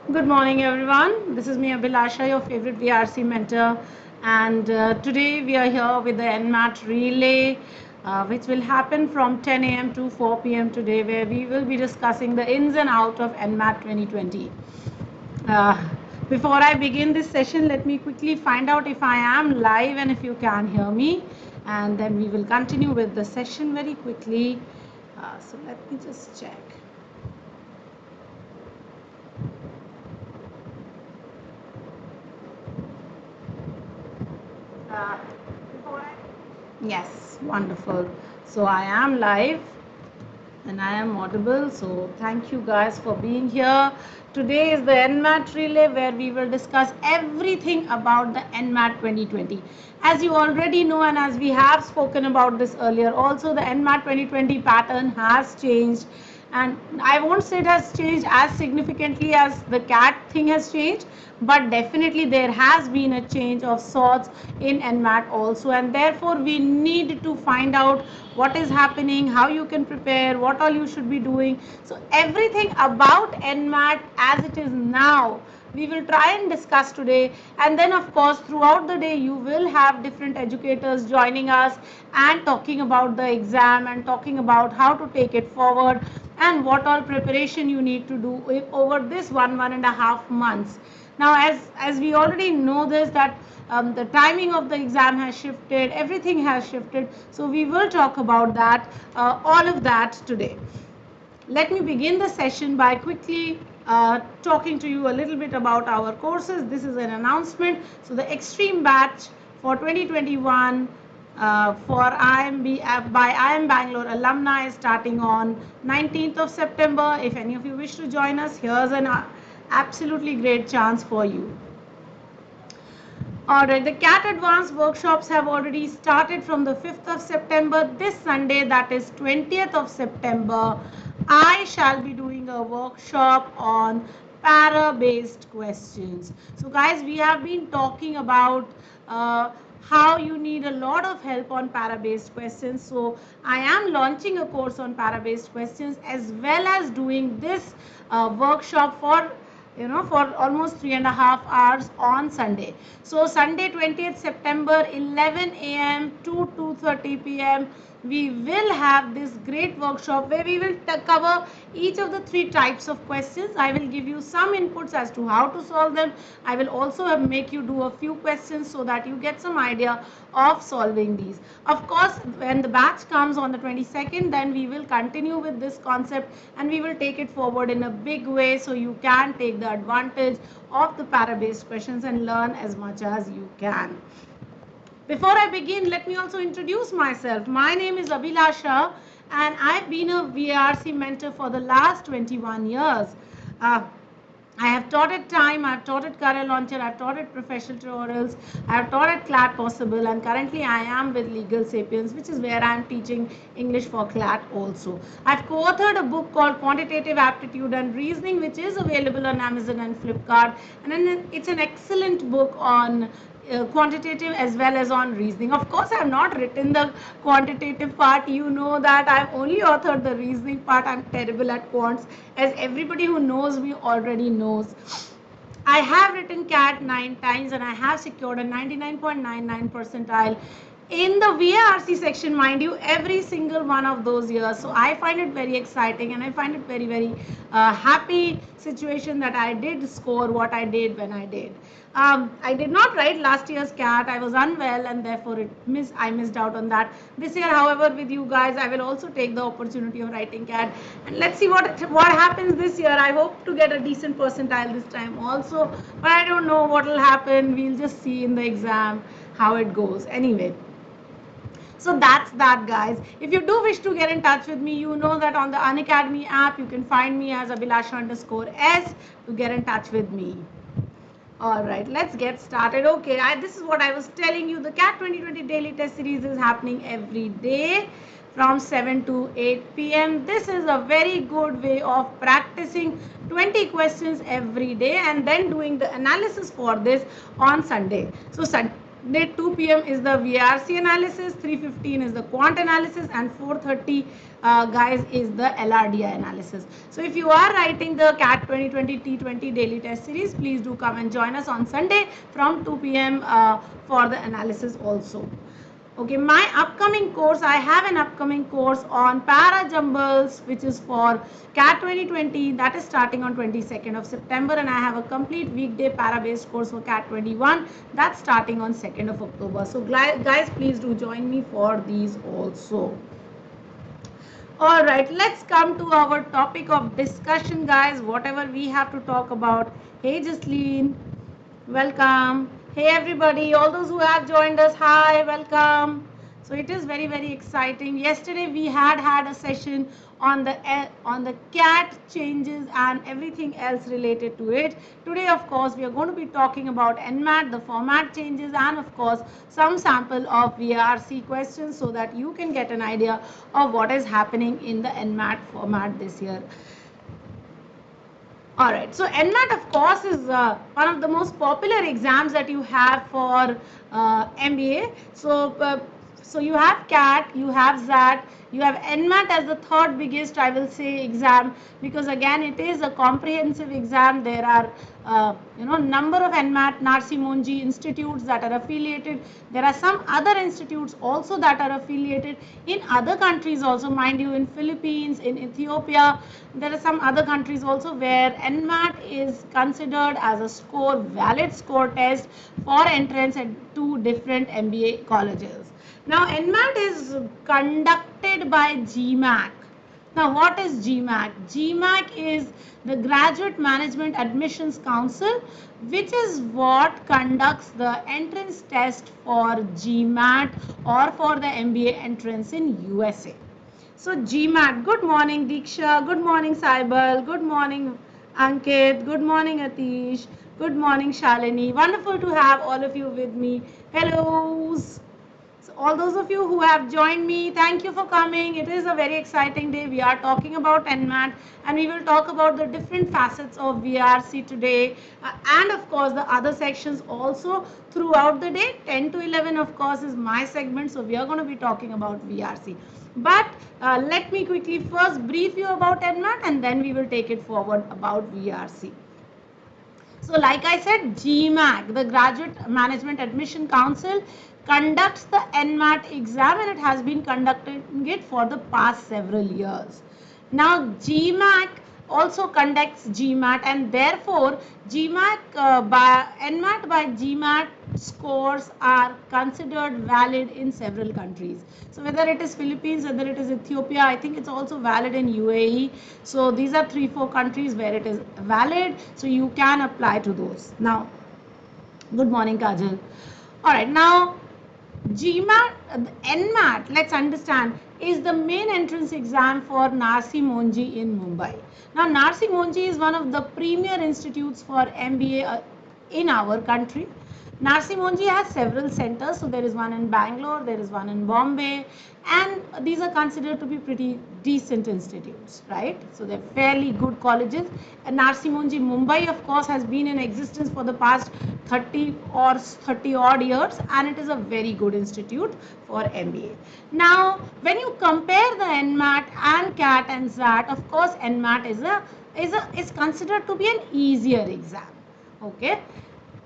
Good morning, everyone. This is me, Abhilasha, your favorite VRC mentor. And today we are here with the NMAT relay, which will happen from 10 a.m. to 4 p.m. today, where we will be discussing the ins and outs of NMAT 2020. Uh, Before I begin this session, let me quickly find out if I am live and if you can hear me. And then we will continue with the session very quickly. So let me just check. Uh, Yes, wonderful. So I am live and I am audible. So thank you guys for being here. Today is the NMAT relay where we will discuss everything about the NMAT 2020. As you already know, and as we have spoken about this earlier, also the NMAT 2020 pattern has changed. And I won't say it has changed as significantly as the CAT thing has changed, but definitely there has been a change of sorts in NMAT also, and therefore we need to find out what is happening, how you can prepare, what all you should be doing. So everything about NMAT as it is now, we will try and discuss today. And then of course throughout the day you will have different educators joining us and talking about the exam and talking about how to take it forward and what all preparation you need to do over this one and a half months. Now as we already know this, that the timing of the exam has shifted, everything has shifted, so we will talk about that, all of that today. Let me begin the session by quickly talking to you a little bit about our courses. This is an announcement. So the extreme batch for 2021 for IIM Bangalore alumni is starting on 19th of September. If any of you wish to join us, here's an absolutely great chance for you. Alright, the CAT advanced workshops have already started from the 5th of September. This Sunday, that is 20th of September, I shall be doing a workshop on para-based questions. So guys, we have been talking about how you need a lot of help on para-based questions. So I am launching a course on para-based questions as well as doing this workshop for almost 3.5 hours on Sunday. So Sunday 20th September 11 a.m. to 2:30 p.m. we will have this great workshop where we will cover each of the 3 types of questions. I will give you some inputs as to how to solve them. I will also make you do a few questions so that you get some idea of solving these. Of course, when the batch comes on the 22nd, then we will continue with this concept and we will take it forward in a big way so you can take the advantage of the para-based questions and learn as much as you can. Before I begin, let me also introduce myself. My name is Abhilasha and I've been a VRC mentor for the last 21 years. I have taught at Time, I have taught at Career Launcher, I have taught at Professional Tutorials, I have taught at CLAT Possible, and currently I am with Legal Sapiens, which is where I am teaching English for CLAT also. I have co-authored a book called Quantitative Aptitude and Reasoning, which is available on Amazon and Flipkart, and it's an excellent book on quantitative as well as on reasoning. Of course, I have not written the quantitative part. You know that I have only authored the reasoning part. I'm terrible at quants, as everybody who knows me already knows. I have written CAT 9 times and I have secured a 99.99 percentile in the VARC section, mind you, every single one of those years. So I find it very exciting and I find it very happy situation that I did score what I did when I did. I did not write last year's CAT. I was unwell and therefore I missed out on that. This year, however, with you guys, I will also take the opportunity of writing CAT. And let's see what happens this year. I hope to get a decent percentile this time also. But I don't know what will happen. We'll just see in the exam how it goes. Anyway. So that's that, guys. If you do wish to get in touch with me, you know that on the Unacademy app, you can find me as Abhilasha_S to get in touch with me. All right, let's get started. Okay, this is what I was telling you. The CAT 2020 daily test series is happening every day from 7 to 8 p.m. This is a very good way of practicing 20 questions every day and then doing the analysis for this on Sunday. So Sunday 2 p.m. is the VRC analysis, 3:15 is the quant analysis, and 4:30 guys, is the LRDI analysis. So if you are writing the CAT 2020 T20 daily test series, please do come and join us on Sunday from 2 p.m. For the analysis also. Okay, my upcoming course, I have an upcoming course on para jumbles, which is for CAT 2020, that is starting on 22nd of September, and I have a complete weekday para based course for CAT 21, that's starting on 2nd of October. So guys, please do join me for these also. All right, let's come to our topic of discussion, guys. Whatever we have to talk about. Hey, Jasleen, welcome. Hey, everybody, all those who have joined us, hi, welcome. So it is very, very exciting. Yesterday we had a session on the CAT changes and everything else related to it. Today, of course, we are going to be talking about NMAT, the format changes, and of course some sample of VRC questions so that you can get an idea of what is happening in the NMAT format this year. All right, so NMAT, of course, is one of the most popular exams that you have for MBA. So you have CAT, you have ZAT, you have NMAT as the third biggest, I will say, exam, because again it is a comprehensive exam. There are number of NMAT Narsi Monji institutes that are affiliated. There are some other institutes also that are affiliated in other countries also, mind you, in Philippines, in Ethiopia. There are some other countries also where NMAT is considered as a valid score test for entrance at 2 different MBA colleges. Now, NMAT is conducted by GMAT. Now, what is GMAT? GMAT is the Graduate Management Admissions Council, which is what conducts the entrance test for GMAT or for the MBA entrance in USA. So, GMAT, good morning Diksha, good morning Saibal, good morning Ankit, good morning Atish, good morning Shalini. Wonderful to have all of you with me. Hello. All those of you who have joined me, thank you for coming. It is a very exciting day. We are talking about NMAT and we will talk about the different facets of VRC today and of course the other sections also throughout the day. 10 to 11 of course is my segment, so we are going to be talking about VRC. But let me quickly first brief you about NMAT and then we will take it forward about VRC. So like I said, GMAT, the Graduate Management Admission Council, conducts the NMAT exam and it has been conducting it for the past several years. Now GMAT also conducts GMAT and therefore NMAT by GMAT scores are considered valid in several countries. So whether it is Philippines, whether it is Ethiopia, I think it's also valid in UAE. So these are 3-4 countries where it is valid. So you can apply to those. Now, good morning Kajal. All right, now GMAT, NMAT, let's understand, is the main entrance exam for Narsi Monji in Mumbai. Now, Narsi Monji is one of the premier institutes for MBA in our country. Narsi Monji has several centers, so there is one in Bangalore, there is one in Bombay, and these are considered to be pretty decent institutes, right? So they're fairly good colleges. And Narsi Monji Mumbai, of course, has been in existence for the past 30 odd years, and it is a very good institute for MBA. Now, when you compare the NMAT and CAT and ZAT, of course, NMAT is considered to be an easier exam. Okay.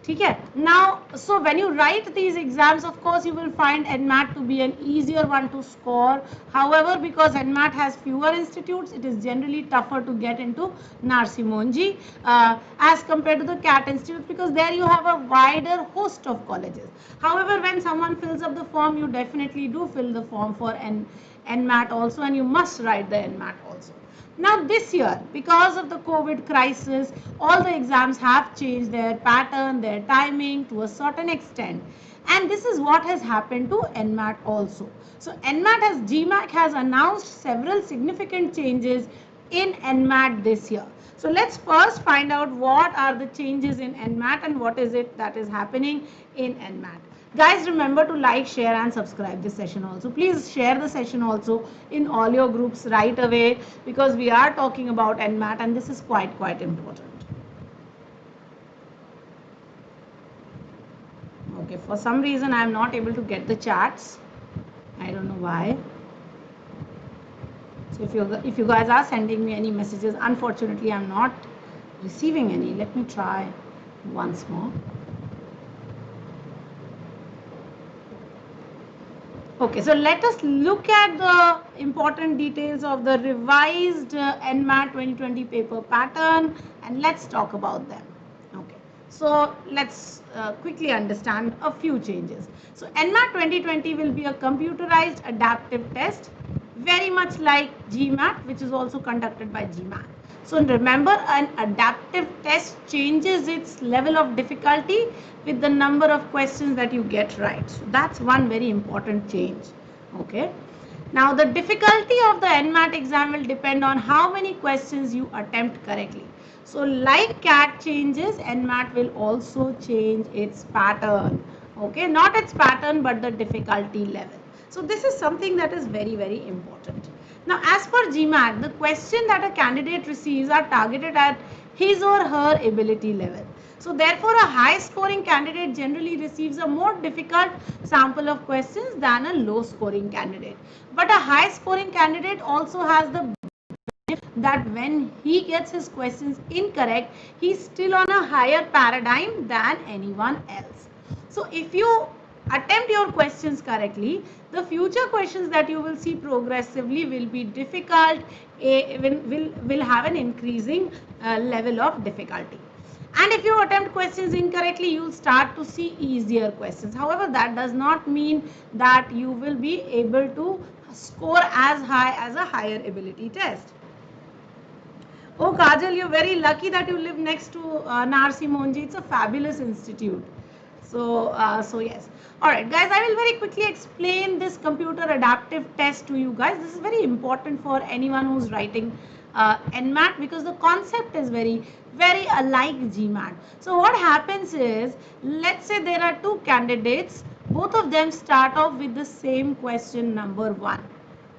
Okay. Now, so when you write these exams, of course, you will find NMAT to be an easier one to score. However, because NMAT has fewer institutes, it is generally tougher to get into Narsi Monji as compared to the CAT institute, because there you have a wider host of colleges. However, when someone fills up the form, you definitely do fill the form for NMAT also, and you must write the NMAT also. Now this year, because of the COVID crisis, all the exams have changed their pattern, their timing to a certain extent. And this is what has happened to NMAT also. So GMAT has announced several significant changes in NMAT this year. So let's first find out what are the changes in NMAT and what is it that is happening in NMAT. Guys, remember to like, share and subscribe this session also. Please share the session also in all your groups right away, because we are talking about NMAT and this is quite important. Okay, for some reason I am not able to get the chats. I don't know why. So if you guys are sending me any messages, unfortunately I'm not receiving any. Let me try once more. Okay, so let us look at the important details of the revised NMAT 2020 paper pattern, and let's talk about them. Okay, so let's quickly understand a few changes. So NMAT 2020 will be a computerized adaptive test, very much like GMAT, which is also conducted by GMAT. So remember, an adaptive test changes its level of difficulty with the number of questions that you get right. So that's one very important change. Okay. Now the difficulty of the NMAT exam will depend on how many questions you attempt correctly. So like CAT changes, NMAT will also change its pattern. Okay, not its pattern but the difficulty level. So this is something that is very, very important. Now as per GMAT, the question that a candidate receives are targeted at his or her ability level. So therefore a high scoring candidate generally receives a more difficult sample of questions than a low scoring candidate. But a high scoring candidate also has the that when he gets his questions incorrect, he's still on a higher paradigm than anyone else. So if you attempt your questions correctly, the future questions that you will see progressively will be difficult, will have an increasing level of difficulty. And if you attempt questions incorrectly, you will start to see easier questions. However, that does not mean that you will be able to score as high as a higher ability test. Oh, Kajal, you're very lucky that you live next to Narsi Monji. It's a fabulous institute. So yes. Alright, guys, I will very quickly explain this computer adaptive test to you guys. This is very important for anyone who's writing NMAT because the concept is very, very alike GMAT. So what happens is, let's say there are two candidates. Both of them start off with the same question number 1.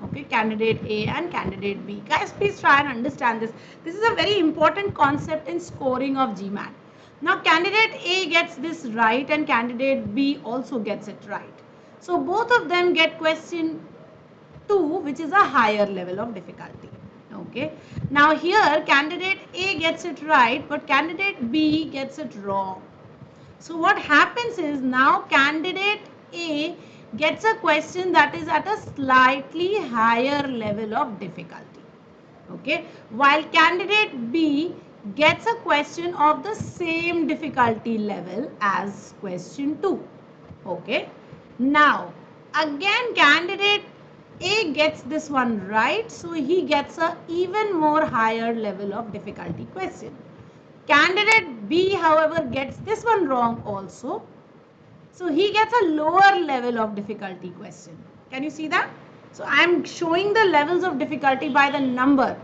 Okay, candidate A and candidate B. Guys, please try and understand this. This is a very important concept in scoring of GMAT. Now, candidate A gets this right and candidate B also gets it right. So, both of them get question 2, which is a higher level of difficulty. Okay. Now, here candidate A gets it right, but candidate B gets it wrong. So, what happens is now candidate A gets a question that is at a slightly higher level of difficulty. Okay. While candidate B gets a question of the same difficulty level as question 2. Okay. Now, again candidate A gets this one right. So, he gets a even more higher level of difficulty question. Candidate B, however, gets this one wrong also. So he gets a lower level of difficulty question. Can you see that? So I am showing the levels of difficulty by the number.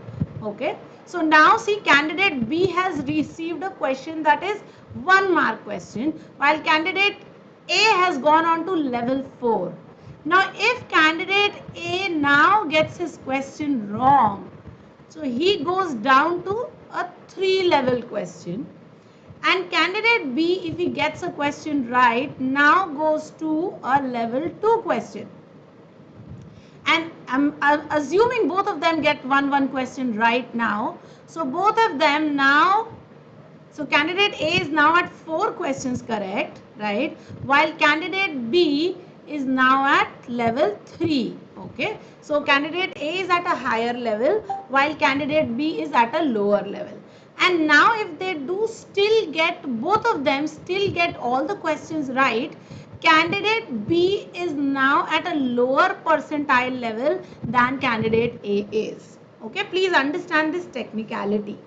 Okay. So now see, candidate B has received a question that is 1 mark question, while candidate A has gone on to level 4. Now if candidate A now gets his question wrong, so he goes down to a 3 level question. And candidate B, if he gets a question right, now goes to a level 2 question. And I'm assuming both of them get one question right now. So both of them now, so candidate A is now at 4 questions correct, right? While candidate B is now at level 3. Okay. So candidate A is at a higher level while candidate B is at a lower level. And now if they do still get, both of them still get all the questions right, candidate B is now at a lower percentile level than candidate A is. Okay, please understand this technicality.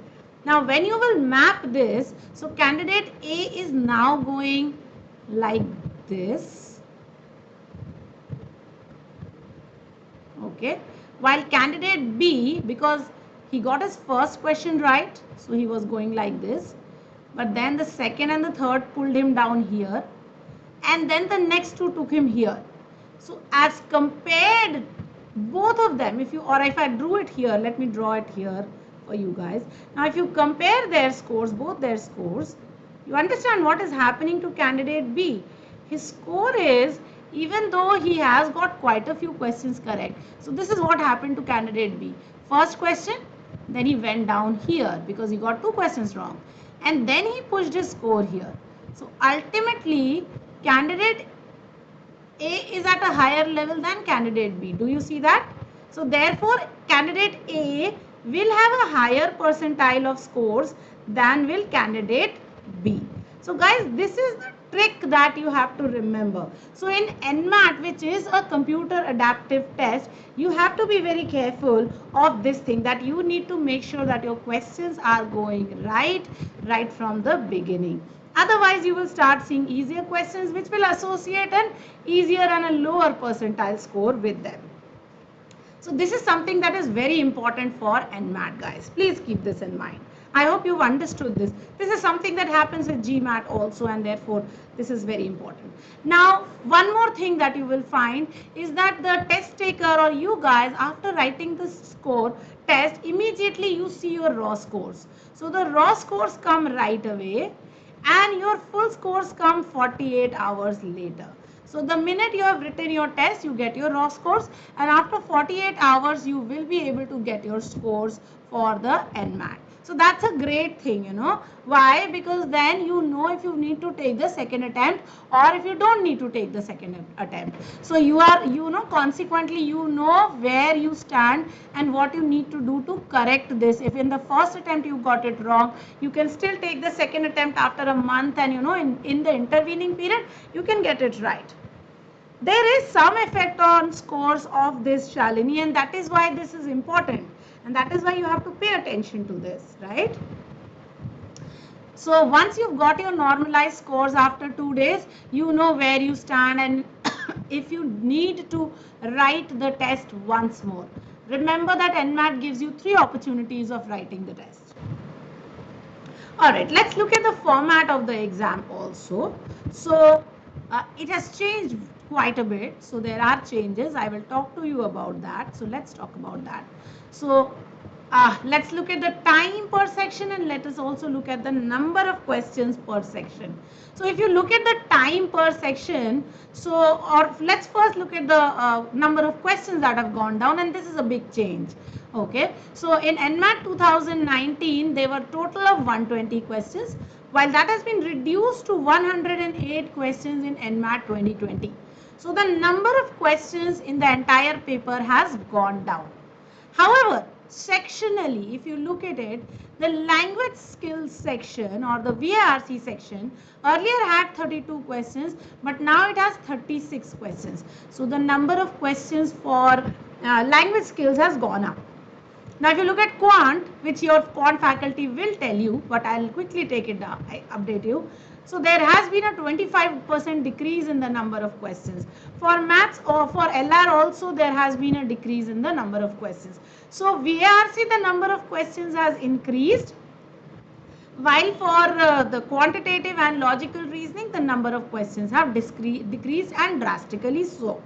Now when you will map this, so candidate A is now going like this. Okay, while candidate B, because he got his first question right, so he was going like this, but then the second and the third pulled him down here, and then the next two took him here. So as compared, both of them, if I drew it here, let me draw it here for you guys. Now if you compare their scores, both their scores, you understand what is happening to candidate B. His score is, even though he has got quite a few questions correct, so this is what happened to candidate B. First question, then he went down here because he got 2 questions wrong. And then he pushed his score here. So ultimately, candidate A is at a higher level than candidate B. Do you see that? So therefore, candidate A will have a higher percentile of scores than will candidate B. So guys, this is the trick that you have to remember. So in NMAT, which is a computer adaptive test, you have to be very careful of this thing, that you need to make sure that your questions are going right from the beginning. Otherwise, you will start seeing easier questions which will associate an easier and a lower percentile score with them. So this is something that is very important for NMAT, guys. Please keep this in mind. I hope you've understood this. This is something that happens with GMAT also, and therefore this is very important. Now, one more thing that you will find is that the test taker or you guys, after writing the score test, immediately you see your raw scores. So the raw scores come right away, and your full scores come 48 hours later. So the minute you have written your test, you get your raw scores, and after 48 hours, you will be able to get your scores for the NMAT. So that's a great thing, you know. Why? Because then you know if you need to take the second attempt or if you don't need to take the second attempt. So you are, consequently, you know where you stand and what you need to do to correct this. If in the first attempt you got it wrong, you can still take the second attempt after a month, and in the intervening period, you can get it right. There is some effect on scores of this, Shalini, and that is why this is important. And that is why you have to pay attention to this, right? So once you've got your normalized scores after 2 days, you know where you stand, and if you need to write the test once more. Remember that NMAT gives you 3 opportunities of writing the test. Alright, let's look at the format of the exam also. So it has changed quite a bit. So there are changes. I will talk to you about that. So let's talk about that. So let's look at the time per section, and let us also look at the number of questions per section. So if you look at the time per section, or let's first look at the number of questions that have gone down, and this is a big change. Okay, so in NMAT 2019, there were total of 120 questions, while that has been reduced to 108 questions in NMAT 2020. So the number of questions in the entire paper has gone down. However, sectionally, if you look at it, the language skills section or the VARC section earlier had 32 questions, but now it has 36 questions. So the number of questions for language skills has gone up. Now, if you look at quant, which your quant faculty will tell you, but I'll quickly take it down, update you. So there has been a 25% decrease in the number of questions. For maths or for LR also, there has been a decrease in the number of questions. So VARC, the number of questions has increased, while for the quantitative and logical reasoning, the number of questions have decreased, and drastically so.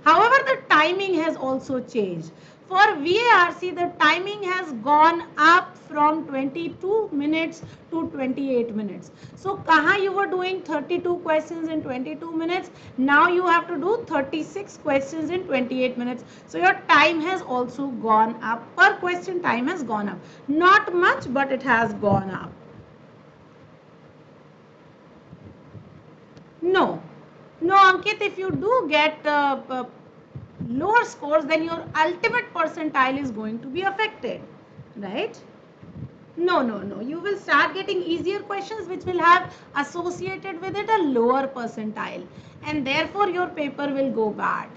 However, the timing has also changed. For VARC, the timing has gone up from 22 minutes to 28 minutes. So, kahan you were doing 32 questions in 22 minutes, now you have to do 36 questions in 28 minutes. So, your time has also gone up. Per question time has gone up. Not much, but it has gone up. No, Ankit, if you do get lower scores, then your ultimate percentile is going to be affected, right? No. You will start getting easier questions which will have associated with it a lower percentile, and therefore your paper will go bad.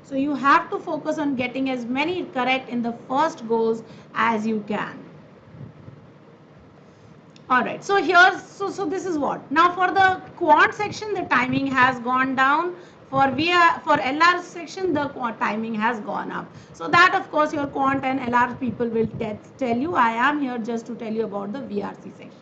So you have to focus on getting as many correct in the first goes as you can. Alright, so here's, so this is what. Now for the quant section, the timing has gone down. For LR section, the timing has gone up. So that, of course, your quant and LR people will tell you. I am here just to tell you about the VRC section.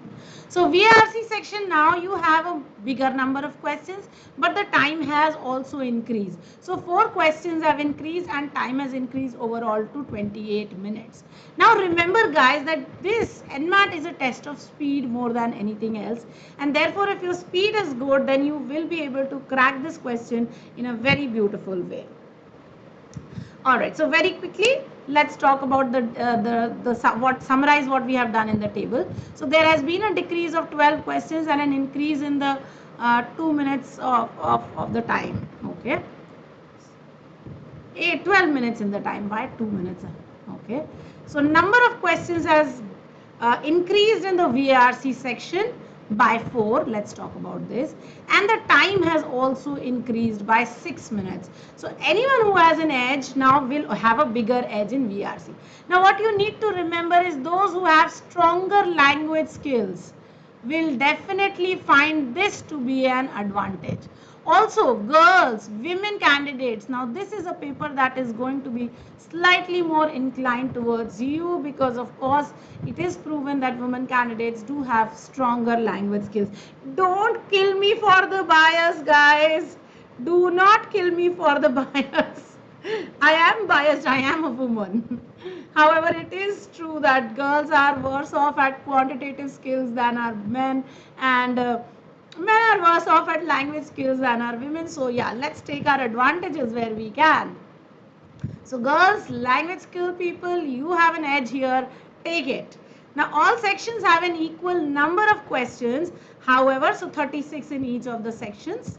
So VRC section, now you have a bigger number of questions, but the time has also increased. So 4 questions have increased and time has increased overall to 28 minutes. Now remember guys that this NMAT is a test of speed more than anything else, and therefore if your speed is good, then you will be able to crack this question in a very beautiful way. Alright, so very quickly, let's talk about what summarize what we have done in the table. So there has been a decrease of 12 questions and an increase in the 2 minutes of the time. Okay, 12 minutes in the time. Why 2 minutes? Okay, so number of questions has increased in the VRC section by 4. Let's talk about this. And the time has also increased by 6 minutes. So anyone who has an edge now will have a bigger edge in VRC. Now what you need to remember is those who have stronger language skills will definitely find this to be an advantage. Also, girls, women candidates, now this is a paper that is going to be slightly more inclined towards you, because of course it is proven that women candidates do have stronger language skills. Don't kill me for the bias, guys. Do not kill me for the bias. I am biased, I am a woman. However, it is true that girls are worse off at quantitative skills than our men, and men are worse off at language skills than our women. So yeah, let's take our advantages where we can. So girls, language skill people, you have an edge here. Take it. Now all sections have an equal number of questions. However, so 36 in each of the sections,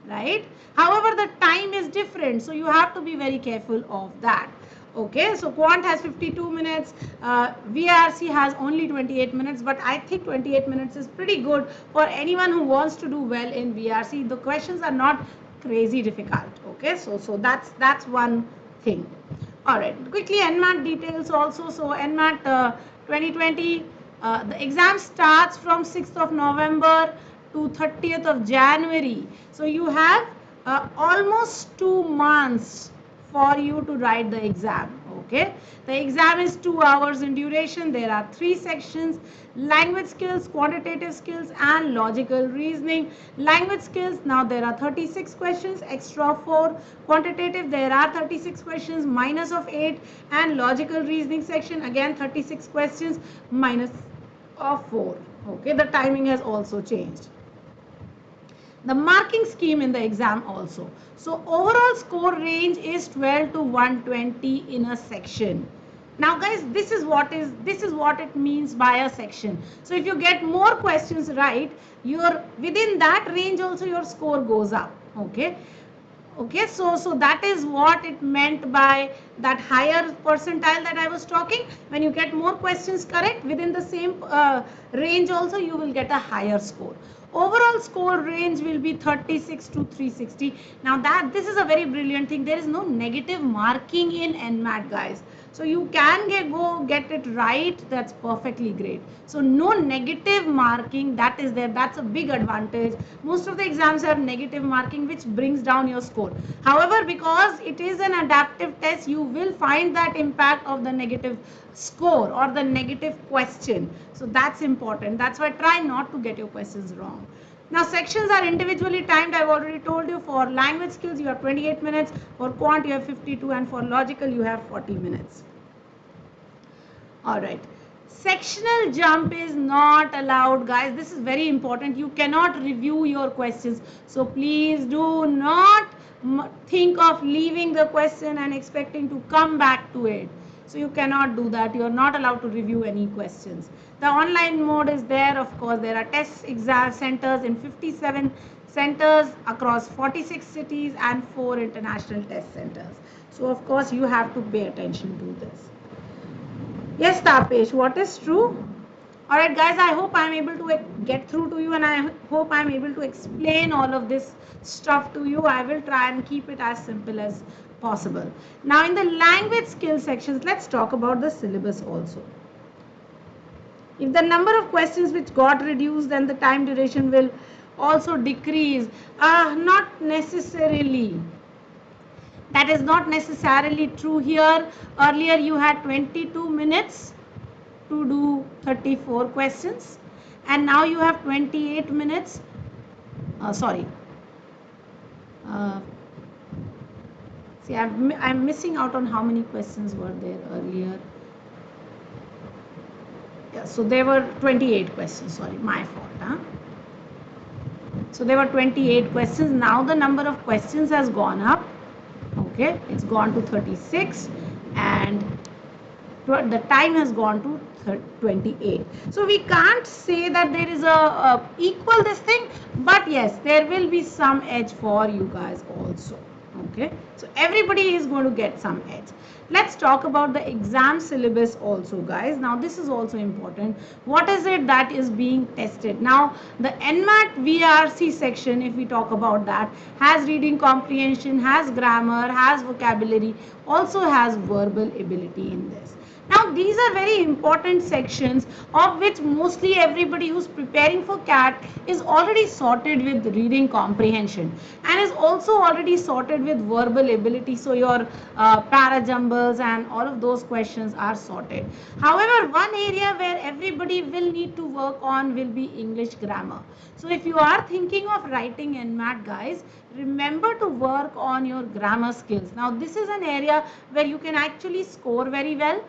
right? However, the time is different, so you have to be very careful of that. Okay, so quant has 52 minutes, VRC has only 28 minutes, but I think 28 minutes is pretty good for anyone who wants to do well in VRC. The questions are not crazy difficult. Okay, so that's one thing. All right, quickly NMAT details also. So NMAT 2020, the exam starts from 6th of November to 30th of January. So you have almost 2 months for you to write the exam. Okay, the exam is 2 hours in duration. There are 3 sections: language skills, quantitative skills, and logical reasoning. Language skills, now there are 36 questions, extra 4. Quantitative, there are 36 questions, minus of 8. And logical reasoning section, again 36 questions, minus of 4. Okay, the timing has also changed. The marking scheme in the exam also. So overall score range is 12 to 120 in a section. Now guys, this is what it means by a section. So if you get more questions right, you're within that range also your score goes up. Okay. Okay, so that is what it meant by that higher percentile that I was talking. When you get more questions correct within the same range also, you will get a higher score. Overall score range will be 36 to 360. Now this is a very brilliant thing. There is no negative marking in NMAT, guys. So you can get it right. That's perfectly great. So no negative marking, that is there. That's a big advantage. Most of the exams have negative marking, which brings down your score. However, because it is an adaptive test, you will find that impact of the negative score or the negative question. So that's important. That's why try not to get your questions wrong. Now sections are individually timed. I've already told you. For language skills you have 28 minutes, for quant you have 52, and for logical you have 40 minutes. All right, sectional jump is not allowed, guys. This is very important. You cannot review your questions, so please do not think of leaving the question and expecting to come back to it. So you cannot do that. You are not allowed to review any questions. The online mode is there. Of course, there are test exam centers in 57 centers across 46 cities and 4 international test centers. So of course you have to pay attention to this. Yes, Tapesh, what is true? All right, guys, I hope I'm able to get through to you, and I hope I'm able to explain all of this stuff to you. I will try and keep it as simple as possible. Now, in the language skill sections, let's talk about the syllabus also. If the number of questions which got reduced, then the time duration will also decrease. Not necessarily. That is not necessarily true here. Earlier you had 22 minutes to do 34 questions, and now you have 28 minutes. See, I'm missing out on how many questions were there earlier. Yeah, so there were 28 questions. Sorry, my fault. So there were 28 questions. Now the number of questions has gone up. Okay, it's gone to 36, and the time has gone to 28. So we can't say that there is a equal this thing, but yes, there will be some edge for you guys also. Okay, so everybody is going to get some edge. Let's talk about the exam syllabus also, guys. Now this is also important. What is it that is being tested? Now the NMAT VRC section, if we talk about that, has reading comprehension, has grammar, has vocabulary, also has verbal ability in this. Now these are very important sections, of which mostly everybody who's preparing for CAT is already sorted with reading comprehension and is also already sorted with verbal ability. So your para jumbles and all of those questions are sorted. However, one area where everybody will need to work on will be English grammar. So if you are thinking of writing NMAT, guys, remember to work on your grammar skills. Now this is an area where you can actually score very well,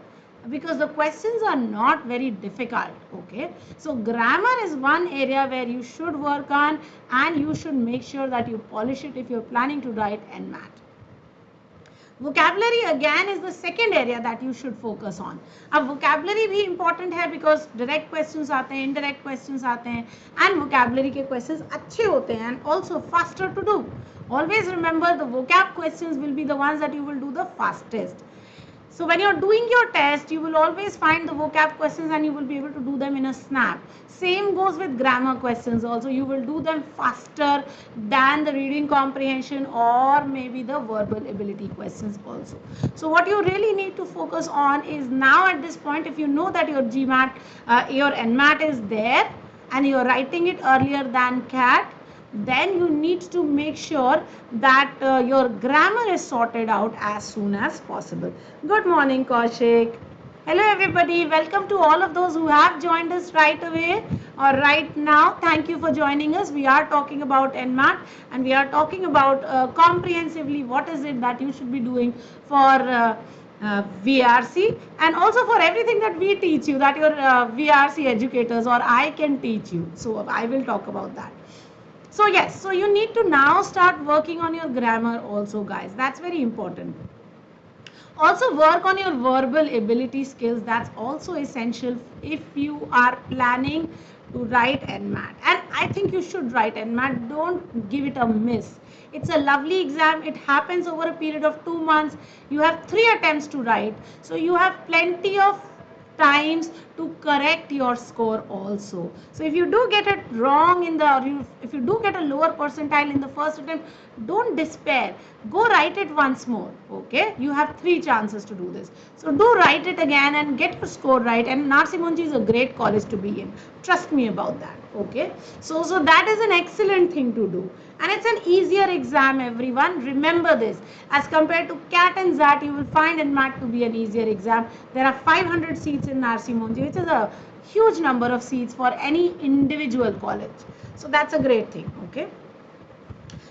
because the questions are not very difficult. Okay, so grammar is one area where you should work on, and you should make sure that you polish it if you're planning to write NMAT. Vocabulary again is the second area that you should focus on. अब vocabulary भी important है, because direct questions आते हैं, indirect questions आते हैं, and vocabulary के questions अच्छे होते हैं and also faster to do. Always remember, the vocab questions will be the ones that you will do the fastest. So when you're doing your test, you will always find the vocab questions and you will be able to do them in a snap. Same goes with grammar questions also. You will do them faster than the reading comprehension or maybe the verbal ability questions also. So what you really need to focus on is, now at this point, if you know that your GMAT, your NMAT is there and you're writing it earlier than CAT, then you need to make sure that your grammar is sorted out as soon as possible. Good morning, Kaushik. Hello everybody, welcome to all of those who have joined us right away or right now. Thank you for joining us. We are talking about NMAT and we are talking about comprehensively what is it that you should be doing for VRC, and also for everything that we teach you, that your VRC educators or I can teach you. So I will talk about that. So yes, so you need to now start working on your grammar also, guys. That's very important. Also work on your verbal ability skills. That's also essential if you are planning to write NMAT. And I think you should write NMAT. Don't give it a miss. It's a lovely exam. It happens over a period of 2 months. You have 3 attempts to write. So you have plenty of times to correct your score also. So if you do get it wrong in the, if you do get a lower percentile in the first attempt, don't despair. Go write it once more. Okay, you have 3 chances to do this. So do write it again and get your score right. And Narsi Monji is a great college to be in. Trust me about that. Okay, so that is an excellent thing to do. And it's an easier exam, everyone. Remember this. As compared to CAT and ZAT, you will find NMAT to be an easier exam. There are 500 seats in Narsi Monji, which is a huge number of seats for any individual college. So that's a great thing. Okay.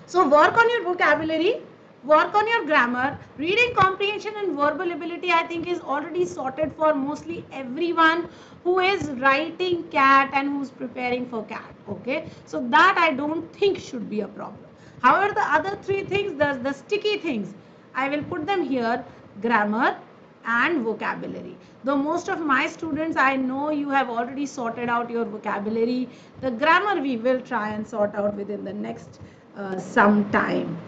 So work on your vocabulary, work on your grammar. Reading comprehension and verbal ability, I think, is already sorted for mostly everyone who is writing CAT and who's preparing for CAT. Okay, so that I don't think should be a problem. However, the other 3 things, the sticky things, I will put them here: grammar and vocabulary. Though most of my students, I know you have already sorted out your vocabulary. The grammar we will try and sort out within the next some time.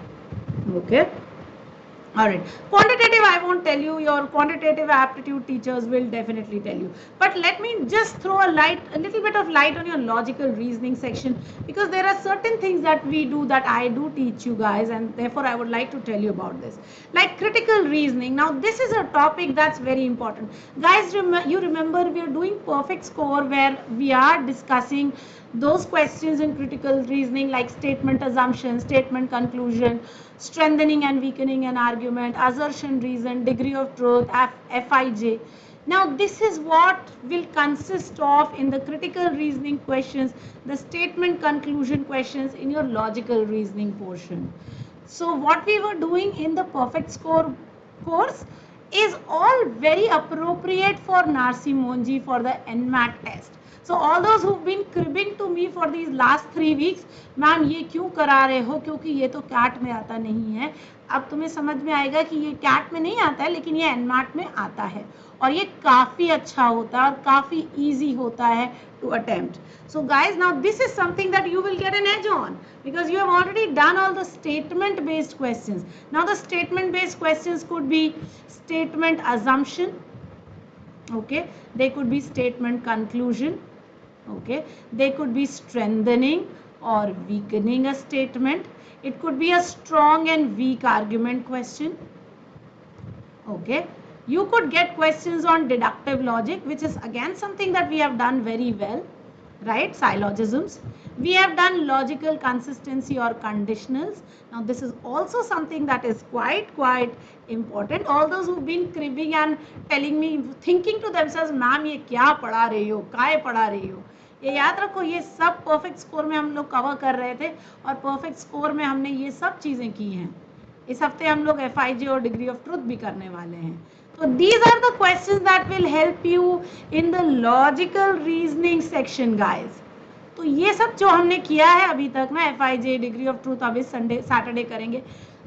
Okay. All right. Quantitative, I won't tell you. Your quantitative aptitude teachers will definitely tell you. But let me just throw a little bit of light on your logical reasoning section, because there are certain things that we do that I do teach you guys, and therefore I would like to tell you about this. Like critical reasoning. Now this is a topic that's very important. Guys, you remember we are doing perfect score, where we are discussing those questions in critical reasoning like statement assumption, statement conclusion, strengthening and weakening an argument, assertion reason, degree of truth, FIJ. Now this is what will consist of in the critical reasoning questions, the statement conclusion questions in your logical reasoning portion. So what we were doing in the perfect score course is all very appropriate for Narsi Monji for the NMAT test. So all those who've been cribbing to me for these last 3 weeks, ma'am ये क्यों करा रहे हो, क्योंकि ये तो cat में आता नहीं है. अब तुम्हें समझ में आएगा कि ये कैट में नहीं आता है, लेकिन ये एनमैट में आता है और ये काफ़ी अच्छा होता है और काफ़ी ईजी होता है to attempt. So guys, now this is something that you will get an edge on because you have already done all the statement based questions. Now the statement based questions could be statement assumption, okay, they could be statement conclusion, okay, they could be strengthening or weakening a statement, it could be a strong and weak argument question, okay. You could get questions on deductive logic, which is again something that we have done very well, right? Syllogisms. We have done logical consistency or conditionals. Now this is also something that is quite important. All those who've been cribbing and telling me, thinking to themselves, ma'am ये क्या पढ़ा रही हो, काय पढ़ा रही हो, ये याद रखो, ये सब परफेक्ट स्कोर में हम लोग कवर कर रहे थे और परफेक्ट स्कोर में हमने ये सब चीजें की हैं. इस हफ्ते हम लोग FIJ और डिग्री ऑफ ट्रूथ भी करने वाले हैं. So these are the questions that will help you in the logical reasoning section, guys. तो ये सब जो हमने किया है अभी तक ना, FIJ, डिग्री ऑफ ट्रूथ अभी सैटरडे करेंगे,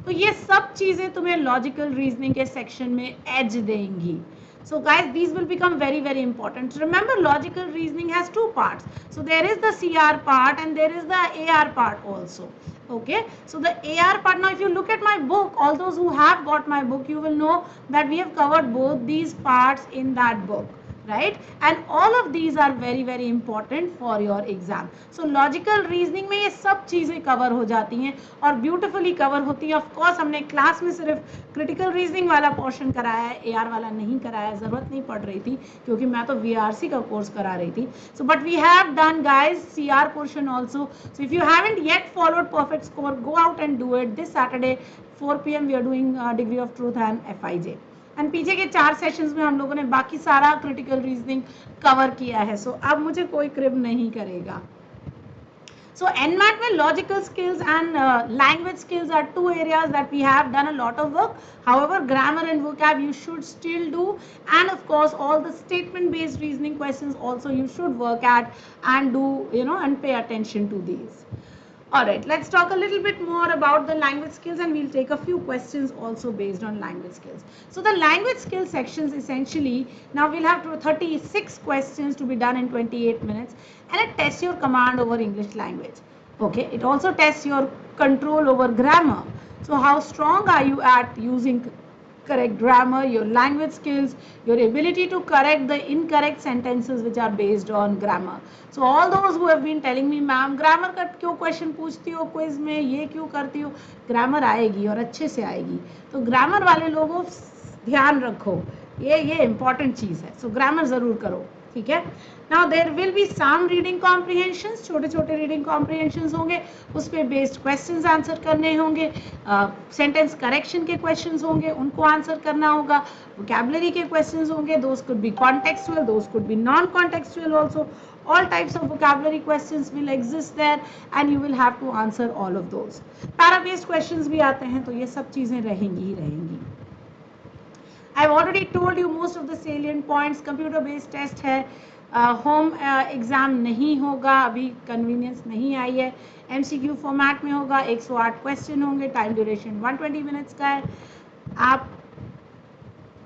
तो ये सब चीजें तुम्हें लॉजिकल रीजनिंग के सेक्शन में एज देंगी. So guys, these will become very important. Remember, logical reasoning has two parts. So there is the CR part and there is the AR part also. Okay, so the AR part, now if you look at my book, all those who have got my book, you will know that we have covered both these parts in that book, right? And all of these are very important for your exam. So logical reasoning में ये सब चीजें cover हो जाती हैं और beautifully cover होती हैं. Of course हमने क्लास में सिर्फ critical reasoning वाला portion कराया है, AR वाला नहीं कराया, जरूरत नहीं पड़ रही थी क्योंकि मैं तो VRC का कोर्स करा रही थी. So but we have done, guys, CR portion also. So if you haven't yet followed perfect score, go out and do it. This Saturday 4 PM we are doing degree of truth and FIJ. And पीछे के 4 sessions में हम लोगों ने बाकी सारा critical reasoning cover किया है. सो अब मुझे कोई क्रिब नहीं करेगा. सो एनमैट में logical skills and language skills are 2 areas that we have done a lot of work. However, grammar and vocab you should still do, and of course all the statement based reasoning questions also you should work at and do, and pay attention to these. Alright, let's talk a little bit more about the language skills and we'll take a few questions also based on language skills. So the language skills sections essentially, now we'll have 36 questions to be done in 28 minutes and it tests your command over English language. Okay, it also tests your control over grammar. So how strong are you at using correct grammar, your language skills, your ability to correct the incorrect sentences which are based on grammar. So all those who have been telling me, ma'am grammar का क्यों question पूछती हो quiz में, ये क्यों करती हो, grammar आएगी और अच्छे से आएगी. तो ग्रामर वाले लोगों ध्यान रखो, ये इम्पॉर्टेंट चीज़ है. सो ग्रामर ज़रूर करो, ठीक है. Now there will be some reading comprehensions, छोटे रीडिंग कॉम्प्रिहेंशंस होंगे, उस पर बेस्ड क्वेश्चंस आंसर करने होंगे, सेंटेंस करेक्शन के क्वेश्चंस होंगे, उनको आंसर करना होगा, वोकैबुलरी के क्वेश्चंस होंगे, those could be contextual, those could be non contextual also. All types of vocabulary questions will exist there and you will have to answer all of those. Para based questions भी आते हैं, तो ये सब चीजें रहेंगी ही रहेंगी. I've already told you most of the salient points. Computer based test है, होम एग्जाम नहीं होगा, अभी कन्वीनियंस नहीं आई है. MCQ फॉर्मेट में होगा, 108 क्वेश्चन होंगे, टाइम ड्यूरेशन 120 मिनट्स का है. आप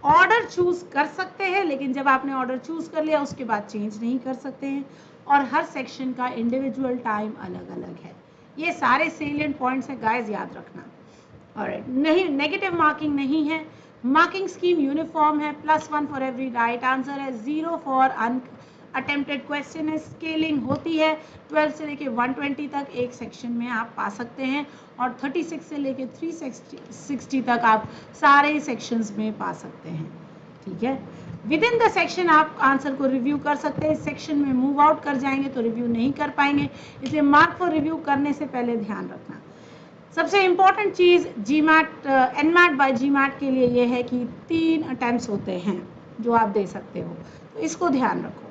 ऑर्डर चूज कर सकते हैं, लेकिन जब आपने ऑर्डर चूज कर लिया उसके बाद चेंज नहीं कर सकते हैं और हर सेक्शन का इंडिविजुअल टाइम अलग अलग है. ये सारे सेलिएंट पॉइंट्स हैं गाइस, याद रखना. ऑलराइट, नहीं नेगेटिव मार्किंग नहीं है, मार्किंग स्कीम यूनिफॉर्म है, +1 फॉर एवरी राइट आंसर है, 0 फॉर अटेम्प्टेड क्वेश्चन है. स्केलिंग होती है 12 से लेके 120 तक एक सेक्शन में आप पा सकते हैं और 36 से लेके 360 तक आप सारे सेक्शंस में पा सकते हैं, ठीक है. विद इन द सेक्शन आप आंसर को रिव्यू कर सकते हैं. सेक्शन में मूव आउट कर जाएंगे तो रिव्यू नहीं कर पाएंगे, इसलिए मार्क फॉर रिव्यू करने से पहले ध्यान रखना. सबसे इम्पॉर्टेंट चीज़ NMAT बाय GMAT के लिए ये है कि 3 अटेम्प्ट्स होते हैं जो आप दे सकते हो, तो इसको ध्यान रखो.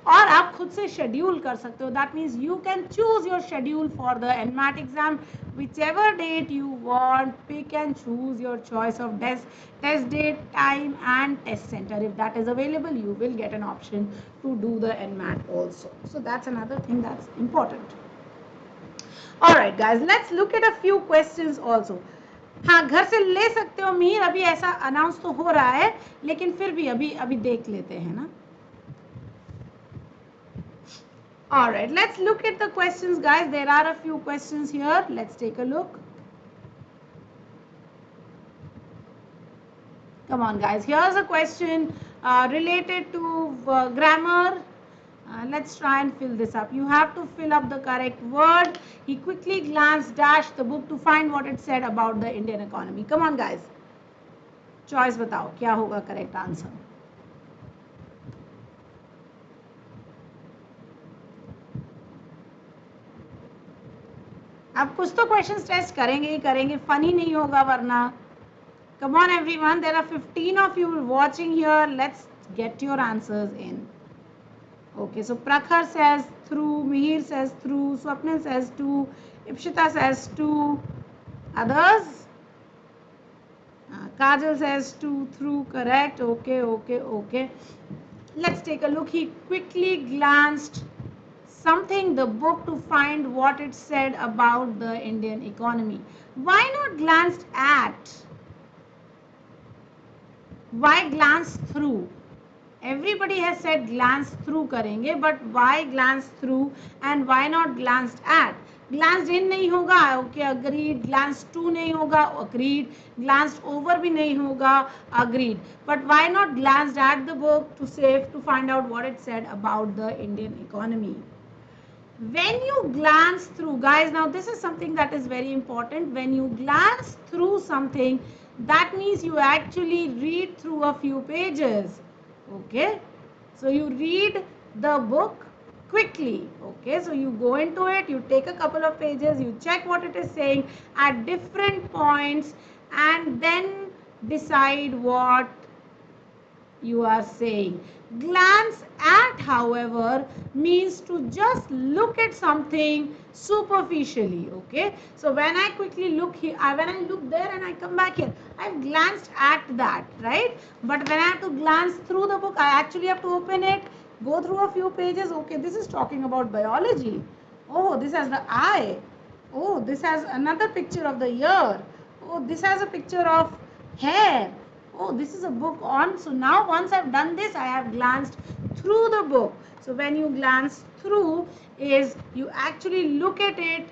और आप खुद से शेड्यूल कर सकते हो. That means you can choose your schedule for the NMAT exam. whichever date you want, pick and choose your choice of test date, time and test center. If that is available, you will get an option to do the NMAT also. So that's another thing that's important. All right guys, let's look at a few questions also. हाँ, घर से ले सकते हो मीर, अभी ऐसा announce तो हो रहा है, लेकिन फिर भी अभी देख लेते हैं ना. All right, let's look at the questions guys. There are a few questions here. Let's take a look. Come on guys, here's a question related to grammar. Let's try and fill this up. You have to fill up the correct word. He quickly glanced dash the book to find what it said about the Indian economy. Come on guys, choice बताओ क्या होगा correct answer. अब कुछ तो questions test करेंगे ही करेंगे, funny नहीं होगा वरना. Come on everyone, there are 15 of you watching here. Let's get your answers in. Okay, so Prakhar says through, Mihir says through, Swapnil says to, Ipshita says to. Others? Kajal says to, through, correct. Okay. Let's take a look. He quickly glanced something the book to find what it said about the Indian economy. Why not glanced at? Why glance through? Everybody has said glance through करेंगे, but why glance through and why not glanced at? Glanced in नहीं होगा, okay, agreed. Glanced to नहीं होगा, agreed. Glanced over भी नहीं होगा, agreed. But why not glanced at the book to find out what it said about the Indian economy? When you glance through, guys, now this is something that is very important. When you glance through something, that means you actually read through a few pages. Okay, so you read the book quickly. Okay, so you go into it, you take a couple of pages, you check what it is saying at different points and then decide what you are saying. Glance at, however, means to just look at something superficially. Okay, so when I quickly look here, when I look there and I come back here, I've glanced at that, right? But when I have to glance through the book, I actually have to open it, go through a few pages. Okay, this is talking about biology. Oh, this has the eye. Oh, this has another picture of the ear. Oh, this has a picture of hair. Oh, this is a book on. So now once I've done this, I have glanced through the book. So when you glance through is you actually look at it,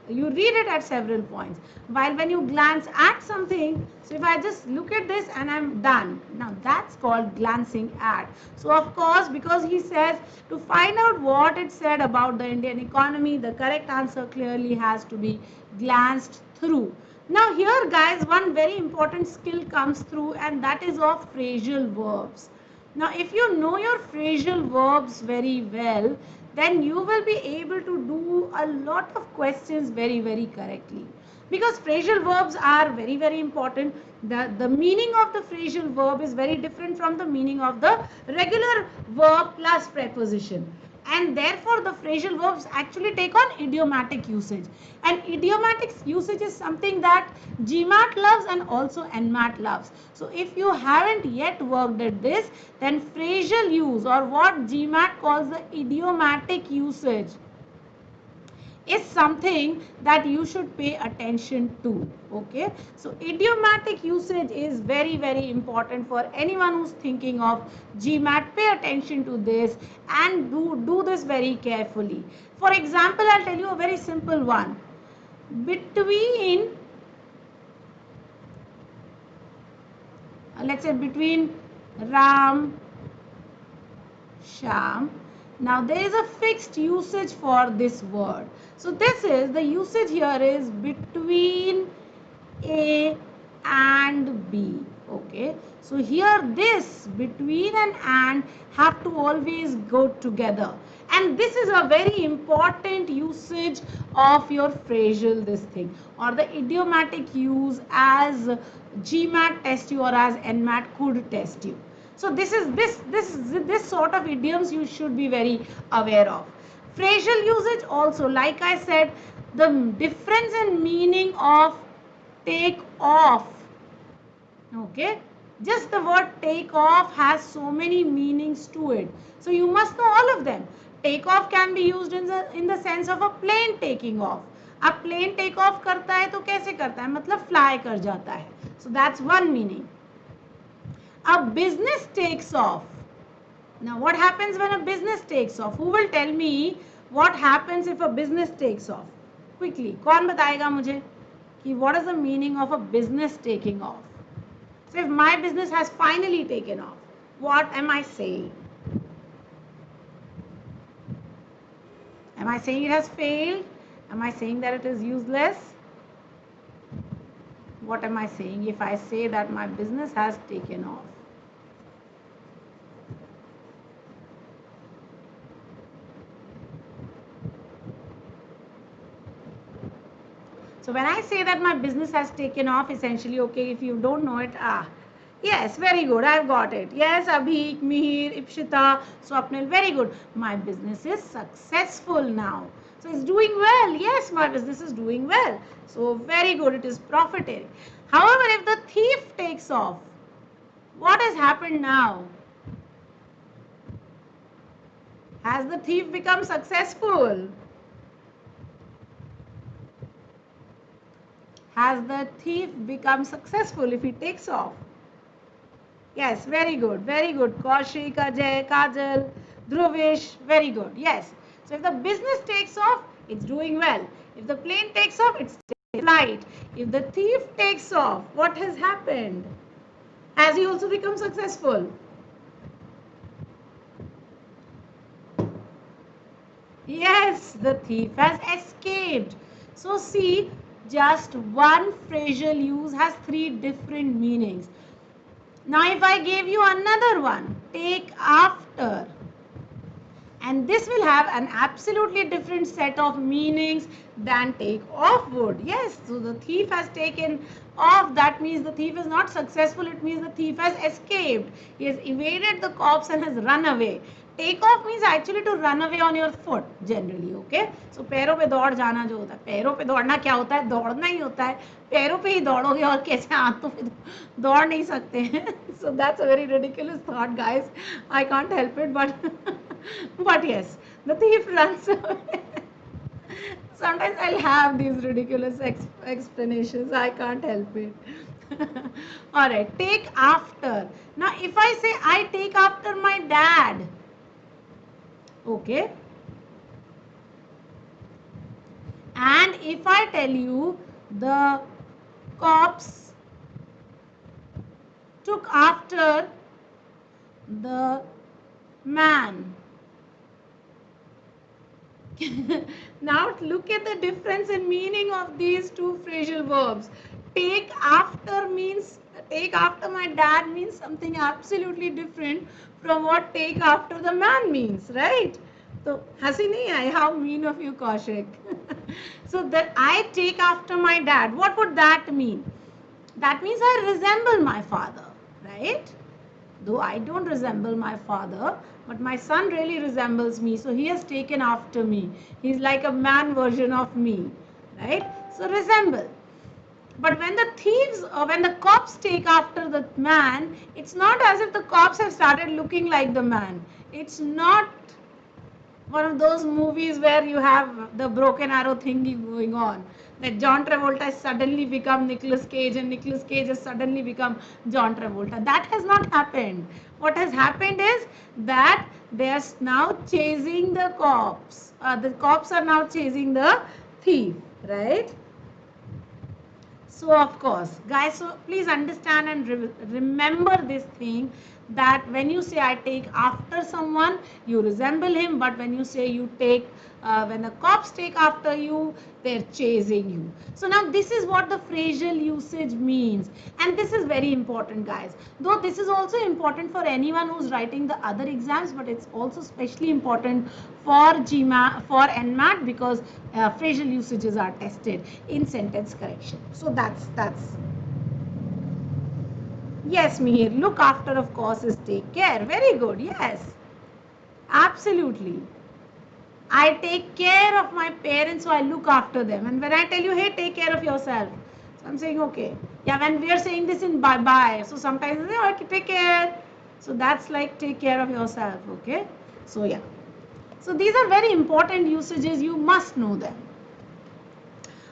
you read it at several points. While when you glance at something, so if I just look at this and I'm done, now that's called glancing at. So of course, because he says to find out what it said about the Indian economy, the correct answer clearly has to be glanced through. Now here guys, one very important skill comes through and that is of phrasal verbs. Now if you know your phrasal verbs very well, then you will be able to do a lot of questions very, very correctly. Because phrasal verbs are very, very important. The meaning of the phrasal verb is very different from the meaning of the regular verb plus preposition. And therefore, the phrasal verbs actually take on idiomatic usage. And idiomatic usage is something that GMAT loves and also NMAT loves. So, if you haven't yet worked at this, then phrasal use or what GMAT calls the idiomatic usage is something that you should pay attention to. Okay, so idiomatic usage is very, very important for anyone who's thinking of GMAT. Pay attention to this and do this very carefully. For example, I'll tell you a very simple one. Between, let's say between Ram, Sham. Now there is a fixed usage for this word. So this is the usage here is between A and B. Okay, so here this between and have to always go together, and this is a very important usage of your phrasal this thing or the idiomatic use as GMAT test you or as NMAT could test you. So this sort of idioms you should be very aware of. Phrasal usage also, like I said, the difference in meaning of take off. Okay, just the word take off has so many meanings to it. So you must know all of them. Take off can be used in the sense of a plane taking off. A plane take off करता है तो कैसे करता है, मतलब fly कर जाता है. So that's one meaning. A business takes off. Now what happens when a business takes off? Who will tell me what happens if a business takes off? Quickly, कौन बताएगा मुझे कि what is the meaning of a business taking off? So if my business has finally taken off, what am I saying? Am I saying it has failed? Am I saying that it is useless? What am I saying if I say that my business has taken off? So when I say that my business has taken off, essentially, okay, if you don't know it, yes, very good, I've got it. Yes, Abhik, Mihir, Ipshita, Swapnil, very good. My business is successful now. So it's doing well. Yes, my business is doing well. So very good, it is profitable. However, if the thief takes off, what has happened now? Has the thief become successful? Has the thief become successful if he takes off? Yes, very good, very good. Kaushik, Ajay, Kajal, Dhruvish, very good. Yes. So if the business takes off, it's doing well. If the plane takes off, it's taking flight. If the thief takes off, what has happened? Has he also become successful? Yes, the thief has escaped. So see, just one phrasal use has three different meanings. Now if I gave you another one, take after, and this will have an absolutely different set of meanings than take off would. Yes, so the thief has taken off, that means the thief is not successful, it means the thief has escaped. He has evaded the cops and has run away. Take off means actually to run away on your foot generally, okay? So पैरों पे दौड़ जाना जो होता है, पैरों पे दौड़ना क्या होता है, दौड़ना ही होता है, पैरों पे ही दौड़ोगे और कैसे हाथों पे दौड़ नहीं सकते हैं. So that's a very ridiculous thought, guys. I can't help it, but yes, the thief runs away. Sometimes I'll have these ridiculous explanations. I can't help it. All right, take after. Now, if I say I take after my dad, okay. And if I tell you the cops took after the man. Now look at the difference in meaning of these two phrasal verbs. Take after means, take after my dad means something absolutely different from what take after the man means, right? So हंसी नहीं आई, how mean of you, Kaushik. So that I take after my dad, what would that mean? That means I resemble my father, right? Though I don't resemble my father, but my son really resembles me, so he has taken after me. He's like a man version of me, right? So resemble. But when the thieves or when the cops take after the man, it's not as if the cops have started looking like the man. It's not one of those movies where you have the broken arrow thingy going on, that John Travolta has suddenly become Nicolas Cage and Nicolas Cage has suddenly become John Travolta. That has not happened. What has happened is that they are now chasing the cops. The cops are now chasing the thief, right? So of course, guys, so please understand and remember this thing, that when you say I take after someone, you resemble him, but when you say you take, when the cops take after you, they're chasing you. So now this is what the phrasal usage means, and this is very important, guys. Though this is also important for anyone who's writing the other exams, but it's also especially important for GMAT, for NMAT, because phrasal usages are tested in sentence correction. So that's Yes, Mihir, look after, of course, is take care. Very good. Yes, absolutely. I take care of my parents, so I look after them. And when I tell you, hey, take care of yourself, so I'm saying, okay. Yeah, when we are saying this in bye bye, so sometimes we say, okay, take care. So that's like take care of yourself, okay? So, yeah. So, these are very important usages, you must know them.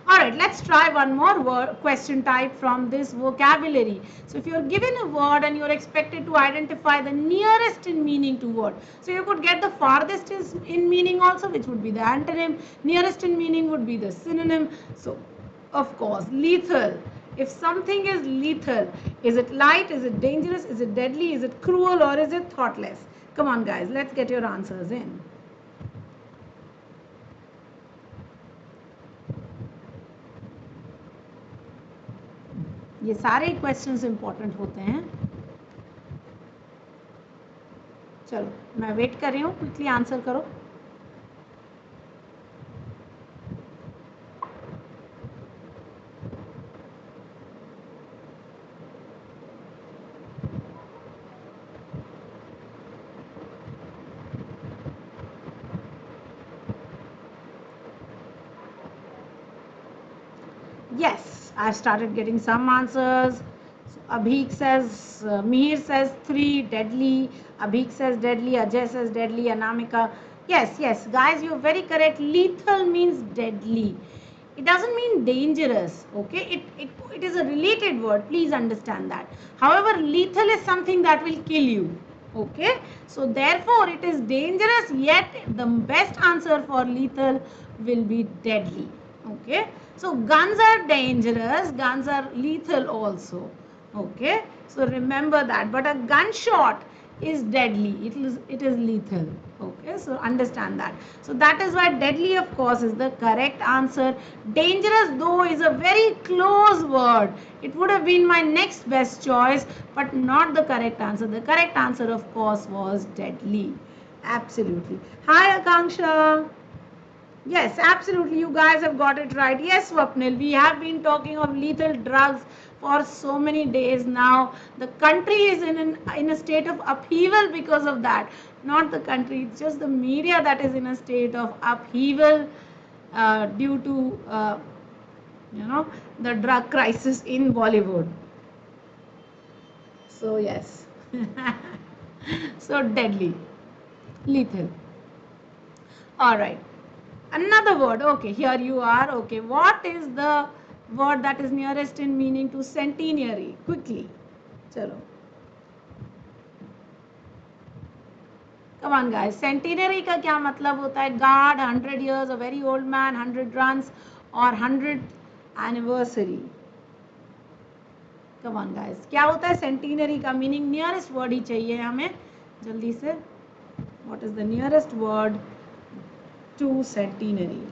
All right, let's try one more word question type from this vocabulary. So if you're given a word and you're expected to identify the nearest in meaning to word. So you could get the farthest is in meaning also, which would be the antonym. Nearest in meaning would be the synonym. So of course, lethal. If something is lethal, is it light, is it dangerous, is it deadly, is it cruel, or is it thoughtless? Come on guys, let's get your answers in. ये सारे questions important होते हैं. चलो मैं wait कर रही हूँ, quickly answer करो. Yes, I've started getting some answers. So, Abhik says, Mihir says 3, deadly. Abhik says deadly. Ajay says deadly. Anamika. Yes, yes, guys, you're very correct. Lethal means deadly. It doesn't mean dangerous, okay? It is a related word. Please understand that. However, lethal is something that will kill you, okay? So, therefore, it is dangerous, yet the best answer for lethal will be deadly, okay? So guns are dangerous, guns are lethal also, okay? So remember that. But a gunshot is deadly, it is lethal, okay? So understand that. So that is why deadly, of course, is the correct answer. Dangerous, though, is a very close word. It would have been my next best choice, but not the correct answer. The correct answer, of course, was deadly. Absolutely. Hi, Akanksha. Yes, absolutely. You guys have got it right. Yes, Swapnil, we have been talking of lethal drugs for so many days now. The country is in a state of upheaval because of that. Not the country, it's just the media that is in a state of upheaval due to, the drug crisis in Bollywood. So, yes. So, deadly, lethal. All right. Another word. Okay, here you are. Okay, what is the word that is nearest in meaning to centenary? Quickly. Chalo. Come on guys. Centenary का क्या मतलब होता है? God, 100 years, a very old man, 100 runs, or 100th anniversary. Come on guys. क्या होता है centenary का meaning? Nearest word ही चाहिए हमें. जल्दी से. What is the nearest word to centenary?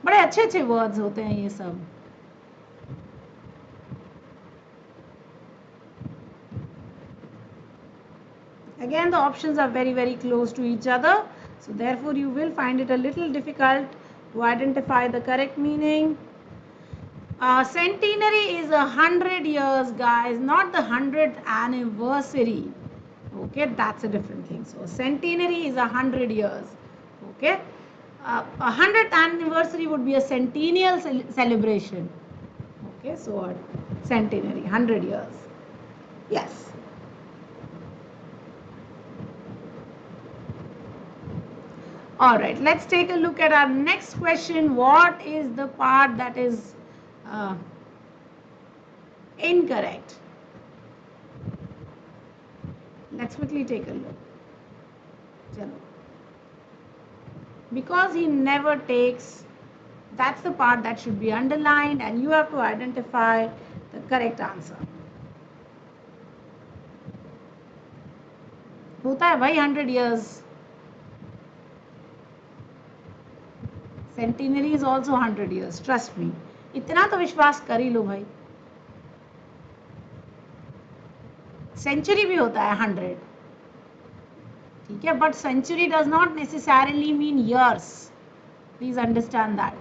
बड़े अच्छे अच्छे वर्ड्स होते हैं ये सब. Again, the options are very, very close to each other. So, therefore, you will find it a little difficult to identify the correct meaning. Centenary is 100 years, guys, not the 100th anniversary. Okay, that's a different thing. So, centenary is 100 years. Okay, 100th anniversary would be a centennial celebration. Okay, so what? Centenary, 100 years. Yes. All right, let's take a look at our next question. What is the part that is incorrect? Let's quickly take a look. Because he never takes, that's the part that should be underlined, and you have to identify the correct answer. होता है भाई 100 years. Centenary is also 100 years. Trust me. इतना तो विश्वास कर ही लो भाई. Century भी होता है 100. ठीक है, but century does not necessarily mean years. Please understand that.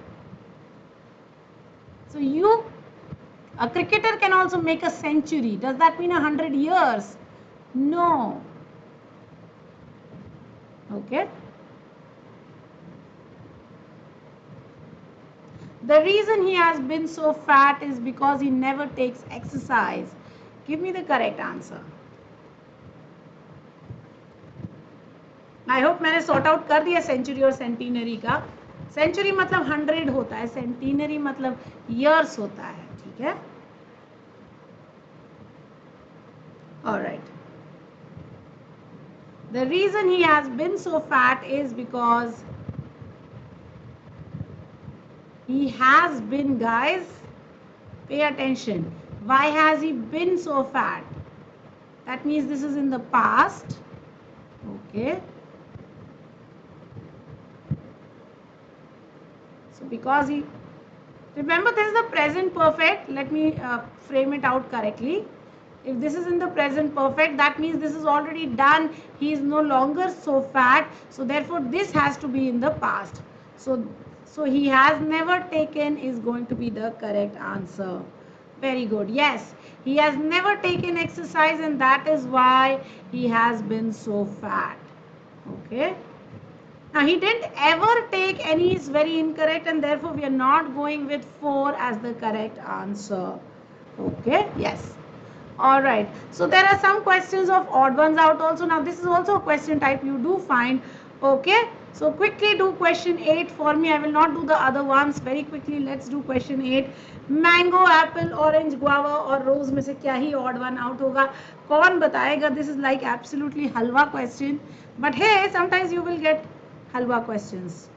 So you A cricketer can also make a century. Does that mean 100 years? No. Okay. The reason he has been so fat is because he never takes exercise. Give me the correct answer. I hope मैंने sort out कर दिया century और centenary का. Century मतलब 100 होता है, centenary मतलब years होता है, ठीक है? All right. The reason he has been so fat is because he has been, guys, pay attention. Why has he been so fat? That means this is in the past. Okay. So because he, remember this is the present perfect. Let me frame it out correctly. If this is in the present perfect, that means this is already done. He is no longer so fat. So therefore this has to be in the past. So he has never taken is going to be the correct answer. Very good. Yes, he has never taken exercise and that is why he has been so fat. Okay. Now he didn't ever take any is very incorrect and therefore we are not going with 4 as the correct answer. Okay. Yes. All right. So there are some questions of odd ones out also. Now this is also a question type you do find. Okay. So quickly do question 8 for me. I will not do the other ones very quickly. Let's do question 8. Mango, apple, orange, guava और rose में से क्या ही odd one out होगा? कौन बताएगा? This is like absolutely halwa question. But hey, sometimes you will get halwa questions.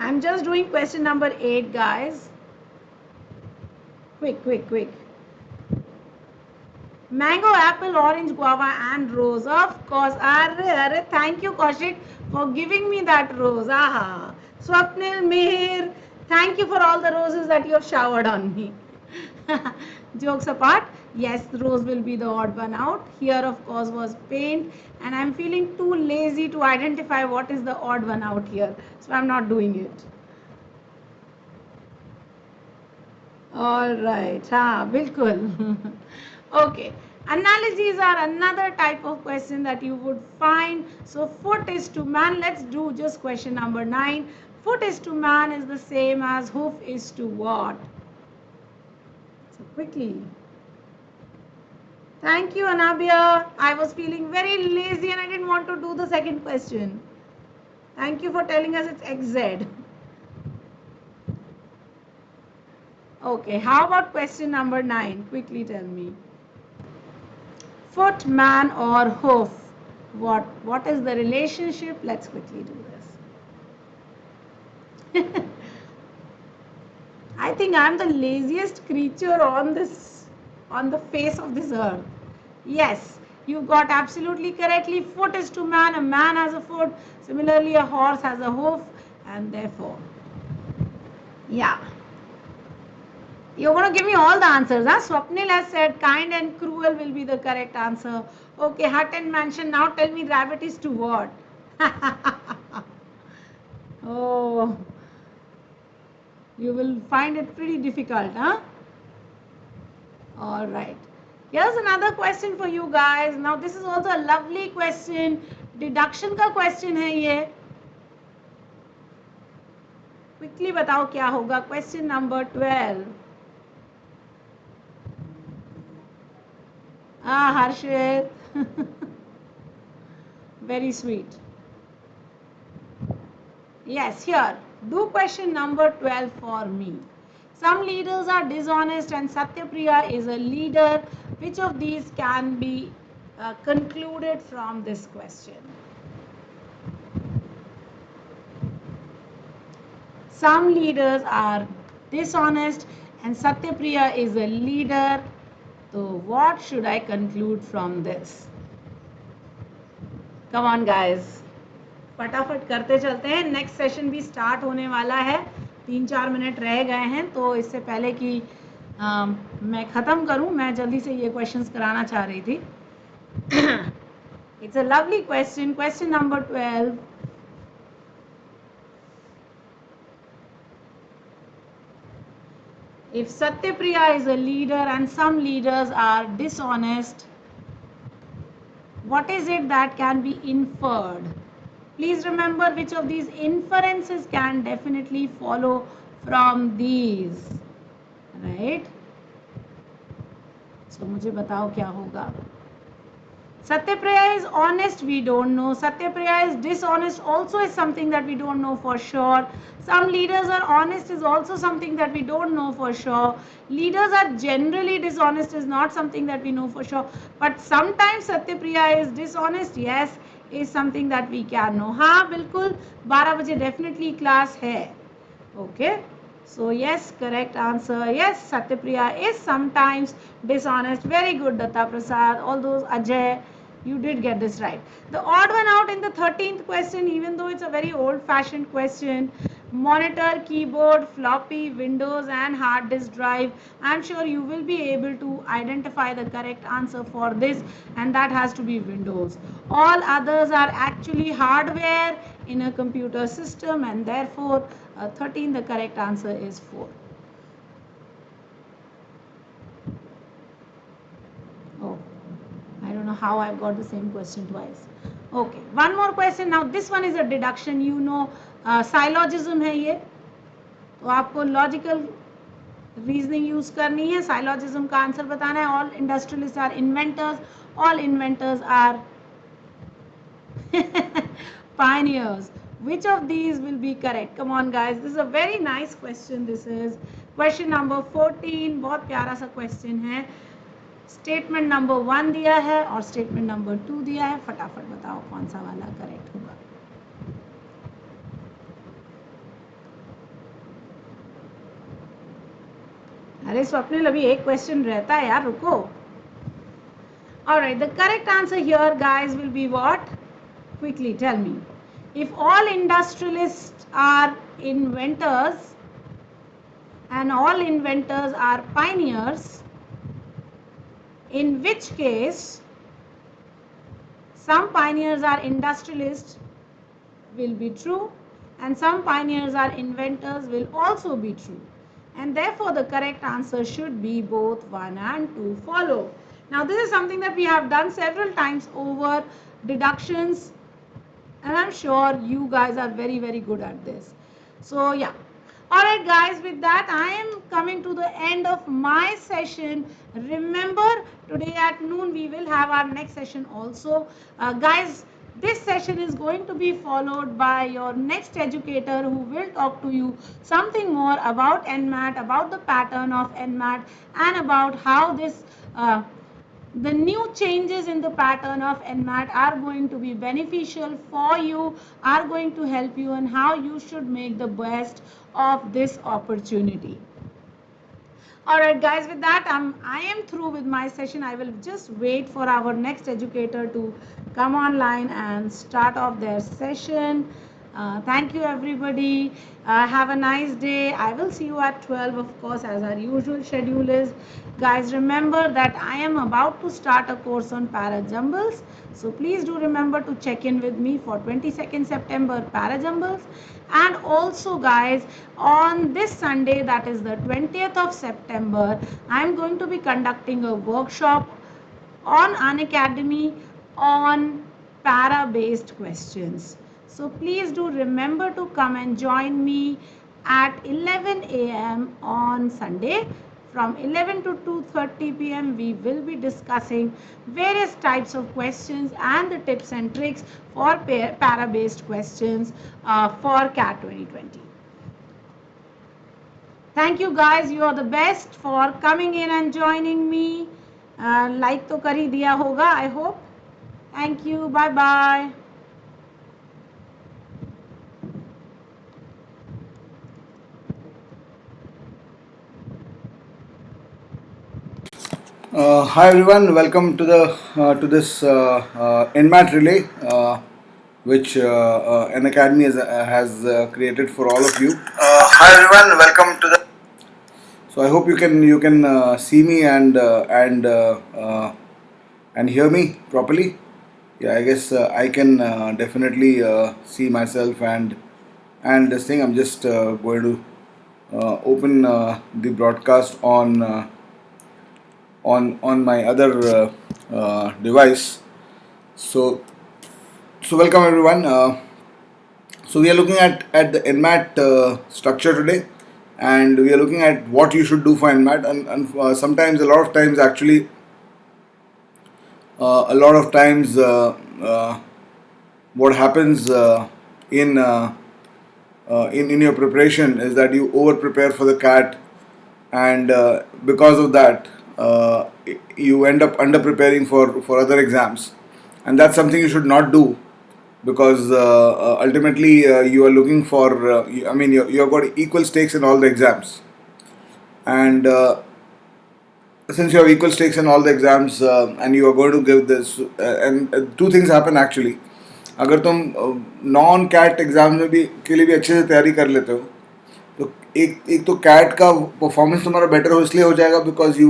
I'm just doing question number 8, guys. Quick. Mango, apple, orange, guava and rose. Of course. Arre, thank you, Kaushik, for giving me that rose. Aha. Swapnil, Mihir, thank you for all the roses that you have showered on me. Jokes apart, yes, rose will be the odd one out. Here, of course, was paint. And I'm feeling too lazy to identify what is the odd one out here. So I'm not doing it. All right. Bilkul. Okay. Analogies are another type of question that you would find. So foot is to man. Let's do just question number 9. Foot is to man is the same as hoof is to what? So quickly. Thank you, Anabia. I was feeling very lazy and I didn't want to do the second question. Thank you for telling us it's XZ. Okay, how about question number 9? Quickly tell me. Foot, man or hoof? What is the relationship? Let's quickly do this. I think I'm the laziest creature on the face of this earth. Yes, you got absolutely correctly. Foot is to man, a man has a foot. Similarly, a horse has a hoof and therefore, yeah. You're going to give me all the answers. Huh? Swapnil has said kind and cruel will be the correct answer. Okay, hut and mansion. Now tell me rabbit is to what? Oh, you will find it pretty difficult, huh? All right. Here's another question for you guys. Now this is also a lovely question. Deduction का question है ये. Quickly बताओ क्या होगा. Question number 12. Harshit. Very sweet. Yes, here. Do question number 12 for me. Some leaders are dishonest and Satyapriya is a leader. Which of these can be concluded from this question? Some leaders are dishonest and Satyapriya is a leader. So what should I conclude from this? Come on guys, फटाफट करते चलते हैं, next session भी start होने वाला है, 3-4 minute रह गए हैं, तो इससे पहले कि मैं ख़त्म करूं, मैं जल्दी से ये क्वेश्चंस कराना चाह रही थी. It's a lovely question, question number 12. If Satyapriya is a leader and some leaders are dishonest, what is it that can be inferred? Please remember which of these inferences can definitely follow from these, right? So मुझे बताओ क्या होगा. Satyapriya is honest, we don't know. Satyapriya is dishonest also is something that we don't know for sure. Some leaders are honest is also something that we don't know for sure. Leaders are generally dishonest is not something that we know for sure. But sometimes Satyapriya is dishonest, yes, is something that we can know. हाँ बिल्कुल 12 बजे definitely class है. Okay. So yes, correct answer. Yes, Satyapriya is sometimes dishonest. Very good, Datta Prasad. All those Ajay, you did get this right. The odd one out in the 13th question, even though it's a very old-fashioned question, monitor, keyboard, floppy, Windows and hard disk drive. I'm sure you will be able to identify the correct answer for this, and that has to be Windows. All others are actually hardware in a computer system, and therefore 13, the correct answer is 4. Oh, I don't know how I've got the same question twice. Okay, one more question. Now this one is a deduction. You know, syllogism है ये, तो आपको logical reasoning use करनी है. Syllogism का answer बताना है. All industrialists are inventors. All inventors are pioneers. Which of these will be correct? Come on guys, this is a very nice question. This is question number 14. बहुत प्यारा सा question है. Statement number 1 दिया है और statement number 2 दिया है. फटाफट बताओ कौन सा वाला correct होगा. अरे स्वप्निल अभी एक question रहता है यार, रुको. Alright, the correct answer here guys will be what? Quickly tell me. If all industrialists are inventors and all inventors are pioneers, in which case some pioneers are industrialists will be true and some pioneers are inventors will also be true, and therefore the correct answer should be both 1 and 2 follow. Now this is something that we have done several times over, deductions, and I'm sure you guys are very good at this. So yeah. Alright guys, with that I am coming to the end of my session. Remember, today at noon we will have our next session also. Guys, this session is going to be followed by your next educator who will talk to you something more about NMAT, about the pattern of NMAT, and about how this the new changes in the pattern of NMAT are going to be beneficial for you, are going to help you, and how you should make the best of this opportunity. Alright guys, with that I am through with my session. I will just wait for our next educator to come online and start off their session. Thank you everybody. Have a nice day. I will see you at 12 of course, as our usual schedule is. Guys, remember that I am about to start a course on para-jumbles. So please do remember to check in with me for 22nd September para-jumbles. And also guys, on this Sunday, that is the 20th of September, I am going to be conducting a workshop on Unacademy on para-based questions. So please do remember to come and join me at 11 a.m. on Sunday. From 11 to 2:30 p.m. we will be discussing various types of questions and the tips and tricks for para-based questions for CAT 2020. Thank you guys, you are the best for coming in and joining me. Like तो कर ही दिया होगा, I hope. Thank you, bye bye. Hi everyone, welcome to the to this NMAT relay, which Unacademy has created for all of you. Hi everyone, welcome to the. So I hope you can see me and hear me properly. Yeah, I guess I can definitely see myself and this thing. I'm just going to open the broadcast on my other device. So welcome everyone. So we are looking at the NMAT structure today, and we are looking at what you should do for NMAT. And sometimes, a lot of times, actually, a lot of times, what happens in in your preparation is that you over prepare for the CAT, and because of that, you end up under preparing for other exams, and that's something you should not do because ultimately you are looking for I mean you've got equal stakes in all the exams, and since you have equal stakes in all the exams and you are going to give this and two things happen actually. अगर तुम non cat exam में भी के लिए भी अच्छे से तैयारी कर लेते हो तो एक तो कैट का परफॉर्मेंस तुम्हारा बेटर हो इसलिए हो जाएगा because you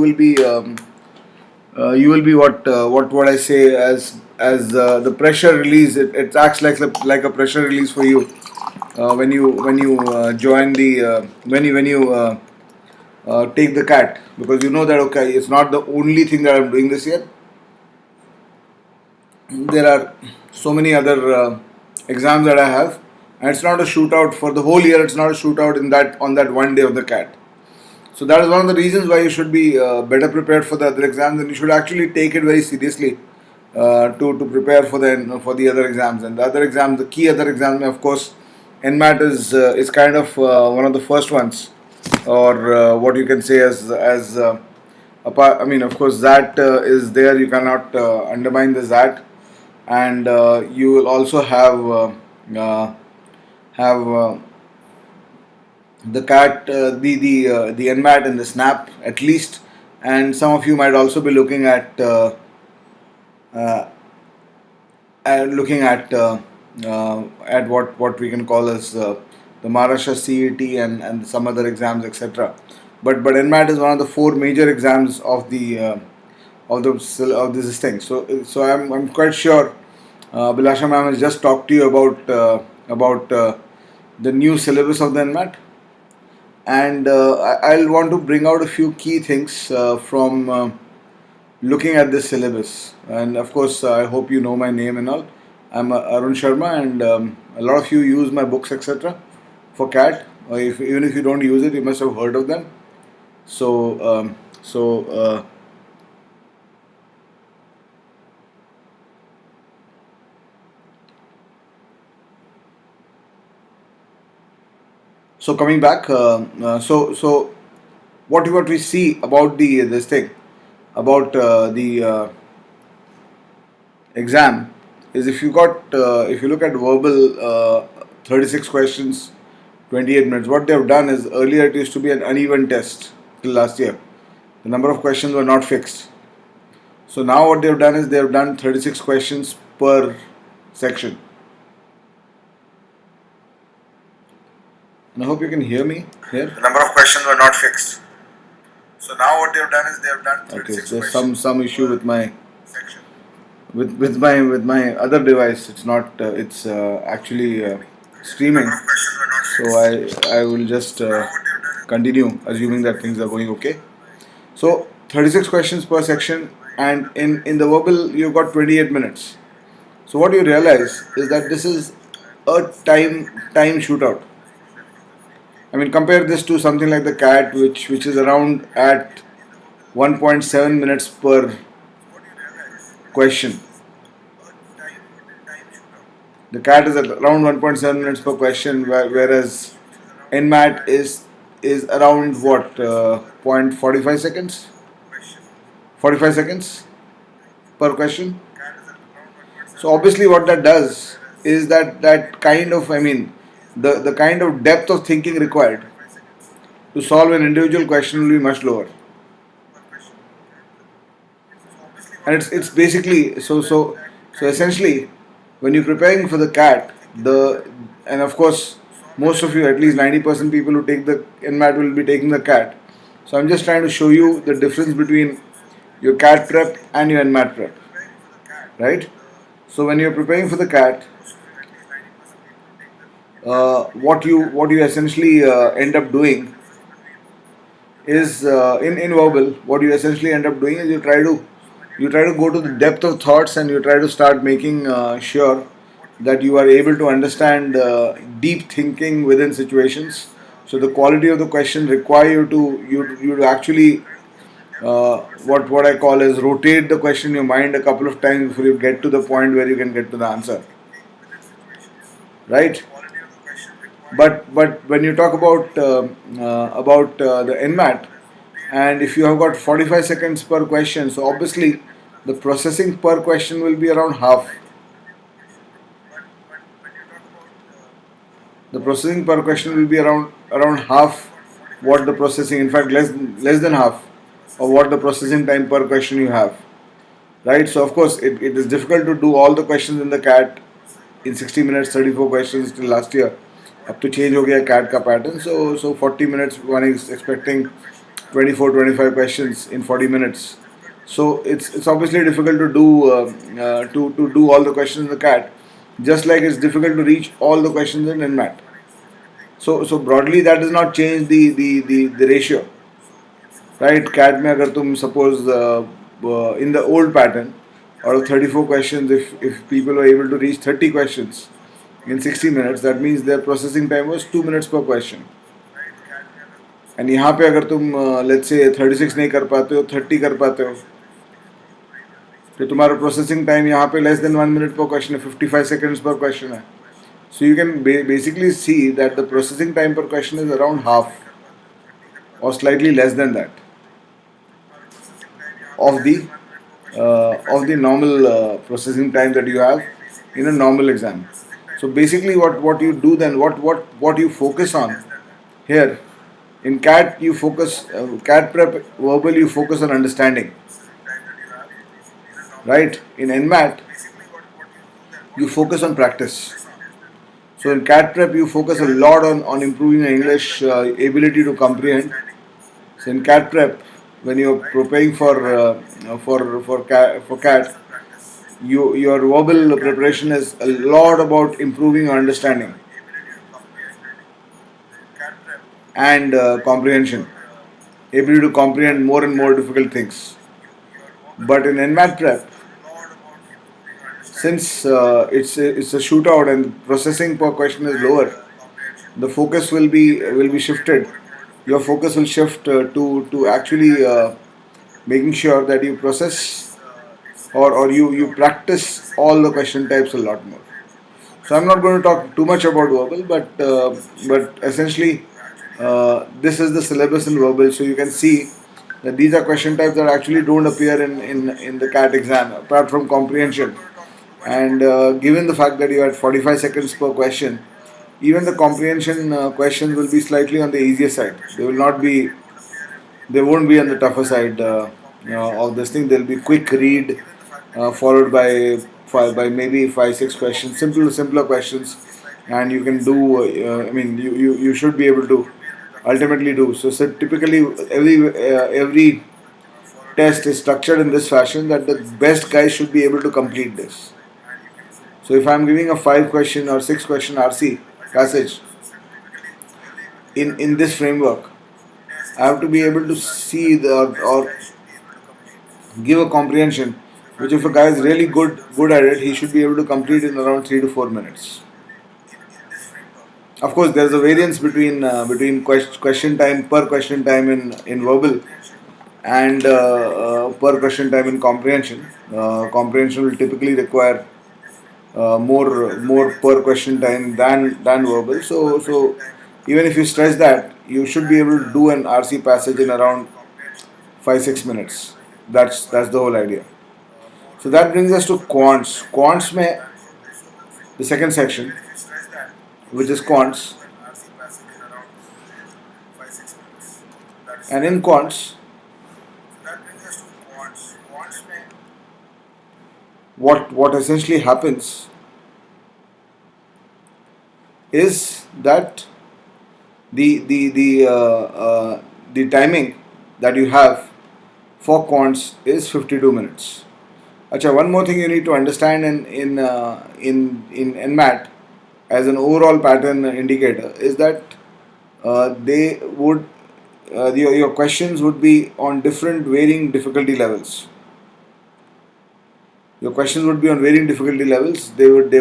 will be what I say as the pressure release. It acts like a pressure release for you when you join the when you take the CAT, because you know that okay, it's not the only thing that I'm doing this year. There are so many other exams that I have, and it's not a shootout for the whole year. It's not a shootout in that on that one day of the CAT. So that is one of the reasons why you should be better prepared for the other exams, and you should actually take it very seriously to prepare for the other exams. And the other exams, the key other exams, of course, NMAT is kind of one of the first ones, or what you can say as apart. I mean, of course, that is there. You cannot undermine the ZAT, and you will also have the CAT, the NMAT and the SNAP at least, and some of you might also be looking uh, at what we can call as the Maharashtra CET and some other exams, etc. But NMAT is one of the four major exams of the of this thing. So I'm quite sure Bilasha ma'am has just talked to you about the new syllabus of the NMAT, and I'll want to bring out a few key things from looking at this syllabus. And of course, I hope you know my name and all. I'm Arun Sharma, and a lot of you use my books, etc., for CAT. Or even if you don't use it, you must have heard of them. So, so coming back, so what we see about the this thing about the exam is if you look at verbal 36 questions, 28 minutes. What they have done is earlier it used to be an uneven test till last year. The number of questions were not fixed. So now what they have done is they have done 36 questions per section. And I hope you can hear me here. The number of questions were not fixed. So now what they have done is they have done 36 Okay, so there's questions some issue with my section. with my other device. It's not it's actually streaming. Number of questions were not So fixed. I will just Now what they have done is continue assuming that things are going okay. So 36 questions per section, and in the verbal you've got 28 minutes. So what you realize is that this is a time shootout. I mean, compare this to something like the CAT, which is around at 1.7 minutes per question. The CAT is at around 1.7 minutes per question, whereas NMAT is around what 0.45 seconds, 45 seconds per question. So obviously, what that does is that kind of, I mean, the kind of depth of thinking required to solve an individual question will be much lower. and it's basically so essentially when you're preparing for the CAT, and of course most of you, at least 90% people who take the NMAT will be taking the CAT. So I'm just trying to show you the difference between your CAT prep and your NMAT prep, right? So when you're preparing for the CAT, what you essentially end up doing is in verbal, what you essentially end up doing is you try to go to the depth of thoughts, and you try to start making sure that you are able to understand deep thinking within situations. So the quality of the question require you to actually what I call is rotate the question in your mind a couple of times before you get to the point where you can get to the answer, right? But when you talk about the NMAT, and if you have got 45 seconds per question, so obviously the processing per question will be around half. The processing per question will be around half what the processing, in fact less than half of what the processing time per question you have, right? So of course it is difficult to do all the questions in the CAT in 60 minutes, 34 questions till last year. अब तो change हो गया CAT का pattern, so 40 minutes one is expecting 24-25 questions in 40 minutes. So it's obviously difficult to do to do all the questions in the CAT, just like it's difficult to reach all the questions in NMAT. So broadly that does not change the ratio, right? CAT में अगर तुम suppose in the old pattern out of 34 questions, if people were able to reach 30 questions in 60 minutes, that means their processing time was 2 minutes per question. And यहाँ पे अगर तुम let's say 36 नहीं कर पाते हो, 30 कर पाते हो, तो तुम्हारा processing time यहाँ पे less than 1 minute per question है, 55 seconds per question है. So you can basically see that the processing time per question is around half or slightly less than that of the normal processing time that you have in a normal exam. So basically what you do then, what you focus on here in CAT, you focus CAT prep verbal, you focus on understanding, right? In NMAT you focus on practice. So in CAT prep you focus a lot on improving your English ability to comprehend. So in CAT prep, when you're preparing for CAT, your verbal preparation is a lot about improving your understanding and comprehension, ability to comprehend more and more difficult things. But in NMAT prep, since it's a shootout and processing per question is lower, the focus will be shifted. Your focus will shift to actually making sure that you process or you practice all the question types a lot more. So I'm not going to talk too much about verbal, but essentially this is the syllabus in verbal. So you can see that these are question types that actually don't appear in the CAT exam apart from comprehension. And given the fact that you had 45 seconds per question, even the comprehension questions will be slightly on the easier side. They won't be on the tougher side of this thing. They'll be quick read followed by maybe 5-6 questions, simpler questions, and you can do. I mean, you should be able to ultimately do. So typically every test is structured in this fashion that the best guys should be able to complete this. So if I'm giving a 5-question or 6-question RC passage in this framework, I have to be able to see or give a comprehension, which if a guy is really good at it, he should be able to complete in around 3 to 4 minutes. Of course, there's a variance between question time per question time in verbal and per question time in comprehension. Comprehension will typically require more per question time than verbal. So even if you stress that, you should be able to do an RC passage in around 5-6 minutes. That's the whole idea. So that brings us to quants. Quants में the second section, which is quants, and in quants what essentially happens is that the timing that you have for quants is 52 minutes. Acha, one more thing you need to understand in NMAT as an overall pattern indicator is that they would your questions would be on different varying difficulty levels. Your questions would be on varying difficulty levels. They would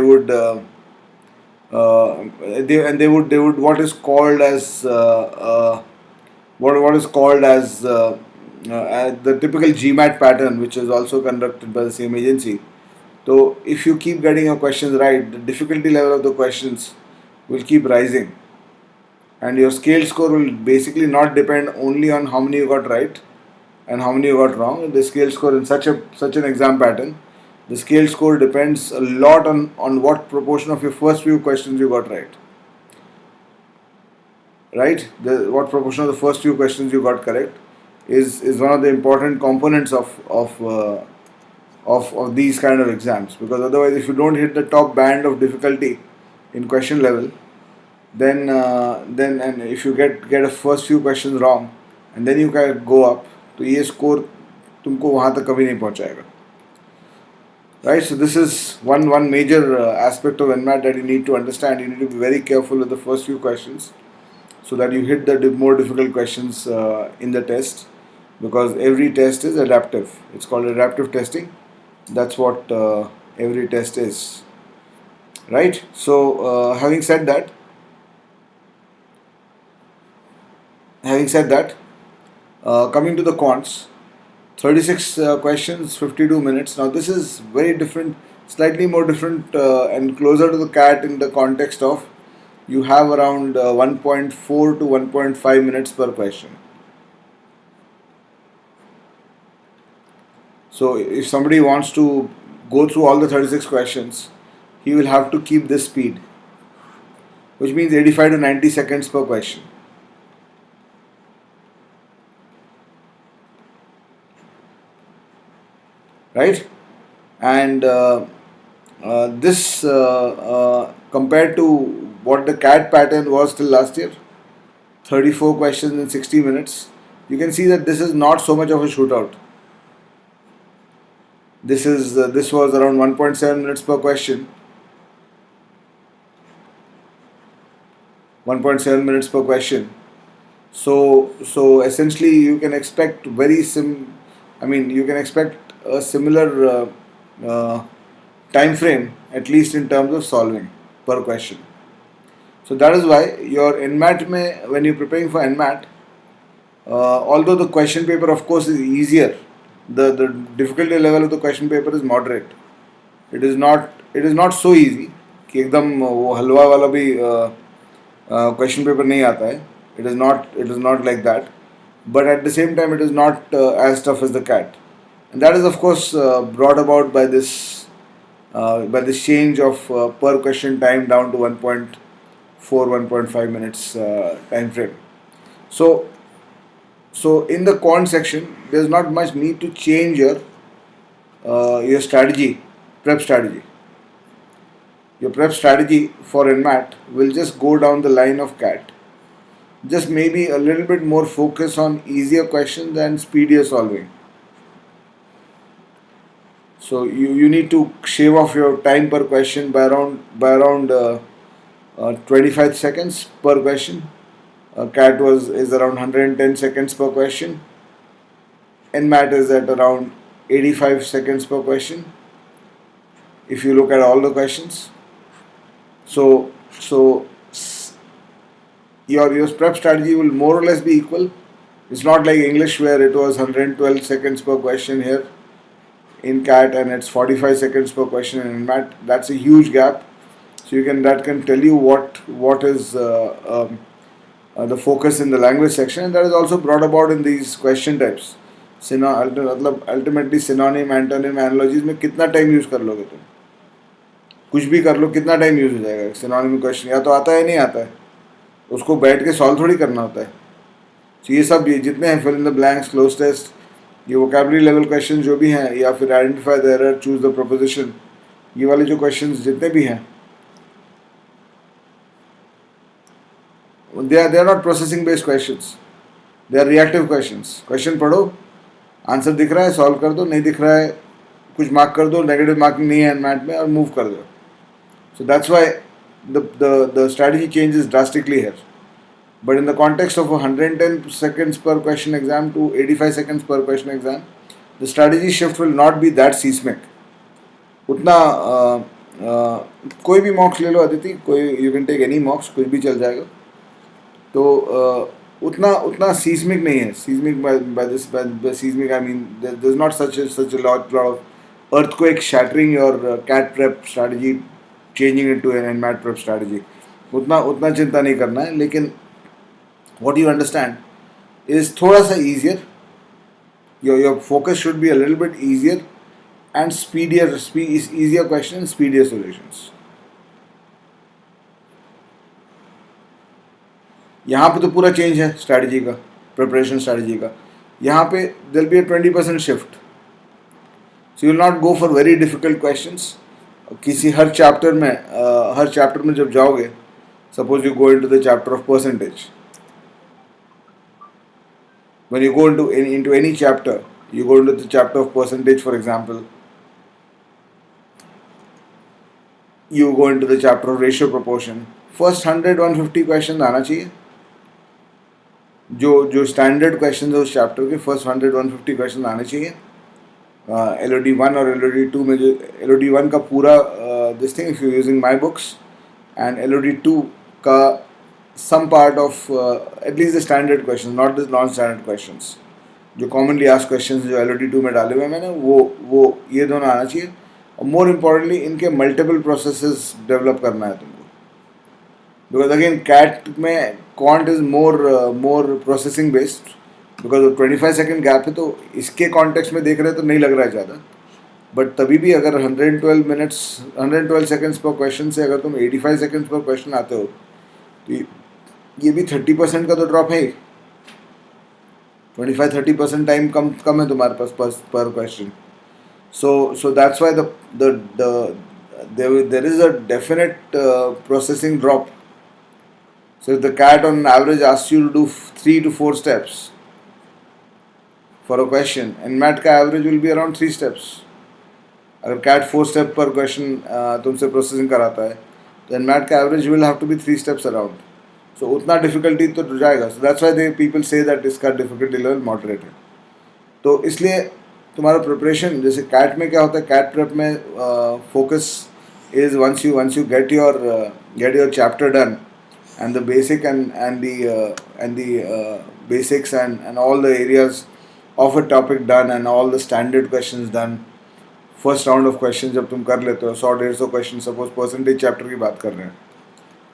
what is called as what is called as the typical GMAT pattern, which is also conducted by the same agency. So if you keep getting your questions right, the difficulty level of the questions will keep rising, and your scale score will basically not depend only on how many you got right and how many you got wrong. The scale score in such an exam pattern, the scale score depends a lot on what proportion of your first few questions you got right. Right? What proportion of the first few questions you got correct is one of the important components of these kind of exams, because otherwise if you don't hit the top band of difficulty in question level, then and if you get a first few questions wrong and then you can go up, तो ये score तुमको वहाँ तक कभी नहीं पहुँचाएगा. Right, so this is one major aspect of NMAT that you need to understand. You need to be very careful with the first few questions so that you hit the more difficult questions in the test, because every test is adaptive. It's called adaptive testing. That's what every test is. Right, so having said that, coming to the quants, 36 questions, 52 minutes. Now this is very different, slightly more different and closer to the CAT in the context of you have around 1.4 to 1.5 minutes per question. So if somebody wants to go through all the 36 questions, he will have to keep this speed, which means 85 to 90 seconds per question. Right, and this compared to what the CAT pattern was till last year, 34 questions in 60 minutes, you can see that this is not so much of a shootout. This was around 1.7 minutes per question. 1.7 minutes per question. So essentially you can expect you can expect a similar time frame, at least in terms of solving per question. So that is why your NMAT when you're preparing for NMAT, although the question paper of course is easier, the difficulty level of the question paper is moderate. It is not so easy कि एकदम वो हलवा वाला भी question paper नहीं आता है. It is not like that, but at the same time it is not as tough as the CAT. And that is of course brought about by this change of per question time down to 1.4 1.5 minutes time frame. So in the quant section there is not much need to change your prep strategy. Your prep strategy for NMAT will just go down the line of CAT. Just maybe a little bit more focus on easier questions and speedier solving. So you need to shave off your time per question by around 25 seconds per question. CAT is around 110 seconds per question. NMAT is at around 85 seconds per question, if you look at all the questions. So your prep strategy will more or less be equal. It's not like English where it was 112 seconds per question here in CAT and it's 45 seconds per question in NMAT. That's a huge gap. So that can tell you what is the focus in the language section, and that is also brought about in these question types. Ultimately synonym, antonym, analogies में कितना time use कर लोगे तुम? कुछ भी कर लो, कितना time use हो जाएगा? सिनोनिम क्वेश्चन या तो आता है नहीं आता है, उसको बैठ के सॉल्व थोड़ी करना होता है. So ये सब जितने हैं, fill in the blanks, cloze test, ये वोकैबुलरी लेवल क्वेश्चन जो भी हैं, या फिर identify the error, choose the proposition, ये वाले जो क्वेश्चंस जितने भी हैं, they are not processing based questions, they are reactive questions. Question पढ़ो, आंसर दिख रहा है सॉल्व कर दो, नहीं दिख रहा है कुछ मार्क कर दो, नेगेटिव मार्किंग नहीं है एनमैट में, और मूव कर दो. So that's why the strategy changes drastically here. But in the context of a 110 seconds per question exam to 85 seconds per question exam, the strategy shift will not be that seismic. उतना कोई भी मॉक्स ले लो अदिति, कोई you can take any mocks, कुछ भी चल जाएगा. तो उतना सीस्मिक नहीं है. Seismic by seismic I mean there's not such a lot of earthquake shattering your CAT prep strategy, changing it to an NMAT prep strategy. उतना चिंता नहीं करना है. लेकिन what you understand is थोड़ा सा easier. Your focus should be a little bit easier and easier questions, speedier solutions. यहाँ पे तो पूरा चेंज है स्ट्रैटेजी का, प्रिपरेशन स्ट्रैटेजी का. यहाँ पे there be a 20% shift. So you will not go for very difficult questions. किसी हर चैप्टर में जब जाओगे, suppose you go into the chapter of percentage, when you go into any chapter, you go into the chapter of percentage, for example, you go into the chapter of ratio proportion, first 100-150 question आना चाहिए. जो standard question है उस chapter के first 100-150 question आने चाहिए. LOD 1 और LOD 2 में जो LOD 1 का पूरा this thing, if you using my books, and LOD 2 का some part of at least the standard questions, not the non-standard questions, जो commonly asked questions जो LOD 2 में डाले हुए हैं मैंने, वो ये दोनों आना चाहिए. और more importantly इनके multiple processes develop करना है तुमको. Because again CAT में quant is more processing based, because 25 second gap है, तो इसके context में देख रहे हैं तो नहीं लग रहा है ज़्यादा. बट तभी भी अगर 112 seconds per question से अगर तुम 85 seconds per question आते हो, तो ये भी 30% का तो ड्रॉप है. 25-30% टाइम कम है तुम्हारे पास पर question. So that's why there is a definite processing drop. So the CAT on average asks you to do 3 to 4 steps for a question, NMAT का average will be around 3 steps. अगर CAT 4 step पर question तुमसे processing कराता है, तो NMAT का average will have to be 3 steps around. So उतना difficulty तो जाएगा. So that's why the people say that इसका डिफिकल्टी लेवल मॉडरेट है. तो इसलिए तुम्हारा प्रिपरेशन, जैसे कैट में क्या होता है, कैट प्रेप में focus is once you get your chapter done, and the basic and the basics and all the areas of a topic done, and all the standard questions done. First round of question जब तुम कर लेते हो, 100-150 question, suppose percentage chapter की बात कर रहे हैं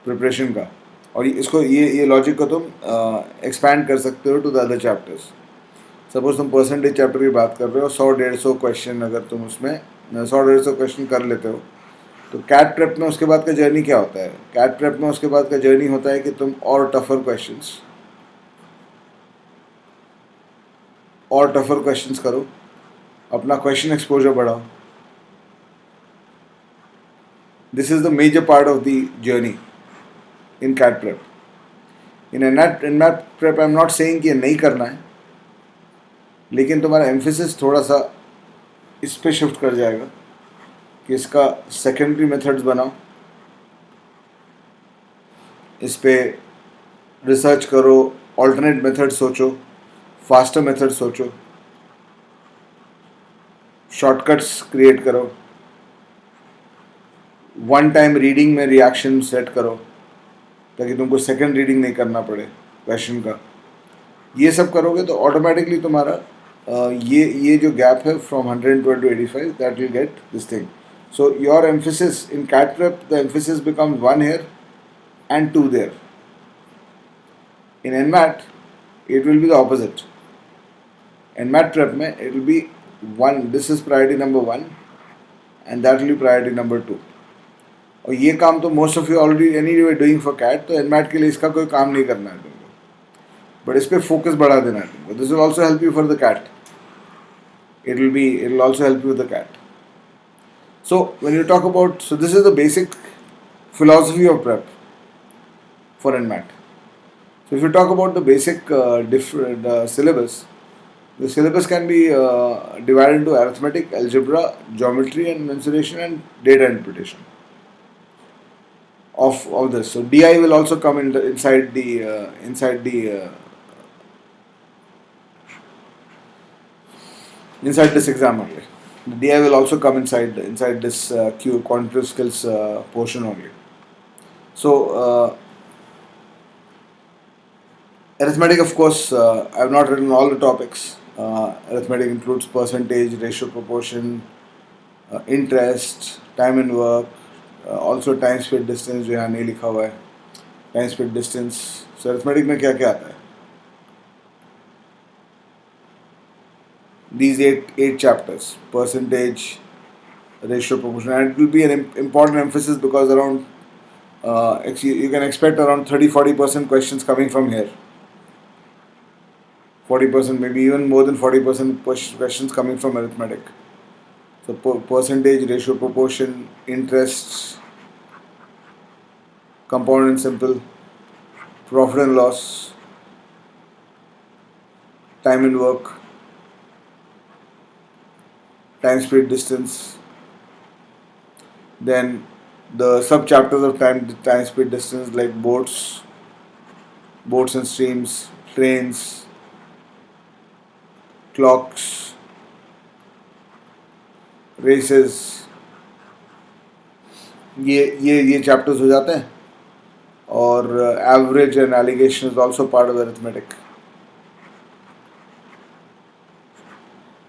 प्रिपरेशन का, और इसको ये लॉजिक को तुम एक्सपैंड कर सकते हो to the other chapters. Suppose तुम परसेंटेज चैप्टर की बात कर रहे हो, 100-150 क्वेश्चन अगर तुम उसमें 100-150 क्वेश्चन कर लेते हो, तो कैट प्रेप में उसके बाद का जर्नी क्या होता है? कैट प्रेप में उसके बाद का जर्नी होता है कि तुम और टफर क्वेश्चंस करो, अपना क्वेश्चन एक्सपोजर बढ़ाओ. This is the major part of the journey in CAT prep. In NMAT prep I'm not saying कि ये नहीं करना है, लेकिन तुम्हारा emphasis थोड़ा सा इस पे शिफ्ट कर जाएगा कि इसका सेकेंडरी मेथड्स बनाओ, इस पे रिसर्च करो, ऑल्टरनेट मेथड सोचो, फास्टर मेथड सोचो, शॉर्टकट्स क्रिएट करो, वन टाइम रीडिंग में रिएक्शन सेट करो ताकि तुमको सेकंड रीडिंग नहीं करना पड़े क्वेश्चन का. ये सब करोगे तो ऑटोमेटिकली तुम्हारा ये जो गैप है from 112 to 85, that will get this thing. So your emphasis in CAT prep, the emphasis becomes 1 here and 2 there. In NMAT it will be the opposite. NMAT prep में it will be 1, this is priority number 1 and that will be priority number 2. और ये काम तो most of you already anyway doing for CAT, तो NMAT के लिए इसका कोई काम नहीं करना है तुमको, बट इस पर फोकस बढ़ा देना है तुमको. This will also help you for the CAT. it'll also help you with the CAT. So when you talk about, so this is the basic philosophy of prep for NMAT. So if you talk about the basic different syllabus, the syllabus can be divided into arithmetic, algebra, geometry and mensuration, and data interpretation of this. So DI will also come inside this exam only. The DI will also come inside this Q quantitative skills portion only. So arithmetic, of course, I have not written all the topics. Arithmetic includes percentage, ratio, proportion, interest, time and work, also time, speed, distance, जो यहाँ नहीं लिखा हुआ है, time, speed, distance. So arithmetic में क्या क्या आता है? These eight chapters: percentage, ratio, proportion, and it will be an important emphasis because around you can expect around 30-40% questions coming from here. 40%, maybe even more than 40% questions coming from arithmetic. So percentage, ratio, proportion, interests, compound and simple, profit and loss, time and work, time, speed, distance. Then the sub chapters of time, speed, distance, like boats and streams, trains, clocks, races. ये chapters हो जाते हैं. और average and allegation is also part of arithmetic.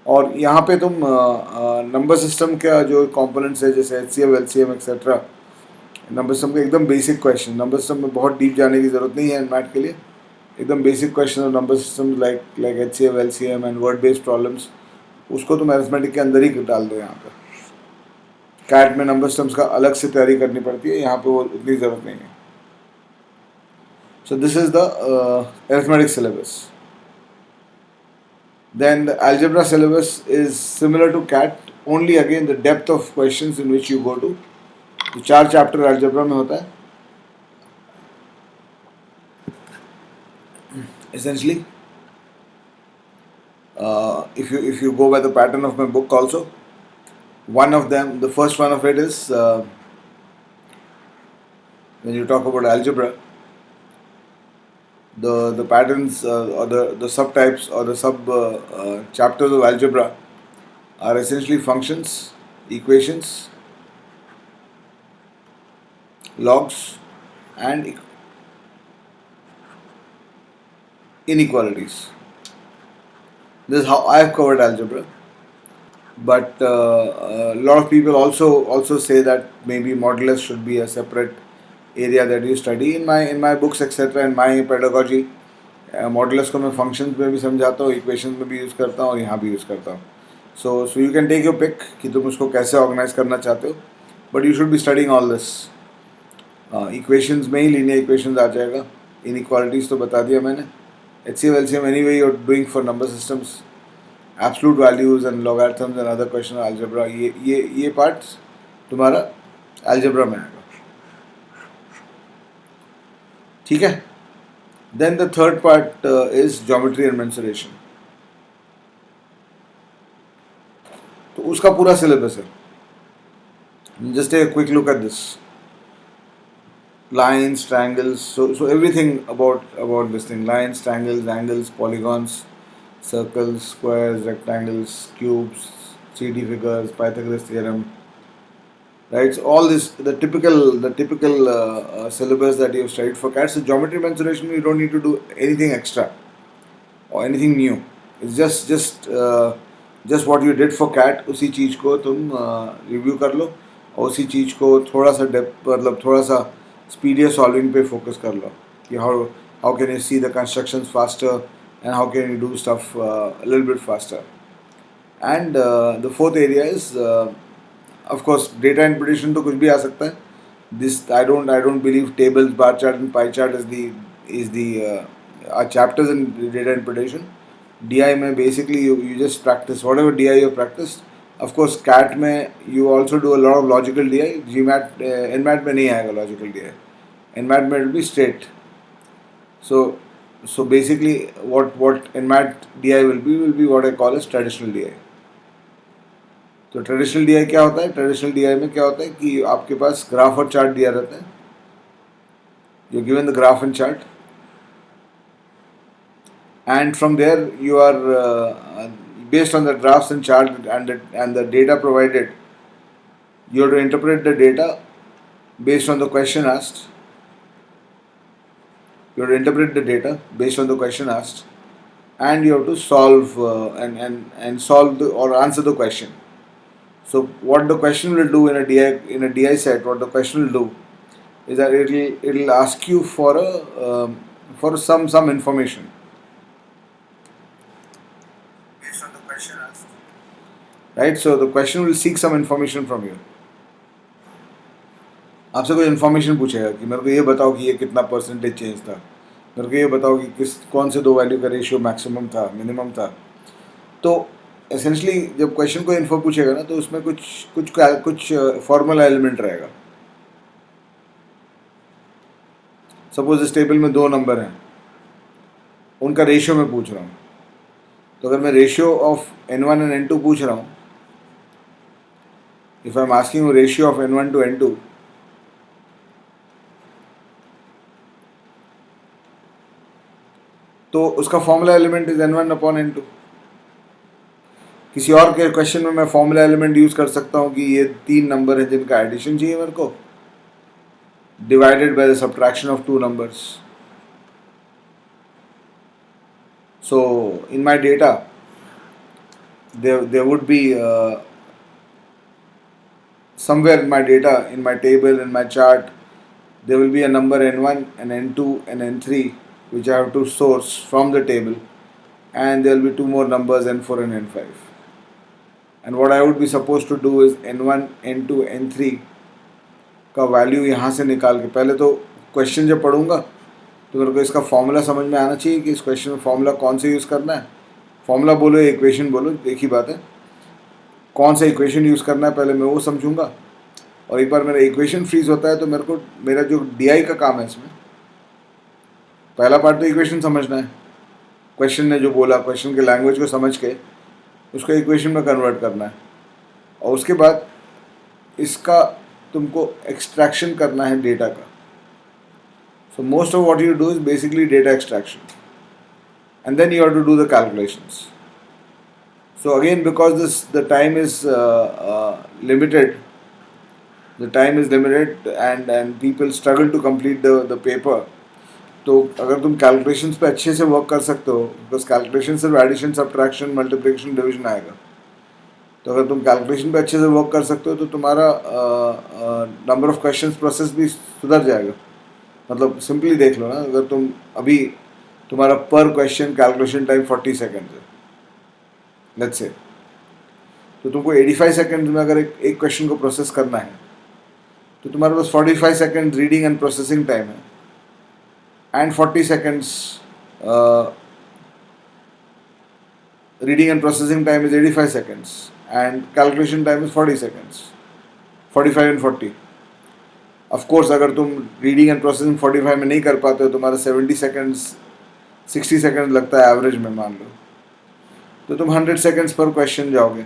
और यहाँ पे तुम number system का जो कंपोनेंट्स है जैसे HCF, LCM etcetera, number system के एकदम बेसिक क्वेश्चन, नंबर सिस्टम में बहुत डीप जाने की ज़रूरत नहीं है मैथ के लिए. एकदम basic question of number system like HCF, LCM and word based problems, उसको तुम अरिथमेटिक के अंदर ही डाल दो. यहाँ पर कैट में नंबर सिस्टम्स का अलग से तैयारी करनी पड़ती है, यहाँ पे वो इतनी ज़रूरत नहीं है. So this is the arithmetic syllabus. Then the algebra syllabus is similar to CAT, only again the depth of questions in which you go to. तो 4 चैप्टर algebra में होता है. Essentially, if you go by the pattern of my book also, one of them, the first one of it is when you talk about algebra, the patterns or the subtypes or the sub chapters of algebra are essentially functions, equations, logs, and inequalities. This is how I have covered algebra. But a lot of people also say that maybe modulus should be a separate area that you study. In my books etc. in my pedagogy, modulus को मैं functions में भी समझाता हूँ, equations में भी use करता हूँ और यहाँ भी use करता हूँ. So you can take your pick कि तुम उसको कैसे organize करना चाहते हो, but you should be studying all this. Equations में ही linear equations आ जाएगा, inequalities तो बता दिया मैंने. HCF, LCM anyway you're doing for number systems, absolute values and logarithms and other question algebra, ये parts तुम्हारा algebra में आएगा. ठीक है. Then the third part is geometry and mensuration. तो उसका पूरा syllabus है. Just take a quick look at this. Lines, triangles, so everything about this thing: lines, triangles, angles, polygons, circles, squares, rectangles, cubes, 3D figures, Pythagoras theorem. Right, so all this, the typical syllabus that you have studied for CAT. So geometry mensuration, you don't need to do anything extra or anything new. It's just what you did for CAT. उसी चीज़ को तुम review कर लो और उसी चीज़ को थोड़ा सा depth, मतलब थोड़ा सा speedier solving पे focus कर लो कि how can you see the constructions faster and how can you do stuff a little bit faster. And the fourth area is of course data interpretation तो कुछ भी आ सकता है. This I don't believe tables, bar chart and pie chart is the are chapters in data interpretation. DI में basically you just practice whatever DI you practiced. Of course CAT में you also do a lot of logical DI. GMAT NMAT में नहीं आएगा logical DI. NMAT में it will be straight. So basically what NMAT DI will be what I call as traditional DI. तो traditional DI क्या होता है? Traditional DI में क्या होता है कि आपके पास ग्राफ और चार्ट दिया रहता है. You given the graph and chart, and from there you are based on the graphs and chart and the data provided, you have to interpret the data based on the question asked. You have to interpret the data based on the question asked, and you have to solve and solve or answer the question. So what the question will do in a DI set, what the question will do is that it'll ask you for some information. Right, so the question will seek some information from you. आपसे कोई information पूछेगा कि मेरे को ये बताओ कि ये कितना परसेंटेज चेंज था, मेरे को ये बताओ कि कौन से दो वैल्यू का रेशियो मैक्सिमम था, मिनिमम था. तो एसेंशली जब क्वेश्चन को इन्फो पूछेगा ना, तो उसमें कुछ फॉर्मल एलिमेंट रहेगा. सपोज इस टेबल में दो नंबर हैं, उनका रेशियो मैं पूछ रहा हूँ. तो अगर मैं ratio of N1 and N2 पूछ रहा हूँ, if I am asking you ratio of N1 to N2, तो उसका formula element is N1 upon N2. किसी और के क्वेश्चन में मैं फॉर्मूला एलिमेंट यूज कर सकता हूँ कि ये तीन नंबर है जिनका एडिशन चाहिए मेरे को, divided by the subtraction of two numbers. So in my data there would be somewhere in my data, in my table, in my chart, there will be a number N1 and N2 and N3 which I have to source from the table, and there will be two more numbers N4 and N5. And what I would be supposed to do is N1, N2, N3 का value यहाँ से निकाल के, पहले तो question जब पढ़ूंगा तो मेरे को इसका फॉर्मूला समझ में आना चाहिए कि इस क्वेश्चन में फॉर्मूला कौन से यूज़ करना है. फॉर्मूला बोलो या इक्वेशन बोलो, एक ही बात है. कौन सा इक्वेशन यूज़ करना है पहले मैं वो समझूंगा, और एक बार मेरा इक्वेशन फ्रीज होता है तो मेरे को मेरा जो DI का काम है इसमें, पहला पार्ट तो इक्वेशन समझना है. क्वेश्चन ने जो बोला, क्वेश्चन के लैंग्वेज को समझ के उसको इक्वेशन में कन्वर्ट करना है, और उसके बाद इसका तुमको एक्सट्रैक्शन करना है डेटा का. So most of what you do is basically data extraction, and then you have to do the calculations. So again, because the time is limited, and people struggle to complete the paper. तो अगर तुम calculations पे अच्छे से work कर सकते हो, because calculation सिर्फ एडिशन, सब्ट्रैक्शन, मल्टीप्लिकेशन, डिवीजन आएगा. तो अगर तुम कैलकुलेशन पे अच्छे से वर्क कर सकते हो तो तुम्हारा नंबर ऑफ क्वेश्चंस प्रोसेस भी सुधर जाएगा. मतलब सिंपली देख लो ना, अगर तुम अभी तुम्हारा पर क्वेश्चन कैलकुलेशन टाइम 40 सेकेंड है, लेट्स से, तो तुमको 85 सेकेंड में अगर एक क्वेश्चन को प्रोसेस करना है तो तुम्हारे पास 45 second reading and processing time है, and 40 seconds reading and processing time is 85 seconds, and calculation time is 40 seconds, 45 and 40. Of course अगर तुम रीडिंग एंड प्रोसेसिंग 45 में नहीं कर पाते हो, तुम्हारा 70 सेकेंड्स 60 सेकेंड लगता है एवरेज में मान लो, तो तुम 100 सेकेंड्स पर क्वेश्चन जाओगे,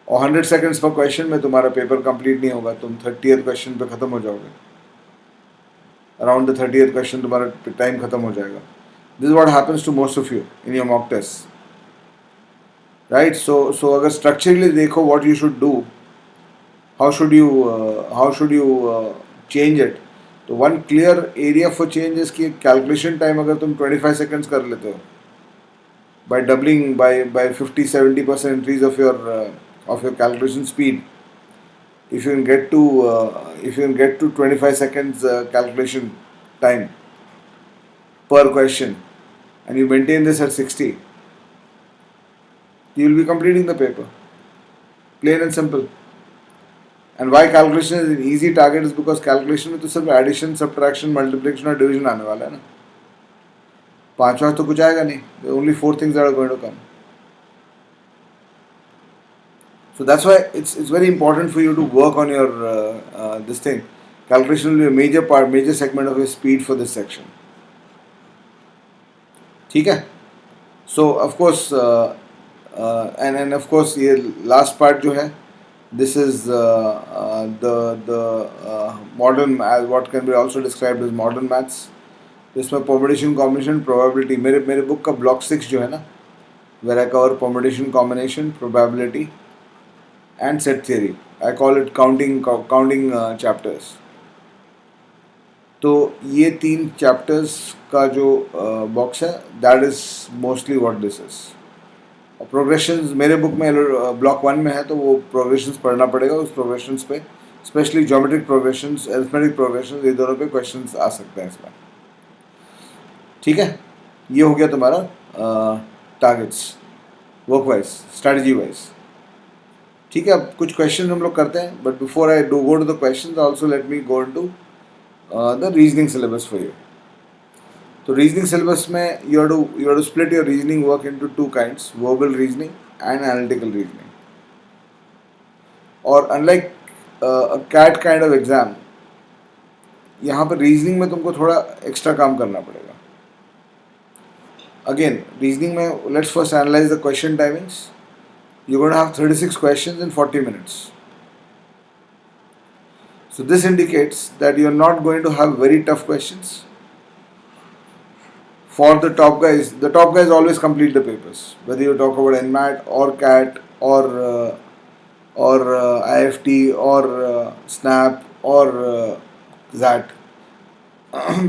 और 100 सेकेंड्स पर क्वेश्चन में तुम्हारा पेपर कंप्लीट नहीं होगा, तुम 30th क्वेश्चन पे ख़त्म हो जाओगे. अराउंड द 30th क्वेश्चन तुम्हारा टाइम ख़त्म हो जाएगा. This is what happens to most of you in your mock test, right. So अगर स्ट्रक्चरली देखो what you should do, how should you change it. तो one clear area for change is कि calculation time अगर तुम 25 seconds कर लेते हो, by doubling by 50-70% increase of your calculation speed, if you can get to 25 seconds calculation time per question, and you maintain this at 60, you will be completing the paper, plain and simple. And why calculation is an easy target is because calculation में तो सिर्फ addition, subtraction, multiplication और division आने वाला है ना. पांचवा तो कुछ आएगा नहीं. There are only 4 things that are going to come. So that's why it's very important for you to work on your this thing. Calculation will be a major part, major segment of your speed for this section. ठीक है? So of course and of course ये last part जो है, this is the modern, what can be also described as modern maths. इसमें permutation, combination, probability. मेरे book का block 6 जो है ना, where I cover permutation, combination, probability and set theory. I call it counting chapters. तो ये 3 chapters का जो box है, that is mostly what this is. और progressions मेरे book में block 1 में है, तो वो progressions पढ़ना पड़ेगा. उस progressions पे especially geometric progressions, arithmetic progressions, ये दोनों पे questions आ सकते हैं इसमें. ठीक है, ये हो गया तुम्हारा targets work wise, strategy wise. ठीक है, अब कुछ क्वेश्चन हम लोग करते हैं, but before I go to the question also let me go into the reasoning syllabus for you. तो रीजनिंग सिलेबस में you have to split your reasoning work into 2 kinds, verbal reasoning and analytical reasoning. और unlike CAT kind of exam, यहाँ पर reasoning में तुमको थोड़ा extra काम करना पड़ेगा. Again, reasoning में let's first analyze the question timings. You're going to have 36 questions in 40 minutes. So this indicates that you're not going to have very tough questions. For the top guys always complete the papers. Whether you talk about NMAT or CAT or IFT or SNAP or ZAT,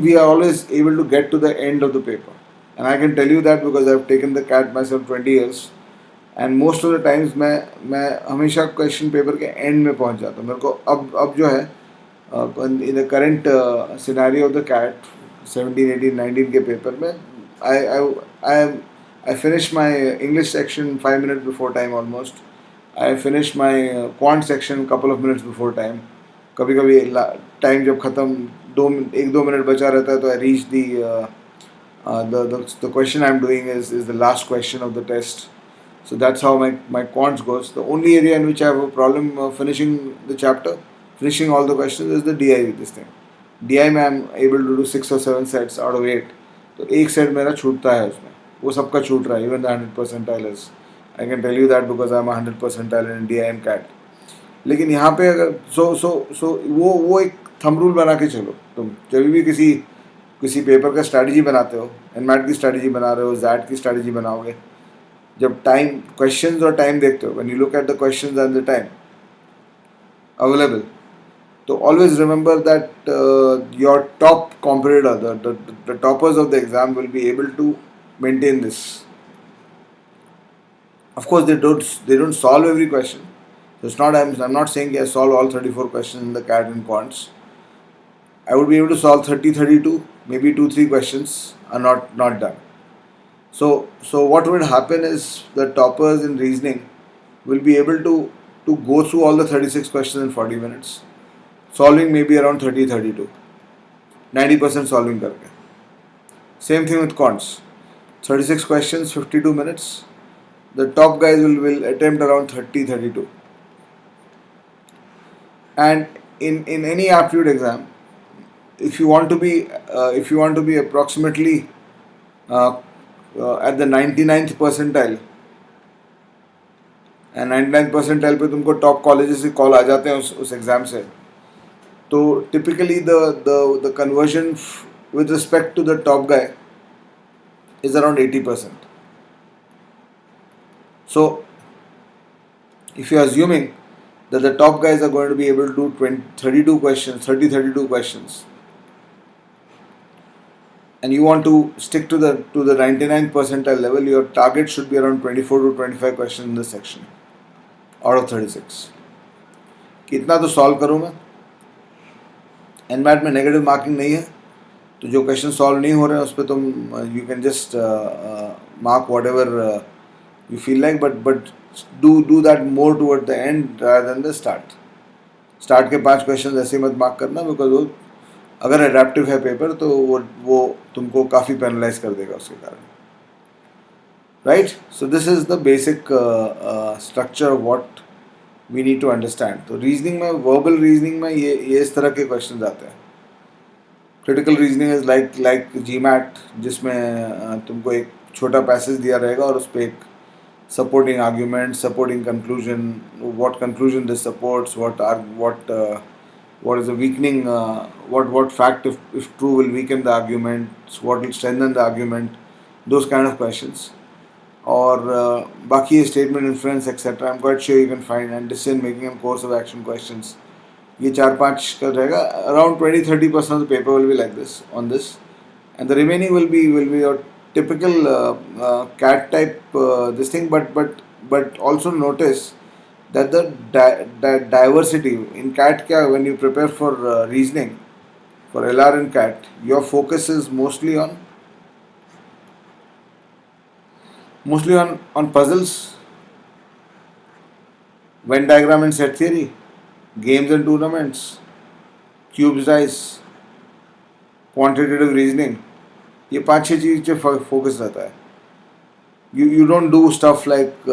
we are always able to get to the end of the paper. And I can tell you that because I've taken the CAT myself 20 years, and most of the times मैं हमेशा question paper के and में पहुंच जाता हूँ. मेरे को अब जो है in the current scenario of the CAT 17, 18, 19 के पेपर में I finished my English section 5 minutes before time almost. I finished my quant section couple of minutes before time. कभी कभी टाइम जब ख़त्म 1-2 मिनट बचा रहता है तो I reach the question I'm doing is the last question of the test. So that's how my quants goes. The only area in which I have a problem finishing the chapter, finishing all the questions, is the DI. This thing, DI में I'm able to do 6 or 7 sets out of 8. तो एक set मेरा छूटता है उसमें, वो सबका छूट रहा है, even the 100 percentiles. I can tell you that because I'm a 100 percentile in DI and CAT. लेकिन यहाँ पे अगर so वो एक थंब रूल बना के चलो. तुम जब भी किसी पेपर का स्ट्रैटेजी बनाते हो, एनमैट की स्ट्रैटेजी बना रहे हो, जैट की स्ट्रैटेजी बनाओगे, जब टाइम क्वेश्चंस और टाइम देखते हो, when you look at the questions and the time available, तो always remember that your top competitor, the toppers of the exam will be able to maintain this. Of course they don't solve every question. So it's not, I'm not saying I solve all 34 questions in the CAT and quants. I would be able to solve 30, 32, maybe 2-3 questions are not done. So what would happen is the toppers in reasoning will be able to go through all the 36 questions in 40 minutes, solving maybe around 30, 32, 90% solving करके. Same thing with quants, 36 questions, 52 minutes. The top guys will attempt around 30, 32. And in any aptitude exam, if you want to be approximately at the 99th percentile, and 99th percentile पे तुमको top colleges से call आ जाते हैं उस exam से, तो typically the conversion with respect to the top guy is around 80%. So if you are assuming that the top guys are going to be able to do 32 questions, and you want to stick to the 99th percentile level, your target should be around 24 to 25 questions in this section out of 36. कितना तो solve करूँ मैं. NMAT में negative marking नहीं है, तो जो question solve नहीं हो रहे हैं उस पर तुम you can just mark what ever you feel like, but do that more toward the end rather than the start. के 5 questions ऐसे मत मार्क करना, because वो अगर एडेप्टिव है पेपर तो वो तुमको काफ़ी पेनलाइज कर देगा उसके कारण, right. So this is the basic structure of what we need to understand. तो रीजनिंग में, वर्बल रीजनिंग में ये इस तरह के क्वेश्चन आते हैं. Critical reasoning is like GMAT, जिसमें तुमको एक छोटा पैसेज दिया रहेगा और उस पर एक supporting argument, supporting conclusion, what conclusion this supports, what is the weakening, what fact if true will weaken the argument, what will strengthen the argument, those kind of questions. और बाकी statement inference etc. I'm quite sure you can find, and decision making and course of action questions. ये 4-5 का रहेगा. Around 20-30% of the paper will be like this on this, and the remaining will be your typical CAT type this thing, but also notice that the diversity in CAT क्या, when you prepare for reasoning for LR and CAT, your focus is mostly on puzzles, Venn diagram and set theory, games and tournaments, cubes dice, quantitative reasoning. ये 5-6 चीज़ पे focus रहता है. You don't do stuff like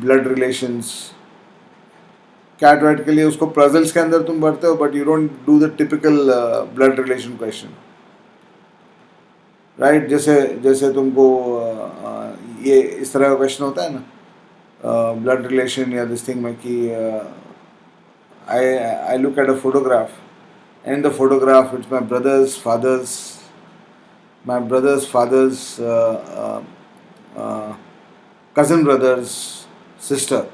blood relations. CAT वाट के लिए उसको puzzles के अंदर तुम भरते हो, but you don't do the typical blood relation question, right? जैसे तुमको ये इस तरह का क्वेश्चन होता है ना, blood relation या this thing में कि I look at a photograph, and in the photograph it's my brother's father's cousin brother's sister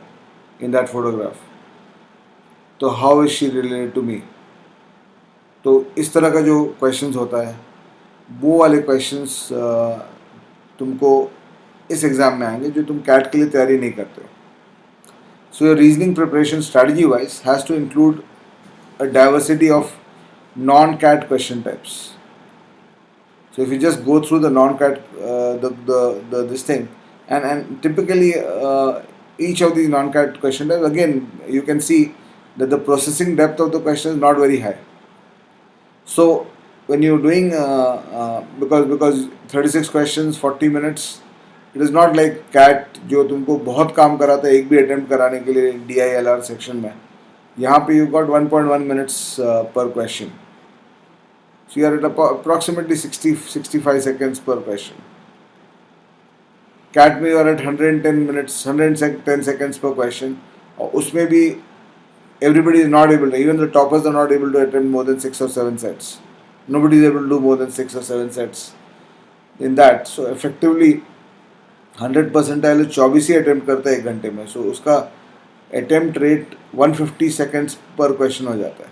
in that photograph. तो how is she related to me? तो इस तरह का जो questions होता है, वो वाले questions तुमको इस एग्ज़ाम में आएंगे जो तुम CAT के लिए तैयारी नहीं करते हो. So your reasoning preparation strategy wise has to include a diversity of non-CAT question types. So if you just go through the non-CAT, this thing, and typically each of these non-CAT question types, again you can see that the processing depth of the question is not very high. So when you're doing because 36 questions 40 minutes, it is not like CAT जो तुमको बहुत काम कराता है एक भी attempt कराने के लिए DILR section में. यहाँ पे you got 1.1 minutes per question. So you are at approximately 60-65 seconds per question. CAT में you are at 110 minutes, 110 seconds per question. और उसमें भी everybody is not able to, even the toppers are not able to attempt more than 6 or 7 sets. Nobody is able to do more than 6 or 7 sets in that. So effectively 100 percentile 24 he attempt करता है एक घंटे में. सो उसका attempt rate 150 seconds पर question हो जाता है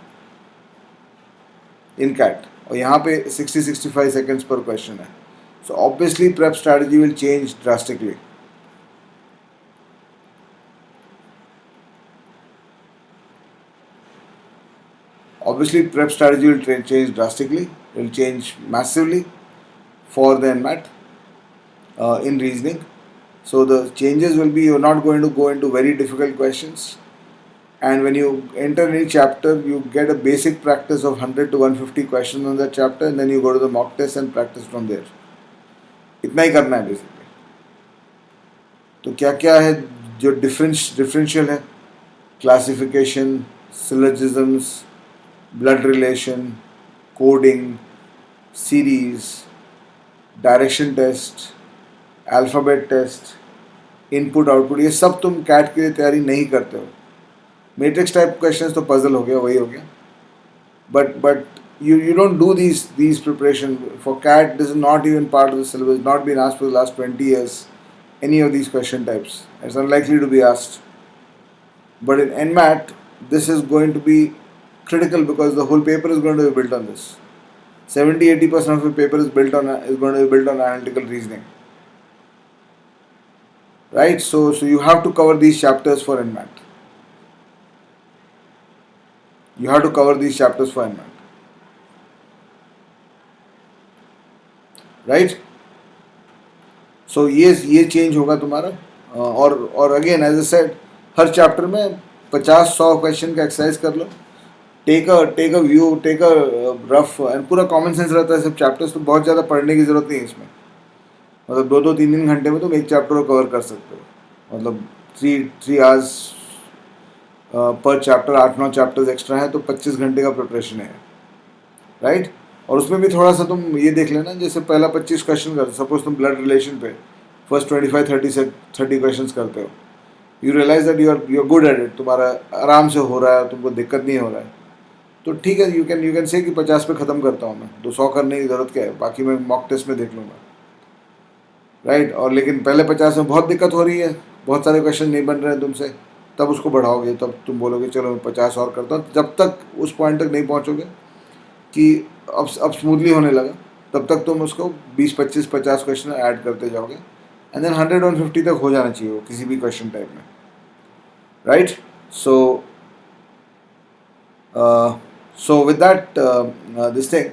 इन CAT, और यहाँ पे 60-65 सेकेंड्स पर क्वेश्चन है. So obviously prep strategy will change drastically. Obviously prep strategy will change drastically, it will change massively for the NMAT in reasoning. So the changes will be, you're not going to go into very difficult questions, and when you enter any chapter you get a basic practice of 100 to 150 questions on that chapter, and then you go to the mock test and practice from there. इतना ही करना है basically. तो क्या क्या है जो differential है? Classification, syllogisms, blood relation, coding, series, direction test, alphabet test, input output, ये सब तुम CAT के लिए तैयारी नहीं करते हो. मैट्रिक्स टाइप क्वेश्चंस तो पजल हो गया, वही हो गया. But you don't do these preparation for CAT. This is not even part of the syllabus. Not been asked for the last 20 years. Any of these question types, it's unlikely to be asked. But in NMAT, this is going to be critical because the whole paper is going to be built on this. 70-80% of the paper is going to be built on analytical reasoning. Right? So you have to cover these chapters for NMAT. You have to cover these chapters for NMAT. Right? So ये change होगा तुम्हारा. और again as I said, her chapter में 50-100 question का exercise कर लो. Take a view, take a rough, and पूरा common sense रहता है सब चैप्टर्स, तो बहुत ज़्यादा पढ़ने की ज़रूरत नहीं है इसमें. मतलब 2-3 घंटे में तुम एक चैप्टर को कवर कर सकते हो. मतलब 3 hours पर चैप्टर, 8-9 चैप्टर्स एक्स्ट्रा है तो 25 घंटे का प्रिपरेशन है, राइट. और उसमें भी थोड़ा सा तुम ये देख लेना, जैसे पहला 25 क्वेश्चन कर, सपोज तुम ब्लड रिलेशन पे फर्स्ट 25-30 से 30 क्वेश्चन करते हो, you realise that you are good at it, तुम्हारा आराम से हो रहा है, तुमको दिक्कत नहीं हो रहा है, तो ठीक है, यू कैन से कि 50 पे ख़त्म करता हूँ मैं, 200 करने की ज़रूरत क्या है, बाकी मैं मॉक टेस्ट में देख लूँगा, राइट. और लेकिन पहले 50 में बहुत दिक्कत हो रही है, बहुत सारे क्वेश्चन नहीं बन रहे हैं तुमसे, तब उसको बढ़ाओगे, तब तुम बोलोगे चलो मैं 50 और करता हूँ. जब तक उस पॉइंट तक नहीं पहुँचोगे कि अब स्मूथली होने लगा, तब तक तुम उसको 20-25-50 क्वेश्चन ऐड करते जाओगे, एंड देन 100-150 तक हो जाना चाहिए वो किसी भी क्वेश्चन टाइप में, right. So with that, this thing,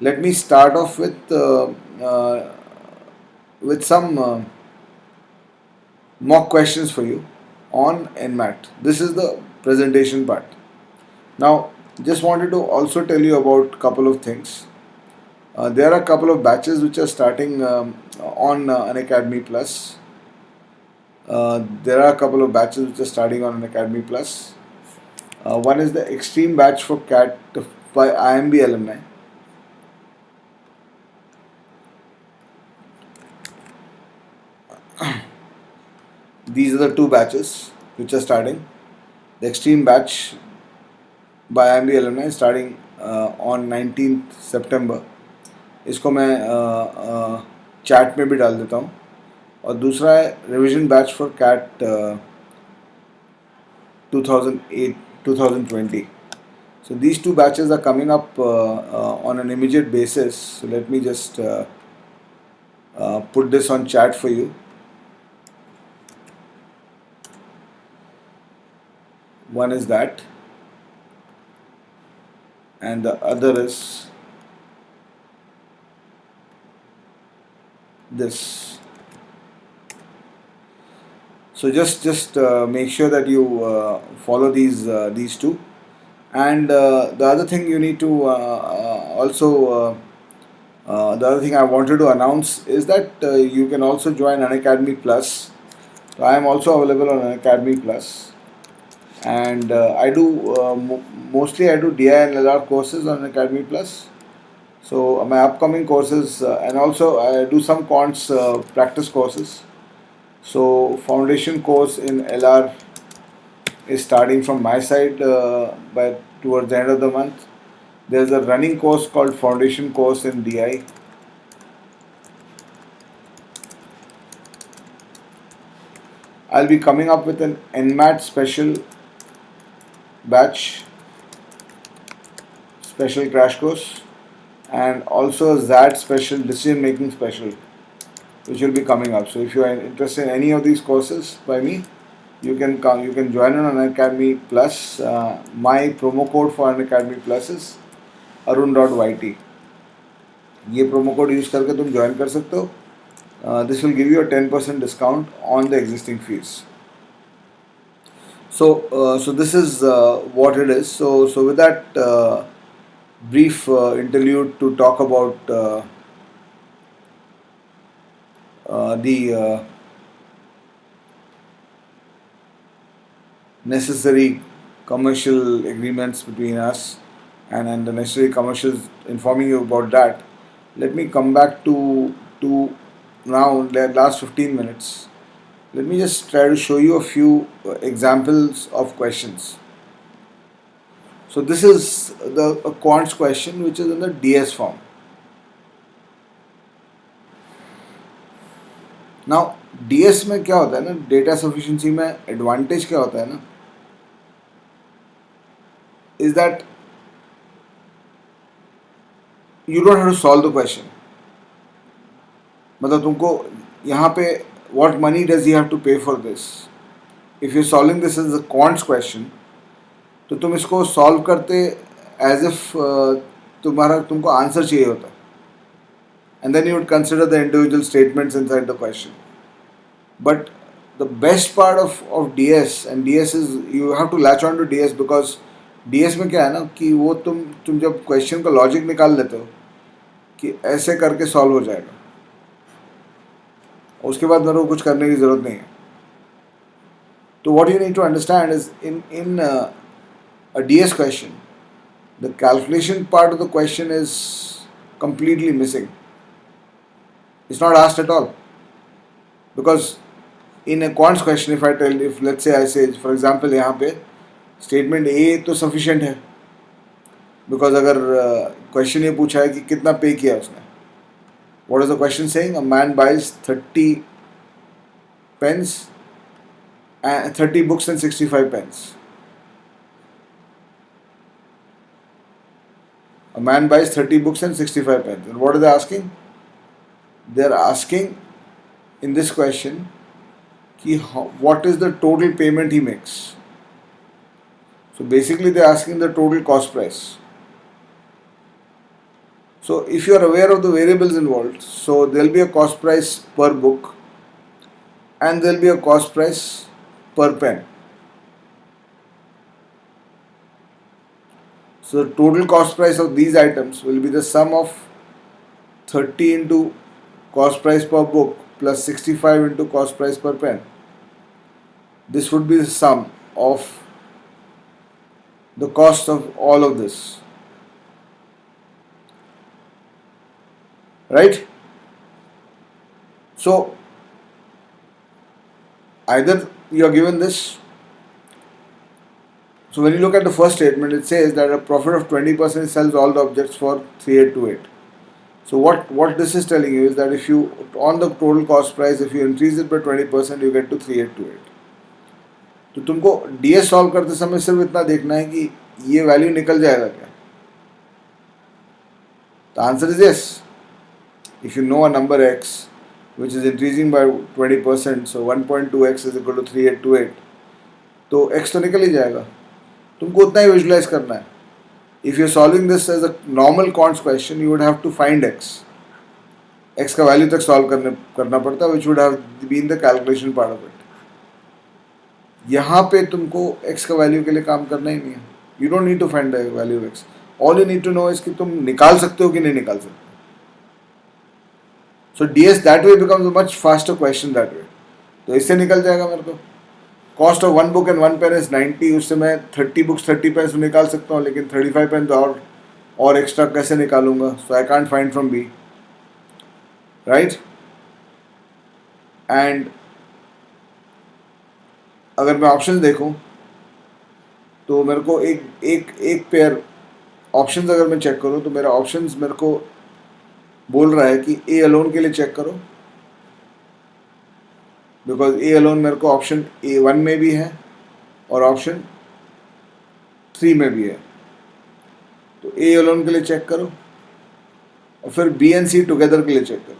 let me start off with some mock questions for you on NMAT. This is the presentation part. Now, just wanted to also tell you about couple of things. There are a couple of batches which are starting on Unacademy Plus. There are a couple of batches which are starting on Unacademy Plus. One is the Extreme batch for CAT by IMB alumni. These are the two batches which are starting. The Extreme batch by IMB alumni is starting on 19th September. इसको मैं chat में भी डाल देता हूँ. और दूसरा है revision batch for CAT 2020. So these two batches are coming up on an immediate basis. So let me just put this on chat for you. One is that, and the other is this. So just make sure that you follow these two. And the other thing you need to the other thing I wanted to announce is that you can also join Unacademy Plus. So I am also available on Unacademy Plus, and I do mostly I do DI and LR courses on Unacademy Plus. So my upcoming courses and also I do some quants practice courses. So foundation course in LR is starting from my side by towards the end of the month. There's a running course called foundation course in DI. I'll be coming up with an NMAT special batch, special crash course, and also a ZAT special decision making special, which will be coming up. So if you are interested in any of these courses by me, you can come, you can join on Unacademy Plus. My promo code for Unacademy Plus is arun.yt. ये promo code use करके तुम join कर सकते हो. This will give you a 10% discount on the existing fees. So this is what it is. So with that brief interlude to talk about the necessary commercial agreements between us and the necessary commercials, informing you about that, let me come back to now the last 15 minutes. Let me just try to show you a few examples of questions. So this is a quants question which is in the DS form. Now DS में क्या होता है ना, data sufficiency में advantage क्या होता है ना, is that you don't have to solve the question. मतलब तुमको यहाँ पे what money does he have to pay for this? If you're solving this as a quants question, तो तुम इसको solve करते as if तुमको आंसर चाहिए होता, and then you would consider the individual statements inside the question. But the best part of DS, and DS is, you have to latch on to DS because DS में क्या है ना कि वो तुम जब क्वेश्चन का लॉजिक निकाल लेते हो कि ऐसे करके सॉल्व हो जाएगा, उसके बाद मेरे को कुछ करने की ज़रूरत नहीं है. तो what you need to understand is in a DS question, the calculation part of the question is completely missing. It's not asked at all. Because in a quants question, if let's say I say, for example, यहाँ पे statement A तो sufficient है. Because अगर question ये पूछा है कि कितना पे किया उसने. What is the question saying? A man buys 30 pens, 30 books and 65 pens. A man buys 30 books and 65 pens. And what are they asking? They are asking in this question what is the total payment he makes. So basically they are asking the total cost price. So if you are aware of the variables involved, so there will be a cost price per book and there will be a cost price per pen. So the total cost price of these items will be the sum of 30 into cost price per book plus 65 into cost price per pen. This would be the sum of the cost of all of this. Right? So either you are given this. So when you look at the first statement, it says that a profit of 20% sells all the objects for 3828. So what this is telling you is that if you, on the total cost price, if you increase it by 20%, you get to 3828. तो तुमको DS solve करते समय सिर्फ इतना देखना है कि ये वैल्यू निकल जाएगा क्या. The answer is yes. If you know a number x which is increasing by 20%, so 1.2x is equal to 3828, तो x तो निकल ही जाएगा. तुमको उतना ही विजुलाइज करना है. If you're solving this as a normal quants question, you would have to find x. x का value तक सॉल्व करना पड़ता है, which would have been the calculation part of it. यहाँ पे तुमको x का वैल्यू के लिए काम करना ही नहीं है. You don't need to find the value of x. All you need to know is कि तुम निकाल सकते हो कि नहीं निकाल सकते. So DS that way becomes a much faster question that way. तो इससे निकल जाएगा मेरे को. Cost of one book and one pen is 90. उससे मैं 30 books 30 pens निकाल सकता हूँ, लेकिन 35 pens और एक्स्ट्रा कैसे निकालूंगा? So I can't find from B. Right? And अगर मैं ऑप्शंस देखूं तो मेरे को एक पेयर ऑप्शंस अगर मैं चेक करूं तो मेरा ऑप्शंस मेरे को बोल रहा है कि ए अलोन के लिए चेक करो, बिकॉज ए अलोन मेरे को ऑप्शन A1 में भी है और ऑप्शन 3 में भी है. तो ए अलोन के लिए चेक करो और फिर बी एंड सी टुगेदर के लिए चेक करो.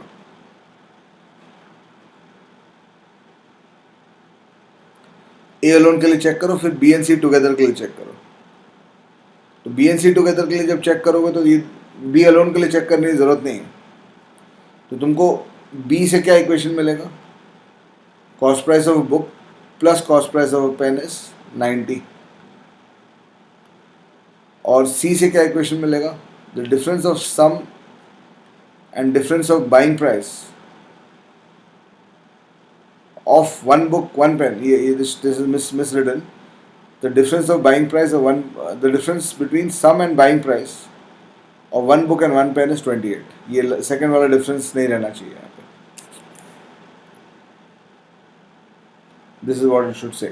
ए अलोन के लिए चेक करो, फिर बी एंड सी टुगेदर के लिए चेक करो. तो बी एंड सी टुगेदर के लिए जब चेक करोगे तो ये बी अलोन के लिए चेक करने की ज़रूरत नहीं है. तो तुमको बी से क्या इक्वेशन मिलेगा? Cost price of a book plus cost price of a pen is 90. और सी से क्या इक्वेशन मिलेगा? The difference of sum and difference of buying price of one book, one pen. This is miswritten. The difference of buying price of the difference between sum and buying price of one book and one pen is 28. ये second वाला difference नहीं रहना चाहिए यहाँ पे. This is what it should say.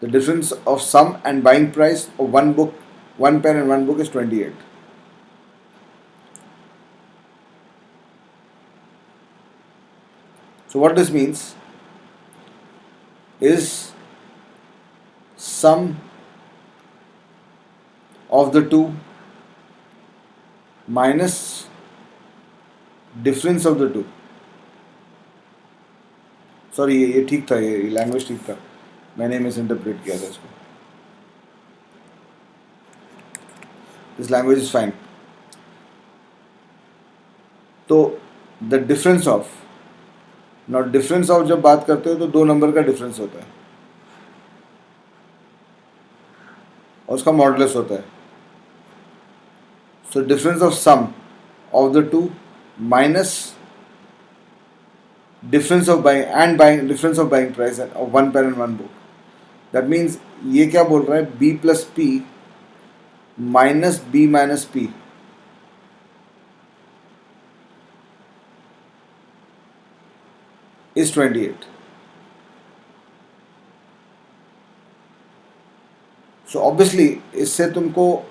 The difference of sum and buying price of one book, one pen and one book is 28. So what this means is sum of the two minus difference of the two. Sorry, ये ठीक था, ये language ठीक था, मैंने misinterpret किया था इसको. This language is fine. तो the difference of not difference of जब बात करते हो तो 2 नंबर का डिफरेंस होता है और उसका मॉडुलस होता है. So difference of sum of the two minus difference of buying and buying difference of buying price of one pen and one book. That means ये क्या बोल रहा है, B plus P minus B minus P is 28. So obviously इससे तुमको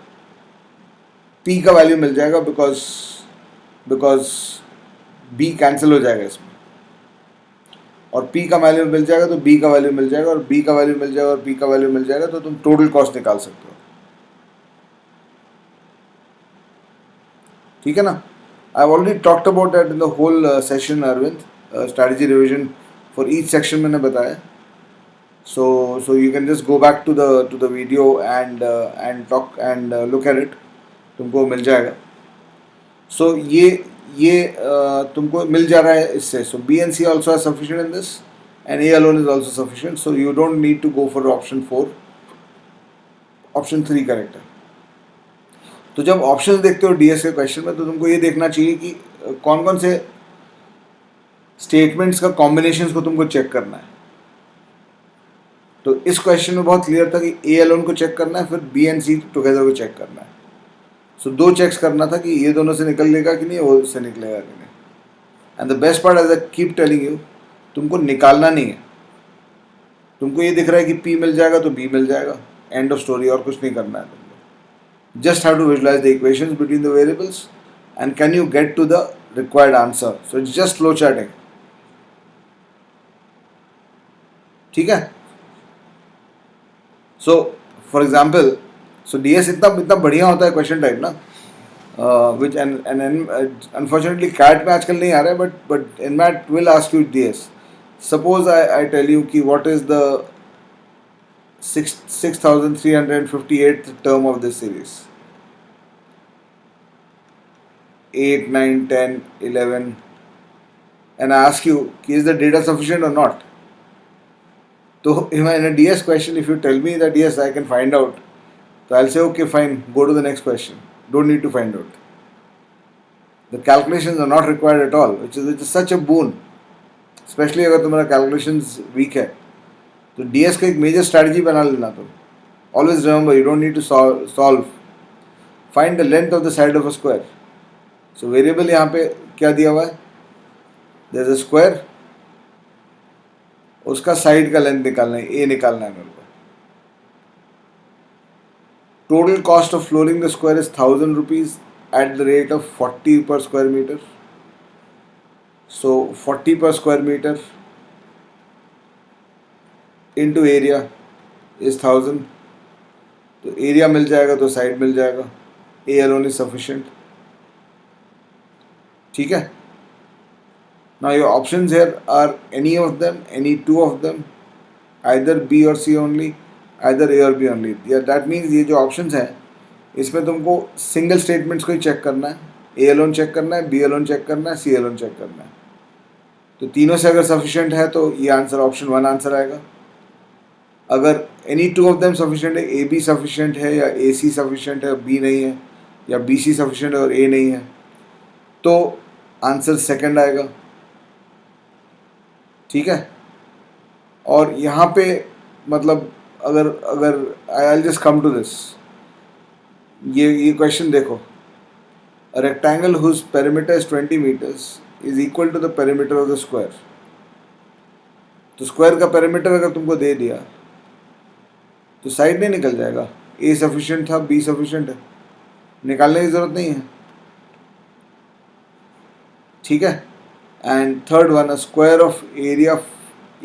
P का value मिल जाएगा because B cancel हो जाएगा इसमें, और P का वैल्यू मिल जाएगा तो B का वैल्यू मिल जाएगा, और B का वैल्यू मिल जाएगा और P का वैल्यू मिल जाएगा, तो तुम टोटल कॉस्ट निकाल सकते हो. ठीक है ना. I have already talked about that in the whole session Arvind. Strategy revision for each section मैंने बताया. So you can just go back to the video and talk and look at it. तुमको मिल जाएगा. So ये तुमको मिल जा रहा है इससे. So B and C also are sufficient in this, and A alone is also sufficient. So you don't need to go for option 4. Option 3 correct है. तो जब ऑप्शंस देखते हो DS के क्वेश्चन में, तो तुमको ये देखना चाहिए कि कौन कौन से स्टेटमेंट्स का कॉम्बिनेशंस को तुमको चेक करना है. तो इस क्वेश्चन में बहुत क्लियर था कि ए अलोन को चेक करना है, फिर बी एंड सी टुगेदर को चेक करना है. सो 2 चेक्स करना था कि ये दोनों से निकलेगा कि नहीं, वो उससे निकलेगा कि नहीं. And the best part, as I keep telling you, तुमको निकालना नहीं है. तुमको ये दिख रहा है कि पी मिल जाएगा तो बी मिल जाएगा, एंड ऑफ स्टोरी. और कुछ नहीं करना है तुमको. Just have to visualise the equations between the variables and can you get to the required answer. So it's just flow charting. ठीक है. So for example, so DS इतना बढ़िया होता है क्वेश्चन टाइप ना, विच अनफॉर्चुनेटली कैट में आजकल नहीं आ रहा है, but NMAT will ask you DS. Suppose I tell you कि what is the 6358 term of this series, 8, 9, 10, 11, and I ask you, is the data sufficient or not? So in a DS question, if you tell me that yes, I can find out, so I'll say okay, fine, go to the next question. Don't need to find out. The calculations are not required at all, which is such a boon. Especially अगर तुम्हारा calculations weak है, तो DS का एक major strategy बना लेना तुम. Always remember, you don't need to solve. Find the length of the side of a square. So variable यहाँ पे क्या दिया हुआ है? There's a square. उसका साइड का लेंथ निकालना है, ए निकालना है मेरे को. Total cost of flooring the square is 1000 rupees at the rate of 40 per square metre. So 40 per square metre into area is 1000. तो एरिया मिल जाएगा तो साइड मिल जाएगा. A alone is sufficient. ठीक है. Now your options here are any of them, any 2 of them, either B or C only, either A or B only. Yeah, that means ये जो options हैं, इसमें तुमको सिंगल स्टेटमेंट्स को ही check करना है. A अलोन चेक करना है, B अलोन चेक करना है, C अलोन चेक करना है. तो तीनों से अगर सफिशिएंट है तो ये आंसर ऑप्शन 1 आंसर आएगा. अगर any 2 of them सफिशिएंट है, A B सफिशिएंट है या A C सफिशिएंट है, B नहीं है, या B C सफिशिएंट है और A नहीं है, तो आंसर सेकंड आएगा. ठीक है. और यहाँ पे मतलब अगर I just come to this, ये क्वेश्चन देखो. A rectangle whose perimeter is 20 meters is equal to the perimeter of the square. तो स्क्वायर का पेरीमीटर अगर तुमको दे दिया तो साइड नहीं निकल जाएगा. ए सफिशिएंट था, बी सफिशिएंट है, निकालने की ज़रूरत नहीं है. ठीक है. And third one, a square of area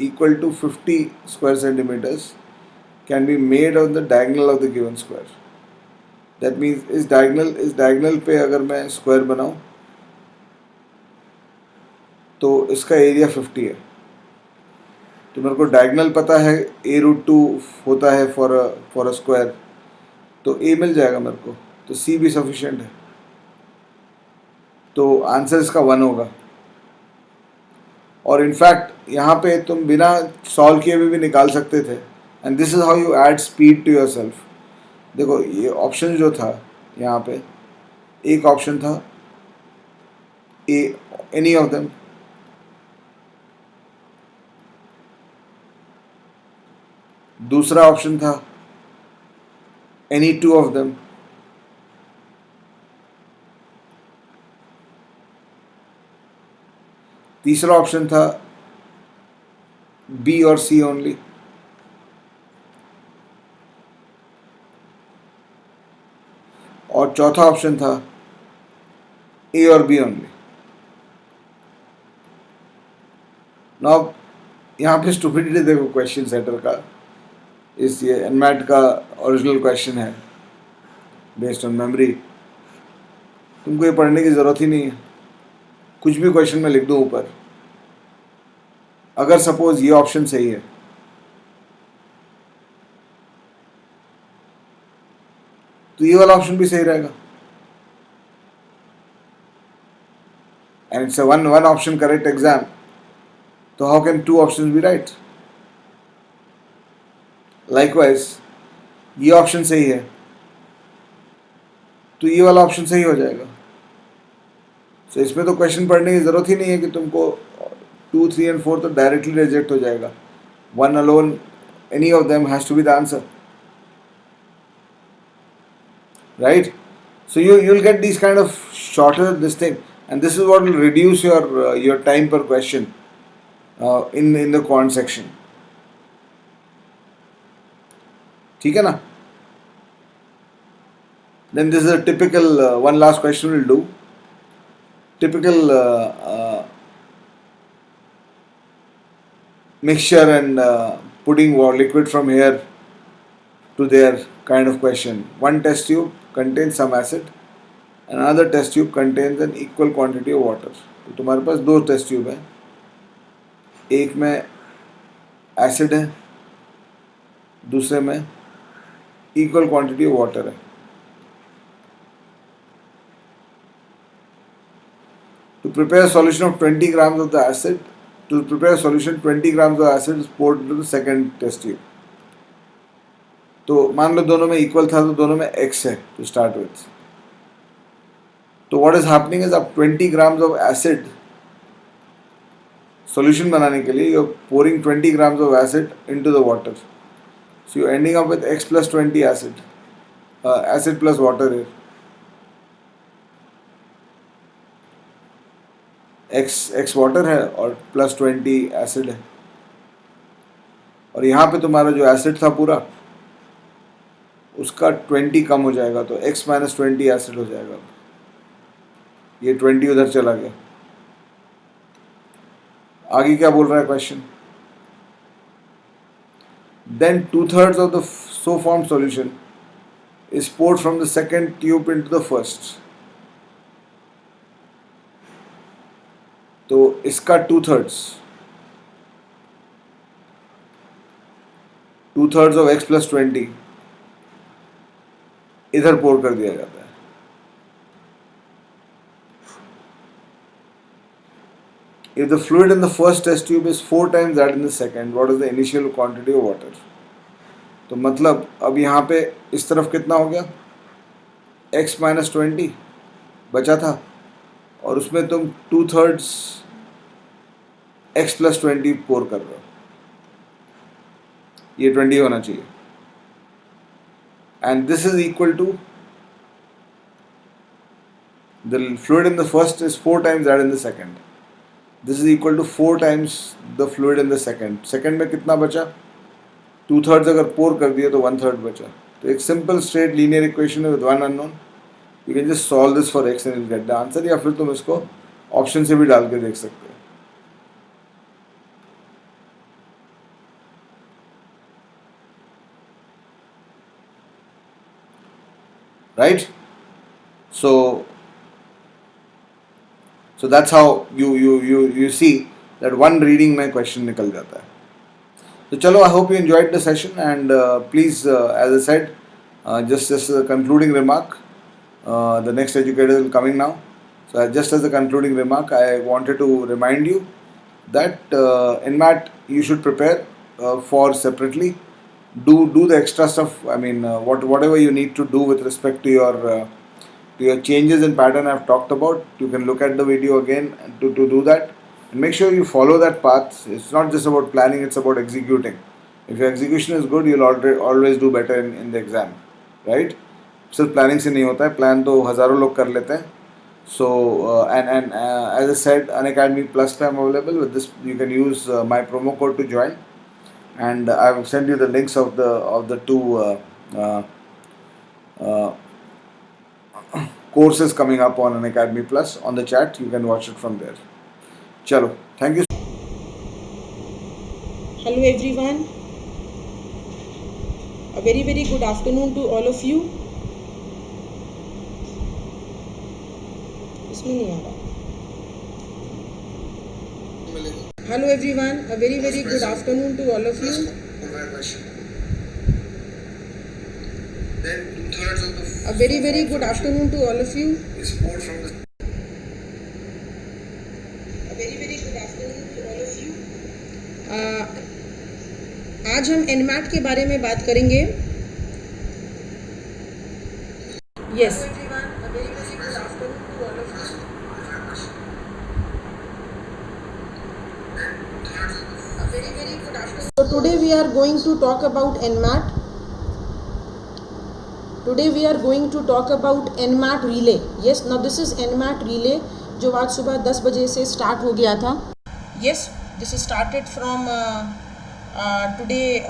equal to 50 square centimeters can be made on the diagonal of the given square. That means इस diagonal पे अगर मैं square बनाऊँ तो इसका एरिया 50 है. तो मेरे को diagonal पता है a√2 होता है for a square, तो a मिल जाएगा मेरे को. तो c भी sufficient है. तो आंसर इसका 1 होगा. और इनफैक्ट यहाँ पे तुम बिना सॉल्व किए भी निकाल सकते थे. And this is how you add speed to yourself. देखो ये ऑप्शन जो था यहाँ पे, एक ऑप्शन था ए एनी ऑफ देम, दूसरा ऑप्शन था एनी टू ऑफ देम, तीसरा ऑप्शन था बी और सी ओनली, और चौथा ऑप्शन था ए और बी ओनली. नाउ यहाँ पे स्टूपिडिटी देखो क्वेश्चन सेटर का. इस ये एनमैट का ओरिजिनल क्वेश्चन है बेस्ड ऑन मेमोरी. तुमको ये पढ़ने की ज़रूरत ही नहीं है, कुछ भी क्वेश्चन में लिख दो ऊपर. अगर सपोज ये ऑप्शन सही है तो ये वाला ऑप्शन भी सही रहेगा. And it's a one option correct exam, तो how can two options be right? Likewise ये ऑप्शन सही है तो ये वाला ऑप्शन सही हो जाएगा. सो इसमें तो क्वेश्चन पढ़ने की ज़रूरत ही नहीं है कि तुमको 2, 3 and 4 तो डायरेक्टली रिजेक्ट हो जाएगा. One alone, any of them has to be the answer, right? So you'll get these kind of shorter this thing, and this is what will reduce your time per question in the quant section. ठीक है ना? Then this is a typical one last question we'll do. Typical mixture and putting liquid from here to there kind of question. One test tube contains some acid, another test tube contains an equal quantity of water. तो तुम्हारे पास दो test tube है, एक में acid है, दूसरे में equal quantity of water है. To prepare a solution of 20 grams of the acid, to prepare a solution 20 grams of acid is poured into the second test tube. तो मान लो दोनों में इक्वल था तो दोनों में x है टू स्टार्ट विथ. तो व्हाट इज हैपनिंग इज अब 20 ग्राम्स ऑफ एसिड सॉल्यूशन बनाने के लिए you are pouring 20 grams of acid into the water. So you ending up with x plus 20 acid, acid plus water है. x water है और plus 20 acid है. और यहाँ पे तुम्हारा जो एसिड था पूरा उसका 20 कम हो जाएगा, तो x minus 20 एसिड हो जाएगा. ये 20 उधर चला गया. आगे क्या बोल रहा है question? Then 2/3 of the so formed solution is poured from the second tube into the first. तो इसका 2/3 of x plus 20 इधर पोर कर दिया जाता है. If the fluid in the first test tube is 4 times that in the second, what is the initial quantity of water? तो मतलब अब यहाँ पे इस तरफ कितना हो गया? x minus 20 बचा था और उसमें तुम 2/3 x plus 20 पोर कर रहे हो. ये 20 होना चाहिए. And this is equal to the fluid in the first is 4 times that in the second. This is equal to 4 times the fluid in the second. Second में कितना बचा? 2/3 अगर पोर कर दिए तो 1/3 बचा. तो एक simple straight linear equation with one unknown. You can just solve this for x and you'll get the answer. या फिर तुम इसको ऑप्शन से भी डाल के देख सकते हो. Right? So that's how you see that one reading में question निकल जाता है. तो चलो, I hope you enjoyed the session and please, as I said, just a concluding remark. The next educator is coming now. So just as a concluding remark, I wanted to remind you that NMAT you should prepare for separately. Do the extra stuff. I mean, whatever you need to do with respect to your changes in pattern I've talked about. You can look at the video again to do that, and make sure you follow that path. It's not just about planning; it's about executing. If your execution is good, you'll always do better in the exam, right? सिर्फ planning से नहीं होता है, plan तो हज़ारों लोग कर लेते हैं. So and as I said, Unacademy Plus पे I'm available. With this you can use my promo code to join, and I will send you the links of the two courses coming up on Unacademy Plus on the chat. You can watch it from there. Chalo, thank you. Hello everyone. A very good afternoon to all of you. इसमें नहीं आ रहा. Hello everyone. A very good afternoon to all of you. A very good afternoon to all of you. A very good afternoon to all of you. आज हम NMAT के बारे में बात करेंगे. Yes. So today we are going to talk about NMAT. Today we are going to talk about NMAT relay. Yes, now this is NMAT relay जो आज सुबह 10 बजे से स्टार्ट हो गया था. Yes, this is started from today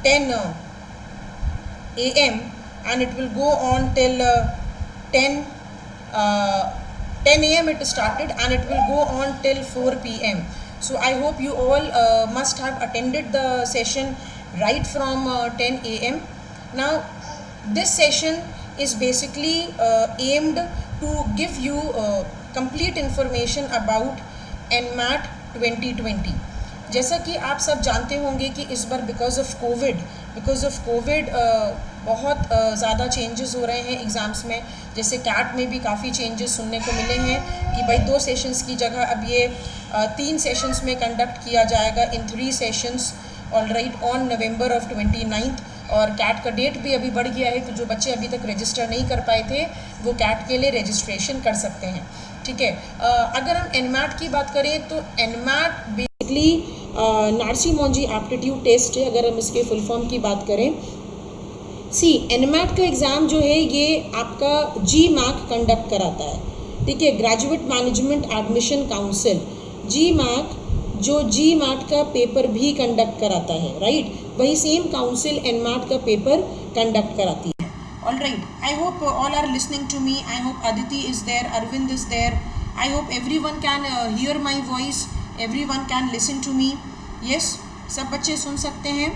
10 a.m. and it will go on till 10 a.m. it started and it will go on till 4 p.m. So I hope you all must have attended the session right from 10 a.m. Now this session is basically aimed to give you complete information about NMAT 2020. जैसा कि आप सब जानते होंगे कि इस बार because of Covid बहुत ज़्यादा चेंजेस हो रहे हैं एग्ज़ाम्स में. जैसे कैट में भी काफ़ी चेंजेस सुनने को मिले हैं कि भाई 2 सेशंस की जगह अब ये 3 सेशंस में कंडक्ट किया जाएगा इन 3 sessions alright on November of 29th. और कैट का डेट भी अभी बढ़ गया है, तो जो बच्चे अभी तक रजिस्टर नहीं कर पाए थे वो कैट के लिए रजिस्ट्रेशन कर सकते हैं. ठीक है. अगर हम NMAT की बात करें तो NMAT basically Narsee Monjee aptitude test है. अगर हम इसके फुल फॉर्म की बात करें, NMAT का एग्ज़ाम जो है ये आपका GMAT कंडक्ट कराता है. ठीक है. Graduate Management Admission Council GMAT जो GMAT का पेपर भी कंडक्ट कराता है, राइट. वही सेम काउंसिल NMAT का पेपर कंडक्ट कराती है. All right. I hope all are listening to me. I hope Aditi is there, Arvind is there. I hope every one can hear my voice, every one can listen to me. Yes, सब बच्चे सुन सकते हैं.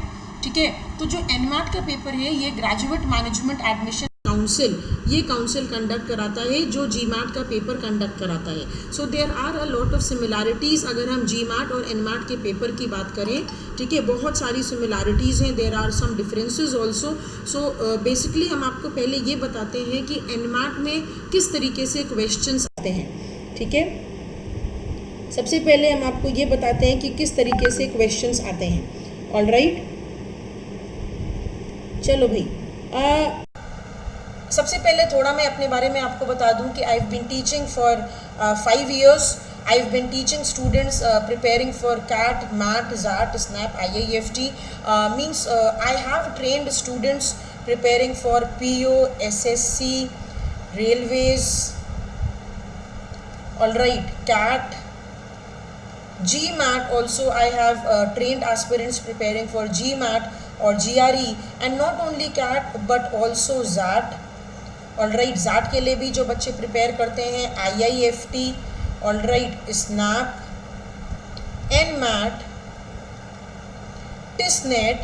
ठीक है. तो जो NMAT का paper है ये ग्रेजुएट मैनेजमेंट एडमिशन काउंसिल, ये काउंसिल कंडक्ट कराता है जो GMAT का पेपर कंडक्ट कराता है. So there are a lot of similarities अगर हम GMAT और NMAT के पेपर की बात करें. ठीक है. बहुत सारी सिमिलैरिटीज़ हैं, there are some differences also. So basically हम आपको पहले ये बताते हैं कि NMAT में किस तरीके से क्वेश्चंस आते हैं. ठीक है. सबसे पहले हम आपको ये बताते हैं कि किस तरीके से क्वेश्चंस आते हैं. All right. चलो भाई, सबसे पहले थोड़ा मैं अपने बारे में आपको बता दूं कि I have been teaching for 5 years. I have been teaching students preparing for CAT, MAT, ZAT, SNAP, IIFT. Means I have trained students preparing for PO, SSC, railways, all right, CAT, GMAT. Also I have trained aspirants preparing for GMAT or GRE, and not only CAT but also ZAT. All right. ZAT के लिए भी जो बच्चे prepare करते हैं IIFT, all right, SNAP, NMAT, TISNET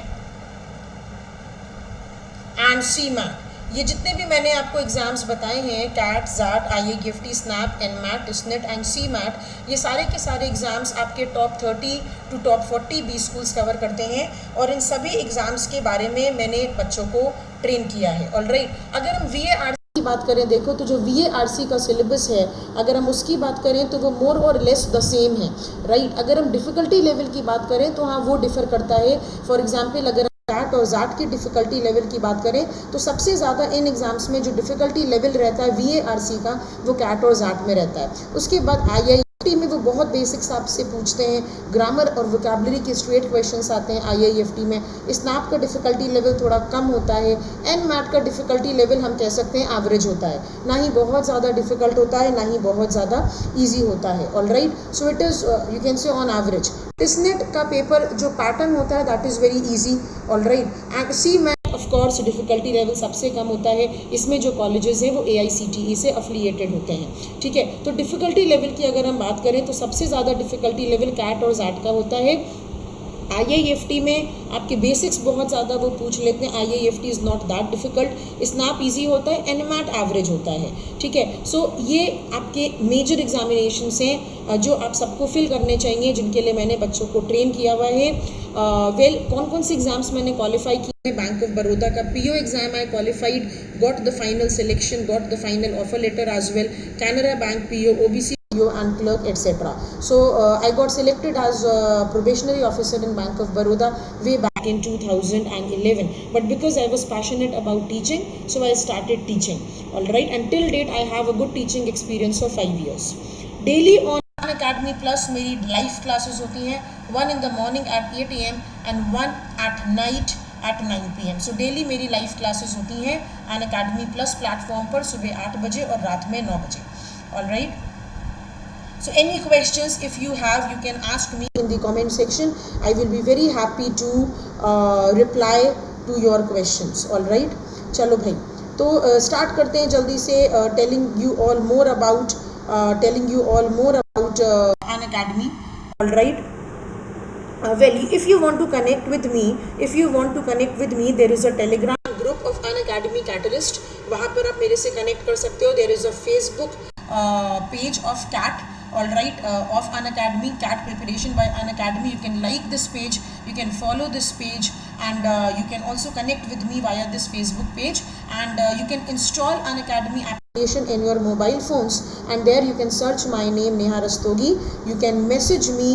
and CMAT. ये जितने भी मैंने आपको एग्ज़ाम्स बताए हैं, CAT, ZAT, IIFT, SNAP, NMAT, TISNET and CMAT, ये सारे के सारे एग्ज़ाम्स आपके top 30 to top 40 B schools cover करते हैं. और इन सभी एग्ज़ाम्स के बारे में मैंने बच्चों को ट्रेन किया है. All right. अगर हम VAR की बात करें देखो तो जो VARC का सिलेबस है, अगर हम उसकी बात करें तो वो मोर और लेस द सेम है, राइट। अगर हम डिफ़िकल्टी लेवल की बात करें तो हाँ वो डिफ़र करता है। फॉर एग्जांपल अगर CAT और ZAT की डिफ़िकल्टी लेवल की बात करें तो सबसे ज़्यादा इन एग्ज़ाम्स में जो डिफ़िकल्टी लेवल रहता है VARC का वो CAT और ZAT में रहता है। उसके बाद IIFT में वो बहुत बेसिक्स आपसे पूछते हैं, ग्रामर और वोकैबुलरी के स्ट्रेट क्वेश्चंस आते हैं IIFT में। स्नैप का डिफ़िकल्टी लेवल थोड़ा कम होता है। NMAT का डिफ़िकल्टी लेवल हम कह सकते हैं एवरेज होता है, ना ही बहुत ज़्यादा डिफ़िकल्ट होता है, ना ही बहुत ज़्यादा ईजी होता है। Alright, so it is you can say on average. टिसनेट का पेपर जो पैटर्न होता है that is very easy, alright. And CMAT of course difficulty level सबसे कम होता है, इसमें जो कॉलेजेस हैं वो AICTE से अफिलिएटेड होते हैं, ठीक है। तो डिफ़िकल्टी लेवल की अगर हम बात करें तो सबसे ज़्यादा डिफ़िकल्टी लेवल CAT और ZAT का होता है। IIFT में आपके बेसिक्स बहुत ज़्यादा वो पूछ लेते हैं, IIFT is not that difficult. Snap easy होता है, NMAT एवरेज होता है, ठीक है। सो ये आपके मेजर एग्जामिनेशंस हैं जो आप सबको फिल करने चाहिए, जिनके लिए मैंने बच्चों को ट्रेन किया हुआ है। वेल कौन कौन से एग्ज़ाम्स मैंने क्वालिफाई किए? बैंक ऑफ बड़ौदा का PO exam I qualified, got the final selection, got the final offer letter as well. Canara bank PO, OBC and clerk etc. So I got selected as a probationary officer in Bank of Baroda way back in 2011, but because I was passionate about teaching, so I started teaching. All right, until date I have a good teaching experience of 5 years. Daily on Unacademy Plus मेरी live classes होती हैं, one in the morning at 8 AM and one at night at 9 PM. So daily मेरी live classes होती हैं Unacademy Plus platform पर सुबह 8 बजे और रात में 9 बजे. All right. So any questions if you have, you can ask me in the comment section. I will be very happy to reply to your questions. All right. चलो भाई, तो start करते हैं जल्दी से telling you all more about Unacademy. All right. Well, if you want to connect with me, there is a Telegram group of Unacademy CAT-alyst. वहाँ पर आप मेरे से connect कर सकते हो. There is a Facebook page of CAT. All right, of Unacademy, CAT preparation by Unacademy. You can like this page, you can follow this page, and you can also connect with me via this Facebook page, and you can install Unacademy application in your mobile phones, and there you can search my name Neha Rastogi. You can message me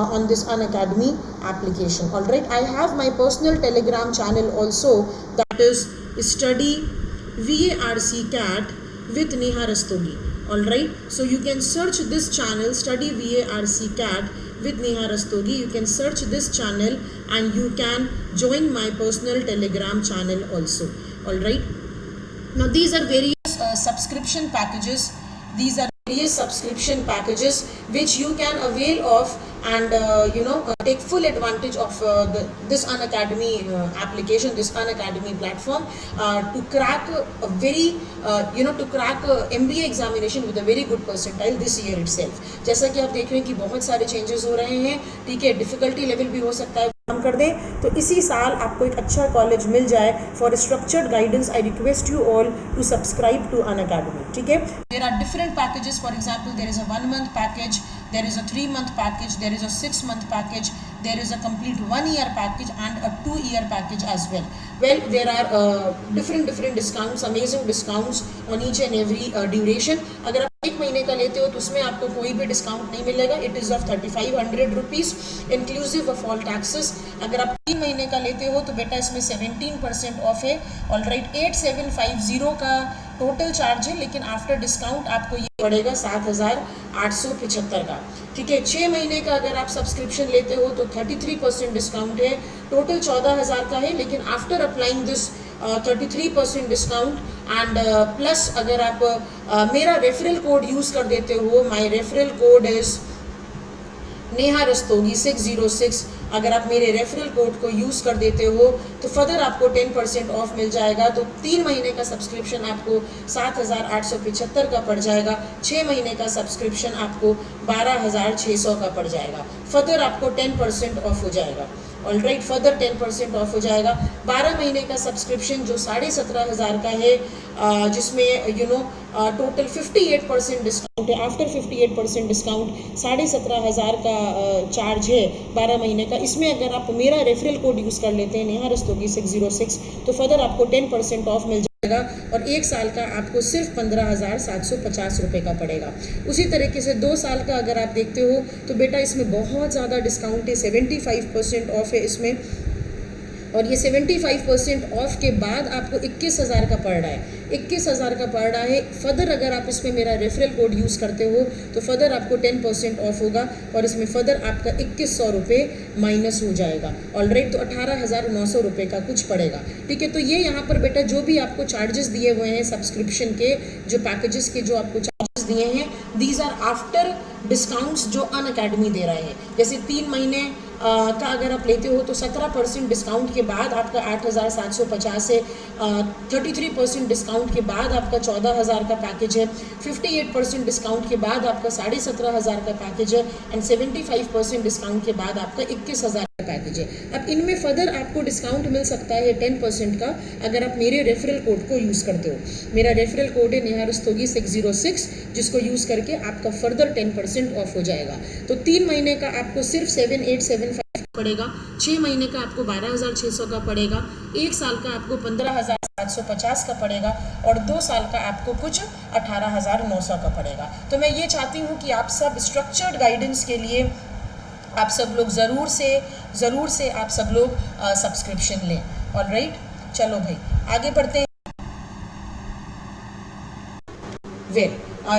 on this Unacademy application. All right, I have my personal Telegram channel also, that is Study VARC CAT with Neha Rastogi. All right, so you can search this channel, Study VARC CAT with Neha Rastogi. You can search this channel and you can join my personal Telegram channel also. All right, now these are various subscription packages. These are various subscription packages which you can avail of and take full advantage of this Unacademy application, this Unacademy platform to crack a very to crack MBA examination with a very good percentile this year itself. जैसा कि आप देख रहे हैं कि बहुत सारे changes हो रहे हैं, ठीक है, difficulty level भी हो सकता है कम कर दें, तो इसी साल आपको एक अच्छा कॉलेज मिल जाए. For structured guidance I request you all to subscribe to Unacademy, ठीक है. There are different packages. For example there is a 1 month package, there is a 3 month package, there is a 6 month package, there is a complete 1 year package and a 2 year package as well. Well, there are different discounts, amazing discounts on each and every duration. अगर आप 1 महीने का लेते हो तो उसमें आपको कोई भी डिस्काउंट नहीं मिलेगा. It is of 3500 rupees inclusive of all taxes. अगर आप 3 महीने का लेते हो तो बेटा इसमें 17% ऑफ है. ऑल राइट, 8750 का टोटल चार्ज है, लेकिन आफ्टर डिस्काउंट आपको ये पड़ेगा 7875 का, ठीक है. 6 महीने का अगर आप सब्सक्रिप्शन लेते हो तो 33% डिस्काउंट है. टोटल 14000 का है, लेकिन after applying this 33% discount and plus अगर आप मेरा रेफरल कोड यूज़ कर देते हो, my referral code is Neha Rastogi 606. अगर आप मेरे रेफरल कोड को यूज़ कर देते हो तो फर्दर आपको 10% ऑफ मिल जाएगा. तो 3 महीने का सब्सक्रिप्शन आपको 7875 का पड़ जाएगा. 6 महीने का सब्सक्रिप्शन आपको 12600 का पड़ जाएगा. फर्दर आपको 10% ऑफ हो जाएगा. ऑल राइट, फर्दर 10% ऑफ हो जाएगा. 12 महीने का सब्सक्रिप्शन जो 17500 का है, जिसमें टोटल 58% डिस्काउंट है. आफ्टर 58% डिस्काउंट 17500 का चार्ज है 12 महीने का. इसमें अगर आप मेरा रेफरल कोड यूज़ कर लेते हैं नेहा रस्तोगी 606 तो फर्दर आपको 10% ऑफ मिल जाएगा. और 1 साल का आपको सिर्फ 15,750 रुपये का पड़ेगा। उसी तरीके से 2 साल का अगर आप देखते हो तो बेटा इसमें बहुत ज़्यादा डिस्काउंट है, 75% ऑफ है इसमें, और ये 75% ऑफ के बाद आपको 21,000 का पड़ रहा है, 21,000 का पड़ रहा है। फर्दर अगर आप इसमें मेरा रेफरल कोड यूज़ करते हो तो फर्दर आपको 10% ऑफ होगा और इसमें फर्दर आपका 2100 रुपये माइनस हो जाएगा। ऑलराइट, तो 18,900 रुपये का कुछ पड़ेगा। ठीक है, तो ये यहाँ पर बेटा जो भी आपको चार्जेस दिए हुए हैं सब्सक्रिप्शन के, जो पैकेजेस के जो आपको चार्जेस दिए हैं, दीज आर आफ्टर डिस्काउंट्स जो अनअकैडमी दे रहे हैं। जैसे 3 महीने का अगर आप लेते हो तो 17% डिस्काउंट के बाद आपका 8,750 है, 33% डिस्काउंट के बाद आपका 14,000 का पैकेज है, 58% डिस्काउंट के बाद आपका 17,500 का पैकेज है एंड 75% डिस्काउंट के बाद आपका 21,000 का पैकेज है। अब इनमें फर्दर आपको डिस्काउंट मिल सकता है 10% का अगर आप मेरे रेफरल कोड को यूज़ करते हो। मेरा रेफरल कोड है नेहारुस्तोगी 606, जिसको यूज़ करके आपका फर्दर 10% ऑफ हो जाएगा। तो 3 महीने का आपको सिर्फ 7,875 पड़ेगा, 6 महीने का आपको 12,600 का पड़ेगा, 1 साल का आपको 15,750 का पड़ेगा और 2 साल का आपको कुछ 18,900 का पड़ेगा। तो मैं ये चाहती हूँ कि आप सब स्ट्रक्चर्ड गाइडेंस के लिए आप सब लोग ज़रूर से आप सब लोग सब्सक्रिप्शन लें। ऑलराइट, चलो भाई आगे बढ़ते हैं। वेल,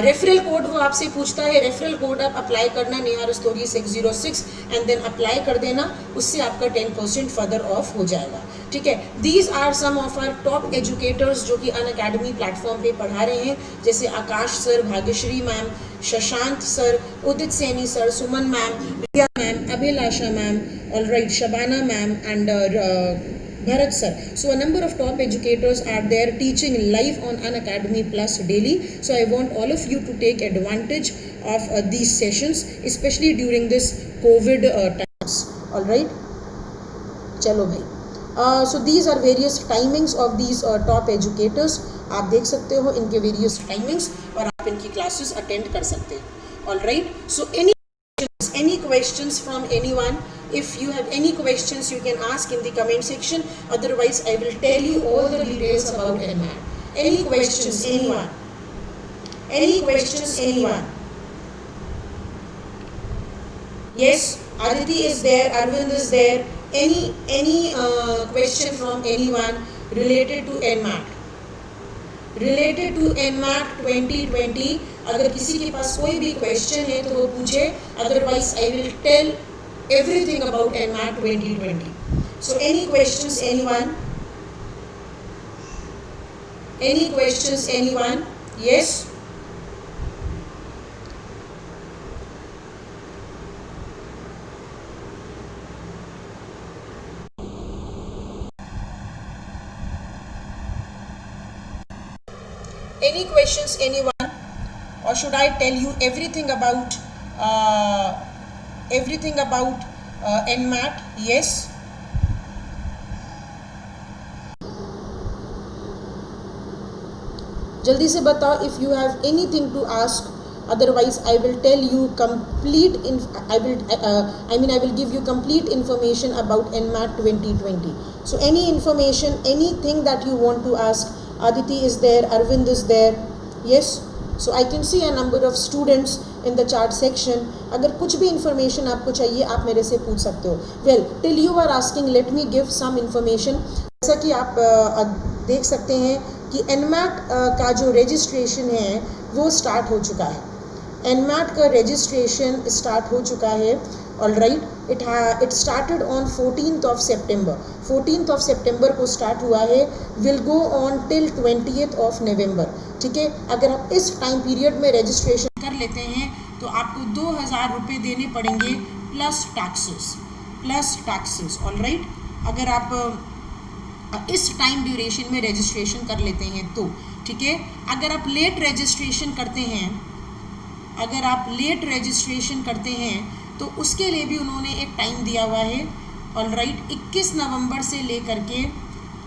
रेफरल कोड वो आपसे पूछता है, रेफरल कोड आप अप्लाई करना नेहारुस्तोगी 606 एंड देन अप्लाई कर देना, उससे आपका 10% फर्दर ऑफ हो जाएगा। ठीक है, these are some of our top educators जो कि अनअकैडमी प्लेटफॉर्म पे पढ़ा रहे हैं, जैसे Akash sir, Bhagyashree ma'am, Shashant sir, Udit Saini sir, Suman ma'am, Riya ma'am, Abhilasha ma'am, alright, Shabana ma'am and Bharat sir. So a number of top educators are there teaching live on Unacademy Plus daily. So I want all of you to take advantage of these sessions, especially during this COVID times. All right. चलो भाई. So these are various timings of these top educators. आप देख सकते हो इनके various timings और आप इनकी classes attend कर सकते हो. All right. So any questions from anyone? If you have any questions, you can ask in the comment section. Otherwise, I will tell you all the details about NMAT. Any questions, anyone? Any questions, anyone? Yes, Aditi is there, Arvind is there. Any question from anyone related to NMAT? Related to NMAT 2020. अगर किसी के पास कोई भी question है तो वो पूछे. Otherwise, I will tell everything about NMAT 2020. So any questions, anyone? Any questions, anyone? Yes? Any questions, anyone? Or should I tell you everything about NMAT? Yes. जल्दी से बताओ if you have anything to ask. Otherwise, I will tell you I will give you complete information about NMAT 2020. So any information, anything that you want to ask, Aditi is there, Arvind is there. Yes. So I can see a number of students in the chat section. अगर कुछ भी information आपको चाहिए आप मेरे से पूछ सकते हो. Well, till you are asking, let me give some information. जैसा कि आप देख सकते हैं कि NMAT का जो registration है वो start हो चुका है. NMAT का registration start हो चुका है. Alright, it started on 14th of September. 14th of September को start हुआ है. Will go on till 20th of November. ठीक है, अगर आप इस टाइम पीरियड में रजिस्ट्रेशन कर लेते हैं तो आपको 2,000 रुपये देने पड़ेंगे प्लस टैक्सेस. ऑलराइट, अगर आप इस टाइम ड्यूरेशन में रजिस्ट्रेशन कर लेते हैं तो ठीक है. अगर आप लेट रजिस्ट्रेशन करते हैं तो उसके लिए भी उन्होंने एक टाइम दिया हुआ है. ऑलराइट, 21 नवंबर से लेकर के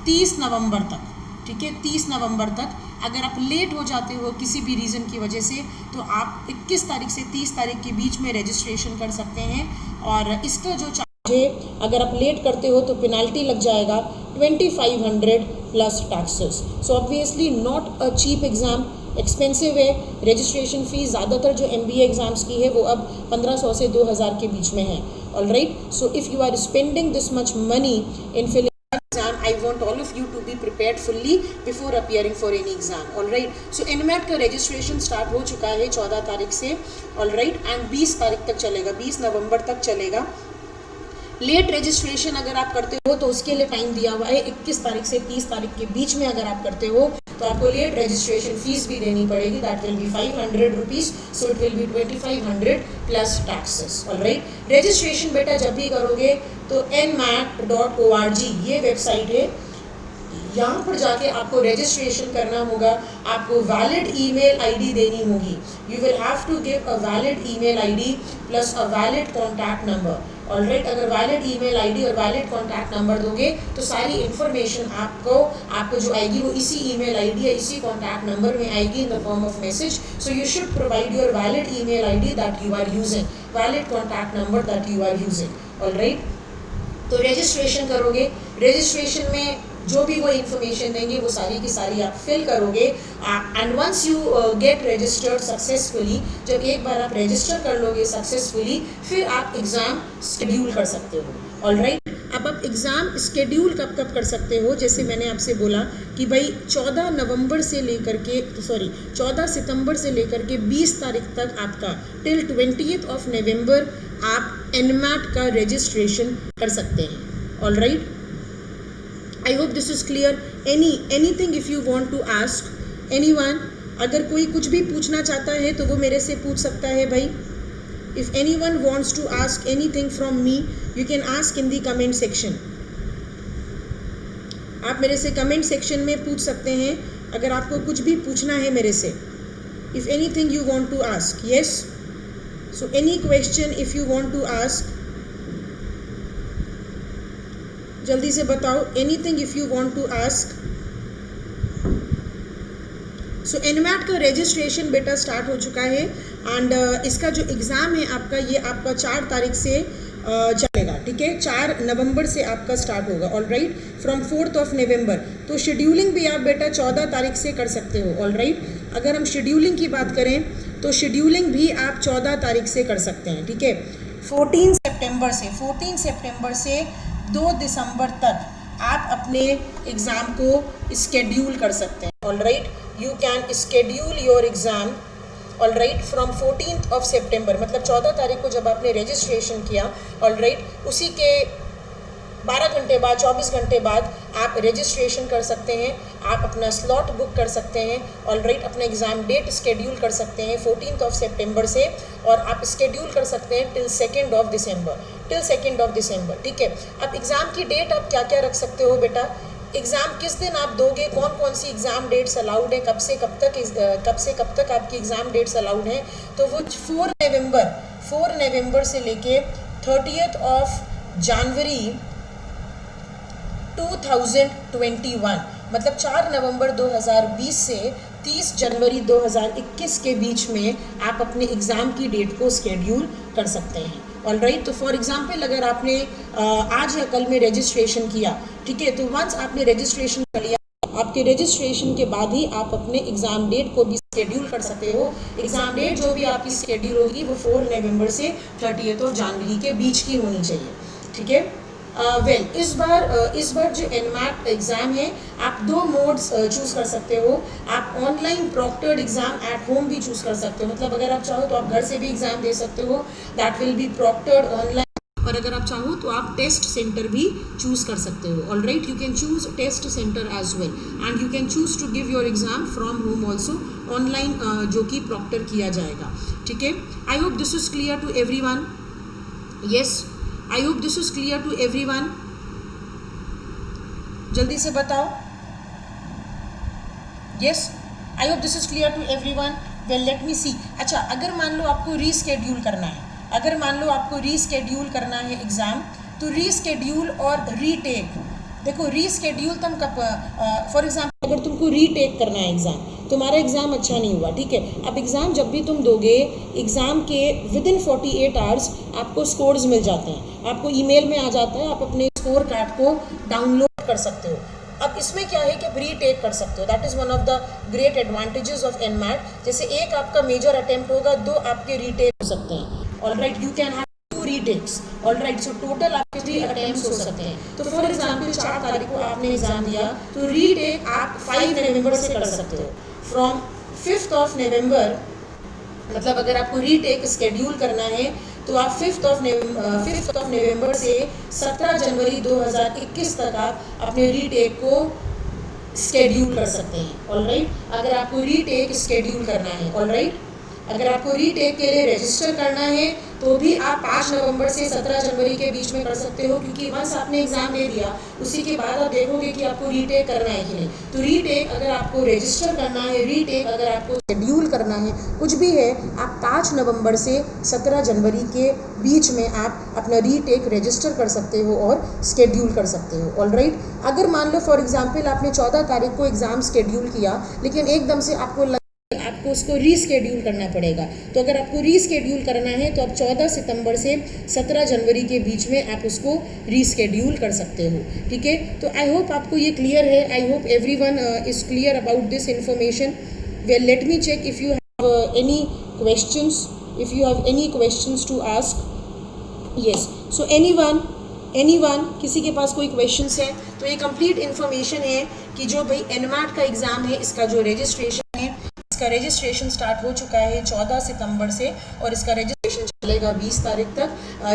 30 नवंबर तक. ठीक है, 30 नवंबर तक अगर आप लेट हो जाते हो किसी भी रीज़न की वजह से तो आप 21 तारीख से 30 तारीख के बीच में रजिस्ट्रेशन कर सकते हैं. और इसका जो चार्ज है, अगर आप लेट करते हो तो पेनाल्टी लग जाएगा 2500 plus taxes. So obviously not a cheap exam, expensive है. रजिस्ट्रेशन फ़ीस ज़्यादातर जो MBA एग्ज़ाम्स की है वो अब 1500 से 2000 के बीच में है. All right, so if you are spending this much money in filling exam, I want all of you to be prepared fully before appearing for any exam. All right, so NMAT का registration start हो चुका है 14 तारीख से. All right, and 20 तारीख तक चलेगा, 20 नवंबर तक चलेगा. लेट रजिस्ट्रेशन अगर आप करते हो तो उसके लिए टाइम दिया हुआ है 21 तारीख से 30 तारीख के बीच में. अगर आप करते हो तो आपको लेट रजिस्ट्रेशन फीस भी देनी पड़ेगी. That will be 500 rupees. So it will B 2500 plus taxes. All right, registration बेटा जब भी करोगे तो nmat.org ये वेबसाइट है. यहाँ पर जाके आपको रजिस्ट्रेशन करना होगा. आपको वैलिड ईमेल आईडी देनी होगी. You will have to give a valid email ID plus a valid contact number. Alright, अगर वैलिड ईमेल आईडी और वैलिड कॉन्टैक्ट नंबर दोगे तो सारी इन्फॉर्मेशन आपको जो आएगी वो इसी ईमेल आईडी या इसी कॉन्टैक्ट नंबर में आएगी in the form of message. So you should provide your valid email ID that you are using, valid contact number that you are using. Alright, तो रजिस्ट्रेशन करोगे. रजिस्ट्रेशन में जो भी वो इन्फॉर्मेशन देंगे वो सारी की सारी आप फिल करोगे. And once you get registered successfully, जब एक बार आप रजिस्टर कर लोगे सक्सेसफुली, फिर आप एग्ज़ाम शेड्यूल कर सकते हो. ऑलराइट, अब आप एग्ज़ाम शेड्यूल कब कब कर सकते हो, जैसे मैंने आपसे बोला कि भाई 14 नवंबर से लेकर के 14 सितंबर से लेकर के 20 तारीख तक आपका टिल 20th ऑफ नवंबर आप NMAT का रजिस्ट्रेशन कर सकते हैं. Alright, I hope this is clear. Anything if you want to ask anyone, अगर कोई कुछ भी पूछना चाहता है तो वो मेरे से पूछ सकता है भाई. If anyone wants to ask anything from me, you can ask in the comment section. आप मेरे से comment section में पूछ सकते हैं अगर आपको कुछ भी पूछना है मेरे से. If anything you want to ask, yes. So any question if you want to ask, जल्दी से बताओ. Anything if you want to ask. So NMAT का रजिस्ट्रेशन बेटा स्टार्ट हो चुका है. एंड इसका जो एग्ज़ाम है आपका ये आपका 4 तारीख से चलेगा. ठीक है, 4 नवंबर से आपका स्टार्ट होगा. All right, from 4th of November. तो शेड्यूलिंग भी आप बेटा 14 तारीख से कर सकते हो. ऑल राइट, अगर हम शेड्यूलिंग की बात करें तो शेड्यूलिंग भी आप 14 तारीख से कर सकते हैं. ठीक है, 14 सितंबर से 2 दिसंबर तक आप अपने एग्ज़ाम को स्केड्यूल कर सकते हैं. All right, you can schedule your exam. All right, from 14th of September, मतलब 14 तारीख को जब आपने रजिस्ट्रेशन किया, ऑल राइट, उसी के 12 घंटे बाद 24 घंटे बाद आप रजिस्ट्रेशन कर सकते हैं. आप अपना स्लॉट बुक कर सकते हैं. ऑल राइट, अपना एग्ज़ाम डेट स्केड्यूल कर सकते हैं 14th ऑफ सितंबर से, और आप स्केड्यूल कर सकते हैं टिल 2nd ऑफ दिसंबर. ठीक है, अब एग्ज़ाम की डेट आप क्या क्या रख सकते हो बेटा. एग्ज़ाम किस दिन आप दोगे, कौन कौन सी एग्ज़ाम डेट्स अलाउड है, कब से कब तक आपकी एग्ज़ाम डेट्स अलाउड हैं. तो वो 4 नवंबर से लेके 30th ऑफ जनवरी 2021, मतलब 4 नवंबर 2020 से 30 जनवरी 2021 के बीच में आप अपने एग्ज़ाम की डेट को स्केड्यूल कर सकते हैं. ऑल राइट, तो फॉर एग्जांपल अगर आपने आज या कल में रजिस्ट्रेशन किया, ठीक है, तो वंस आपने रजिस्ट्रेशन कर लिया, आपके रजिस्ट्रेशन के बाद ही आप अपने एग्ज़ाम डेट को भी शेड्यूल कर सकते हो. एग्ज़ाम डेट जो भी आपकी शेड्यूल होगी वो 4 नवंबर से 30th ऑफ जनवरी के बीच की होनी चाहिए. ठीक है, इस बार जो NMAT एग्ज़ाम है आप 2 मोड्स चूज़ कर सकते हो. आप online proctored exam at home भी चूज़ कर सकते हो, मतलब अगर आप चाहो तो आप घर से भी एग्ज़ाम दे सकते हो, that will be proctored online. और अगर आप चाहो तो आप टेस्ट सेंटर भी चूज़ कर सकते हो. All right, you can choose test centre as well, and you can choose to give your exam from home also, online जो कि प्रॉक्टर किया जाएगा. ठीक है, I hope this is clear to everyone. Yes, I hope this is clear to everyone. जल्दी से बताओ. Yes, I hope this is clear to everyone. Well, let me see. अच्छा, अगर मान लो आपको रीस्केड्यूल करना है, एग्ज़ाम, तो रीस्केड्यूल और रीटेक. देखो, रीस्केड्यूल तुम कब, फॉर एग्जाम्पल अगर तुमको रीटेक करना है एग्ज़ाम, तुम्हारा एग्ज़ाम अच्छा नहीं हुआ, ठीक है, अब एग्ज़ाम जब भी तुम दोगे, एग्ज़ाम के विदिन 48 आवर्स आपको स्कोर्स मिल जाते हैं, आपको ईमेल में आ जाता है, आप अपने स्कोर कार्ड को डाउनलोड कर सकते हो. अब इसमें क्या है कि आप रीटेक कर सकते हो, that is one of the great advantages of NMAT। जैसे एक आपका मेजर अटेम्प्ट होगा, 2 आपके रीटेक हो सकते हैं। Alright, you can have 2 retakes. Alright, so total आपके 3 अटेम्प्ट्स हो सकते हैं। तो फॉर एग्जांपल 4 तारीख को आपने एग्जाम दिया, तो रीटेक आप 5 नवंबर से कर सकते हो। फ्रॉम 5th ऑफ नवंबर, मतलब अगर आपको रीटेक स्केड्यूल करना है तो आप 5th ऑफ नवंबर से 17 जनवरी 2021 तक आप अपने रीटेक को स्केड्यूल कर सकते हैं। ऑलराइट, अगर आपको रीटेक स्केड्यूल करना है, ऑलराइट, अगर आपको रीटेक के लिए रजिस्टर करना है तो भी आप 5 नवंबर से 17 जनवरी के बीच में कर सकते हो, क्योंकि वंस आपने एग्जाम दे दिया उसी के बाद आप देखोगे कि आपको रीटेक करना है कि नहीं। तो रीटेक अगर आपको रजिस्टर करना है, रीटेक अगर आपको शेड्यूल करना है, कुछ भी है, आप 5 नवंबर से 17 जनवरी के बीच में आप अपना रीटेक रजिस्टर कर सकते हो और स्केड्यूल कर सकते हो। ऑलराइट, अगर मान लो फॉर एग्जाम्पल आपने 14 तारीख को एग्जाम स्केड्यूल किया, लेकिन एकदम से आपको उसको रीस्केड्यूल करना पड़ेगा, तो अगर आपको रीस्केड्यूल करना है तो आप 14 सितंबर से 17 जनवरी के बीच में आप उसको रीस्केड्यूल कर सकते हो। ठीक है, तो आई होप आपको ये क्लियर है। I hope everyone is clear about this information. Well, let me check if you have any questions, if you have any questions to ask. Yes, so anyone किसी के पास कोई क्वेश्चंस है तो ये complete information है कि जो भाई NMAT का एग्ज़ाम है, इसका जो रजिस्ट्रेशन है, इसका रजिस्ट्रेशन स्टार्ट हो चुका है 14 सितंबर से और इसका रजिस्ट्रेशन चलेगा 20 तारीख तक।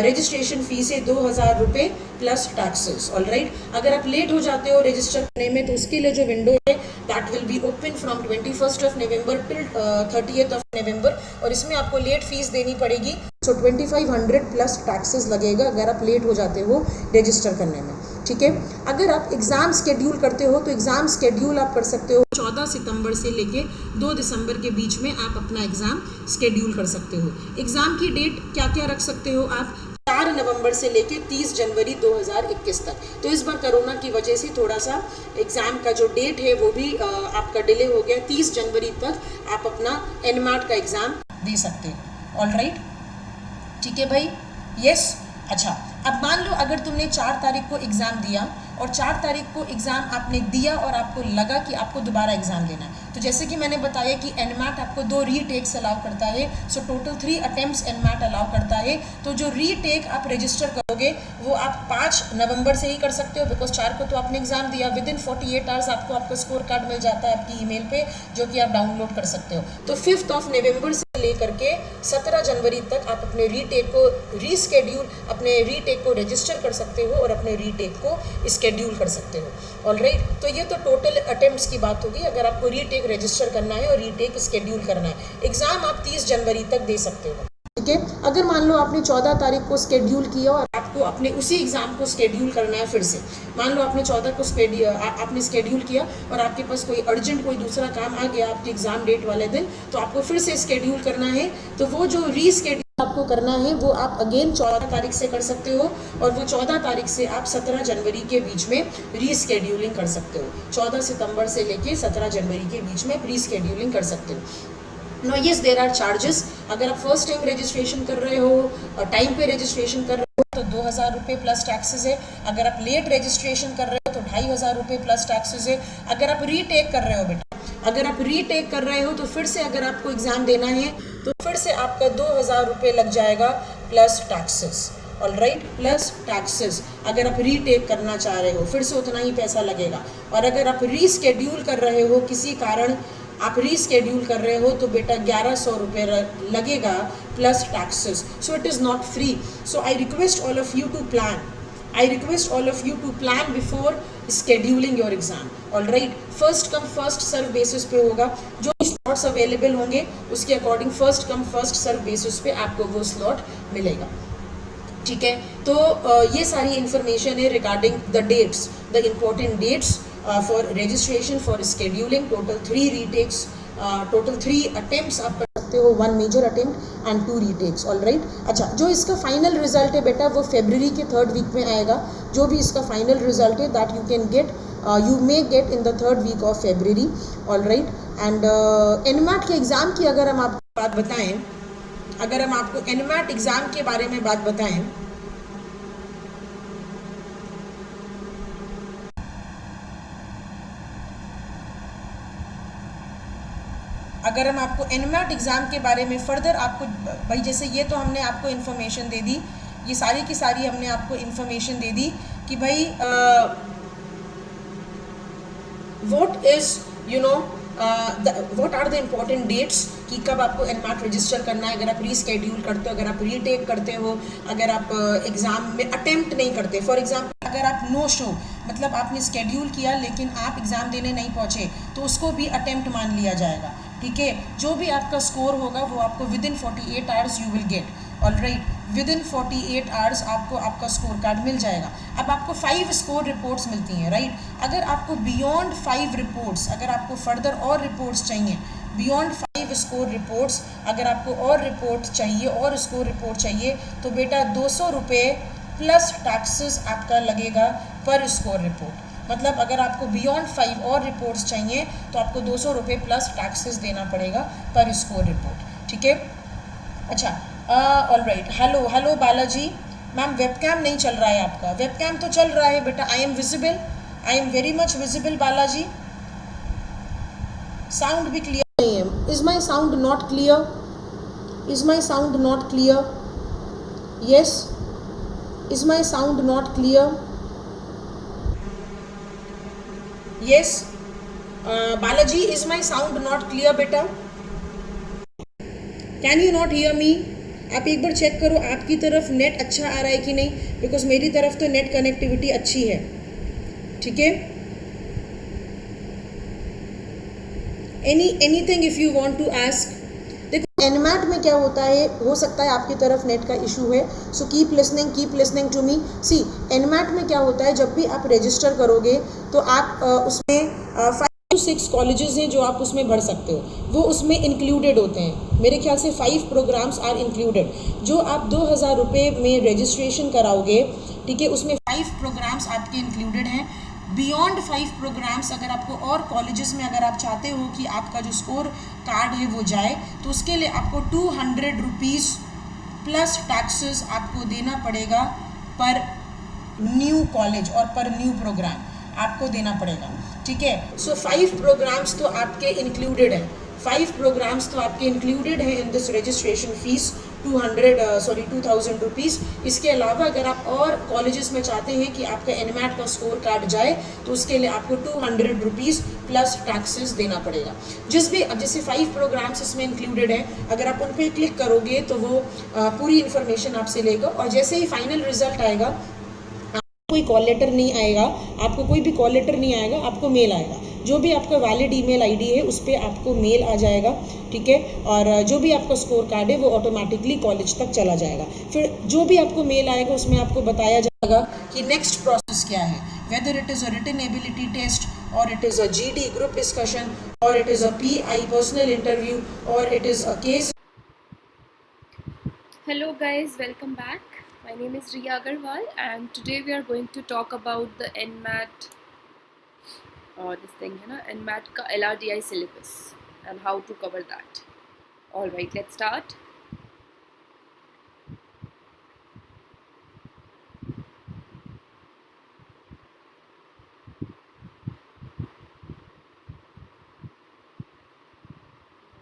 रजिस्ट्रेशन फीस है 2000 रुपये प्लस टैक्सेस। ऑलराइट, अगर आप लेट हो जाते हो रजिस्टर करने में तो उसके लिए जो विंडो है that will be open from 21st of November till 30th of November, और इसमें आपको लेट फीस देनी पड़ेगी। सो 2500 प्लस टैक्सेस लगेगा अगर आप लेट हो जाते हो रजिस्टर करने में। ठीक है, अगर आप एग्ज़ाम स्केड्यूल करते हो तो एग्ज़ाम स्केड्यूल आप कर सकते हो 14 सितंबर से लेके 2 दिसंबर के बीच में आप अपना एग्ज़ाम स्केड्यूल कर सकते हो। एग्ज़ाम की डेट क्या क्या रख सकते हो आप? 4 नवंबर से लेके 30 जनवरी 2021 तक। तो इस बार कोरोना की वजह से थोड़ा सा एग्ज़ाम का जो डेट है वो भी आपका डिले हो गया। 30 जनवरी तक आप अपना NMAT का एग्ज़ाम दे सकते हो। ऑलराइट, ठीक है भाई, यस। अच्छा, अब मान लो अगर तुमने 4 तारीख को एग्ज़ाम दिया और 4 तारीख को एग्ज़ाम आपने दिया और आपको लगा कि आपको दोबारा एग्ज़ाम देना है, तो जैसे कि मैंने बताया कि NMAT आपको 2 रीटेक्स अलाउ करता है। So total 3 attempts NMAT allow करता है। तो जो रीटेक आप रजिस्टर करोगे वो आप 5 नवंबर से ही कर सकते हो, बिकॉज 4 को तो आपने एग्ज़ाम दिया। विदिन 48 आवर्स आपको आपका स्कोर कार्ड मिल जाता है आपकी ईमेल पे, जो कि आप डाउनलोड कर सकते हो। तो 5th ऑफ नवंबर से लेकर के 17 जनवरी तक आप अपने रीटेक को रीस्केड्यूल, अपने रीटेक को रजिस्टर कर सकते हो और अपने रीटेक को स्केड्यूल कर सकते हो। ऑलराइट, तो ये तो टोटल अटेम्प्ट्स की बात होगी अगर आपको रीटेक रजिस्टर करना है और रीटेक स्केड्यूल करना है। एग्ज़ाम आप 30 जनवरी तक दे सकते हो। ठीक है, अगर मान लो आपने 14 तारीख को स्केड्यूल किया और आपको अपने उसी एग्ज़ाम को स्केड्यूल करना है फिर से, मान लो आपने 14 को आपने स्केड्यूल किया और आपके पास कोई अर्जेंट कोई दूसरा काम आ गया आपके एग्ज़ाम डेट वाले दिन, तो आपको फिर से स्केड्यूल करना है। तो वो जो रीस्केड्यूल आपको करना है वो आप अगेन 14 तारीख से कर सकते हो, और वो 14 तारीख से आप 17 जनवरी के बीच में रीस्केड्यूलिंग कर सकते हो। 14 सितंबर से लेके 17 जनवरी के बीच में रीस्केड्यूलिंग कर सकते हो। No yes, there are charges. अगर आप फर्स्ट टाइम रजिस्ट्रेशन कर रहे हो और टाइम पे रजिस्ट्रेशन कर रहे हो तो 2000 रुपये प्लस टैक्सेस है। अगर आप लेट रजिस्ट्रेशन कर रहे हो तो 2500 रुपये प्लस टैक्सेस है। अगर आप रीटेक कर रहे हो बेटा, अगर आप रीटेक कर रहे हो तो फिर से अगर आपको एग्ज़ाम देना है तो फिर से आपका 2000 रुपये लग जाएगा plus taxes. Alright, plus taxes. अगर आप रीटेक करना चाह रहे हो फिर से उतना ही पैसा लगेगा। और अगर आप रीस्केड्यूल कर रहे हो, किसी कारण आप रीस्केड्यूल कर रहे हो, तो बेटा 1100 रुपये लगेगा plus taxes. So it is not free. So I request all of you to plan, I request all of you to plan before scheduling your exam. All right, first come first serve basis पे होगा, जो slots available होंगे उसके according first come first serve basis पे आपको वो slot मिलेगा। ठीक है, तो ये सारी information है regarding the dates, the important dates for registration, for scheduling. Total 3 retakes, total 3 attempts आप कर सकते हो, 1 major attempt and 2 retakes. Alright, अच्छा, जो इसका फाइनल रिजल्ट है बेटा वो फरवरी के 3rd वीक में आएगा। जो भी इसका फाइनल रिजल्ट है that you can get, you may get in the 3rd week of February. Alright, and NMAT के एग्ज़ाम की अगर हम आपको बात बताएं, अगर हम आपको NMAT एग्ज़ाम के बारे में बात बताएं, अगर हम आपको NMAT एग्ज़ाम के बारे में फर्दर आपको भाई, जैसे ये तो हमने आपको इन्फॉर्मेशन दे दी, ये सारी की सारी हमने आपको इन्फॉर्मेशन दे दी कि भाई what is what are the important dates कि कब आपको NMAT रजिस्टर करना है, अगर आप रीस्केड्यूल करते हो, अगर आप रीटेक करते हो, अगर आप एग्ज़ाम में अटेम्प्ट नहीं करते। फॉर एग्जांपल अगर आप नो शो, मतलब आपने स्केड्यूल किया लेकिन आप एग्ज़ाम देने नहीं पहुँचे, तो उसको भी अटेम्प्ट मान लिया जाएगा। ठीक है, जो भी आपका स्कोर होगा वो आपको within 48 hours you will gate. Alright, within 48 hours आपको आपका स्कोर कार्ड मिल जाएगा। अब आपको 5 स्कोर रिपोर्ट्स मिलती हैं, राइट। अगर आपको बियॉन्ड 5 रिपोर्ट्स, अगर आपको फर्दर और रिपोर्ट्स चाहिए, बियॉन्ड 5 स्कोर रिपोर्ट्स, अगर आपको और रिपोर्ट चाहिए और स्कोर रिपोर्ट चाहिए, तो बेटा 200 रुपये प्लस टैक्सेस आपका लगेगा पर स्कोर रिपोर्ट। मतलब अगर आपको बियॉन्ड 5 और रिपोर्ट्स चाहिए तो आपको 200 रुपये प्लस टैक्सेस देना पड़ेगा पर स्कोर रिपोर्ट। ठीक है, अच्छा, alright. Hello Balaji ma'am, webcam नहीं चल रहा है आपका। वेबकैम तो चल रहा है बेटा, I am visible, I am very much visible Balaji. Sound भी क्लियर नहीं है। Is my sound not clear? Is my sound not clear? Yes, is my sound not clear? Yes Balaji, is my sound not clear बेटा? Can you not hear me? आप एक बार check करो आपकी तरफ net अच्छा आ रहा है कि नहीं, बिकॉज मेरी तरफ तो नेट कनेक्टिविटी अच्छी है। ठीक है, anything if you want to ask. देखो NMAT में क्या होता है, हो सकता है आपकी तरफ नेट का इशू है, so keep listening to me. See, NMAT में क्या होता है, जब भी आप रजिस्टर करोगे तो आप उसमें 5 to 6 कॉलेजेस हैं जो आप उसमें भर सकते हो, वो उसमें इंक्लूडेड होते हैं। मेरे ख्याल से 5 प्रोग्राम्स आर इंक्लूडेड। जो आप 2000 रुपये में रजिस्ट्रेशन कराओगे, ठीक है, उसमें 5 प्रोग्राम्स आपके इंक्लूडेड हैं। बियॉन्ड 5 प्रोग्राम्स अगर आपको और कॉलेजेस में अगर आप चाहते हो कि आपका जो स्कोर कार्ड है वो जाए, तो उसके लिए आपको 200 रुपीज़ प्लस टैक्सेस आपको देना पड़ेगा पर न्यू कॉलेज और पर न्यू प्रोग्राम आपको देना पड़ेगा। ठीक है, सो 5 प्रोग्राम्स तो आपके इंक्लूडेड हैं, 5 प्रोग्राम्स तो आपके इंक्लूडेड हैं in this registration fees 2000 rupees. इसके अलावा अगर आप और कॉलेजेस में चाहते हैं कि आपका NMAT का स्कोर कार्ड जाए, तो उसके लिए आपको 200 रुपीज़ प्लस टैक्सेस देना पड़ेगा। जिस भी, अब जैसे 5 प्रोग्राम्स इसमें इंक्लूडेड हैं, अगर आप उन पर क्लिक करोगे तो वो पूरी इन्फॉर्मेशन आपसे लेगा, और जैसे ही फाइनल रिजल्ट आएगा, कोई कॉल लेटर नहीं आएगा, आपको कोई भी कॉल लेटर नहीं आएगा, आपको मेल आएगा। जो भी आपका वैलिड ईमेल आईडी है उस पर आपको मेल आ जाएगा। ठीक है, और जो भी आपका स्कोर कार्ड है वो ऑटोमेटिकली कॉलेज तक चला जाएगा। फिर जो भी आपको मेल आएगा उसमें आपको बताया जाएगा कि नेक्स्ट प्रोसेस क्या है, whether it is a written ability test, और it is a GD group discussion, और it is a PI personal interview, और it is a case. Hello guys, welcome back. My name is Riya Agarwal and today we are going to talk about the NMAT this thing है ना, NMAT का LRDI syllabus and how to cover that. Alright, let's start.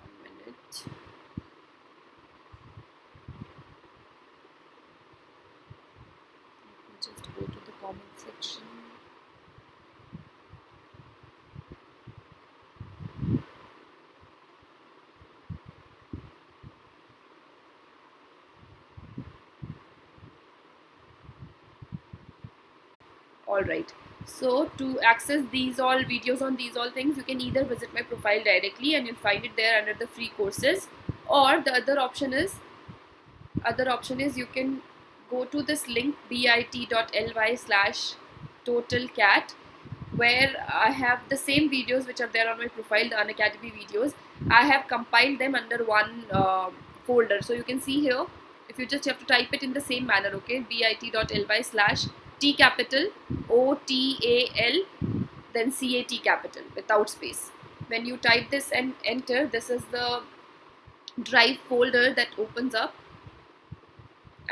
One minute. Let me just go to the comment section. Alright, so to access these all videos on these all things, you can either visit my profile directly and you'll find it there under the free courses, or the other option is you can go to this link bit.ly/totalcat, where I have the same videos which are there on my profile, the Unacademy videos. I have compiled them under one folder, so you can see here. If you just have to type it in the same manner, okay, bit.ly/T capital OTAL then CAT capital without space. When you type this and enter, this is the drive folder that opens up,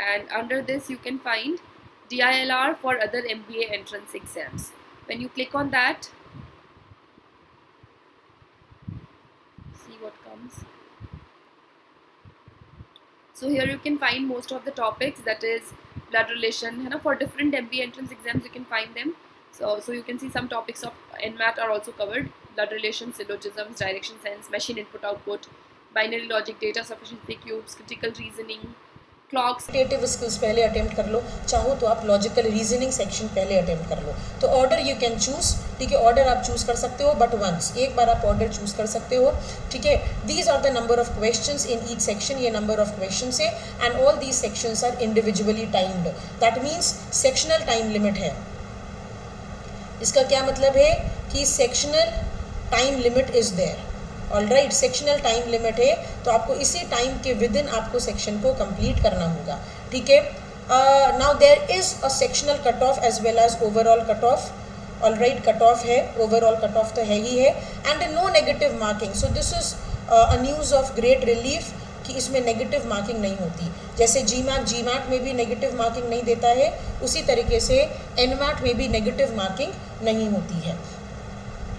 and under this you can find DILR for other MBA entrance exams. When you click on that, see what comes. syllogisms. So here you can find most of the topics, that is blood relation, है ना, for different MBA entrance exams you can find them. So you can see some topics of NMAT are also covered: blood relation, syllogisms, direction sense, machine input output, binary logic, data sufficiency cubes, critical reasoning, clocks. Creative skills पहले attempt कर लो, चाहो तो आप logical reasoning section पहले attempt कर लो. तो order you can choose, ठीक है, ऑर्डर आप चूज कर सकते हो, बट वंस, एक बार आप ऑर्डर चूज कर सकते हो, ठीक है. These are the number of questions in each section, ये नंबर ऑफ क्वेश्चंस है, and all these sections are individually timed. That means sectional time limit है. इसका क्या मतलब है कि sectional time limit is there. Alright, sectional time limit है, तो आपको इसी टाइम के विद इन आपको सेक्शन को कंप्लीट करना होगा, ठीक है. Now there is a sectional cut off as well as overall cut off. Alright, cut off है, ओवरऑल कट ऑफ तो है ही है, and no negative marking. So this is a news of great relief कि इसमें negative marking नहीं होती. जैसे जीमैट में भी नेगेटिव मार्किंग नहीं देता है, उसी तरीके से एनमैट में भी नेगेटिव मार्किंग नहीं होती है.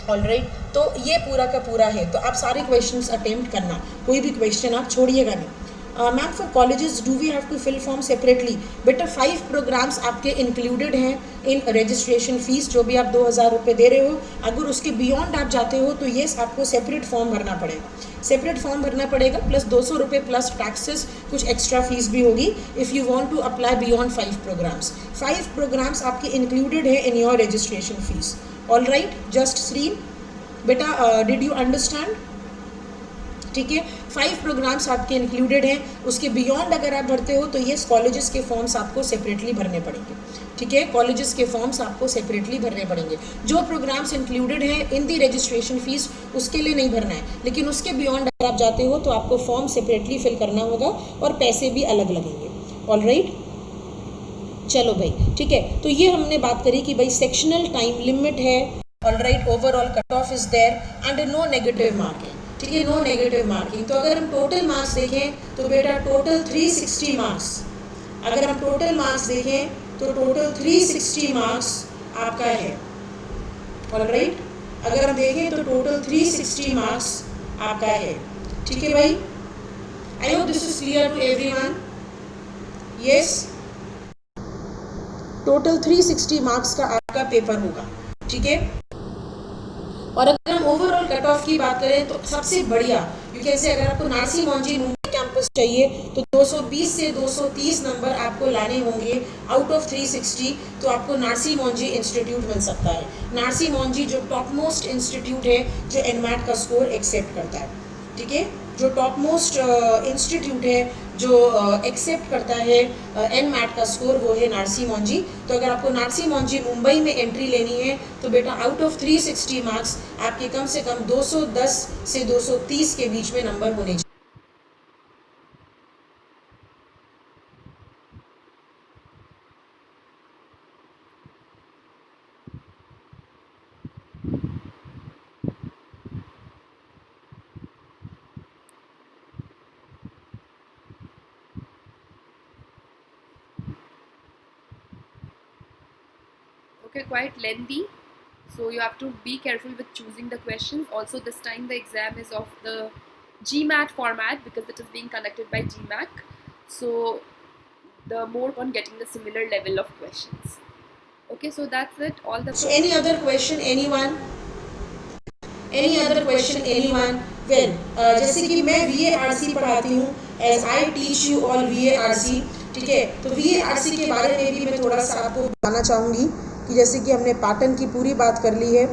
ऑलराइट, तो ये पूरा का पूरा है. तो आप सारे क्वेश्चंस अटेम्प्ट करना, कोई भी क्वेश्चन आप छोड़िएगा नहीं. Ma'am for colleges do we have to fill form separately? बेटा 5 प्रोग्राम्स आपके इंक्लूडेड हैं इन रजिस्ट्रेशन फीस, जो भी आप 2000 रुपये दे रहे हो. अगर उसके बियॉन्ड आप जाते हो तो येस, आपको सेपरेट फॉर्म भरना पड़ेगा. सेपरेट फॉर्म भरना पड़ेगा, प्लस 200 रुपये प्लस टैक्सेस, कुछ एक्स्ट्रा फीस भी होगी if you want to apply beyond 5 programs. 5 programs आपके इंक्लूडेड है in your registration fees. Alright, just screen बेटा, डिड यू अंडरस्टैंड? ठीक है, 5 प्रोग्राम्स आपके इंक्लूडेड हैं. उसके बियॉन्ड अगर आप भरते हो तो ये कॉलेजेस के फॉर्म्स आपको सेपरेटली भरने पड़ेंगे. ठीक है, कॉलेजेस के फॉर्म्स आपको सेपरेटली भरने पड़ेंगे. जो प्रोग्राम्स इंक्लूडेड हैं इन दी रजिस्ट्रेशन फीस, उसके लिए नहीं भरना है, लेकिन उसके बियॉन्ड अगर आप जाते हो तो आपको फॉर्म सेपरेटली फिल करना होगा और पैसे भी अलग लगेंगे. ऑलराइट, चलो भाई, ठीक है. तो ये हमने बात करी कि भाई सेक्शनल टाइम लिमिट है. Alright, overall cut off is there and no negative marking. ठीक है, नो नेगेटिव मार्किंग. तो अगर हम टोटल मार्क्स देखें तो बेटा टोटल 360 मार्क्स. अगर हम टोटल मार्क्स देखें तो टोटल 360 मार्क्स आपका है. ऑलराइट, अगर हम देखें तो टोटल 360 मार्क्स आपका है. ठीक है भाई, I hope this is clear to everyone. Yes, total 360 marks का आपका पेपर होगा. ठीक है, और अगर हम ओवरऑल कट ऑफ की बात करें तो सबसे बढ़िया यू कैन से, अगर आपको नारसी मोंजी मुंबई कैंपस चाहिए तो 220 से 230 नंबर आपको लाने होंगे आउट ऑफ 360. तो आपको नारसी मोंजी इंस्टीट्यूट मिल सकता है. नारसी मोंजी जो टॉप मोस्ट इंस्टीट्यूट है जो एनमैट का स्कोर एक्सेप्ट करता है. ठीक है, जो टॉप मोस्ट इंस्टीट्यूट है जो एक्सेप्ट करता है एनमैट का स्कोर, वो है नारसी मोंजी. तो अगर आपको नारसी मोंजी मुंबई में एंट्री लेनी है तो बेटा आउट ऑफ 360 मार्क्स आपके कम से कम 210 से 230 के बीच में नंबर होने चाहिए. Okay, quite lengthy, so you have to be careful with choosing the questions. Also, this time the exam is of the GMAT format because it is being conducted by GMAT, so the more on getting the similar level of questions. Okay, so that's it. All the So any other question, anyone? Any other question, anyone? Well, जैसे कि मैं VARC पढ़ाती हूँ, as I teach you all VARC. ठीक है, तो VARC के बारे में भी मैं थोड़ा सा आपको बताना चाहूँगी कि जैसे कि हमने पैटर्न की पूरी बात कर ली है,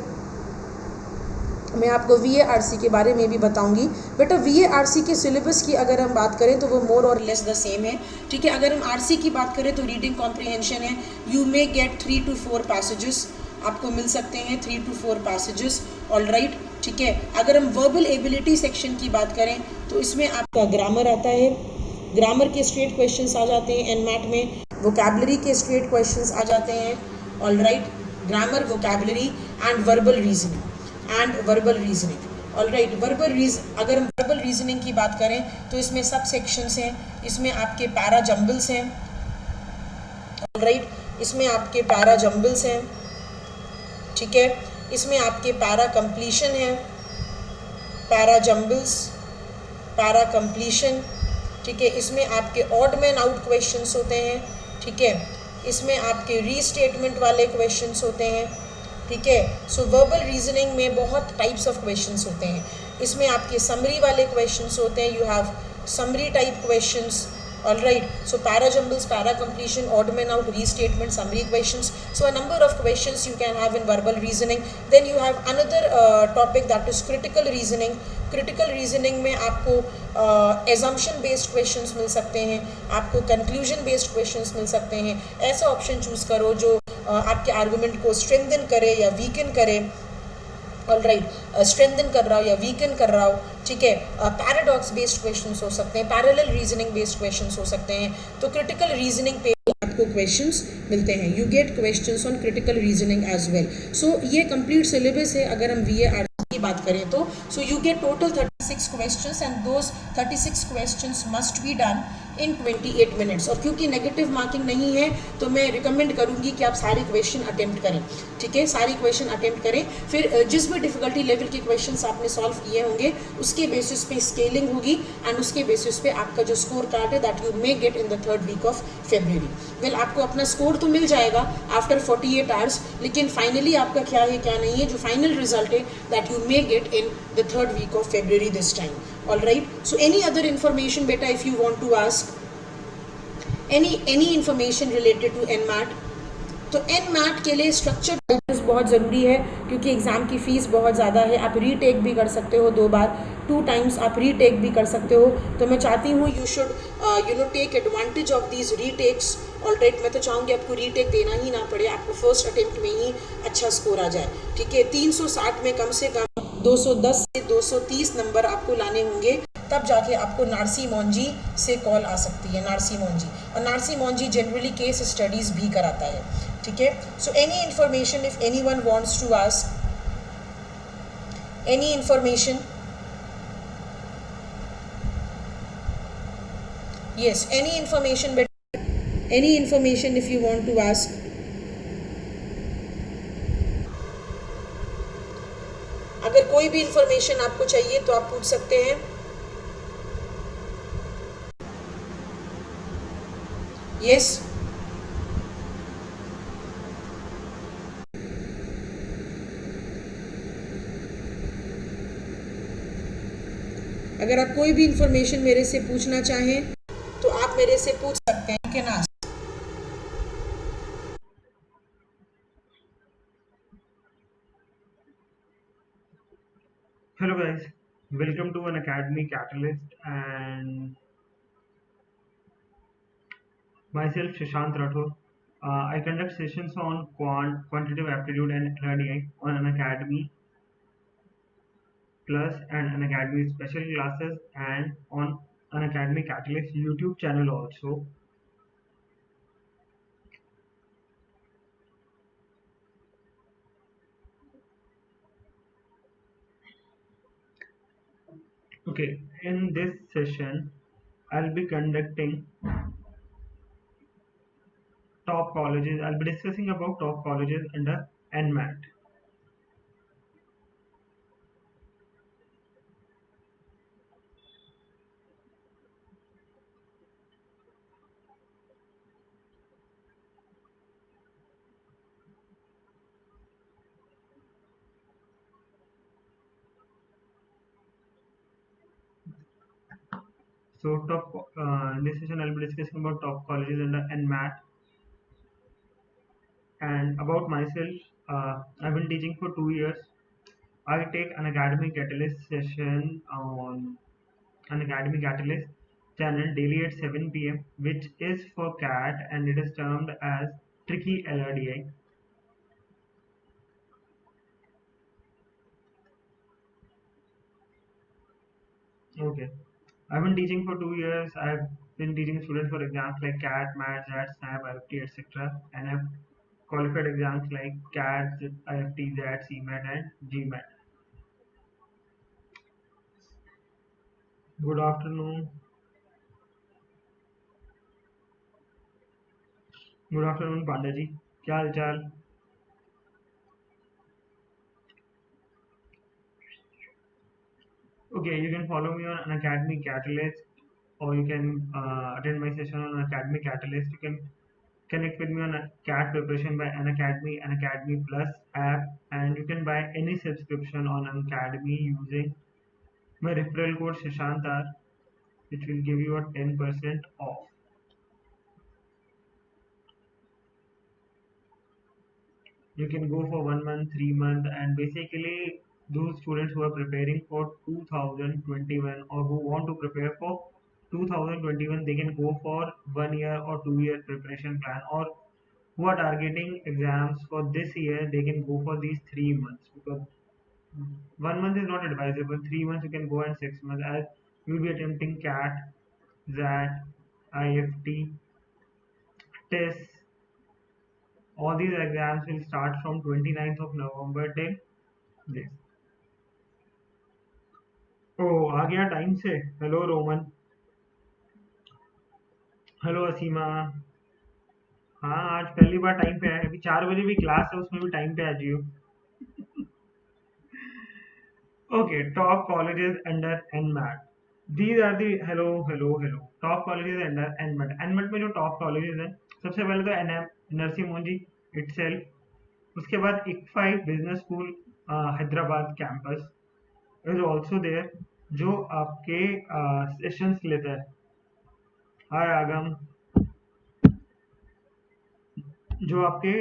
मैं आपको VARC के बारे में भी बताऊंगी. बेटा VARC के सिलेबस की अगर हम बात करें तो वो मोर और लेस द सेम है. ठीक है, अगर हम RC की बात करें तो रीडिंग कॉम्प्रिहेंशन है. You may gate 3 to 4 passages, आपको मिल सकते हैं 3 to 4 पैसेजेस. ऑलराइट, ठीक है. अगर हम वर्बल एबिलिटी सेक्शन की बात करें तो इसमें आपका ग्रामर आता है. ग्रामर के स्ट्रेट क्वेश्चंस आ जाते हैं एनमैट में. वोकैबलरी के स्ट्रेट क्वेश्चंस आ जाते हैं. Alright, grammar, vocabulary and verbal reasoning. Alright, अगर हम वर्बल रीजनिंग की बात करें तो इसमें सब सेक्शंस हैं. इसमें आपके पैरा जम्बल्स हैं. ऑलराइट, इसमें आपके पैरा जम्बल्स हैं. ठीक है, इसमें आपके पैरा कंप्लीशन है, पैरा जम्बल्स. पैरा कंप्लीशन, ठीक है, इसमें आपके ऑड मैन आउट क्वेश्चंस होते हैं, ठीक है, इसमें आपके रीस्टेटमेंट वाले क्वेश्चंस होते हैं, ठीक है। सो वर्बल रीजनिंग में बहुत टाइप्स ऑफ क्वेश्चंस होते हैं, इसमें आपके समरी वाले क्वेश्चंस होते हैं, you have summary type questions, all right. So para jumbles, para completion, odd man out, restatement, summary questions. So a number of questions you can have in verbal reasoning. Then you have another topic, that is critical reasoning. Critical reasoning में आपको assumption based questions मिल सकते हैं, आपको conclusion based questions मिल सकते हैं। ऐसा option choose करो जो आपके आर्गुमेंट को strengthen करे या weaken करे, ऑल राइट, स्ट्रेंथन कर रहा हो या वीकन कर रहा हो, ठीक है। पैराडॉक्स बेस्ड क्वेश्चंस हो सकते हैं, पैरेलल रीजनिंग बेस्ड क्वेश्चंस हो सकते हैं। तो क्रिटिकल रीजनिंग पे आपको क्वेश्चंस मिलते हैं, you get questions on critical reasoning as well. So ये कंप्लीट सिलेबस है अगर हम VA की बात करें तो। So you get total 36 questions and those 36 questions must be done in 28 minutes. और क्योंकि नेगेटिव मार्किंग नहीं है तो मैं रिकमेंड करूंगी कि आप सारे क्वेश्चन अटेम्प्ट करें, ठीक है, सारे क्वेश्चन अटेम्प्ट करें। फिर जिस भी डिफिकल्टी लेवल के क्वेश्चंस आपने सॉल्व किए होंगे उसके बेसिस पे स्केलिंग होगी एंड उसके बेसिस पे आपका जो स्कोर कार्ड है that you may get in the 3rd week of February। Well आपको अपना स्कोर तो मिल जाएगा आफ्टर 48 आवर्स, लेकिन फाइनली आपका क्या है क्या नहीं है, जो फाइनल रिजल्ट है that you may get in the 3rd week of February this time. All right, so any other information बेटा if you want to ask any information related to NMAT? तो NMAT के लिए structure guidance बहुत ज़रूरी है क्योंकि exam की fees बहुत ज़्यादा है। आप रीटेक भी कर सकते हो 2 बार, 2 टाइम्स आप रीटेक भी कर सकते हो। तो मैं चाहती हूँ you should take advantage of these retakes. Alright, मैं तो चाहूँगी आपको रीटेक देना ही ना पड़े, आपको फर्स्ट अटेम्प्ट में ही अच्छा स्कोर आ जाए, ठीक है। 360 में कम से कम 210 से 230 नंबर आपको लाने होंगे, तब जाके आपको नारसी मोंजी से कॉल आ सकती है, नारसी मोंजी। और Narsee Monjee generally case studies भी कराता है, ठीक है। So any information if anyone wants to ask any information, yes, any information, but any information if you want to ask. अगर कोई भी इंफॉर्मेशन आपको चाहिए तो आप पूछ सकते हैं। यस, अगर आप कोई भी इंफॉर्मेशन मेरे से पूछना चाहें तो आप मेरे से पूछ सकते हैं, कि ना। Hello guys, welcome to Unacademy CAT-alyst and myself Shashant Rathore. I conduct sessions on quantitative aptitude and LRDI on Unacademy Plus and Unacademy special classes and on Unacademy CAT-alyst YouTube channel also. Okay, in this session I'll be conducting top colleges. I'll be discussing about top colleges under NMAT. So in this session I'll be discussing about top colleges under NMAT. And about myself, I've been teaching for 2 years. I take an academic catalyst session on an academic catalyst channel daily at 7 p.m., which is for CAT and it is termed as tricky LRDI. Okay, I've been teaching for 2 years. I've been teaching students for exams like CAT, MAT, ZAT, SNAP, IFT, etc. And I've qualified exams like CAT, IFT, ZAT, CMAT, and GMAT. Good afternoon. Good afternoon Panda ji, क्या हाल चाल। Okay, Okay, you can follow me on Unacademy Catalyst, or you can attend my session on Unacademy Catalyst. You can connect with me on a CAT preparation by Unacademy, Unacademy Plus app, and you can buy any subscription on Unacademy using my referral code Shashantar, which will give you a 10% off. You can go for 1 month, 3 month, and basically those students who are preparing for 2021 or who want to prepare for 2021, they can go for 1 year or 2 year preparation plan, or who are targeting exams for this year, they can go for these 3 months, because 1 month is not advisable. 3 months you can go, and 6 months, as you'll be attempting CAT, ZAT, IFT, TEST. All these exams will start from 29th of November till this. ओ आ गया time से. Hello Roman. Hello असीमा. हाँ, आज पहली बार time पे आए. अभी 4 बजे भी क्लास है, उसमें भी टाइम पे आ जियो. Okay, top colleges under NMAT. These are the. Hello hello hello. Top colleges under NMAT. NMAT में जो टॉप कॉलेजेस हैं, सबसे पहले तो NM नरसिंह मोहन इटसेल्फ. उसके बाद ICFI business school Hyderabad campus is also there, जो आपके सेशंस लेता है. हाय आगम. जो आपके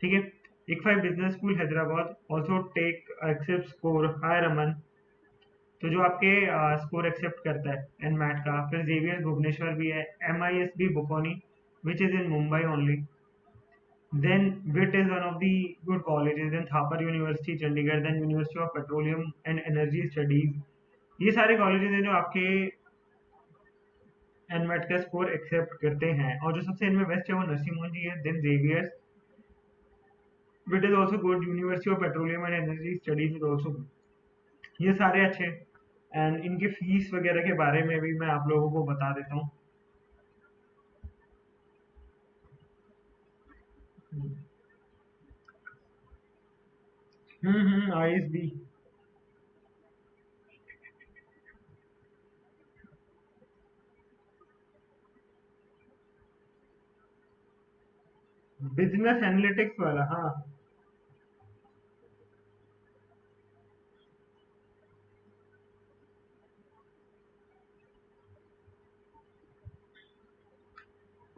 ठीक है. ICFI business school Hyderabad also take accept score. Hi Raman. तो जो आपके स्कोर एक्सेप्ट करता है NMAT का. फिर जेवियर भुवनेश्वर भी है. MIS भी Bocconi, which is in Mumbai only. Then WIT is one of the good colleges. Then Thapar University Chandigarh. Then University of Petroleum and Energy Studies. ये सारे कॉलेजेस हैं जो आपके NMAT का स्कोर एक्सेप्ट करते हैं. और जो सबसे इनमें बेस्ट है वो नरसिंह मोहन जी है. Then Xavier's, WIT is also good. University of Petroleum and Energy Studies is also good. ये सारे अच्छे. एंड इनके फीस वगैरह के बारे में भी मैं आप लोगों को बता देता हूँ. ISB. बिजनेस एनालिटिक्स वाला. हाँ.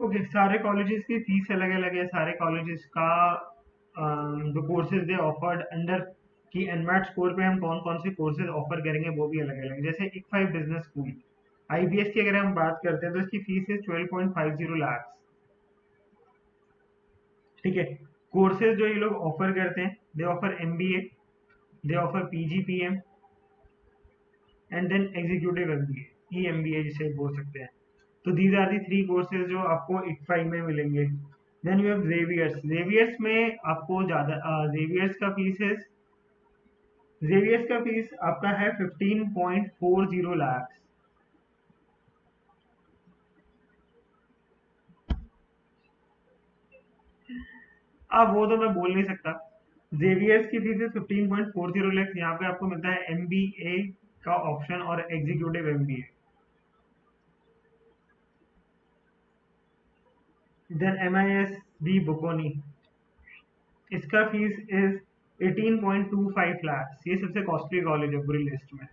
ओके, सारे कॉलेजेस की फीस अलग अलग है. सारे कॉलेजेस का जो कोर्सेज दे ऑफर्ड अंडर की NMAT स्कोर पे हम कौन कौन से कोर्सेज ऑफर करेंगे वो भी अलग अलग. जैसे ICFI बिजनेस स्कूल IBS की अगर हम बात करते हैं तो इसकी फीस है 12.50 लाख. ठीक है. कोर्सेज जो ये लोग ऑफर करते हैं, they offer MBA, they offer PGPM, and then executive MBA, EMBA जिसे बोल सकते हैं. तो दीज आर दी 3 कोर्सेज जो आपको ICFI में मिलेंगे. Then you have Xavier's. Xavier's में आपको ज़्यादा जेवियर्स का फीस आपका है 15.40 लाख. अब वो तो मैं बोल नहीं सकता. जेवियर्स की फीस है 15.40 लाख. यहाँ पे आपको मिलता है MBA का ऑप्शन और एग्जीक्यूटिव MBA. देन MIS भी बुकोनी, इसका फीस इज 18.25 लाख. ये सबसे कॉस्टली कॉलेज है पूरी लिस्ट में.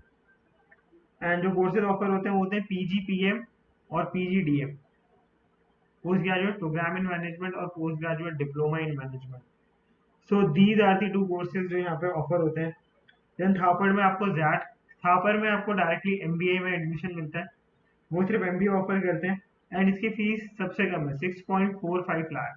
एंड जो कोर्सेज ऑफर होते हैं वो होते हैं PGPM और PGDM, post graduate program in management और post graduate diploma in management. So these are the 2 courses जो यहाँ पे ऑफर होते हैं. देन थापर में आपको जैट. थापर में आपको डायरेक्टली MBA में एडमिशन मिलता है. वो सिर्फ MBA ऑफर करते हैं. एंड इसकी फीस सबसे कम है 6.45 लाख.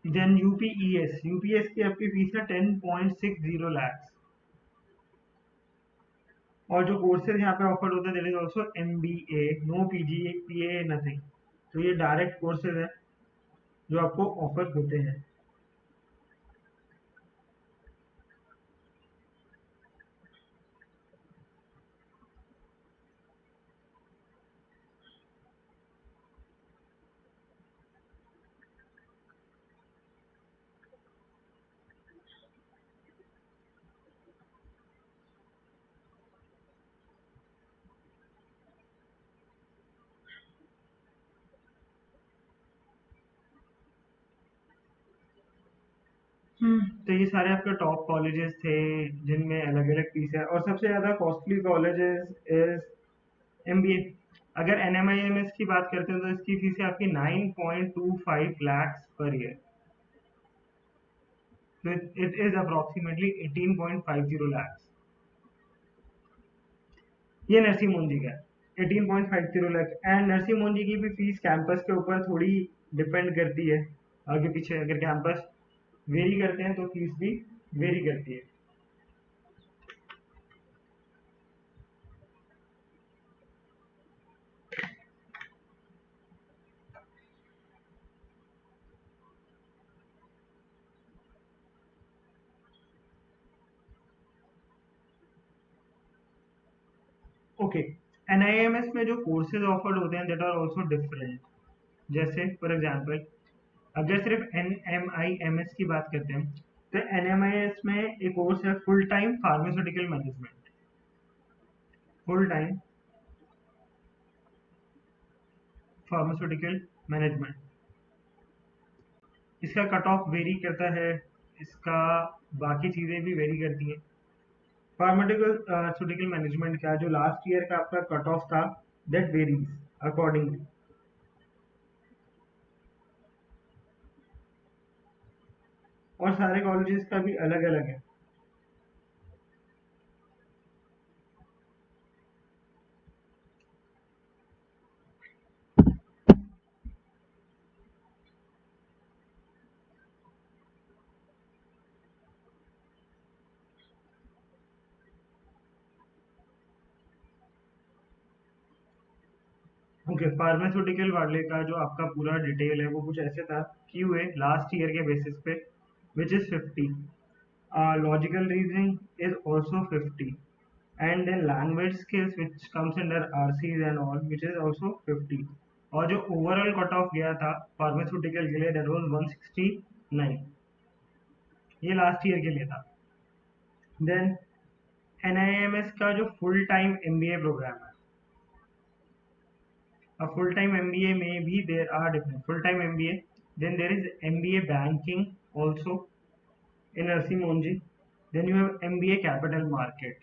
देन यूपीएस की आपकी फीस है 10.60 लाख. और जो कोर्सेज यहाँ पे ऑफर होते हैं, there is also MBA, no PGPA, nothing. तो ये डायरेक्ट कोर्सेज है जो आपको ऑफर होते हैं. तो ये सारे आपके टॉप कॉलेजेस थे जिनमें अलग अलग फीस है, और सबसे ज़्यादा कॉस्टली कॉलेजेस इज एमबीए। अगर एनएमआईएमएस की बात करते हैं तो इसकी फीस है आपकी 9.25 lakhs पर ईयर। तो इट इज अप्रोक्सीमेटली 18.50 lakhs। ये नरसिंह मोंजी का 18.50 लाख। एंड नरसिंह मोंजी की भी फीस कैंपस के ऊपर थोड़ी डिपेंड करती है, आगे पीछे अगर कैंपस वेरी करते हैं तो फीस भी वेरी करती है। ओके, एनआईएमएस में जो कोर्सेज ऑफर्ड होते हैं दैट आर आल्सो डिफरेंट। जैसे फॉर एग्जांपल, अगर सिर्फ एनएमआईएमएस की बात करते हैं तो एनएमआईएस में एक कोर्स है full time pharmaceutical management. Full time pharmaceutical management, इसका कट ऑफ वेरी करता है, इसका बाकी चीज़ें भी वेरी करती हैं। फार्मास्यूटिकल मैनेजमेंट का जो लास्ट ईयर का आपका कट ऑफ था दैट वेरीज अकॉर्डिंगली। और सारे कॉलेजेस का भी अलग अलग है। ओके, फार्मास्यूटिकल वाले का जो आपका पूरा डिटेल है वो कुछ ऐसे था, क्यूए लास्ट ईयर के बेसिस पे which is 50, logical reasoning is also 50, and then language skills which comes under RCs and all which is also 50। और जो ओवरऑल कट ऑफ गया था फार्मास्यूटिकल के लिए दैट वाज 169, ये लास्ट ईयर के लिए था। देन एनआईएमएस का जो फुल टाइम एमबीए प्रोग्राम है, अब फुल टाइम एमबीए में भी there are different full time MBA. Then there is MBA banking also in Narsingh Monjee. Then you have MBA capital market.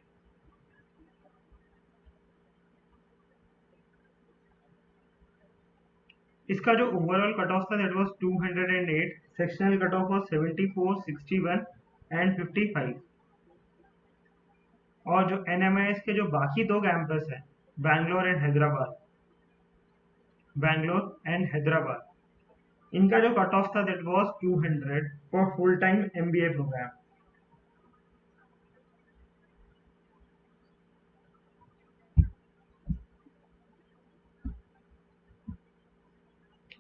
इसका जो ओवरऑल कट ऑफ था that was 208, sectional cut off was 74, 61 and 55। और जो NMIS के जो बाकी दो कैंपस हैं, बैंगलोर एंड हैदराबाद, बैंगलोर एंड हैदराबाद, इनका जो कट ऑफ था that was 200 for full time MBA program.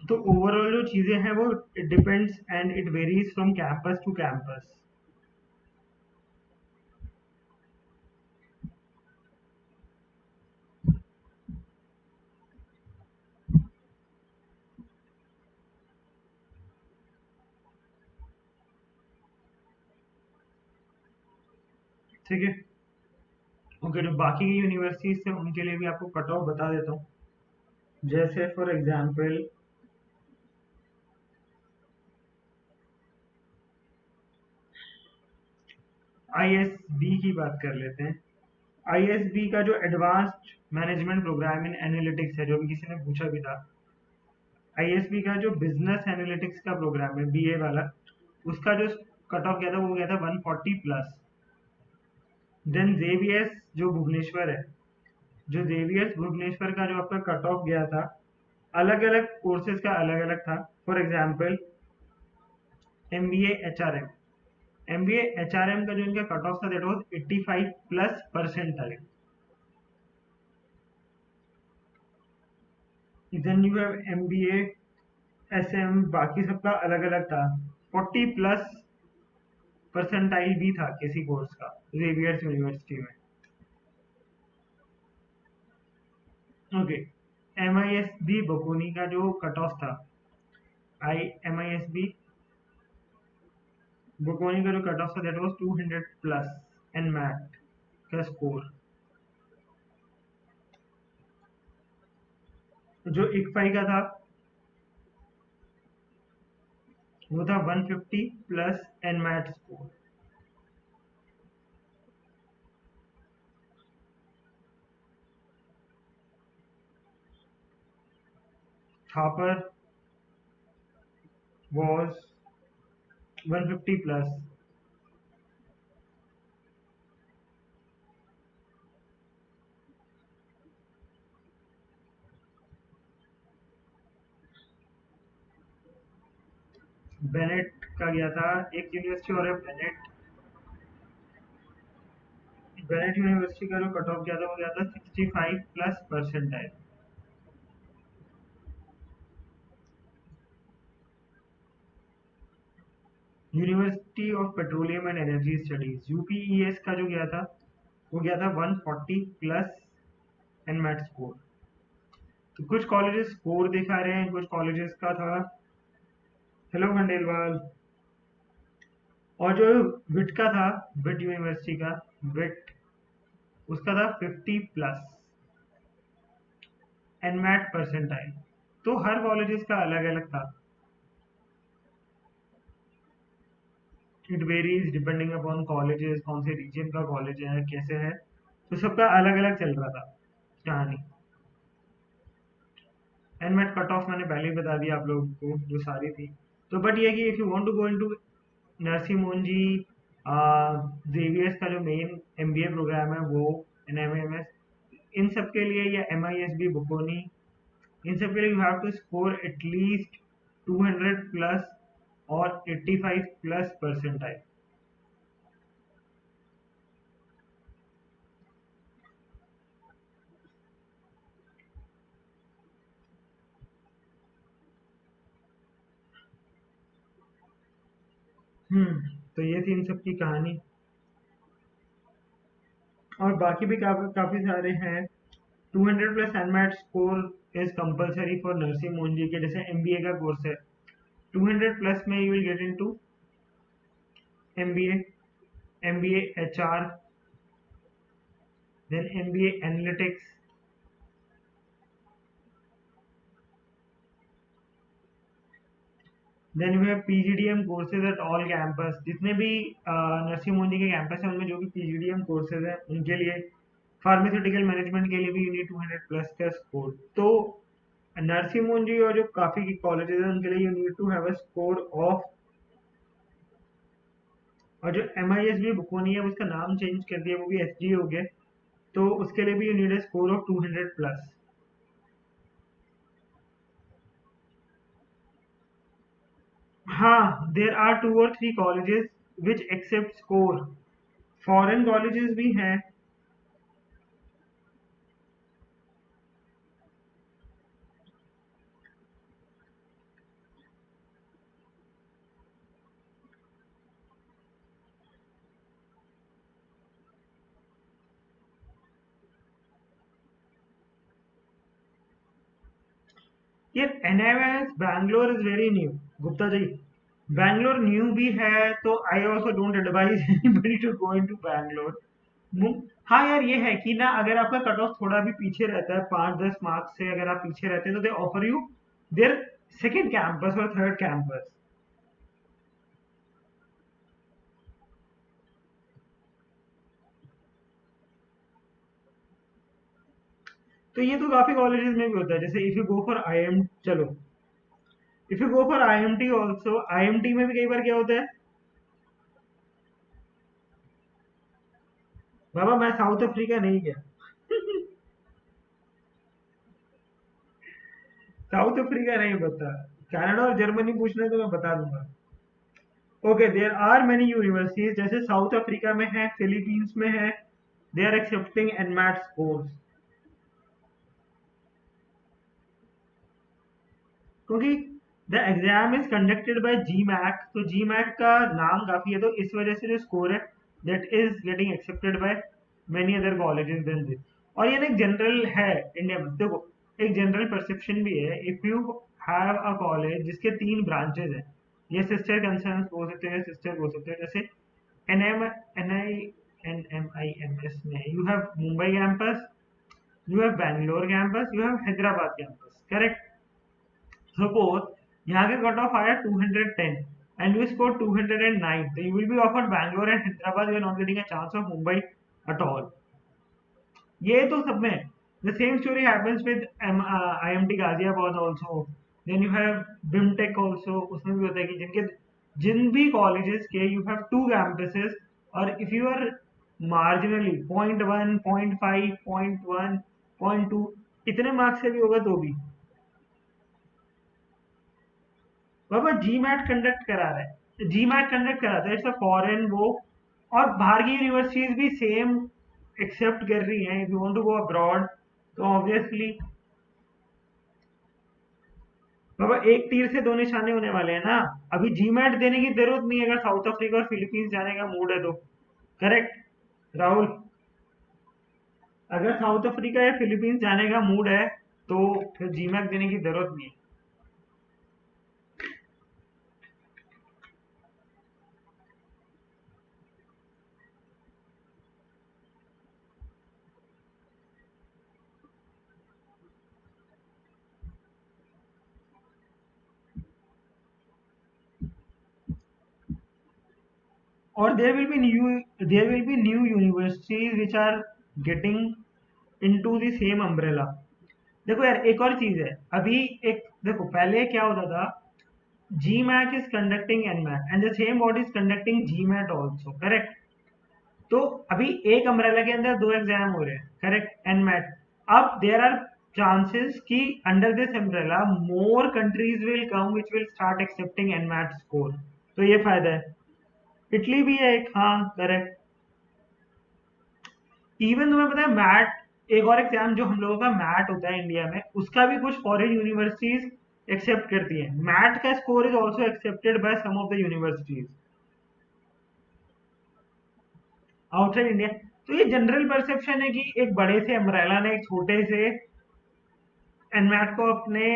तो ओवरऑल जो चीजें हैं वो it depends and it varies from campus to campus. ठीक है, ओके। जो बाकी की यूनिवर्सिटीज थे उनके लिए भी आपको कट ऑफ बता देता हूँ। जैसे फॉर एग्जांपल आईएसबी की बात कर लेते हैं। आईएसबी का जो एडवांस्ड मैनेजमेंट प्रोग्राम इन एनालिटिक्स है, जो भी किसी ने पूछा भी था, आईएसबी का जो बिजनेस एनालिटिक्स का प्रोग्राम है बीए वाला, उसका जो कट ऑफ गया था वो गया था 140 प्लस। देन जेवीएस जो भुवनेश्वर है, जो जेवीएस भुवनेश्वर का जो आपका कट ऑफ गया था, अलग अलग कोर्सेज का अलग अलग था। For example MBA HRM, MBA HRM का जो इनका कट ऑफ था that was 85 plus percentile. Then you have MBA SM, बाकी सबका अलग अलग था। 40 प्लस परसेंटाइल भी था किसी कोर्स का जेवियर्स यूनिवर्सिटी में। ओके, एमआईएसबी बकोनी का जो कट ऑफ था, एमआईएसबी बकोनी का जो कट ऑफ था दैट वाज 200 प्लस एनमैट का स्कोर। जो इक्फाई का था वो था 150 plus NMAT score. Thapar was 150 plus। Bennett का गया था एक यूनिवर्सिटी और है बेनेट यूनिवर्सिटी का जो कट ऑफ गया था वो गया था 65 plus percentile. University of petroleum and energy studies UPES का जो गया था वो गया था 140 प्लस एनमैट स्कोर। तो कुछ कॉलेजेस स्कोर दिखा रहे हैं, कुछ कॉलेजेस का था, हेलो खंडेलवाल, और जो विट का था, विट यूनिवर्सिटी का, विट उसका था 50 प्लस एनमैट परसेंटाइल। तो हर कॉलेजेस का अलग अलग था। It varies depending upon colleges, कौन से रीजन का कॉलेज है, कैसे है, तो सबका अलग अलग चल रहा था कहानी। एनमैट कट ऑफ मैंने पहले ही बता दिया आप लोगों को जो सारी थी। तो बट ये कि if you want to go into Narsingh Mohanji JVS का जो मेन एमबीए प्रोग्राम है वो एनएमएमएस, इन सब के लिए, या एमआईएसबी बुकोनी, इन सब के लिए you have to score at least 200 plus और 85 प्लस परसेंटाइल। तो ये थी इन सब की कहानी, और बाकी भी काफी सारे हैं। 200 plus NMAT score is compulsory for Narsingh Mohanji के, जैसे एमबीए का कोर्स है 200 प्लस में you will get into MBA, MBA HR, then MBA analytics, then you have PGDM courses at all campus. जितने भी नरसिंह मोहनजी के कैंपस हैं उनमें जो भी पीजीडीएम कोर्सेज हैं उनके लिए, फार्मास्यूटिकल मैनेजमेंट के लिए भी यू नीड 200 प्लस का स्कोर। तो नरसिंह मोहनजी और जो काफी कॉलेजेस हैं उनके लिए you need to have a score of, और जो एमआईएसबी बुकोनी है उसका नाम चेंज कर दिया, वो भी एसजी हो गया, तो उसके लिए भी you need a score of 200 plus. हाँ, there are 2 or 3 colleges which accept score, foreign colleges भी हैं। ये NMS Bangalore is very new, Gupta ji, Bangalore new भी है, तो I also don't advise anybody to go into Bangalore. हाँ यार, ये है कि ना, अगर आपका कट ऑफ थोड़ा भी पीछे रहता है 5-10 मार्क्स से, अगर आप पीछे रहते हैं तो they offer you their second campus और थर्ड कैंपस। तो ये तो काफी कॉलेजेस में भी होता है, जैसे if you go for IM, चलो if you go for IMT also, IMT में भी कई बार क्या होता है, बाबा मैं साउथ अफ्रीका नहीं गया साउथ अफ्रीका नहीं बता, कनाडा और जर्मनी पूछना है तो मैं बता दूंगा। Okay, there are many universities, जैसे साउथ अफ्रीका में है, फिलीपींस में है, they are accepting NMAT scores, क्योंकि the exam is conducted by GMAT, तो जीमैट का नाम काफी है, तो इस वजह से जो स्कोर है that is getting accepted by many other colleges then this. और ये ना एक जनरल है इंडिया में, देखो एक जनरल परसेप्शन भी है, if you have a college जिसके 3 ब्रांचेस हैं, ये सिस्टर कंसर्न हो सकते हैं, सिस्टर हो सकते हैं, जैसे N M N I N M I M S में you have Mumbai campus, you have Bangalore campus, you have Hyderabad campus, correct. Suppose यहाँ के कट ऑफ आया 210, and you scored 209, so you will be offered Bangalore and Hyderabad. You are not getting a chance of Mumbai at all. ये तो सब में the same story happens with IMT Ghaziabad also. Then you have BIMTech also. उसमें भी होता है कि जिन भी colleges के you have 2 campuses, और if you are marginally 0.1, 0.5, 0.1, 0.2 इतने मार्क्स से भी होगा तो भी बाबा GMAT कंडक्ट करा रहा है, GMAT कंडक्ट कराता है, इट्स अ फॉरेन वो, और बाहर की यूनिवर्सिटीज भी सेम एक्सेप्ट कर रही हैं. If you want to go abroad तो ऑब्वियसली बाबा एक तीर से दो निशाने होने वाले हैं ना. अभी GMAT देने की जरूरत नहीं है अगर साउथ अफ्रीका और फिलीपींस जाने का मूड है तो. करेक्ट राहुल? अगर साउथ अफ्रीका या फिलीपींस जाने का मूड है तो फिर GMAT देने की जरूरत नहीं है. Or there will be new universities which are getting into the same umbrella. देखो यार एक और चीज है, अभी एक देखो पहले क्या होता था, GMAT is conducting NMAT and the same body is conducting GMAT also, correct? तो अभी एक अम्ब्रेला के अंदर 2 एग्जाम हो रहे हैं, करेक्ट, NMAT. अब देयर आर चांसेस कि under this umbrella more countries will come which will start accepting NMAT score. तो ये फायदा है. इटली भी है एक, हाँ करेक्ट. इवन तुम्हें पता है मैट, एक और एग्जाम जो हम लोगों का मैट होता है इंडिया में, उसका भी कुछ फॉरेन यूनिवर्सिटीज एक्सेप्ट करती है. मैट का score is also accepted by some of the universities outside India. तो ये जनरल परसेप्शन है कि एक बड़े से अम्ब्रेला ने एक छोटे से एनमैट को अपने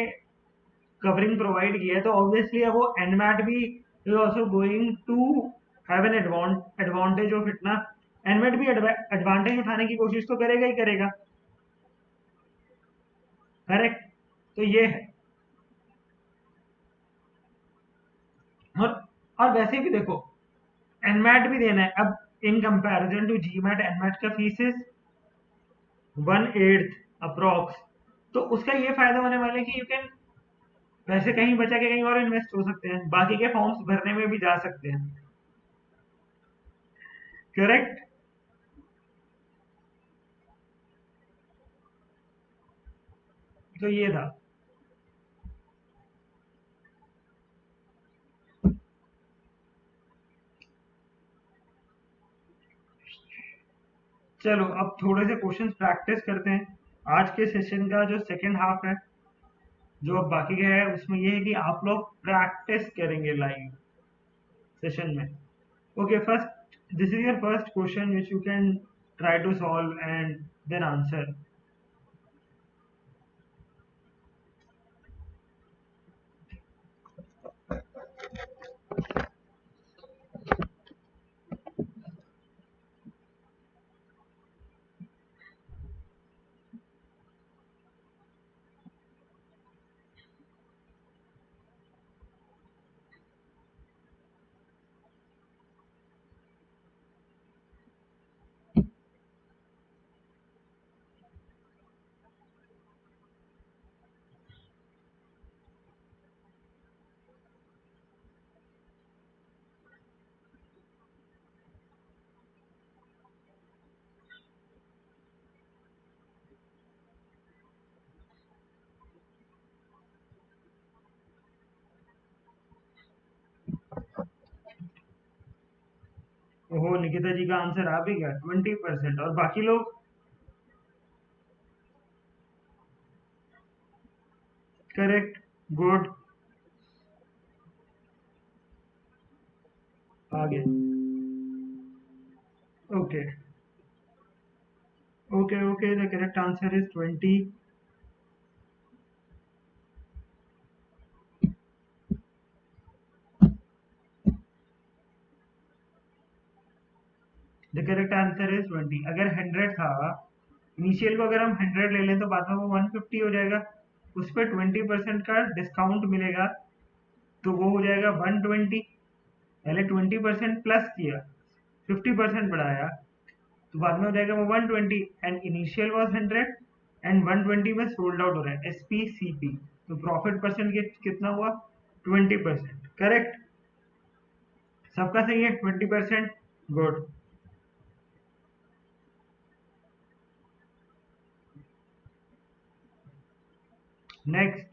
कवरिंग प्रोवाइड किया है, तो ऑब्वियसली अब वो एनमैट भी is also going to have an advantage of it ना. एनमैट भी एडवांटेज उठाने की कोशिश तो करेगा ही करेगा, करेक्ट. तो ये है. और वैसे भी देखो एनमैट भी देना है. अब in comparison to GMAT, NMAT का फीस इज 1/8 अप्रोक्स. तो उसका ये फायदा होने वाला है कि यू कैन पैसे कहीं बचा के कहीं और इन्वेस्ट हो सकते हैं, बाकी के फॉर्म्स भरने में भी जा सकते हैं, करेक्ट. तो ये था. चलो अब थोड़े से क्वेश्चंस प्रैक्टिस करते हैं. आज के सेशन का जो सेकंड हाफ है, जो अब बाकी का है, उसमें ये है कि आप लोग प्रैक्टिस करेंगे लाइव सेशन में. Okay, first this is your first question which you can try to solve and then answer. ओहो, निकिता जी का आंसर आ भी गया 20%. और बाकी लोग करेक्ट, गुड, आगे. Okay okay okay, the correct answer is 20. The correct answer is 20. अगर 100 था इनिशियल को, अगर हम 100 ले लें तो बाद में वो 150 हो जाएगा. उस पर 20% का डिस्काउंट मिलेगा तो वो हो जाएगा 120. पहले 20% प्लस किया, 50% बढ़ाया, तो बाद में हो जाएगा वो 120, एंड इनिशियल वाज 100 एंड 120 में सोल्ड आउट हो रहा है, SPCP, तो प्रॉफिट परसेंट कितना हुआ, 20%, करेक्ट, सबका सही है 20%, good. Next,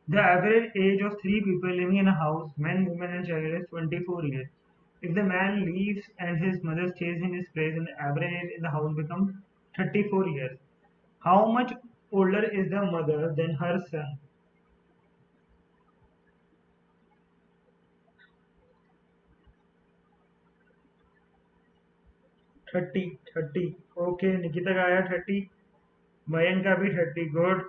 the average age of three people living in a house, men, women, and child, is 24 years. If the man leaves and his mother stays in his place, and the average age in the house becomes 34 years. How much older is the mother than her son? 30, okay, Nikita का आया 30, मयंक का भी 30, good.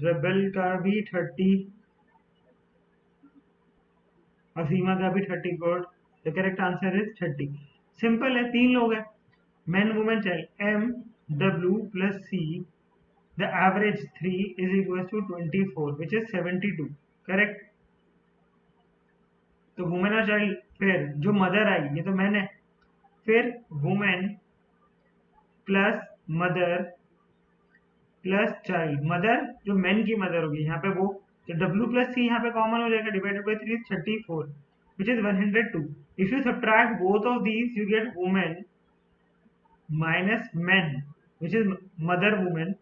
Rebel का भी 30, असीमा का भी 30, good. The correct answer is 30। Simple है, तीन लोग हैं, man women child, MW plus C, the average 3 is equal to 24 which is 72, correct. तो वुमेन और चाइल्ड, फिर जो मदर आई ये तो मैन है, फिर women plus mother plus child, mother जो मेन की मदर होगी यहाँ पे वो, तो डब्ल्यू प्लस सी यहाँ पे कॉमन हो जाएगा, divided by 3 34 which is 102। If you subtract both of these you get women minus main which is mother women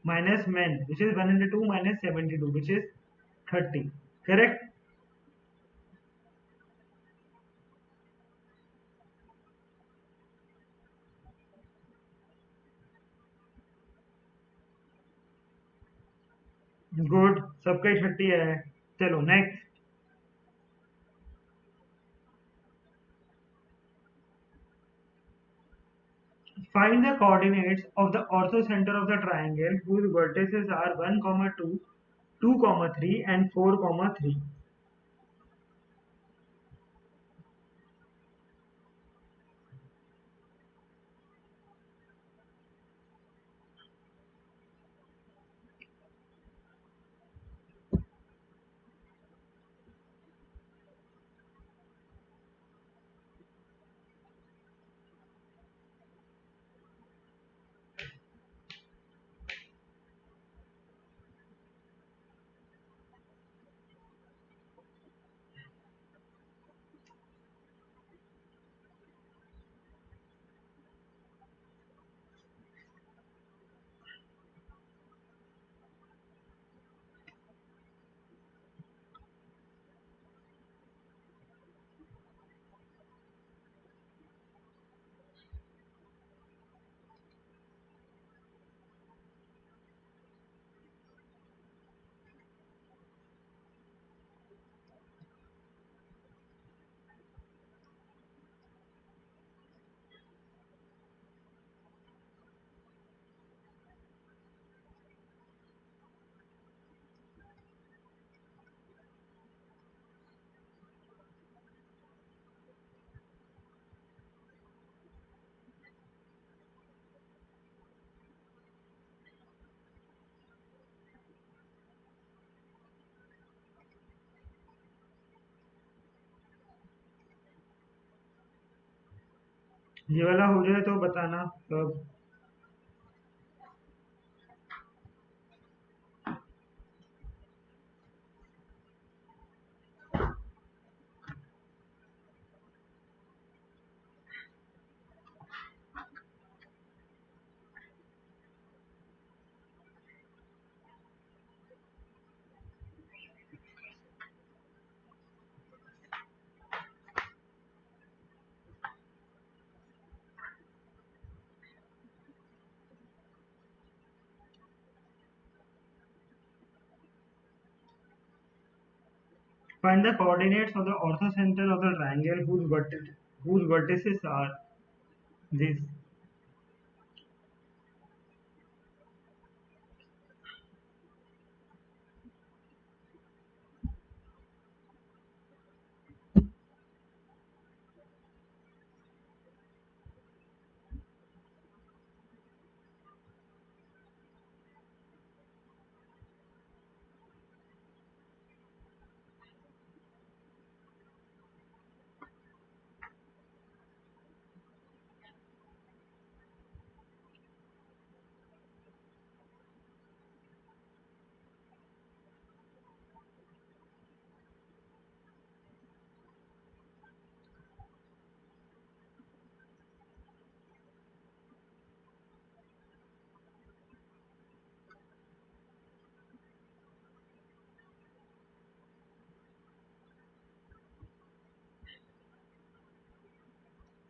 minus main which is 102 minus 72 which is 30, correct. Good, सबका ही 30 है। चलो next, find the coordinates of the orthocenter of the triangle whose vertices are 1, 2, 2, 3 and 4, 3। ये वाला हो जाए तो बताना कब। Find the coordinates of the orthocenter of the triangle whose vertices are this.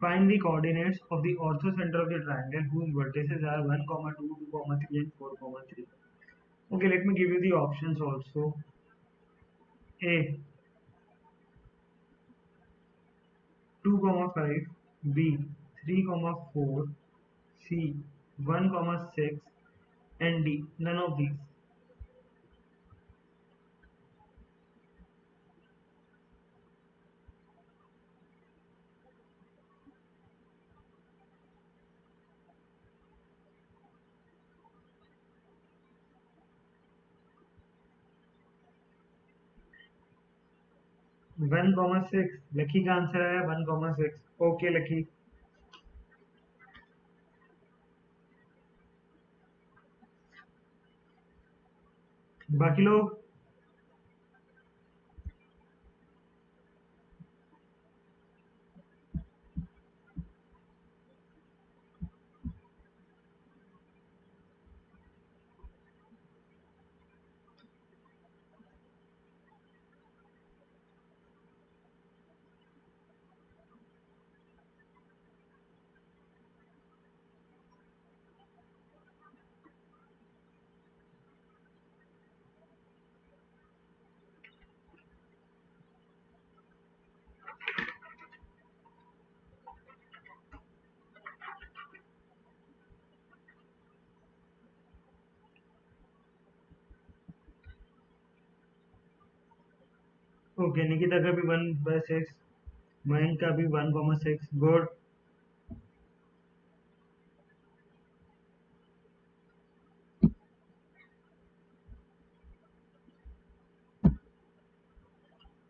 Find the coordinates of the orthocenter of the triangle whose vertices are 1, 2, 2, 3 and 4, 3. Okay, let me give you the options also. A 2, 5, B 3, 4, C 1, 6 and D none of these. One comma six lucky का answer आया 1,6. Okay lucky. बाकी लोग okay Nikita का भी 1/6 मयंक का भी 1,6 good.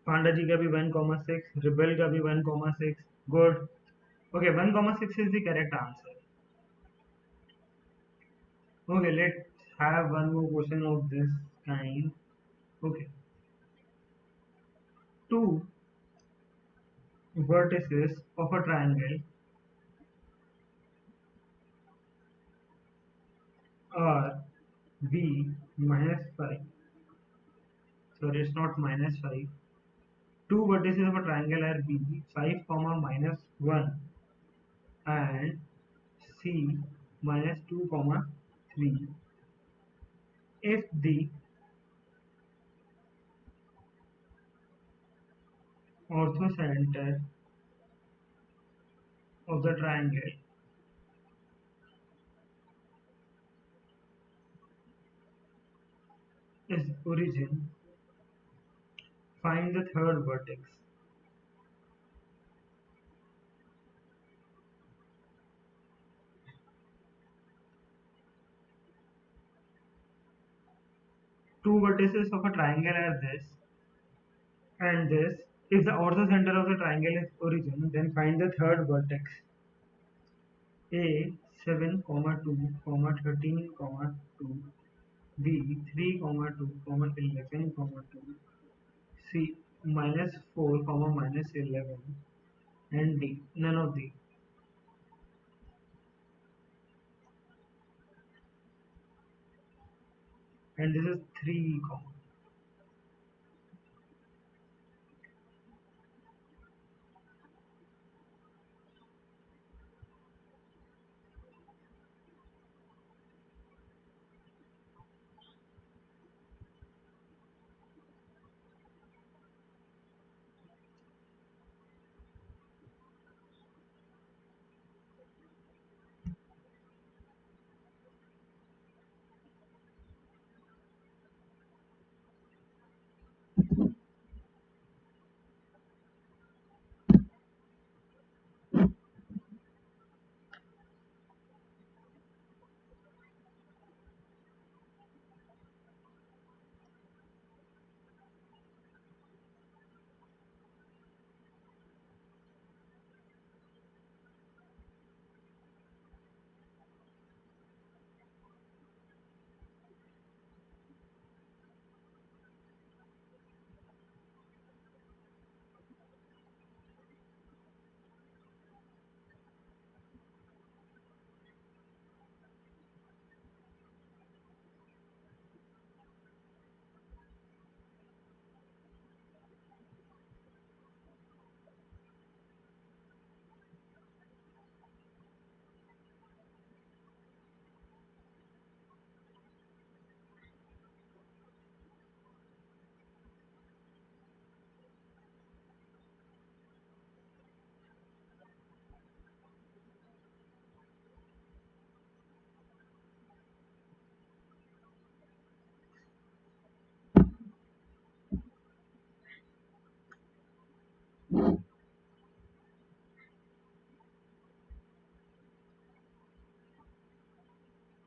पांडा जी का भी 1,6 रिबेल का भी 1,6 good. Okay 1,6 is the correct answer. Okay, let's have one more question of this kind. Okay, two vertices of a triangle are B minus 5. Sorry, it's not minus 5. Two vertices of a triangle are B 5, minus 1 and C minus 2, 3. If the orthocenter of the triangle is origin, find the third vertex. Two vertices of a triangle are this and this. If the orthocenter of the triangle is origin, then find the third vertex. A 7, 2, 13, 2. B 3, 2, 11, 2. C minus 4, minus 11 and D none of these. And this is 3,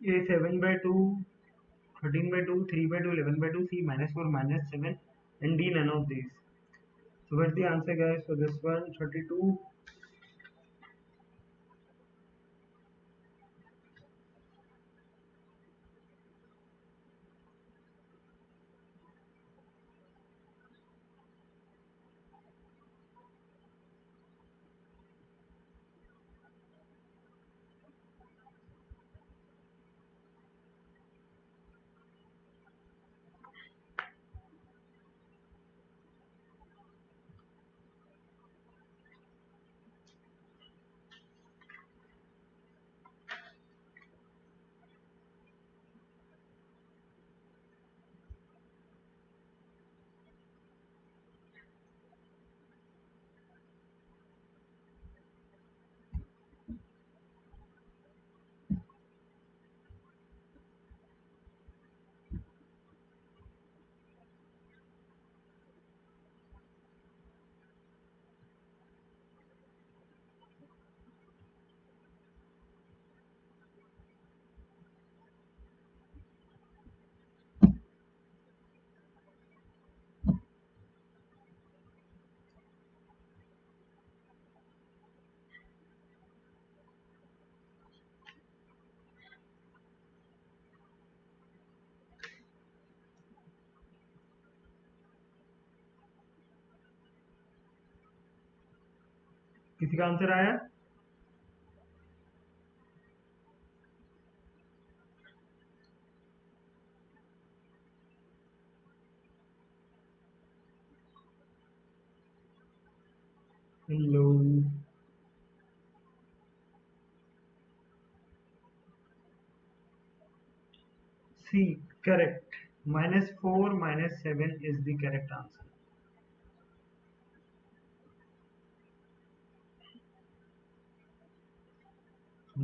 A 7 by 2, 13 by 2, 3 by 2, 11 by 2, C minus 4, minus 7, and D none of these. So what's the answer, guys, for this one? 32. किसी का answer आया? Hello. C, correct. Minus 4, minus 7 is the correct answer.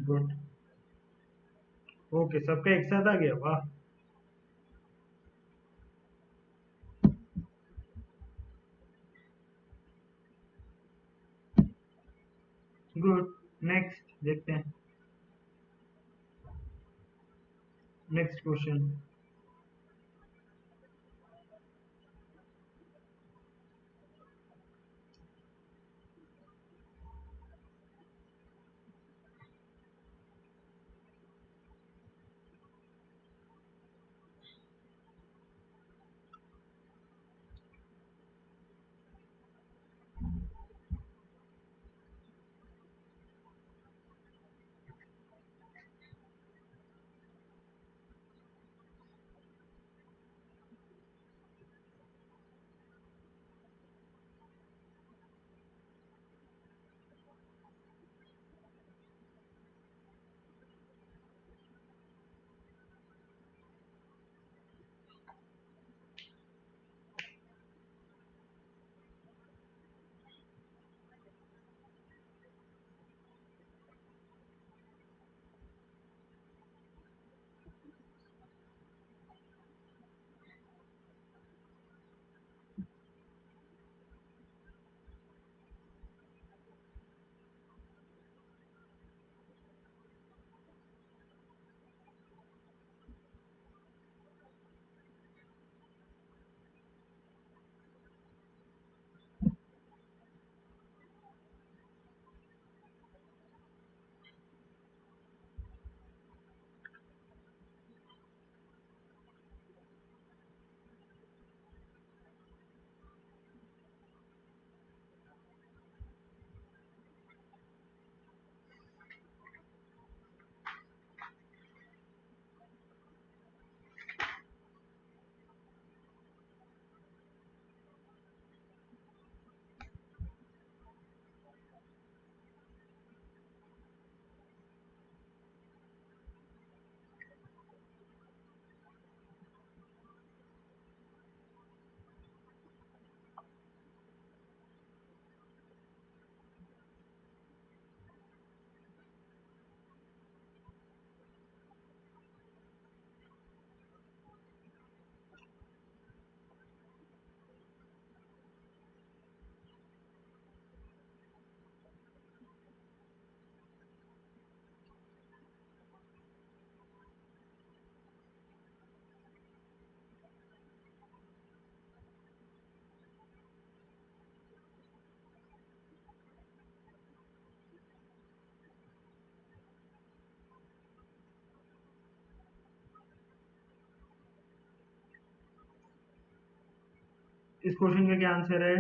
Good. Okay, सबका एक साथ आ गया, वाह. Good. Next देखते हैं. Next question. इस क्वेश्चन का क्या आंसर है?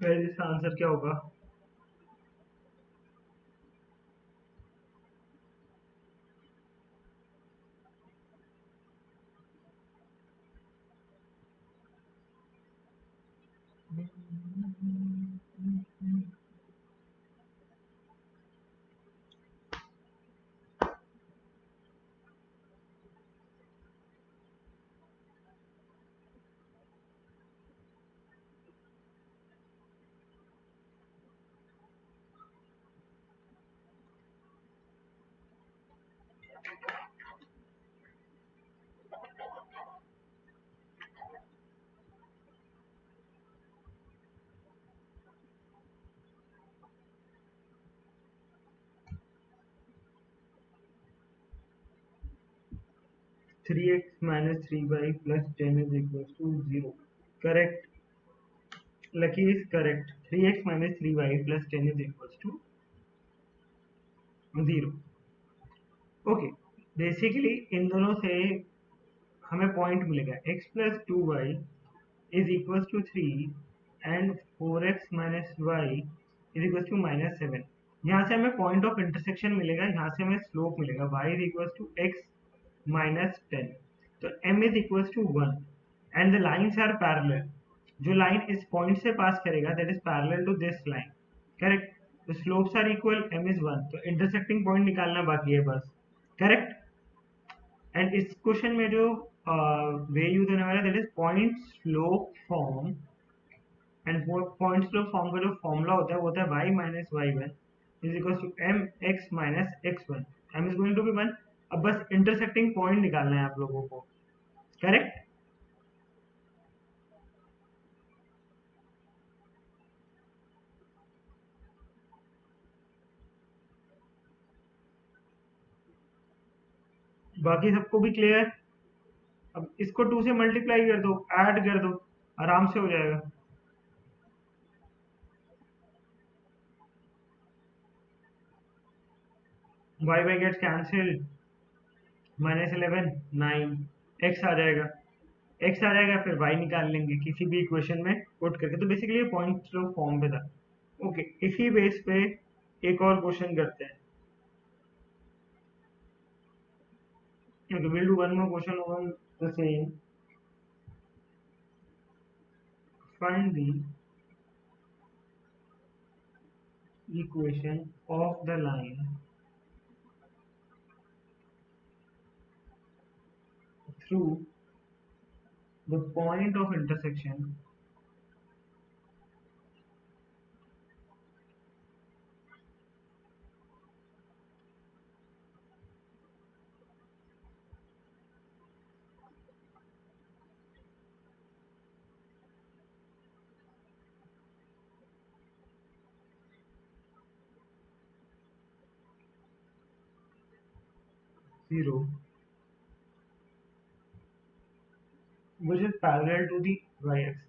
इसका आंसर क्या होगा? Three x minus three y plus 10 is equal to 0. Correct. Lucky is correct. 3x minus 3y plus 10 is equals to 0. Okay, basically इन दोनों से हमें पॉइंट मिलेगा x plus two y is equal to 3 and 4x minus y is equal to minus 7. यहाँ से हमें point of intersection मिलेगा, यहाँ से हमें स्लोप मिलेगा y is equal to x minus 10. तो m is equal to 1 and the lines are parallel. जो लाइन इस पॉइंट से पास करेगा that is parallel to this line. Correct. The slopes are equal, m is 1, तो intersecting point निकालना बाकी है बस. करेक्ट. एंड इस क्वेश्चन में जो वे यूज होने वाला that is point slope form. And point slope form का जो फॉर्मूला होता है वो होता है y minus y one is equal to m x minus x one. M is going to be 1. अब बस इंटरसेक्टिंग पॉइंट निकालना है आप लोगों को. करेक्ट. बाकी सबको भी क्लियर? अब इसको 2 से मल्टीप्लाई कर दो, ऐड कर दो, आराम से हो जाएगा. y gets cancelled. Minus 11 9 x आ जाएगा. x आ जाएगा फिर y निकाल लेंगे किसी भी इक्वेशन में पुट करके. तो बेसिकली ये पॉइंट स्लोप फॉर्म पे था. ओके, इसी बेस पे एक और क्वेश्चन करते हैं. Okay, we'll do one more question on the same. Find the equation of the line through the point of intersection zero which is parallel to the y-axis.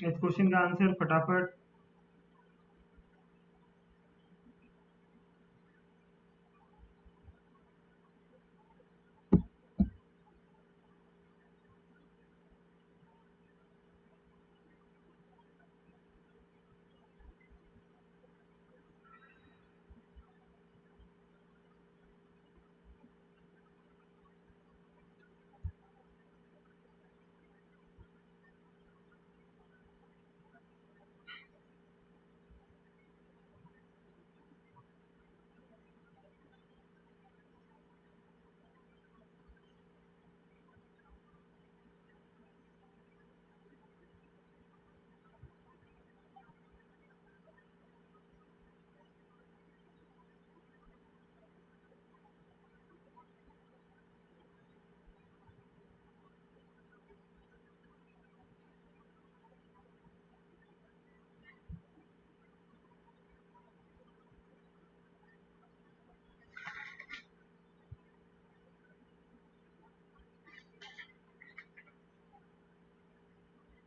इस question का answer फटाफट।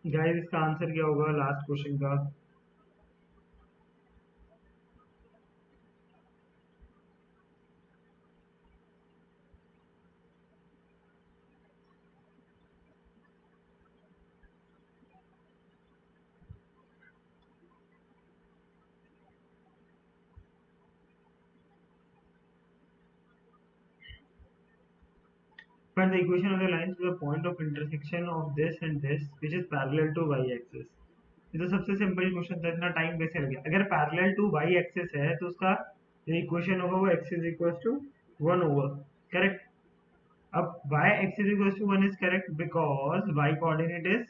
Guys इसका answer क्या होगा last question का? Find the equation of the line to the point of intersection of this and this which is parallel to y-axis. ये तो सबसे सिंपल क्वेश्चन था, इतना टाइम कैसे लगे? अगर पैरेलल टू वाई एक्सिस है तो उसका जो इक्वेशन होगा वो x is equal to 1 over, correct? अब y x is equal to 1 is correct because y coordinate is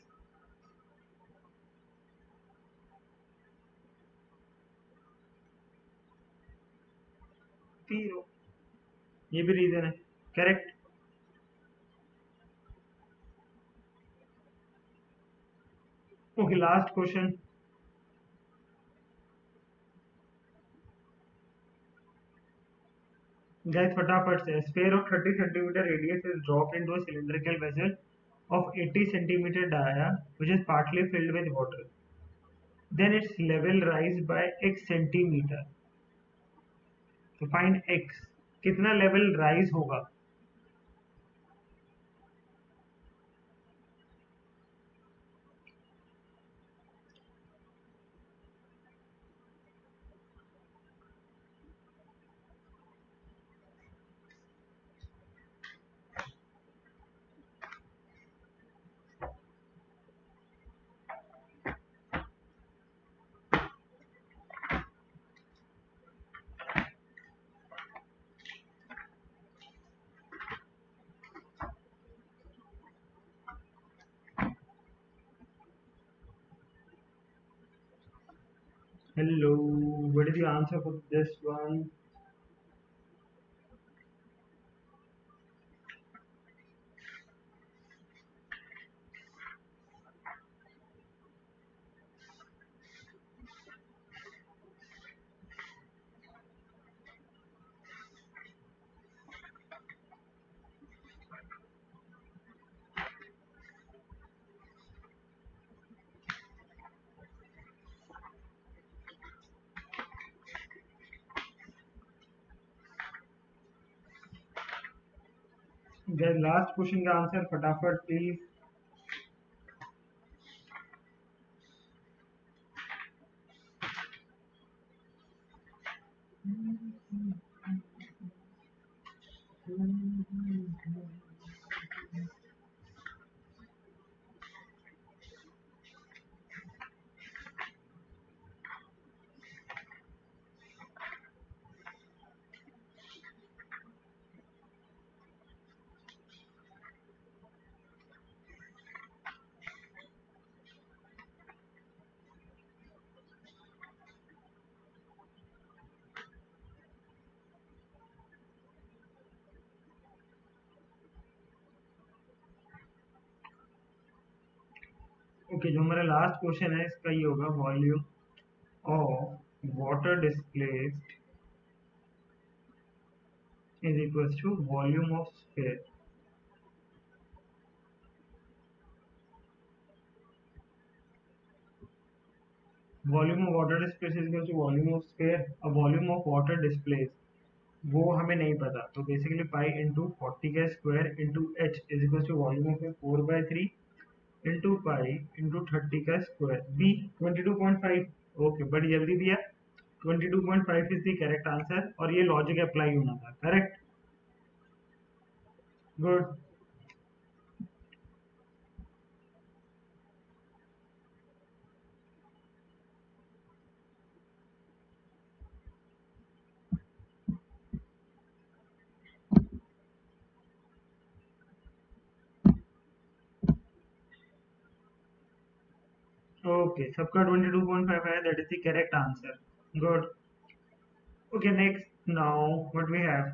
0, ये भी रीजन है, correct? Okay, last question. Guys फटाफट से, sphere of 30 centimeter radius is dropped into a cylindrical vessel of 80 centimeter dia which is partly filled with water. Then its level rise by x centimeter. तो find x, कितना level rise होगा? Hello, what is the answer for this one? Guys, last question का answer फटाफट please. Okay, जो हमारा last question है इसका ये होगा, volume of water displaced is equal to volume of sphere. Volume of water displace is equal to volume of sphere, और volume of water displace वो हमें नहीं पता, तो बेसिकली पाई इंटू 40 का square into H is equal to volume of 4/3 into pi into 30 का square, B 22.5। Okay, बड़ी जल्दी दिया, 22.5 इज द करेक्ट आंसर, और ये लॉजिक अप्लाई होना था, करेक्ट, गुड। ओके, सबका 22.5 है, that is the correct answer, good. Okay, next now what we have,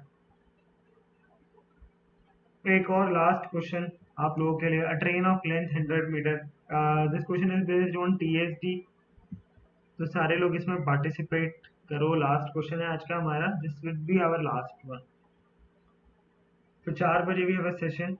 एक और लास्ट क्वेश्चन आप लोगों के लिए, a train of length 100 meter, this question is based on TSD, तो सारे लोग इसमें पार्टिसिपेट करो, लास्ट क्वेश्चन है आज का हमारा, this will be our last one. तो 4 बजे भी हमारा सेशन,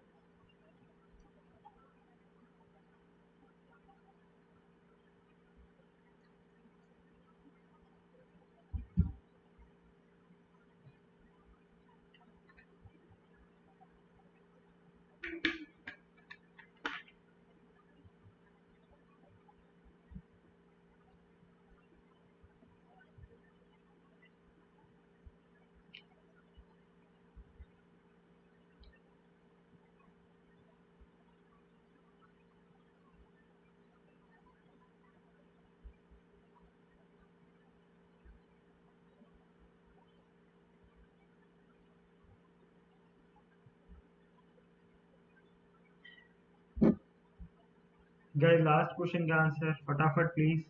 गाइस लास्ट क्वेश्चन का आंसर फटाफट please.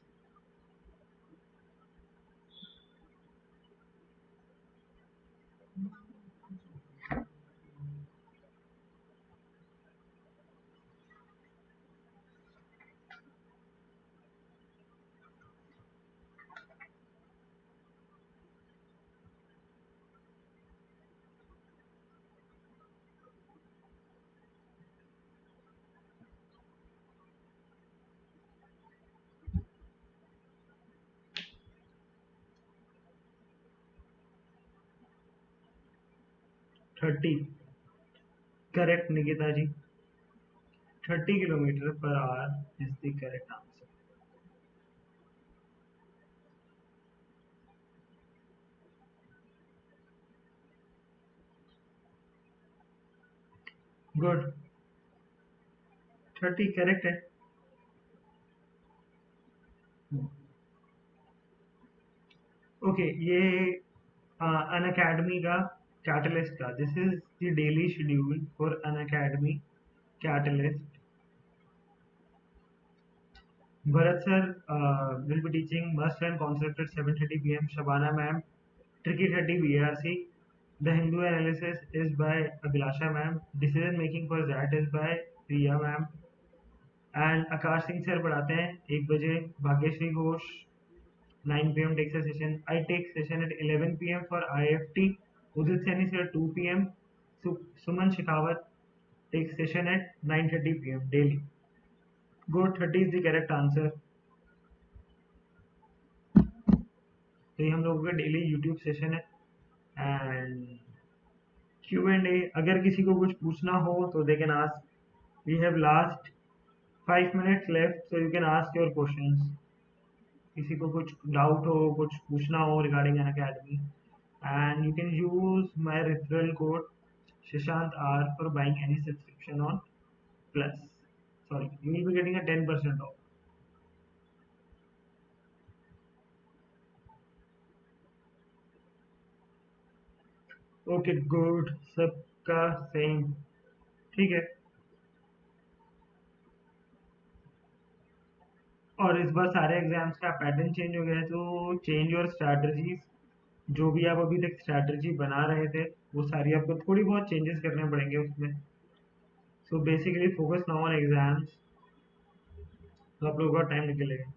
30, correct Nikita ji, 30 kilometer per hour is the correct answer, good, 30 correct है। ओके, ये अन अकेडमी का कैटलिस्ट का, this is the daily schedule for Unacademy Catalyst. Bharat sir will be teaching must learn concept at 7:30 p.m. Shabana ma'am tricky 30 BRC. The Hindu analysis is by Abhilasha ma'am. Decision making for that is by Priya ma'am. And Akash Singh sir पढ़ाते हैं 1 बजे, Bhagyashree Ghosh 9 p.m. takes a session. I take session at 11 p.m. for IFT. Udit Saini sir 2 p.m. Suman Shekhawat takes session at 9:30 p.m. daily. Go 30 is the correct answer. तो ये हम लोगों का daily YouTube session है, and Q&A, अगर किसी को कुछ पूछना हो तो they can ask, we have last 5 minutes left, so you can ask your questions, किसी को कुछ डाउट हो, कुछ पूछना हो regarding Unacademy, and you can use my referral code Shashant R for buying any subscription on plus, sorry you will be getting a 10% ऑफ। Okay good, सबका same, ठीक है। और इस बार सारे एग्जाम्स का पैटर्न चेंज हो गया है, तो चेंज योर स्ट्रैटेजीज, जो भी आप अभी तक स्ट्रैटेजी बना रहे थे वो सारी आपको थोड़ी बहुत चेंजेस करने पड़ेंगे उसमें। So basically focus now on exams, तो आप लोगों का टाइम निकलेगा।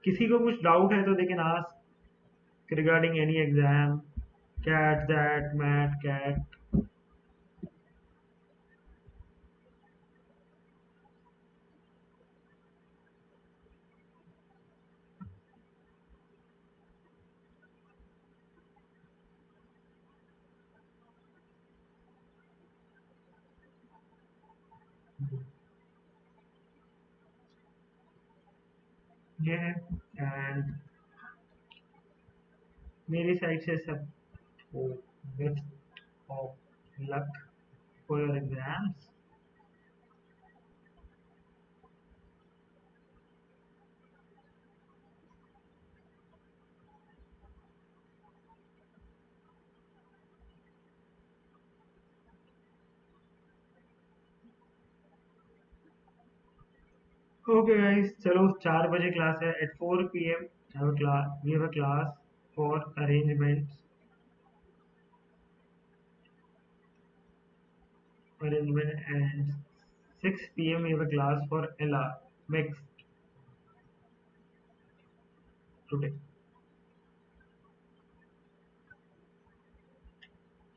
किसी को कुछ डाउट है तो they can ask regarding any exam, CAT, that, MAT, CAT. ये है एंड मेरी साइड से सबको best of luck for your exams. Okay guys, चलो 4 बजे क्लास है. At 4 p.m. Have a class, we have a class for arrangement and 6 p.m. we have a class for LR mixed today.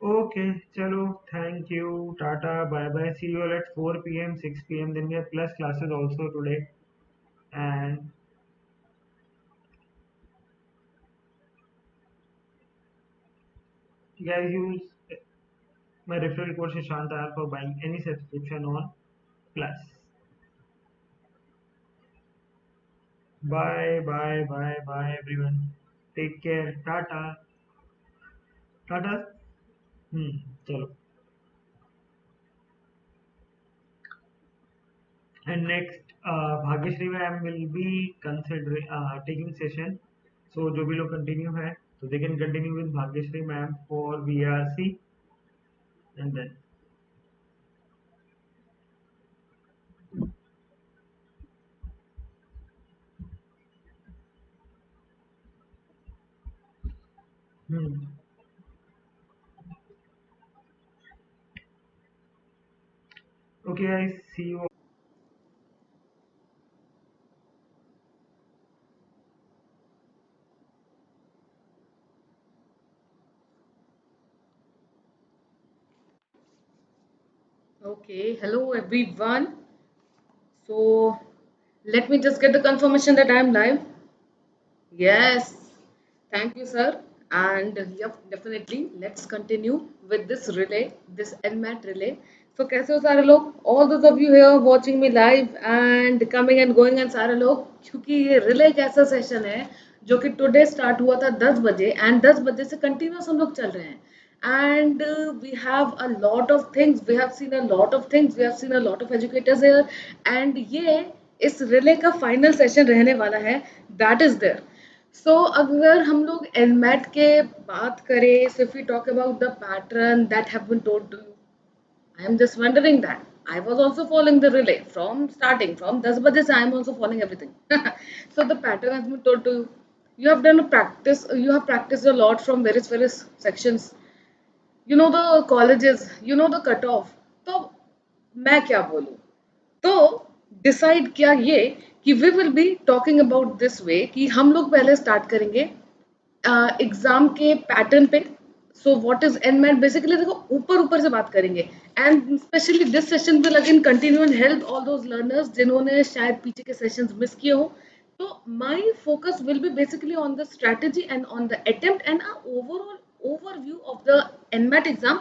Okay, chalo, thank you, tata, bye bye, see you all at 4 p.m. 6 p.m. Then we have plus classes also today. And guys, use my referral code Shishant for buying any subscription on plus. Bye bye bye bye everyone, take care, tata. Tata. Chalo. And next, Bhagyashree ma'am will be considering taking session. So जो भी लोग continue है, so they can continue with Bhagyashree ma'am for VRC, and then hmm. Okay guys, see you. Okay, hello everyone. So let me just get the confirmation that I am live. Yes, thank you, sir. And yep, definitely, let's continue with this relay, this NMAT relay. So, कैसे हो सारे लोग? All those of you here watching me live and coming and going and सारे लोग, क्योंकि ये relay एक ऐसा सेशन है जो कि टुडे स्टार्ट हुआ था 10 बजे एंड 10 बजे से कंटिन्यूस हम लोग चल रहे हैं. And we have a lot of things, we have seen a lot of things, we have seen a lot of educators here, and ये इस रिले का फाइनल सेशन रहने वाला है, दैट इज देयर. सो अगर हम लोग एनमैट के बात करें, so if we talk about the pattern that have been told to you, I am just wondering that I was also following the relay from starting from 10 baje se I am also following everything. So the pattern has been told to you. You have done a practice, you have practiced a lot from various sections. You know the colleges, you know the cutoff. तो मैं क्या बोलूँ? तो decide किया ये कि we will be talking about this way कि हम लोग पहले स्टार्ट करेंगे एग्जाम के पैटर्न पे. So what is NMAT basically, देखो ऊपर ऊपर से बात करेंगे and specially this session will again continue and help all those learners जिन्होंने शायद पीछे के सेशंस मिस किए हो. तो my focus will be basically on the strategy and on the attempt and overall overview of the NMAT exam.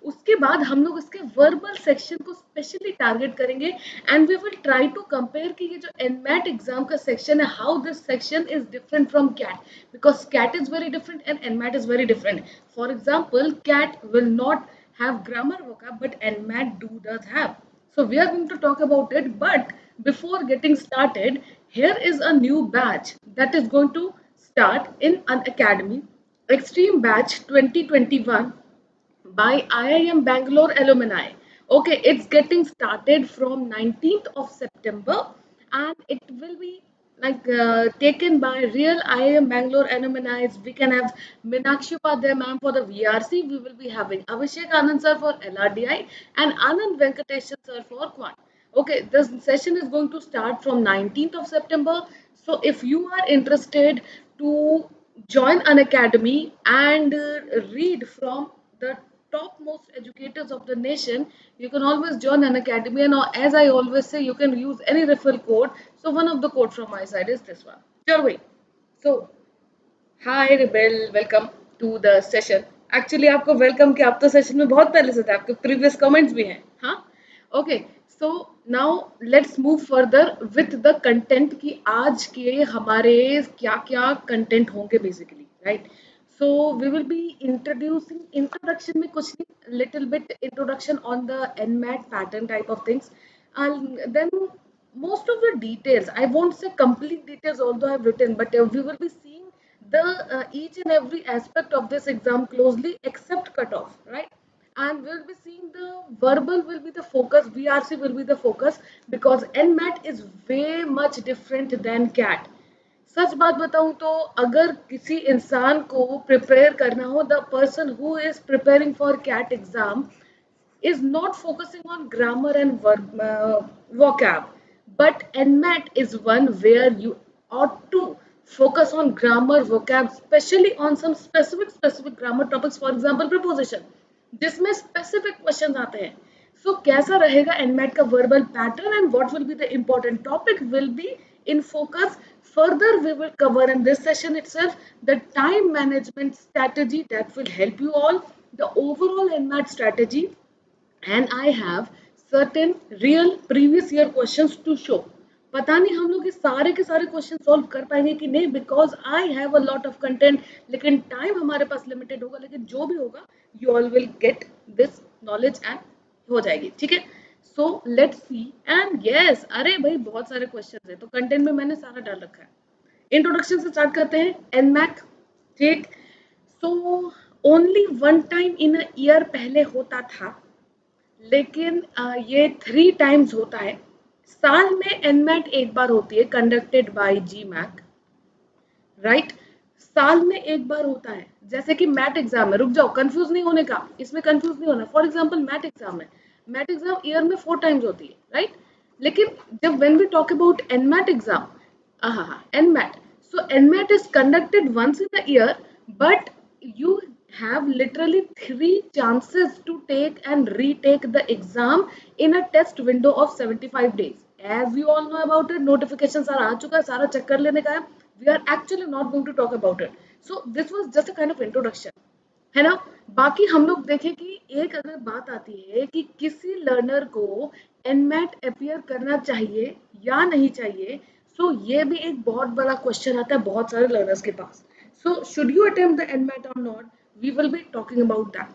उसके बाद हम लोग इसके वर्बल सेक्शन को स्पेशली टारगेट करेंगे and we will try to compare कि ये जो एनमैट एग्जाम का सेक्शन है, how this section is different from CAT, because CAT is very different and NMAT is very different. For example, CAT will not have grammar vocab, but NMAT does have. So we are going to talk about it. But before getting started, here is a new batch that is going to start in Unacademy Extreme Batch 2021 by IIM Bangalore alumni. Okay, it's getting started from 19th of September and it will be like taken by real IIM Bangalore alumni. We can have Minakshi Upadhyay ma'am for the VRC. We will be having Abhishek Anand sir for LRDI and Anand Venkateshan sir for Quant. Okay, this session is going to start from 19th of September. So if you are interested to join an academy and read from the topmost educators of the nation, you can always join an academy. And as I always say, you can use any referral code. So one of the code from my side is this one. Sure way. So hi Rebel, welcome to the session. Actually आपको welcome के आप तो session में बहुत पहले से थे, आपके previous comments भी हैं. हाँ, okay. So now let's move further with the content कि आज के हमारे क्या क्या कंटेंट होंगे basically, right? So we will be introducing, introduction में कुछ नहीं, little bit introduction on the NMAT pattern type of things, then most of the details, I won't say complete details although I've written, but we will be seeing the each and every aspect of this exam closely except cutoff, right? And we'll be seeing the verbal will be the focus, VRC will be the focus, because NMAT is way much different than CAT. सच बात बताऊं तो अगर किसी इंसान को prepare करना हो, the person who is preparing for CAT exam is not focusing on grammar and vocab, but NMAT is one where you ought to focus on grammar, vocab, especially on some specific grammar topics, for example preposition, जिसमें specific questions आते हैं. So कैसा रहेगा NMAT का verbal pattern and what will be the important topic will be in focus. Further, we will cover in this session itself the time management strategy that will help you all, the overall NMAT strategy, and I have certain real previous year questions to show. पता नहीं हम लोग ये सारे के सारे question solve कर पाएंगे कि नहीं, because I have a lot of content, लेकिन टाइम हमारे पास लिमिटेड होगा, लेकिन जो भी होगा you all will get this knowledge and हो जाएगी, ठीक है? So let's see and yes, अरे भाई बहुत सारे क्वेश्चन है तो कंटेंट में मैंने सारा डाल रखा है. इंट्रोडक्शन से स्टार्ट करते हैं. एनमैथ, ठीक? So only one time in a year पहले होता था, लेकिन ये 3 टाइम्स होता है साल में. एनमैट एक बार होती है, conducted by GMAT, right? साल में एक बार होता है. जैसे कि मैट एग्जाम है, रुक जाओ, कंफ्यूज नहीं होने का, इसमें कंफ्यूज नहीं होना. फॉर एग्जांपल मैट एग्जाम है, मैट एग्जाम ईयर में 4 टाइम्स होती है, राइट? लेकिन जब when we talk about NMAT exam, NMAT, so NMAT is conducted once in a year, but you have literally 3 chances to take and retake the exam in a test window of 75 days. As you all know about it, notification सारा आ चुका है, सारा चक्कर लेने का है. We are actually not going to talk about it. So this was just a kind of introduction, है ना? बाकी हम लोग देखें कि एक अगर बात आती है कि किसी लर्नर को एनमैट अपीयर करना चाहिए या नहीं चाहिए, सो ये भी एक बहुत बड़ा क्वेश्चन आता है बहुत सारे लर्नर्स के पास. So should you attempt the NMAT or not? We will be talking about that.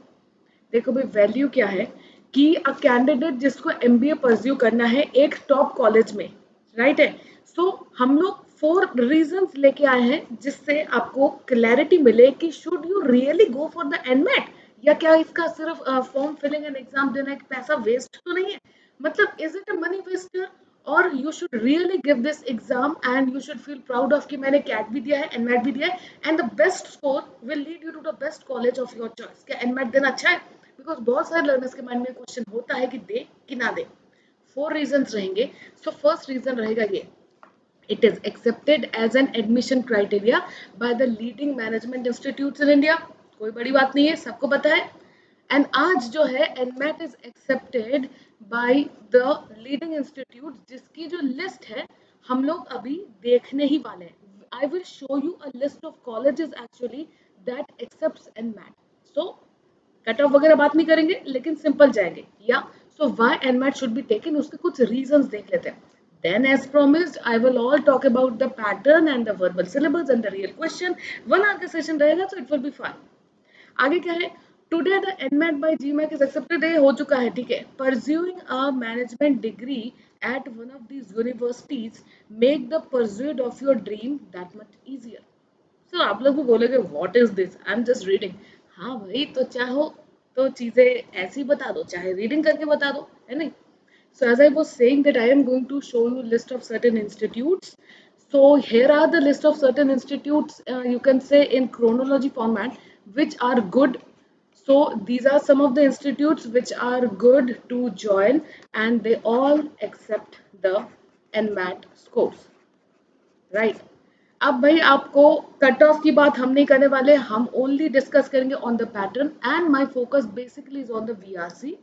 देखो भाई, वैल्यू क्या है कि अ कैंडिडेट जिसको MBA परस्यू करना है एक टॉप कॉलेज में, राइट है? सो हम लोग 4 रीजंस लेके आए हैं जिससे आपको क्लैरिटी मिले कि should you really go for the NMAT, या क्या इसका सिर्फ फॉर्म फिलिंग एंड एग्जाम देना एक पैसा वेस्ट तो नहीं है? मतलब is it a money waster, और you should really give this exam and you should feel proud of कि मैंने कैट भी दिया है, एनमैट भी दिया है, and the best score will lead you to the best college of your choice. क्या एनमैट देना अच्छा है? बिकॉज बहुत सारे लर्नर्स के माइंड में क्वेश्चन होता है कि दे कि ना दे. 4 रीजंस रहेंगे. सो फर्स्ट रीजन रहेगा ये, it is accepted as an admission criteria by the leading management institutes in India. कोई बड़ी बात नहीं है, सबको पता है. एंड आज जो है NMAT is accepted by the leading institutes, जिसकी जो लिस्ट है हम लोग अभी देखने ही वाले हैं. I will show you a list of colleges actually that accepts NMAT. So cut off वगैरह बात नहीं करेंगे, लेकिन सिंपल जाएंगे. या so why NMAT should be taken, उसके कुछ रीजंस देख लेते हैं. Then as promised, I will all talk about the pattern and the verbal syllabus and the real question. 1 hour का सेशन रहेगा, so it will be fun. आगे क्या है? Today the NMAT by GMAT is accepted, ये हो चुका है, ठीक है? Pursuing a management degree at one of these universities make the pursuit of your dream that much easier. Sir आप लोग भी बोलोगे what is this, I am just reading. हाँ भाई, तो चाहो तो चीजें ऐसी बता दो, चाहे रीडिंग करके बता दो, है नहीं? So as I was saying that I am going to show you list of certain institutes. So here are the list of certain institutes, you can say in chronology format, which are good. So these are some of the institutes which are good to join, and they all accept the NMAT scores, right? अब भाई आपको cut off की बात हम नहीं करने वाले, हम ओनली डिस्कस करेंगे on the pattern, and my focus basically is on the VRC.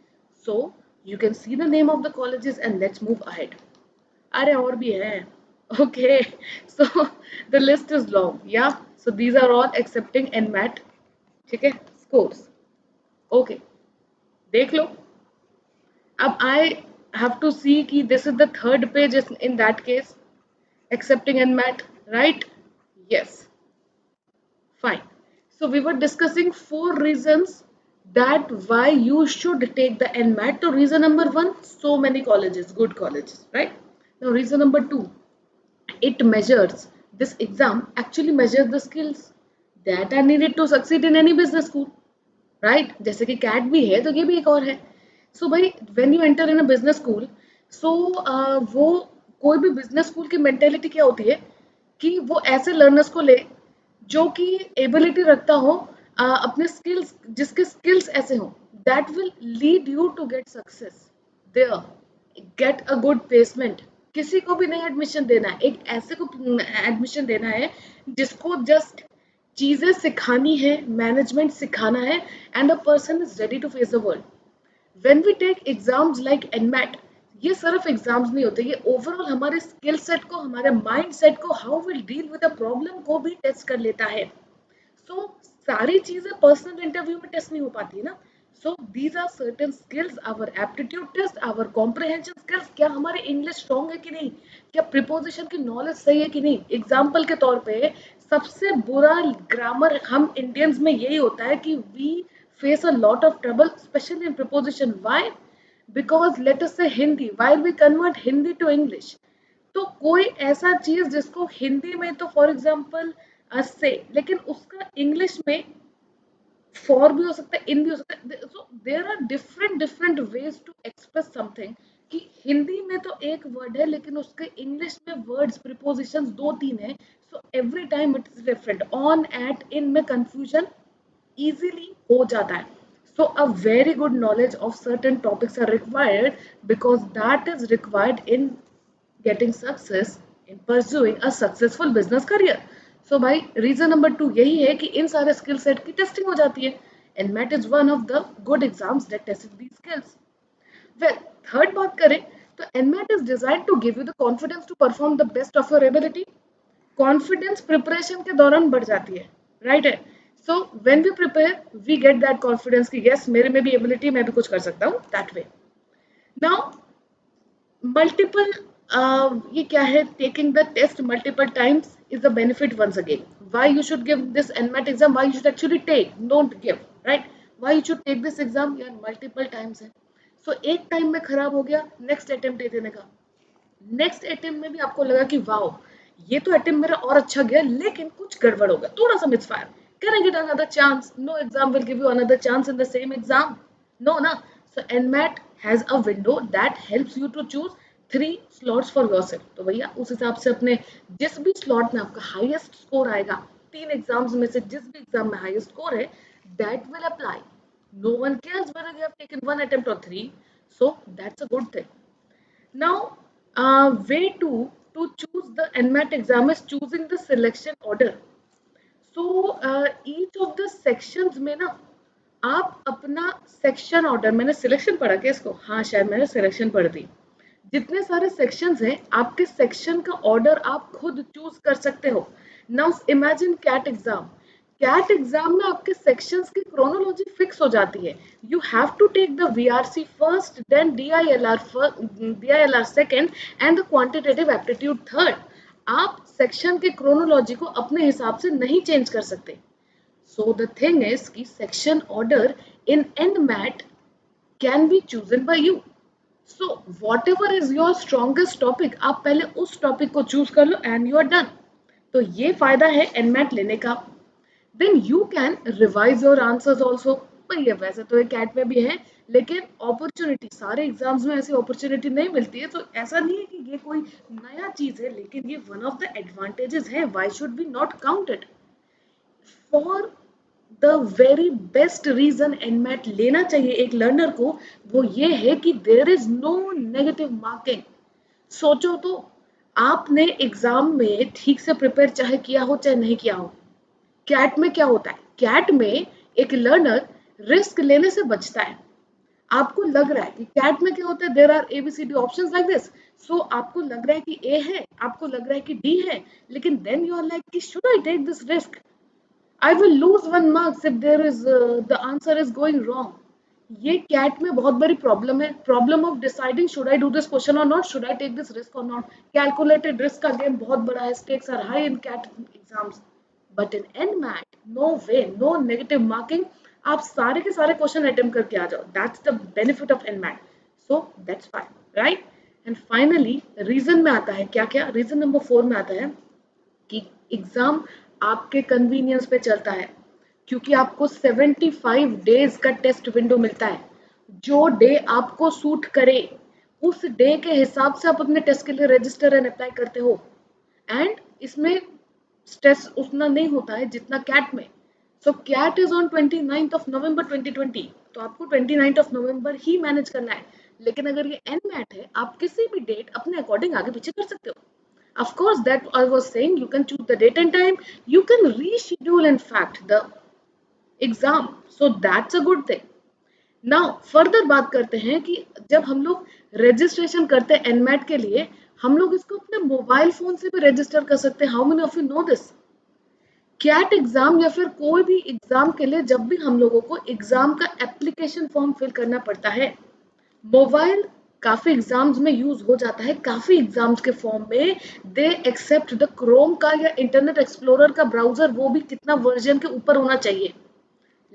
So you can see the name of the colleges and let's move ahead. अरे और भी है, okay? So the list is long, yeah so these are all accepting NMAT, ठीक है, scores. Okay, देख लो. अब आए have to see कि this is the third page in that case, accepting NMAT, right? Yes, fine. So we were discussing 4 reasons that why you should take the NMAT. So reason number 1, so many colleges, good colleges, right? Now reason number 2, it measures, this exam actually measures the skills that are needed to succeed in any business school, right जैसे कि cat भी है तो ये भी एक और है. सो भाई when you enter in a business school, so वो कोई भी बिजनेस स्कूल की मेंटेलिटी क्या होती है कि वो ऐसे लर्नर्स को ले जो कि एबिलिटी रखता हो, अपने स्किल्स, जिसके स्किल्स ऐसे हो that will lead you to get success there, get a good placement. किसी को भी नहीं एडमिशन देना है, एक ऐसे को एडमिशन देना है जिसको जस्ट चीजें सिखानी है, मैनेजमेंट सिखाना है, and a person is ready to face the world. When we take exams like NMAT, ये सिर्फ एग्जाम्स नहीं होते, ये ओवरऑल हमारे स्किल सेट को, हमारे माइंड सेट को, how will deal with a problem को भी टेस्ट कर लेता है. सो सारी चीजें पर्सनल इंटरव्यू में टेस्ट नहीं हो पाती है ना. So these are certain skills, our aptitude test, our comprehension skills, क्या हमारी इंग्लिश स्ट्रॉन्ग है कि नहीं, क्या प्रिपोजिशन की नॉलेज सही है कि नहीं. एग्जाम्पल के तौर पे सबसे बुरा ग्रामर हम इंडियंस में यही होता है कि we face a lot of trouble specially in preposition. Why? Because let us say Hindi, while we convert Hindi to English, तो कोई ऐसा चीज जिसको हिंदी में तो फॉर एग्जाम्पल से, लेकिन उसका इंग्लिश में फॉर भी हो सकता है, इन भी हो सकता है. So there are different different ways to express something, कि हिंदी में तो एक वर्ड है लेकिन उसके इंग्लिश में वर्ड्स प्रीपोजिशंस 2-3 है. So every time it is different. On, at, in में कंफ्यूजन easily हो जाता है. So a very good knowledge of certain topics are required, because that is required in getting success in pursuing a successful business career. So भाई reason number 2 यही है कि इन सारे skill set की testing हो जाती है. NMAT is one of the good exams that tests these skills. Well, third बात करें तो NMAT is designed to give you the confidence to perform the best of your ability. Confidence preparation के दौरान बढ़ जाती है, राइट है. So when we prepare we get that confidence कि यस मेरे में भी एबिलिटी, मैं भी कुछ कर सकता हूँ, दैट वे. नाउ मल्टीपल, ये क्या है, taking the test multiple times is a benefit. Once again, why you should give this NMAT exam, why you should actually take, don't give, right, why you should take this exam, यार multiple times है. So एक time में खराब हो गया, next attempt दे देने का, next attempt में भी आपको लगा कि वाओ ये तो अटेम्प्ट मेरा और अच्छा गया, लेकिन कुछ गड़बड़ होगा, थोड़ा सा misfire, can I get another chance? No exam will give you another chance in the same exam, no ना. So NMAT has a window that helps you to choose 3 slots for yourself. तो भैया उस हिसाब से अपने जिस भी slot में आपका हाईएस्ट स्कोर आएगा, 3 एग्जाम्स में से जिस भी एग्जाम में हाईएस्ट स्कोर है, that will apply. No one cares whether you have taken 1 attempt or 3, so that's a good thing. Now, way to choose the NMAT exam is choosing the selection order. So, each of the sections में ना आप अपना section order, मैंने selection पढ़ा क्या इसको, हाँ शायद मैंने सिलेक्शन पढ़ दी. जितने सारे सेक्शंस हैं, आपके सेक्शन का ऑर्डर आप खुद चूज कर सकते हो. Now imagine CAT exam, CAT exam में आपके सेक्शंस की क्रोनोलॉजी फिक्स हो जाती है. You have to take the VRC first, then DILR second, and the quantitative aptitude third. आप सेक्शन के क्रोनोलॉजी को अपने हिसाब से नहीं चेंज कर सकते. सो द थिंग इज कि section order in NMAT can be chosen by you. So whatever is your strongest topic, आप पहले उस टॉपिक को चूज कर लो एंड यू आर डन. तो ये फायदा है एनमैट लेने का. Then you can revise your answers also. भैया वैसे तो ये कैट में भी है, लेकिन अपॉर्चुनिटी सारे एग्जाम्स में ऐसी अपॉर्चुनिटी नहीं मिलती है. तो ऐसा नहीं है कि ये कोई नया चीज है, लेकिन ये वन ऑफ द एडवांटेजेस है. Why should be not count it? For the very best reason NMAT लेना चाहिए एक लर्नर को, वो ये है कि there is no negative marking. सोचो तो, आपने एग्जाम में ठीक से प्रिपेयर चाहे किया हो चाहे नहीं किया हो, कैट में क्या होता है, कैट में एक लर्नर रिस्क लेने से बचता है. आपको लग रहा है कि कैट में क्या होता है, there are ABCD options like this. So आपको लग रहा है कि ए है, आपको लग रहा है कि डी है, लेकिन देन यू आर लाइक कि should I take this risk, I will lose 1 marks if there is the answer is going wrong. ये कैट में बहुत बड़ी प्रॉब्लम है, problem of deciding should I do this question और not, should I take this risk और not. Calculated risk का game बहुत बड़ा है, stakes are high in CAT exams, but in NMAT no way, no negative marking. आप सारे के सारे क्वेश्चन अटेम्प्ट करके आ जाओ, that's the benefit of NMAT. So that's fine, right. And finally reason में आता है क्या क्या, रीजन नंबर 4 में आता है कि एग्जाम आपके कन्वीनियंस पे चलता है, क्योंकि आपको 75 डेज का टेस्ट विंडो मिलता है. जो डे आपको सूट करे उस डे के हिसाब से आप अपने टेस्ट के लिए रजिस्टर एंड अप्लाई करते हो. एंड इसमें स्ट्रेस उतना नहीं होता है जितना कैट में. So CAT is on 29th of November 2020, तो आपको 29th of November he manage करना है. लेकिन अगर ये एनमैट है, आप किसी भी डेट अपने अकॉर्डिंग आगे पीछे कर सकते हो. Of course, that I was saying, you can choose the date and time. You can reschedule, in fact, the exam. So that's a good thing. Now, further बात करते हैं कि जब हम लोग रजिस्ट्रेशन करते हैं एनमैट के लिए, हम लोग इसको अपने मोबाइल फोन से भी रजिस्टर कर सकते हैं. How many of you know this? CAT exam या फिर कोई भी एग्जाम के लिए जब भी हम लोगों को एग्जाम का एप्लीकेशन फॉर्म फिल करना पड़ता है, मोबाइल काफी एग्जाम्स में यूज हो जाता है. काफी एग्जाम्स के फॉर्म में दे एक्सेप्ट द क्रोम का या इंटरनेट एक्सप्लोरर का ब्राउजर, वो भी कितना वर्जन के ऊपर होना चाहिए.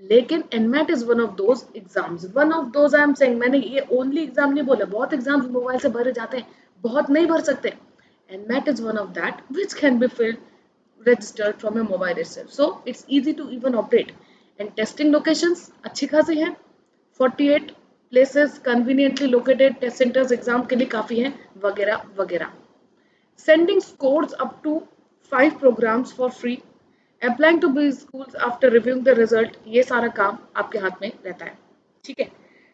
लेकिन NMAT is one of those exams, one of those I am saying. मैंने ये ओनली एग्जाम नहीं बोला, बहुत एग्जाम्स मोबाइल से भरे जाते हैं, बहुत नहीं भर सकते. NMAT is one of that which can be filled registered from your mobile itself. So it's easy to even operate. And testing locations अच्छी खासी हैं, 48 places conveniently located test centers exam के लिए काफ़ी हैं, वगैरह वगैरह. Sending scores up to 5 programs for free. Applying to be schools after reviewing the result. ये सारा काम आपके हाथ में रहता है. ठीक है.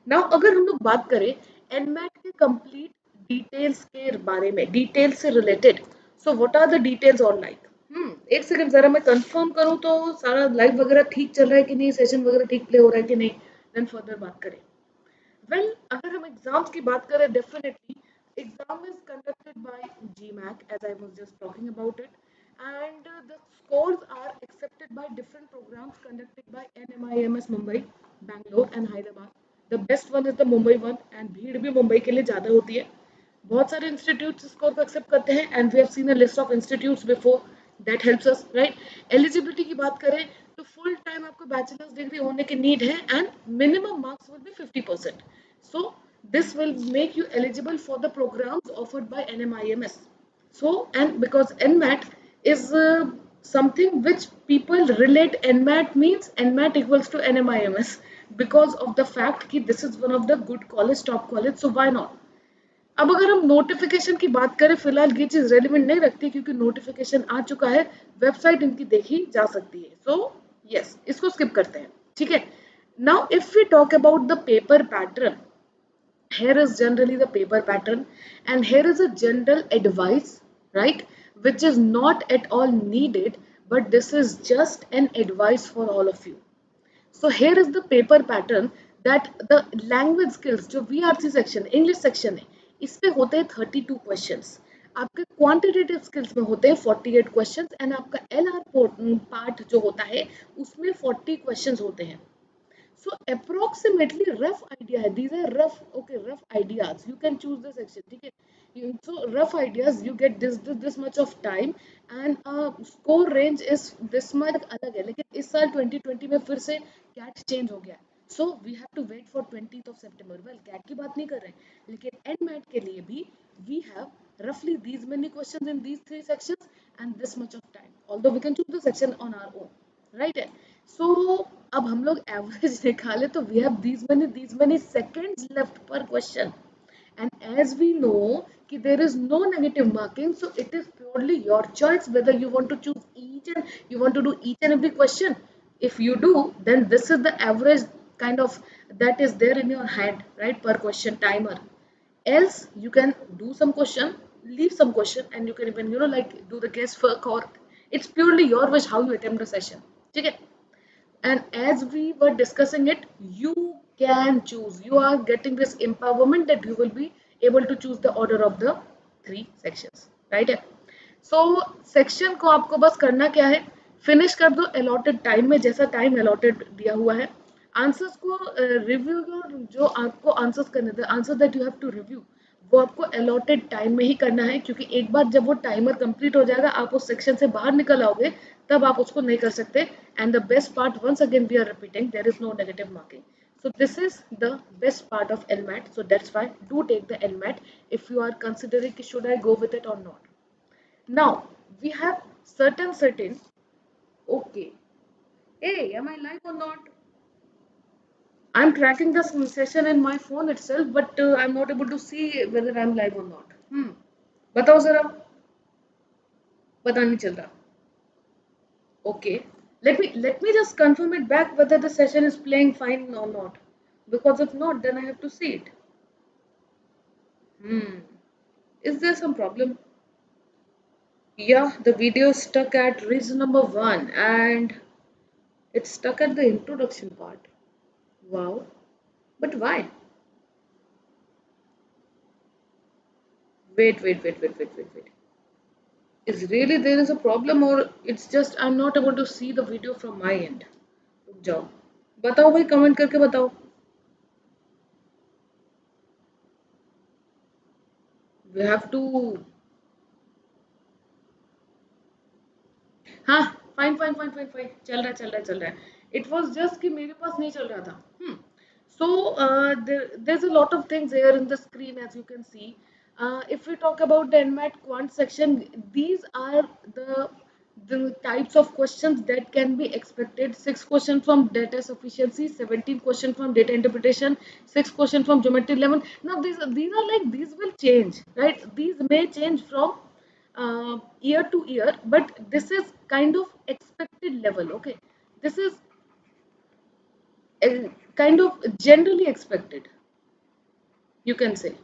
Now अगर हम लोग बात करें NMAT के complete details के बारे में, details से related. So what are the details on like? एक सेकंड जरा मैं कंफर्म करूं तो सारा लाइव वगैरह ठीक चल रहा है कि नहीं, सेशन वगैरह ठीक प्ले हो रहा है कि नहीं, देन फर्दर बात करें. वेल, अगर हम एग्जाम्स की बात करें, definitely exam is conducted bye GMAT as I was just talking about it, and the scores are accepted by different programs conducted by NMIMS Mumbai, Bangalore and Hyderabad. The best one is the Mumbai one, and भीड़ भी मुंबई के लिए ज़्यादा होती है. बहुत सारे institutes score को एक्सेप्ट करते हैं, and we have seen a list of institutes before that helps us, right. Eligibility की बात करें तो फुल टाइम आपको बैचलर्स डिग्री होने की नीड है, and minimum marks will be 50%. So this will make you eligible for the programs offered by NMIMS. So, and because NMAT is something which people relate, NMAT means NMAT equals to NMIMS because of the fact कि this is one of the good college, top college, so why not. अब अगर हम notification की बात करें, फिलहाल ये चीज रेलिवेंट नहीं रखती क्योंकि नोटिफिकेशन आ चुका है, वेबसाइट इनकी देखी जा सकती है. सो यस, इसको स्किप करते हैं. ठीक है. Now if we talk about the paper pattern, here is generally the paper pattern, and here is a general advice, right, which is not at all needed, but this is just an advice for all of you. So here is the paper pattern that the language skills जो VRC section, English section है, इस पे होते हैं 32 questions. आपके quantitative skills में होते हैं 48 क्वेश्चंस, एंड आपका LR पार्ट जो होता है उसमें 40 क्वेश्चंस होते हैं. So approximately rough idea है, these are rough ideas, you can choose the section. ठीक है. So rough ideas, you get this much of time, and score range is this much. अलग है, लेकिन इस साल 2020 में फिर से CAT चेंज हो गया. So we have to wait for 20th of September. Well, CAT की बात नहीं कर रहे, लेकिन NMAT के लिए भी we have roughly these many questions in these 3 sections and this much of time. Although we can choose the section on our own, right? So अब हम लोग एवरेज निकाले तो we have these many seconds left per question, and as we know कि there is no negative marking, so it is purely your choice whether you want to choose you want to do each and every question. If you do, then this is the average kind of that is there in your hand, right, per question timer. Else you can do some question, leave some question, and you can even like do the guesswork, or it's purely your wish how you attempt the session. ठीक है. And as we were discussing it, you can choose, you are getting this empowerment that you will be able to choose the order of the 3 sections, right? So section को आपको बस करना क्या है, finish कर दो allotted टाइम में, जैसा टाइम allotted दिया हुआ है. आंसर्स को रिव्यू, जो आपको आंसर्स करने थे, answer that you have to review, वो आपको अलॉटेड टाइम में ही करना है, क्योंकि एक बार जब वो टाइमर कंप्लीट हो जाएगा, आप उस सेक्शन से बाहर निकल आओगे, तब आप उसको नहीं कर सकते. And the best part, once again we are repeating, there is no negative marking. So this is the best part of NMAT. So that's why do take the NMAT if you are considering should I go with it or not. Now we have certain. Okay. Hey, am I live or not? I'm tracking the session in my phone itself, but I'm not able to see whether I'm live or not. बताओ जरा. पता नहीं चल रहा. Okay. Let me just confirm it back whether the session is playing fine or not. Because if not, then I have to see it. Is there some problem? Yeah, the video is stuck at reason number 1 and it's stuck at the introduction part. Wow. But why? Wait. Is really there is a problem, or it's just I'm not able to see the video from my end? रुक जाओ. बताओ भाई, comment करके बताओ. We have to. हाँ, fine, चल रहा है. It was just कि मेरे पास नहीं चल रहा था. So there's a lot of things here in the screen, as you can see. If we talk about the NMAT quant section, these are the types of questions that can be expected. 6 questions from data sufficiency, 17 questions from data interpretation, 6 questions from geometry 11. Now these are like, these will change, right? These may change from year to year, but this is kind of expected level. Okay, this is kind of generally expected, you can say.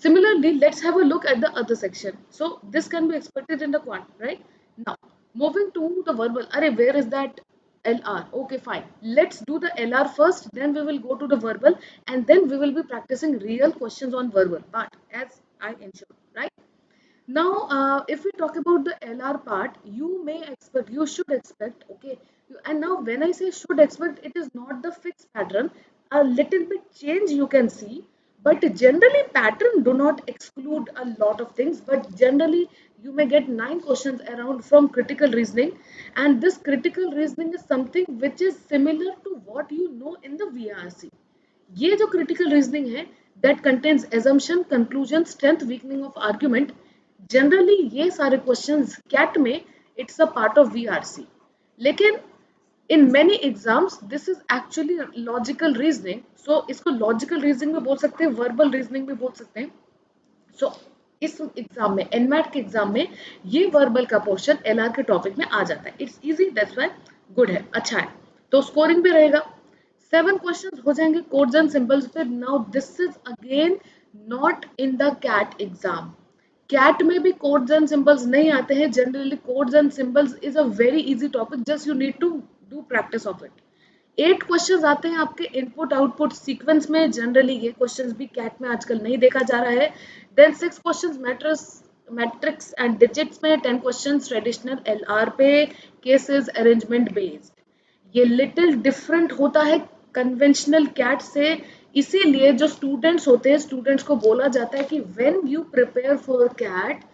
Similarly, let's have a look at the other section. So this can be expected in the quant, right? Now, moving to the verbal. Array, where is that LR? Okay, fine. Let's do the LR first, then we will go to the verbal, and then we will be practicing real questions on verbal part, as I ensured, right? Now, if we talk about the LR part, you should expect, okay. And now when I say should expect, it is not the fixed pattern. A little bit change you can see, but generally pattern do not exclude a lot of things. But generally, you may get 9 questions around from critical reasoning, and this critical reasoning is something which is similar to what you know in the VRC. ये जो critical reasoning है, that contains assumption, conclusion, strength, weakening of argument. Generally ये सारे questions CAT में it's a part of VRC. लेकिन in many exams this is actually logical reasoning. So इसको logical reasoning भी बोल सकते हैं, verbal reasoning भी बोल सकते हैं. So इस एग्जाम में, NMAT के एग्जाम में, ये वर्बल का पोर्शन LR के टॉपिक में आ जाता है. It's easy, that's why good है, अच्छा है. तो स्कोरिंग भी रहेगा. 7 क्वेश्चंस हो जाएंगे कोड्स एंड सिंबल्स पे. Now this is again not in the CAT exam. CAT में भी कोड्स एंड सिंबल्स नहीं आते हैं. Generally codes and symbols is a very easy topic, just you need to do practice of it. 8 questions आते हैं आपके input output sequence में. Generally ये क्वेश्चंस भी कैट में आजकल नहीं देखा जा रहा है. Then 6 questions matrix and digits में. 10 क्वेश्चंस ट्रेडिशनल LR पे, केसेस अरेंजमेंट बेस्ड. ये लिटिल डिफरेंट होता है कन्वेंशनल कैट से. इसीलिए जो स्टूडेंट्स होते हैं, स्टूडेंट्स को बोला जाता है कि when you prepare for CAT,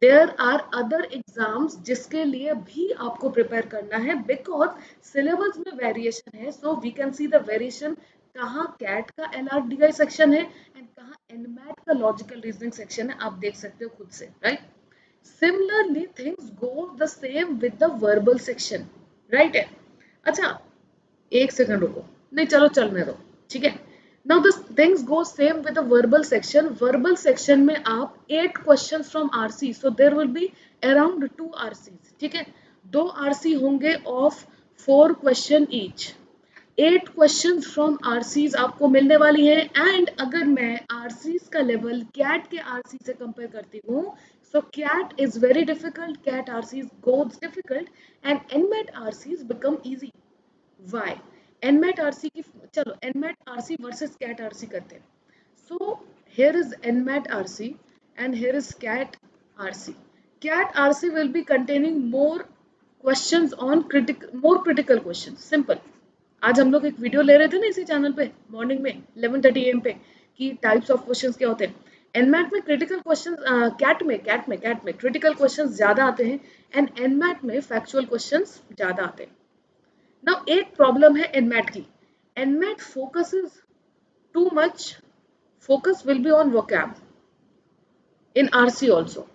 there are other exams जिसके लिए भी आपको प्रिपेयर करना है, बिकॉज सिलेबस में वेरिएशन है. So we can see the variation, कहाँ कैट का LRDI सेक्शन है एंड कहाँ NMAT का लॉजिकल रीजनिंग सेक्शन है. आप देख सकते हो खुद से, right? Similarly things go the same with the verbal section, right है? अच्छा, एक सेकंड रुको, नहीं चलो चलने दो, ठीक है. Now the things go same with the verbal section. Verbal section में आप 8 questions from RC, so there will be around 2 RCs, ठीक है. 2 RC होंगे of 4 question each. 8 questions from RCs आपको मिलने वाली है. एंड अगर मैं RCs का लेवल CAT के RC से कंपेयर करती हूँ, so CAT is very difficult, CAT RCs goes difficult, and NMAT RCs become easy. Why? NMAT RC की, चलो NMAT RC versus CAT RC करते हैं. So here is NMAT RC and here is CAT RC. CAT RC will be containing more questions on more critical questions. Simple. आज हम लोग एक video ले रहे थे ना इसी चैनल पे मॉर्निंग में 11:30 AM पे कि टाइप्स ऑफ क्वेश्चंस क्या होते हैं। एनमैट में क्रिटिकल क्वेश्चंस, कैट में क्रिटिकल क्वेश्चंस ज्यादा आते हैं एंड एनमैट में फैक्चुअल क्वेश्चंस ज्यादा आते हैं। नाउ एक प्रॉब्लम है एनमैट की, NMAT focuses too much, focus will be on vocab in RC also.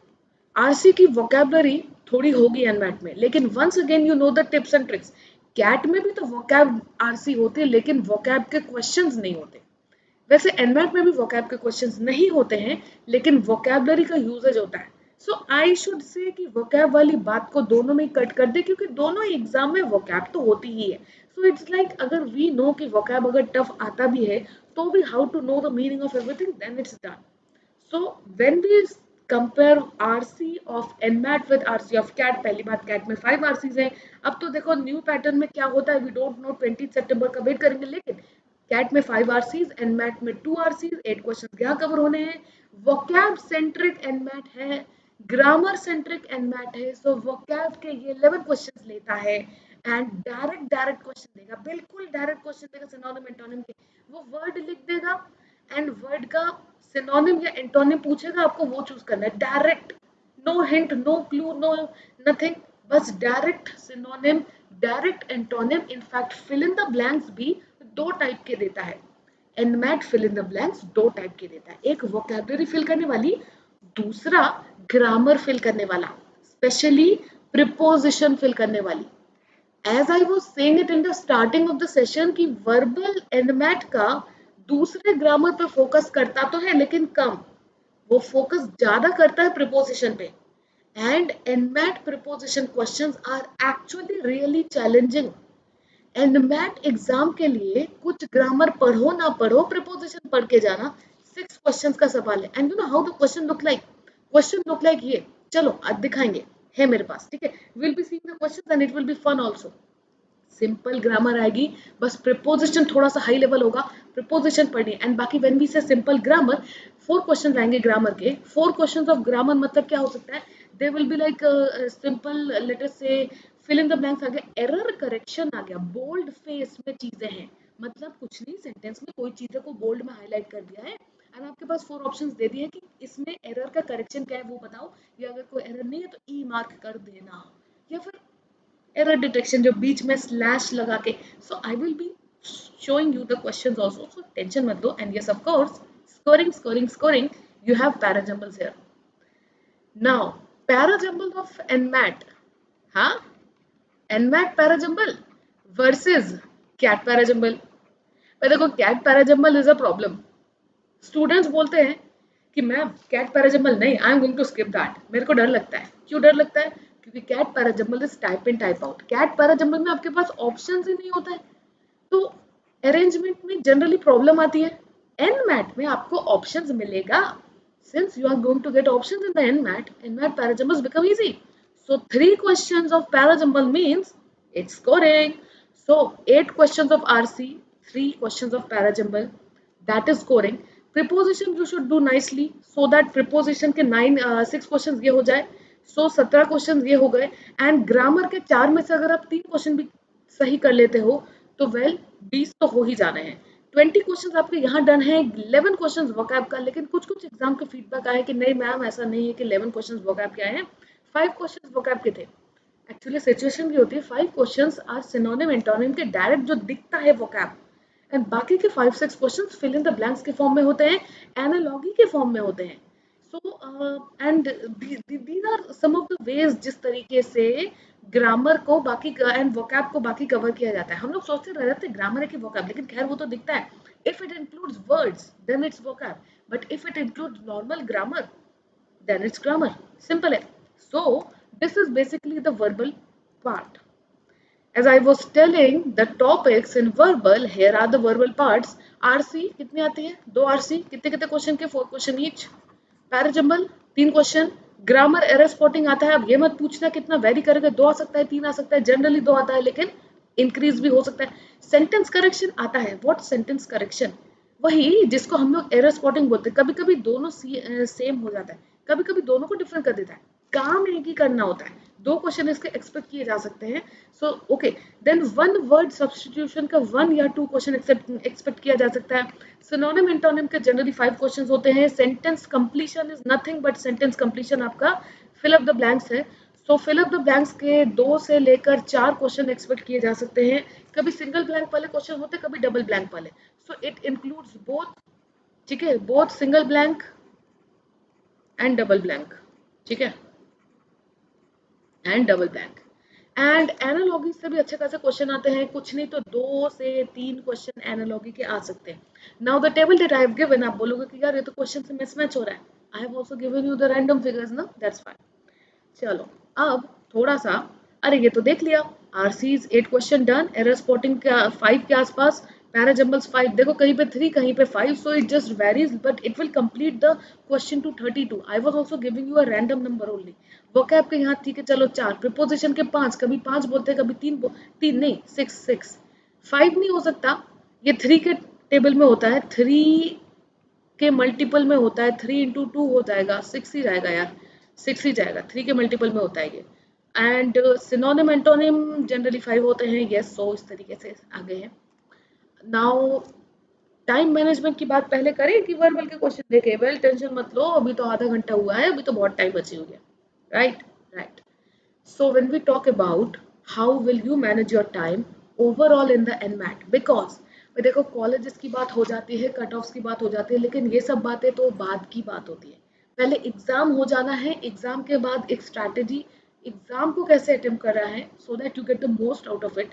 RC की vocabulary थोड़ी होगी एनमैट में, लेकिन once again you know the tips and tricks. CAT में भी तो vocab RC होते हैं लेकिन vocab के questions नहीं होते। वैसे एनमैट में भी vocab के questions नहीं होते हैं लेकिन vocabulary का यूजेज होता है। सो आई शुड से कि vocab वाली बात को दोनों में कट कर दे क्योंकि दोनों एग्जाम में vocab तो होती ही है। सो इट्स लाइक अगर वी नो कि vocab अगर टफ आता भी है तो भी how to know the meaning of everything, then it's done. So when we compare RC of NMAT with RC of cat, पहली बात कैट में 5 RCs हैं। अब तो देखो न्यू पैटर्न में क्या होता है, वी डोंट नो, 20 सितंबर का वेट करेंगे, लेकिन कैट में 5 RCs, NMAT में 2 RCs, 8 क्वेश्चन यहाँ कवर होने हैं। वोकैब सेंट्रिक NMAT है, ग्रामर सेंट्रिक NMAT है। सो वोकैब के ये 11 क्वेश्चन लेता है एंड डायरेक्ट क्वेश्चन देगा, बिल्कुल डायरेक्ट क्वेश्चन देगा सिनोनिम एंटोनिम के। वो वर्ड लिख देगा एंड वर्ड का सिनोनिम या एंटोनिम पूछेगा, आपको वो चूज करना है direct, no hint, no clue, no nothing, बस direct synonym, direct antonym. In fact fill in the blanks भी 2 टाइप के देता है NMAT, fill in the blanks 2 type के देता है, एक वोकैबुलरी फिल करने वाली, दूसरा ग्रामर फिल करने वाला, स्पेशली प्रीपोजिशन फिल करने वाली। As I was saying it in the starting of the session कि verbal NMAT का दूसरे ग्रामर पे फोकस करता तो है लेकिन कम, वो फोकस ज्यादा करता है प्रीपोजिशन पे। And NMAT preposition questions are actually really challenging. NMAT exam के लिए कुछ ग्रामर पढ़ो ना पढ़ो, प्रीपोजिशन पढ़ के जाना, 6 क्वेश्चंस का सवाल है। And you know how the question look like, question look like ये, चलो आज दिखाएंगे, है मेरे पास, ठीक है, will be seeing the questions and it will be fun also. Simple grammar आएगी, बस प्रीपोजिशन थोड़ा सा हाई लेवल होगा, प्रीपोजिशन पढ़नी है। एंड बाकी व्हेन वी से सिंपल ग्रामर, 4 क्वेश्चन आएंगे ग्रामर के। 4 क्वेश्चंस ऑफ ग्रामर मतलब क्या हो सकता है, they will be like simple, late us से फिल इन द ब्लैंक्स आ गया, एरर करेक्शन आ गया, बोल्ड फेस में चीजें हैं, मतलब कुछ नहीं, सेंटेंस में कोई चीजें को बोल्ड में हाईलाइट कर दिया है एंड आपके पास 4 ऑप्शंस दे दिए हैं कि इसमें एरर का करेक्शन क्या है वो बताओ, या अगर कोई एरर नहीं है तो ई मार्क कर देना, या फिर एरर डिटेक्शन जो बीच में स्लैश लगा के। So I will be showing you the questions also, so tension mat lo। and yes of course, scoring you have parajumbles here। now parajumble of NMAT, हाँ, NMAT parajumble versus cat parajumble। पर देखो cat parajumble is a problem, students बोलते हैं कि मैं CAT parajumble नहीं, I am going to skip that, मेरे को डर लगता है। क्यों डर लगता है, क्योंकि CAT parajumble is type in type out. CAT parajumble में आपके पास ऑप्शंस ही नहीं होता है, तो अरेंजमेंट में जनरली प्रॉब्लम आती है। एनमैट में आपको ऑप्शंस मिलेगा, since you are going to get options in the NMAT parajumbles become easy. So 3 questions of parajumble means it's scoring. So 8 questions of RC, 3 questions of parajumble, that is scoring. Preposition you should do nicely so that preposition के 6 questions ये हो जाए, सो 17 questions ये हो गए। And grammar के 4 में से अगर आप 3 क्वेश्चन भी सही कर लेते हो तो वेल 20 तो हो ही जाने हैं। 20 क्वेश्चंस आपके यहाँ डन है, 11 क्वेश्चंस वोकैब का। लेकिन कुछ एग्जाम के फीडबैक आए कि नहीं मैम ऐसा नहीं है कि 11 क्वेश्चंस वोकैब के आए हैं, 5 क्वेश्चंस वोकैब के थे। एक्चुअली सिचुएशन की होती है 5 क्वेश्चंस आर सिनोनिम एंटोनिम के डायरेक्ट जो दिखता है वोकैब, एंड बाकी के 5-6 questions fill in the blanks के फॉर्म में होते हैं, एनालॉगी के फॉर्म में होते हैं। So and these are some of the ways जिस तरीके से ग्रामर को बाकी एंड वोकैब को बाकी कवर किया जाता है। हम लोग सोचते रह जाते हैं ग्रामर है कि वोकैब, लेकिन खैर वो तो दिखता है। If it includes words then it's vocab, but if it includes normal grammar then it's grammar, simple है। So this is basically the verbal part. As I was telling the topics in verbal, here are the verbal parts। RC कितनी आती है, 2 RC, कितने question के, 4 question each. Parajumble 3 question. Grammar error spotting आता है, अब ये मत पूछना कितना वेरी करेगा, 2 आ सकता है, 3 आ सकता है, जनरली 2 आता है लेकिन इंक्रीज भी हो सकता है। सेंटेंस करेक्शन आता है, व्हाट सेंटेंस करेक्शन, वही जिसको हम लोग एरर स्पॉटिंग बोलते हैं। कभी कभी दोनों सेम हो जाता है, कभी कभी दोनों को डिफरेंट कर देता है, काम एक ही करना होता है, 2 क्वेश्चन इसके एक्सपेक्ट किए जा सकते हैं. So okay, then 1 word substitution का 1 या 2 क्वेश्चन एक्सपेक्ट किया जा सकता है. सिनोनिम एंटोनिम के जनरली 5 क्वेश्चंस होते हैं. Sentence completion is nothing but sentence completion आपका फिल अप द ब्लैंक्स है. सो फिल अप द ब्लैंक्स के 2 से लेकर 4 क्वेश्चन एक्सपेक्ट किए जा सकते हैं. कभी सिंगल ब्लैंक वाले क्वेश्चन होते हैं, कभी डबल ब्लैंक वाले. सो इट इंक्लूड्स बोथ, ठीक है, both single blank and double blank, ठीक है, and double blank. And analogy से भी अच्छे खासे क्वेश्चन आते हैं. कुछ नहीं तो 2 से 3 क्वेश्चन एनालॉगी के आ सकते हैं. Now the table that I have given, आप बोलोगे कि यार ये तो क्वेश्चन से मिसमैच हो रहा है. I have also given you the random figures ना, दैट्स फाइन. चलो अब थोड़ा सा, अरे ये तो देख लिया, RCs 8 question done, error spotting का 5 के आसपास, पैराजम्बल्स 5, देखो कहीं पे 3 कहीं पे 5, so it just varies but it will complete the question to 32. I was also giving you a random number only. Vocab के यहाँ ठीक है चलो 4, प्रीपोजिशन के 5, कभी 5 बोलते हैं कभी 3 नहीं 6 5 नहीं हो सकता, ये 3 के टेबल में होता है, 3 के मल्टीपल में होता है, 3 इंटू 2 हो जाएगा, 6 ही जाएगा यार, 6 ही जाएगा, 3 के मल्टीपल में होता है ये. एंड सिनोनिम एंटोनिम जनरली 5 होते हैं. यस, सो इस तरीके से आगे हैं. नाउ टाइम मैनेजमेंट की बात पहले करें कि वर्बल के क्वेश्चन देखें. वेल टेंशन मत लो, अभी तो आधा घंटा हुआ है, अभी तो बहुत टाइम बची हुई है. Right. So when we talk about how will you manage your time overall in the NMAT, because देखो कॉलेजेस की बात हो जाती है, कट ऑफ्स की बात हो जाती है, लेकिन ये सब बातें तो बाद की बात होती है. पहले एग्जाम हो जाना है, एग्जाम के बाद एक स्ट्रैटेजी, एग्जाम को कैसे अटेम्प्ट कर रहा है, so that you get the most out of it,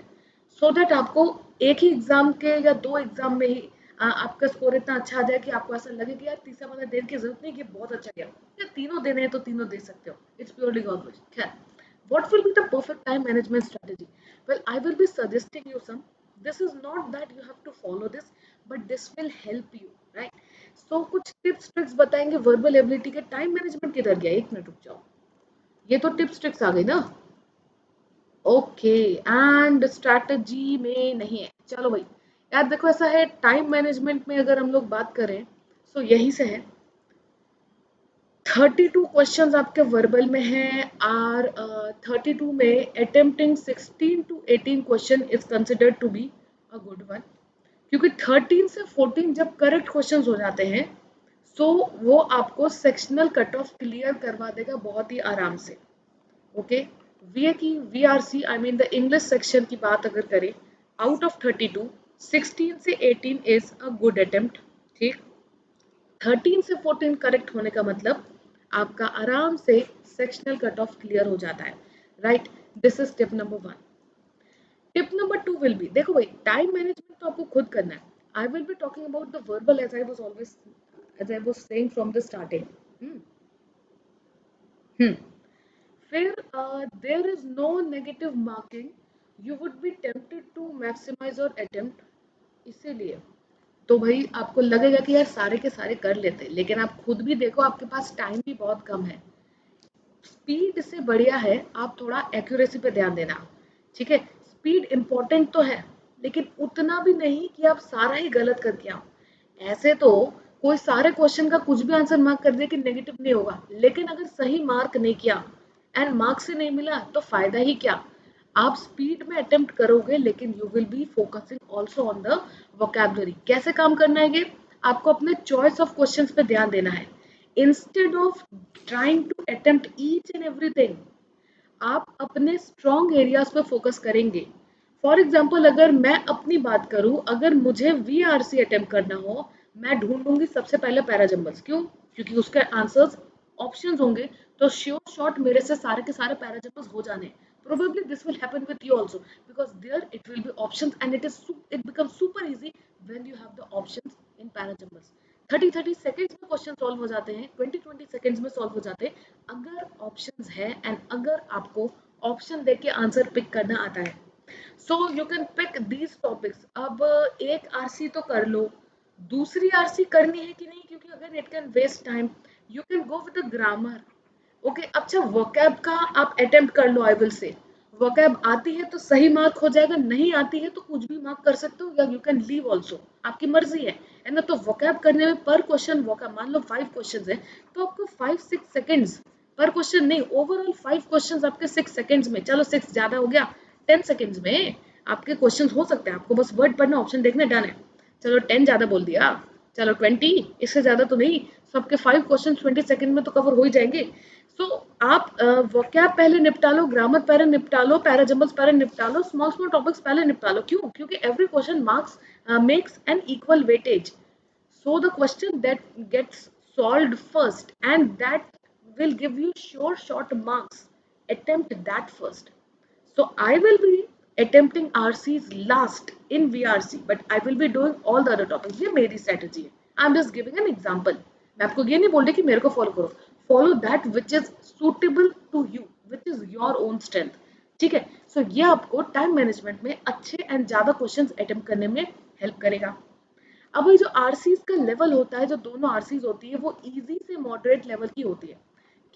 so that आपको एक ही एग्जाम के या 2 एग्जाम में ही आपका स्कोर इतना अच्छा आ जाए कि आपको ऐसा लगे कि यार तीसरा वाला देने की जरूरत नहीं, कि बहुत अच्छा गया, या तीनों देने हैं तो तीनों दे सकते हो. It's purely God wish. खैर, what will be the perfect time management strategy? Well, I will be suggesting you some. This is not that you have to follow this, but this will help you, right? So कुछ tips tricks बताएंगे verbal ability के. time management किधर गया, 1 minute रुक जाओ, ये तो tips tricks आ गई ना. ओके, एंड स्ट्रैटेजी में नहीं है. चलो भाई यार देखो, ऐसा है टाइम मैनेजमेंट में अगर हम लोग बात करें तो यही से है. 32 क्वेश्चंस आपके वर्बल में हैं, और 32 में attempting 16 to 18 question is considered to be a good one, क्योंकि 13 से 14 जब करेक्ट क्वेश्चंस हो जाते हैं सो वो आपको सेक्शनल कट ऑफ क्लियर करवा देगा बहुत ही आराम से. ओके, वीए की VRC I mean the English section की बात अगर करें, आउट ऑफ 32 16 से 18 इज अ गुड अटेम्प्ट. ठीक, 13 से 14 करेक्ट होने का मतलब आपका आराम से सेक्शनल कट ऑफ क्लियर हो जाता है. Right, this is tip number 1. Tip number 2 will be, देखो भाई टाइम मैनेजमेंट तो आपको खुद करना है. I will be talking about the verbal as I was saying from the starting. फिर there is no negative marking, you would be tempted to maximise your attempt. इसीलिए तो भाई आपको लगेगा कि यार सारे के सारे कर लेते, लेकिन आप खुद भी देखो आपके पास टाइम भी बहुत कम है. स्पीड से बढ़िया है आप थोड़ा एक्यूरेसी पे ध्यान देना. ठीक है, स्पीड इंपॉर्टेंट तो है, लेकिन उतना भी नहीं कि आप सारा ही गलत करके आओ. ऐसे तो कोई सारे क्वेश्चन का कुछ भी आंसर मार्क कर दे कि नेगेटिव नहीं होगा, लेकिन अगर सही मार्क नहीं किया एंड मार्क से नहीं मिला तो फायदा ही क्या. आप स्पीड में अटेम्प्ट करोगे, लेकिन you will be focusing also on the vocabulary. कैसे काम करना है ये, आपको अपने चॉइस ऑफ क्वेश्चंस पे ध्यान देना है. Instead of trying to attempt each and everything, आप अपने स्ट्रॉन्ग एरियाज पे फोकस करेंगे. फॉर एग्जाम्पल अगर मैं अपनी बात करूं, अगर मुझे वीआरसी अटेम्प्ट करना हो, मैं ढूंढूंगी सबसे पहले पैराजम्बल्स. क्यों? क्योंकि उसके आंसर्स ऑप्शंस होंगे, तो श्योर शॉट मेरे से सारे के सारे पैराजम्बल्स हो जाने. Probably this will happen with you also, because there it will be options and it becomes super easy when you have the options in parajumbles. 30 seconds में क्वेश्चन सॉल्व हो जाते हैं, 20 सेकंड्स में सॉल्व हो जाते हैं अगर ऑप्शंस है एंड अगर आपको ऑप्शन देख के आंसर पिक करना आता है. So you can pick these topics. अब एक आरसी तो कर लो, दूसरी आरसी करनी है कि नहीं, क्योंकि अगर it can waste time, you can go with the grammar. Okay, अच्छा वोकैब का आप अटेम्प्ट कर लो. आई विल से वोकैब आती है तो सही मार्क हो जाएगा, नहीं आती है तो कुछ भी मार्क कर सकते हो, या यू कैन लीव ऑल्सो, आपकी मर्जी है ना. तो वोकैब करने में पर क्वेश्चन वोकैब मान लो 5 क्वेश्चन है तो आपको 5-6 सेकेंड्स पर क्वेश्चन नहीं, ओवरऑल 5 क्वेश्चंस आपके 6 सेकंड्स में, चलो 6 ज्यादा हो गया, 10 सेकंड्स में आपके क्वेश्चंस हो सकते हैं, आपको बस वर्ड पढ़ना, ऑप्शन देखना, डन है। चलो 10 ज्यादा बोल दिया, चलो 20, इससे ज्यादा तो नहीं, सबके 5 क्वेश्चन 20 सेकंड में तो कवर हो ही जाएंगे। सो आप वोकैब पहले निपटा लो, ग्रामर पहले निपटा लो, पैराजम्बल्स पहले निपटा लो, स्मॉल स्मॉल टॉपिक्स पहले निपटा लो। क्यों? क्योंकि every question marks makes an equal weightage. So the question that gets solved first and that will give you sure short marks, attempt that first. So I will be attempting RCs last in VRC, but I will be doing all the other topics. ये मेरी strategy है. I'm just giving an example. मैं आपको ये नहीं बोल रही कि मेरे को follow करो. Follow that which is suitable to you, which is your own strength. ठीक है? So ये आपको time management में अच्छे and ज़्यादा questions attempt करने में help करेगा। अब ये जो आरसीज का लेवल होता है, जो दोनों आरसीज होती है, वो इजी से मॉडरेट लेवल की होती है।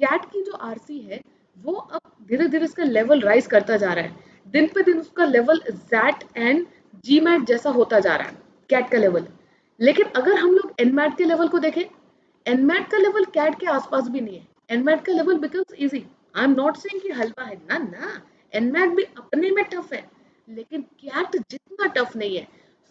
कैट की जो आरसी है वो अब धीरे धीरे इसका लेवल राइज करता जा रहा है, दिन पे दिन उसका लेवल जैट एंड जीमैट जैसा होता जा रहा है कैट का लेवल। लेकिन अगर हम लोग एनमैट के लेवल को देखें, एनमैट का लेवल कैट के आसपास भी नहीं है। एनमैट का level becomes easy. I am not saying कि हल्का है, ना ना, एनमैट भी अपने में टफ है, लेकिन कैट जितना टफ नहीं है।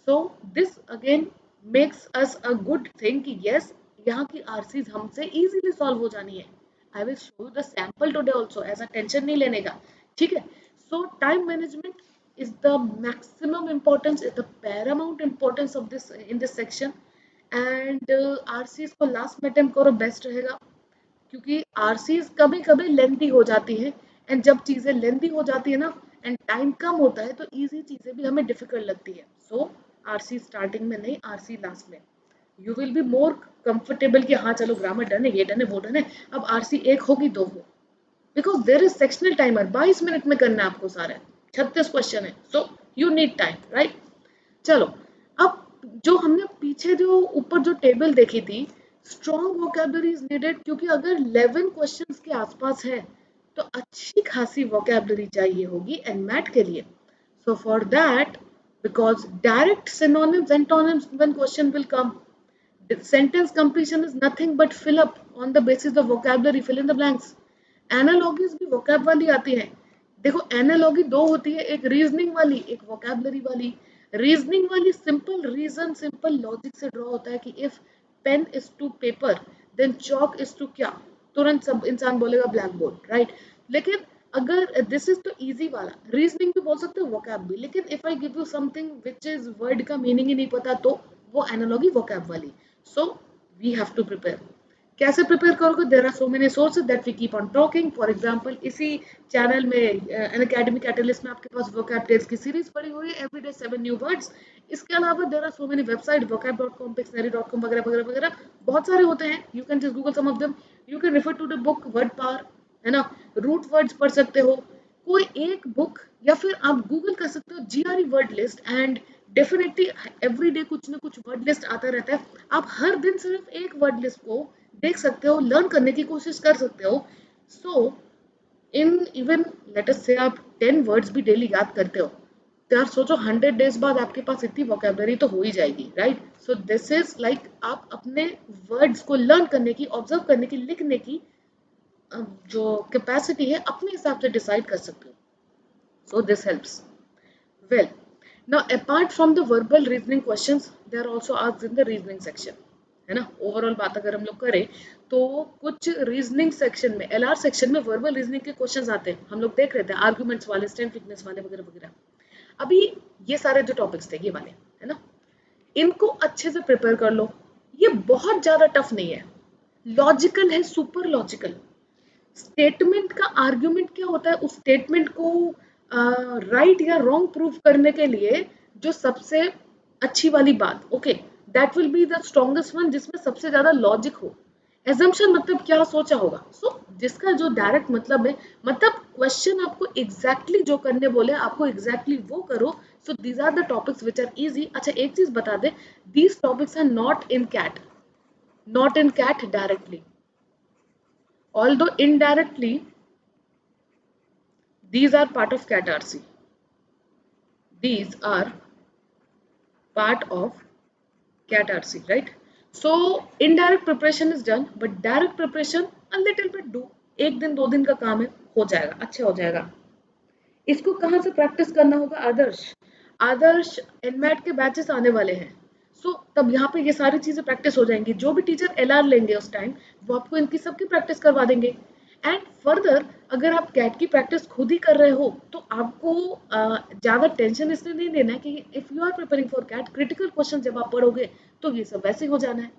So this again makes us a good thing कि yes, यहाँ की RCs हमसे easily solve हो जानी है। I will show you the sample today also, ऐसा टेंशन नहीं लेने का, ठीक है। So time management is the maximum importance, is the paramount importance of this in this section, and RCs को last में attempt करो, बेस्ट रहेगा, क्योंकि RCs कभी कभी लेंथी हो जाती है, एंड जब चीजें लेंथी हो जाती है ना एंड टाइम कम होता है तो इजी चीजें भी हमें डिफिकल्ट लगती है। सो आरसी स्टार्टिंग में नहीं, आरसी लास्ट में। You will be more comfortable कि हाँ चलो ग्रामर डन है, ये डन है, वो डन है, अब आरसी 1 होगी 2 हो, because there is sectional timer, 22 minute में करना है आपको सारा, 36 क्वेश्चन है, so you need time, right. चलो अब जो हमने पीछे जो ऊपर जो टेबल देखी थी, स्ट्रॉन्ग वोकैबुलरी इज नीडेड, क्योंकि अगर 11 क्वेश्चंस के आसपास है तो अच्छी खासी वोकैबुलरी चाहिए होगी एनमैट के लिए। So for that, because direct synonyms, antonyms when question will come, sentence completion is nothing but fill up on the basis of vocabulary, fill in the blanks। analogies भी vocab वाली आती हैं। देखो analogy दो होती है, एक रीजनिंग वाली, एक vocabulary वाली। रीजनिंग वाली सिंपल रीजन, सिंपल लॉजिक से ड्रॉ होता है कि if pen is to paper then chalk is to क्या, तुरंत सब इंसान बोलेगा ब्लैक बोर्ड, राइट। लेकिन अगर दिस इज तो इजी वाला, रीजनिंग भी बोल सकते हो, वोकैब भी, लेकिन if I give you something which is word का मीनिंग ही नहीं पता तो वो एनालॉजी वोकैब वाली। So we have to prepare. कैसे प्रिपेयर करोगे? There are so many sources that we keep on talking. For example इसी चैनल में अनअकैडमी कैटलिस्ट में आपके पास वोकैब टेस्ट की सीरीज पड़ी हुई है, एवरीडे 7 न्यू वर्ड्स। इसके अलावा there are so many website, vocab.com, pictionary.com वगैरह वगैरह वगैरह, बहुत सारे होते हैं। You can just Google some of them, you can refer to the book Word Power, है ना, रूट वर्ड्स पढ़ सकते हो, कोई एक बुक, या फिर आप गूगल कर सकते हो GRE word list, and definitely every day कुछ ना कुछ वर्ड लिस्ट आता रहता है। आप हर दिन सिर्फ एक वर्ड लिस्ट को देख सकते हो, लर्न करने की कोशिश कर सकते हो। सो इन इवन लेट अस से आप 10 वर्ड्स भी डेली याद करते हो तो यार सोचो 100 डेज बाद आपके पास इतनी वोकैबुलरी तो हो ही जाएगी, right. So this is like आप अपने वर्ड्स को लर्न करने की, ऑब्जर्व करने की, लिखने की जो कैपेसिटी है अपने हिसाब से डिसाइड कर सकते हो। So this helps well. Now apart from the verbal reasoning questions, they are also asked in the reasoning section, है ना। ओवरऑल बात अगर हम लोग करें तो कुछ रीजनिंग सेक्शन में, एलआर सेक्शन में वर्बल रीजनिंग के क्वेश्चंस आते हैं, हम लोग देख रहे थे, आर्गुमेंट्स वाले, स्ट्रेंथ वीकनेस वाले वगैरह वगैरह। अभी ये सारे जो टॉपिक्स थे ये वाले, है ना, इनको अच्छे से प्रिपेयर कर लो। ये बहुत ज्यादा टफ नहीं है, लॉजिकल है, सुपर लॉजिकल। स्टेटमेंट का आर्ग्यूमेंट क्या होता है, उस स्टेटमेंट को राइट या रॉन्ग प्रूव करने के लिए जो सबसे अच्छी वाली बात, okay, that will be the strongest one, जिसमें सबसे ज्यादा लॉजिक हो। एजम्पशन मतलब क्या सोचा होगा, सो जिसका जो डायरेक्ट मतलब है, मतलब क्वेश्चन आपको एग्जैक्टली जो करने बोले आपको एग्जैक्टली वो करो। So these are the topics which are easy. अच्छा एक चीज बता दे, these topics are not in CAT, not in CAT directly, although indirectly these are part of CAT-RC, these are part of CAT-RC, right? So indirect preparation is done, but direct preparation a little bit do, 1 दिन 2 दिन का काम है, हो जाएगा, अच्छा हो जाएगा। इसको कहाँ से प्रैक्टिस करना होगा? आदर्श एनमैट के बैचेस आने वाले हैं, सो तब यहाँ पे ये सारी चीजें प्रैक्टिस हो जाएंगी। जो भी टीचर एलआर लेंगे उस टाइम, वो आपको इनकी सबकी प्रैक्टिस करवा देंगे। एंड फर्दर अगर आप कैट की प्रैक्टिस खुद ही कर रहे हो तो आपको ज्यादा टेंशन इसलिए नहीं लेना है कि if you are preparing for CAT, critical question जब आप पढ़ोगे तो ये सब वैसे हो जाना है।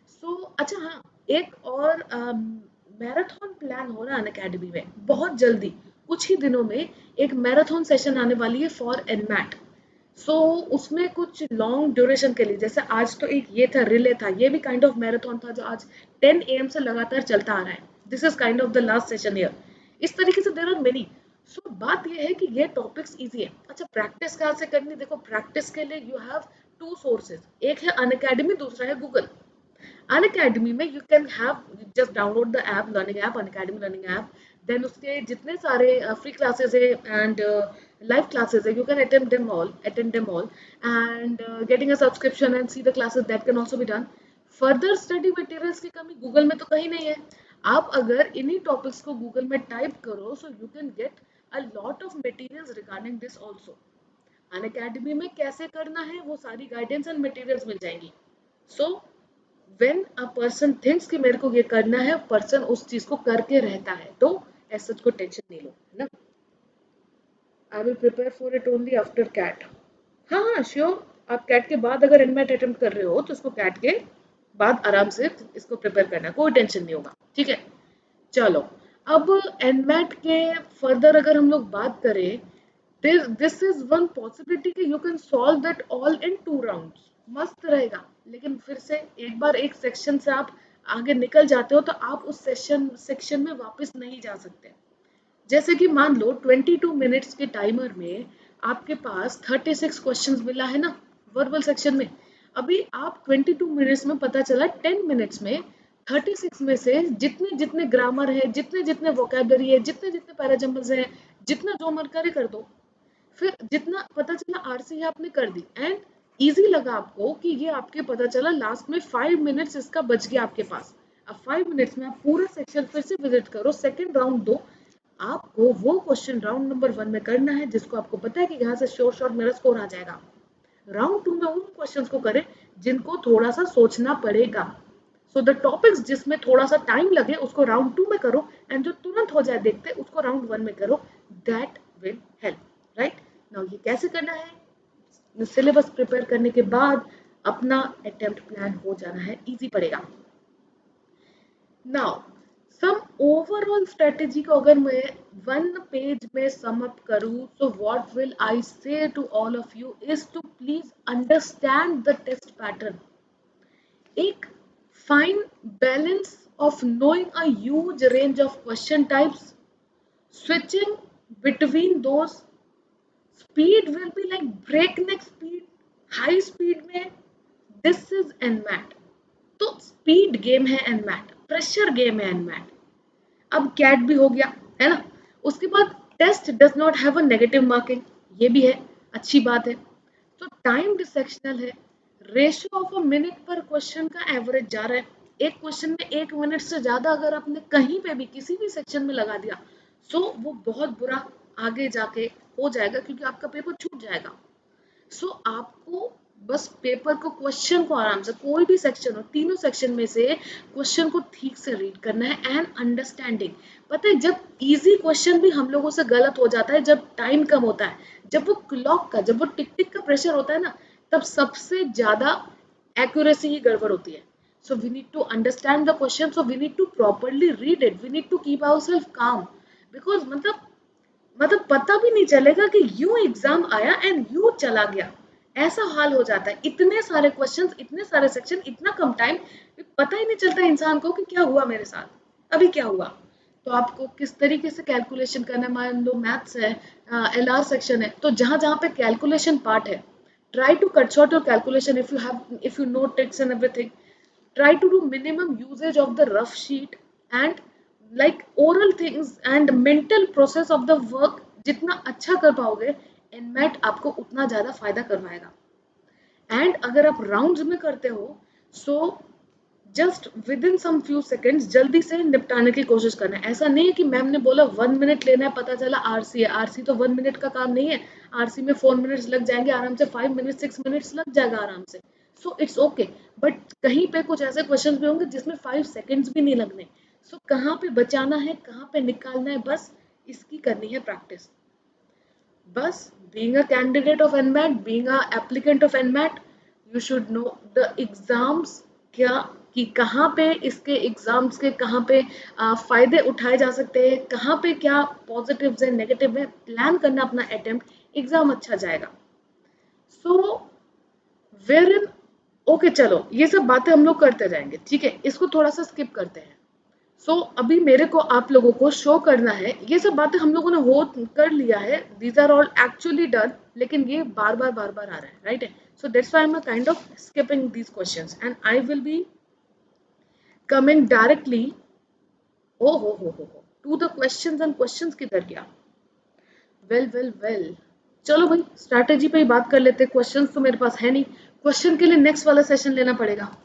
सो अच्छा हाँ, एक और मैराथन प्लान हो रहा है अनअकैडमी में बहुत जल्दी, कुछ ही दिनों में एक मैराथन सेशन आने वाली है फॉर एनमैट। सो उसमें कुछ लॉन्ग ड्यूरेशन के लिए, जैसे आज तो एक ये था रिले था, ये भी काइंड ऑफ मैराथन था जो आज 10 AM से लगातार चलता आ रहा है। This is kind of the last session year. इस तरीके से देयर आर मेनी। सो बात ये है कि ये टॉपिक्स इजी है। अच्छा प्रैक्टिस कहाँ से करनी? देखो प्रैक्टिस के लिए यू हैव 2 सोर्सेज, एक है अनअकैडमी, दूसरा है गूगल। अनअकैडमी में you can have just download the app, learning app, Unacademy learning app. Then उसके जितने सारे फ्री क्लासेस है एंड लाइव क्लासेस है, you can attend them all and getting a subscription and see the classes, that can also be done. Further study materials की कमी Google में तो कहीं नहीं है। आप अगर इन्हीं टॉपिक्स को गूगल में टाइप करो सो you can get a lot of materials regarding this also. Unacademy में कैसे करना है वो सारी गाइडेंस एंड मटेरियल्स मिल जाएंगी। सो when a person thinks कि मेरे को ये करना है, पर्सन उस चीज को करके रहता है, तो ऐसा कोई टेंशन नहीं लो, है ना। I will prepare for it only after CAT. हाँ हाँ श्योर, आप कैट के बाद अगर एनमैट अटेम्प्ट कर रहे हो तो इसको कैट के बाद आराम से इसको प्रिपेयर करना है, कोई टेंशन नहीं होगा, ठीक है। चलो अब एनमैट के फर्दर अगर हम लोग बात करें, दिस इज वन पॉसिबिलिटी कि you can solve that all in 2 rounds, मस्त रहेगा। लेकिन फिर से एक बार एक सेक्शन से आप आगे निकल जाते हो तो आप उस सेक्शन में वापस नहीं जा सकते। जैसे कि मान लो 22 मिनट्स के टाइमर में आपके पास 36 क्वेश्चंस मिला है ना वर्बल सेक्शन में। अभी आप 22 मिनट्स में, पता चला 10 मिनट्स में 36 में से जितने जितने ग्रामर है, जितने जितने वोकैबुलरी है, जितने जितने पैराजम्बल्स है, जितना जो मन करे कर दो। फिर जितना पता चला आरसी आपने कर दी एंड इजी लगा आपको कि ये आपके पता चला लास्ट में 5 मिनट्स इसका बच गया आपके पास। अब 5 मिनट्स में आप पूरा सेक्शन फिर से विजिट करो, सेकंड राउंड दो। आपको वो क्वेश्चन राउंड नंबर 1 में करना है जिसको आपको पता है कि यहाँ से शॉर्ट मेरा स्कोर आ जाएगा। राउंड 2 में उन क्वेश्चंस को करें जिनको थोड़ा सा सोचना पड़ेगा। सो द टॉपिक्स जिसमें थोड़ा सा टाइम लगे उसको राउंड 2 में करो एंड जो तुरंत हो जाए देखते उसको राउंड 1 में करो। That will help, right. Now ये कैसे करना है? सिलेबस प्रिपेयर करने के बाद अपना अटेम्प्ट प्लान हो जाना है, इजी पड़ेगा। नाउ सम ओवरऑल स्ट्रेटेजी को अगर मैं 1 पेज में सम अप करूं तो what will I say to all of you is to please understand the test pattern. एक fine balance of knowing a huge range of question types, switching between those, speed will be like breakneck speed, high speed में this is NMAT। तो speed game है NMAT, pressure game है NMAT। अब CAT भी हो गया है ना। उसके बाद test does not have a negative marking, ये भी है, अच्छी बात है। तो टाइम डिसेक्शनल है, रेशियो ऑफ अ मिनट पर क्वेश्चन का एवरेज जा रहा है। एक क्वेश्चन में 1 मिनट से ज्यादा अगर आपने कहीं पे भी किसी भी सेक्शन में लगा दिया सो वो बहुत बुरा आगे जाके हो जाएगा क्योंकि आपका पेपर छूट जाएगा। सो आपको बस पेपर को, क्वेश्चन को आराम से, कोई भी सेक्शन हो, तीनों सेक्शन में से क्वेश्चन को ठीक से रीड करना है एंड अंडरस्टैंडिंग। पता है जब इजी क्वेश्चन भी हम लोगों से गलत हो जाता है, जब टाइम कम होता है, जब वो क्लॉक का, जब वो टिक टिक का प्रेशर होता है ना, तब सबसे ज्यादा एक्यूरेसी ही गड़बड़ होती है। So we need to understand the question, so we need to properly read it, we need to keep ourself calm, because मतलब पता भी नहीं चलेगा कि यूं एग्जाम आया एंड यूं चला गया, ऐसा हाल हो जाता है। इतने सारे क्वेश्चंस, इतने सारे सेक्शन, इतना कम टाइम, पता ही नहीं चलता इंसान को कि क्या हुआ मेरे साथ, अभी क्या हुआ। तो आपको किस तरीके से कैलकुलेशन करना है, मान लो मैथ्स है, एलआर सेक्शन है, तो जहां जहां पे कैलकुलेशन पार्ट है, try to cut short your calculation if you know tricks and everything. Try to do minimum usage of the rough sheet and like oral things and mental process of the work। जितना अच्छा कर पाओगे NMAT आपको उतना ज़्यादा फायदा करवाएगा। And अगर आप राउंड्स में करते हो so just within some few seconds जल्दी से निपटाने की कोशिश करना है। ऐसा नहीं है कि मैम ने बोला 1 मिनट लेना है, पता चला आरसी है। आरसी तो 1 मिनट का काम नहीं है, आरसी में 4 मिनट्स लग जाएंगे आराम से, 5 मिनट 6 मिनट्स लग जाएगा आराम से। सो इट्स ओके, बट कहीं पे कुछ ऐसे क्वेश्चन भी होंगे जिसमें 5 सेकेंड्स भी नहीं लगने। सो कहाँ पे बचाना है, कहाँ पे निकालना है, बस इसकी करनी है प्रैक्टिस। बस being a candidate of NMAT, being a applicant of NMAT, you should know the exams क्या, कि कहाँ पे इसके एग्जाम्स के कहाँ पे फायदे उठाए जा सकते हैं, कहाँ पे क्या पॉजिटिव्स है नेगेटिव है, प्लान करना अपना अटेम्प्ट, एग्जाम अच्छा जाएगा। सो वेर इन, ओके चलो ये सब बातें हम लोग करते जाएंगे, ठीक है, इसको थोड़ा सा स्किप करते हैं। अभी मेरे को आप लोगों को शो करना है, ये सब बातें हम लोगों ने हो कर लिया है, these are all actually done, लेकिन ये बार बार आ रहा है, राइट है। So that's why I am kind of skipping these questions and I will be coming directly हो to the questions. And questions किधर गया, वेल चलो भाई स्ट्रैटेजी पे ही बात कर लेते हैं। क्वेश्चंस तो मेरे पास है नहीं, क्वेश्चन के लिए नेक्स्ट वाला सेशन लेना पड़ेगा।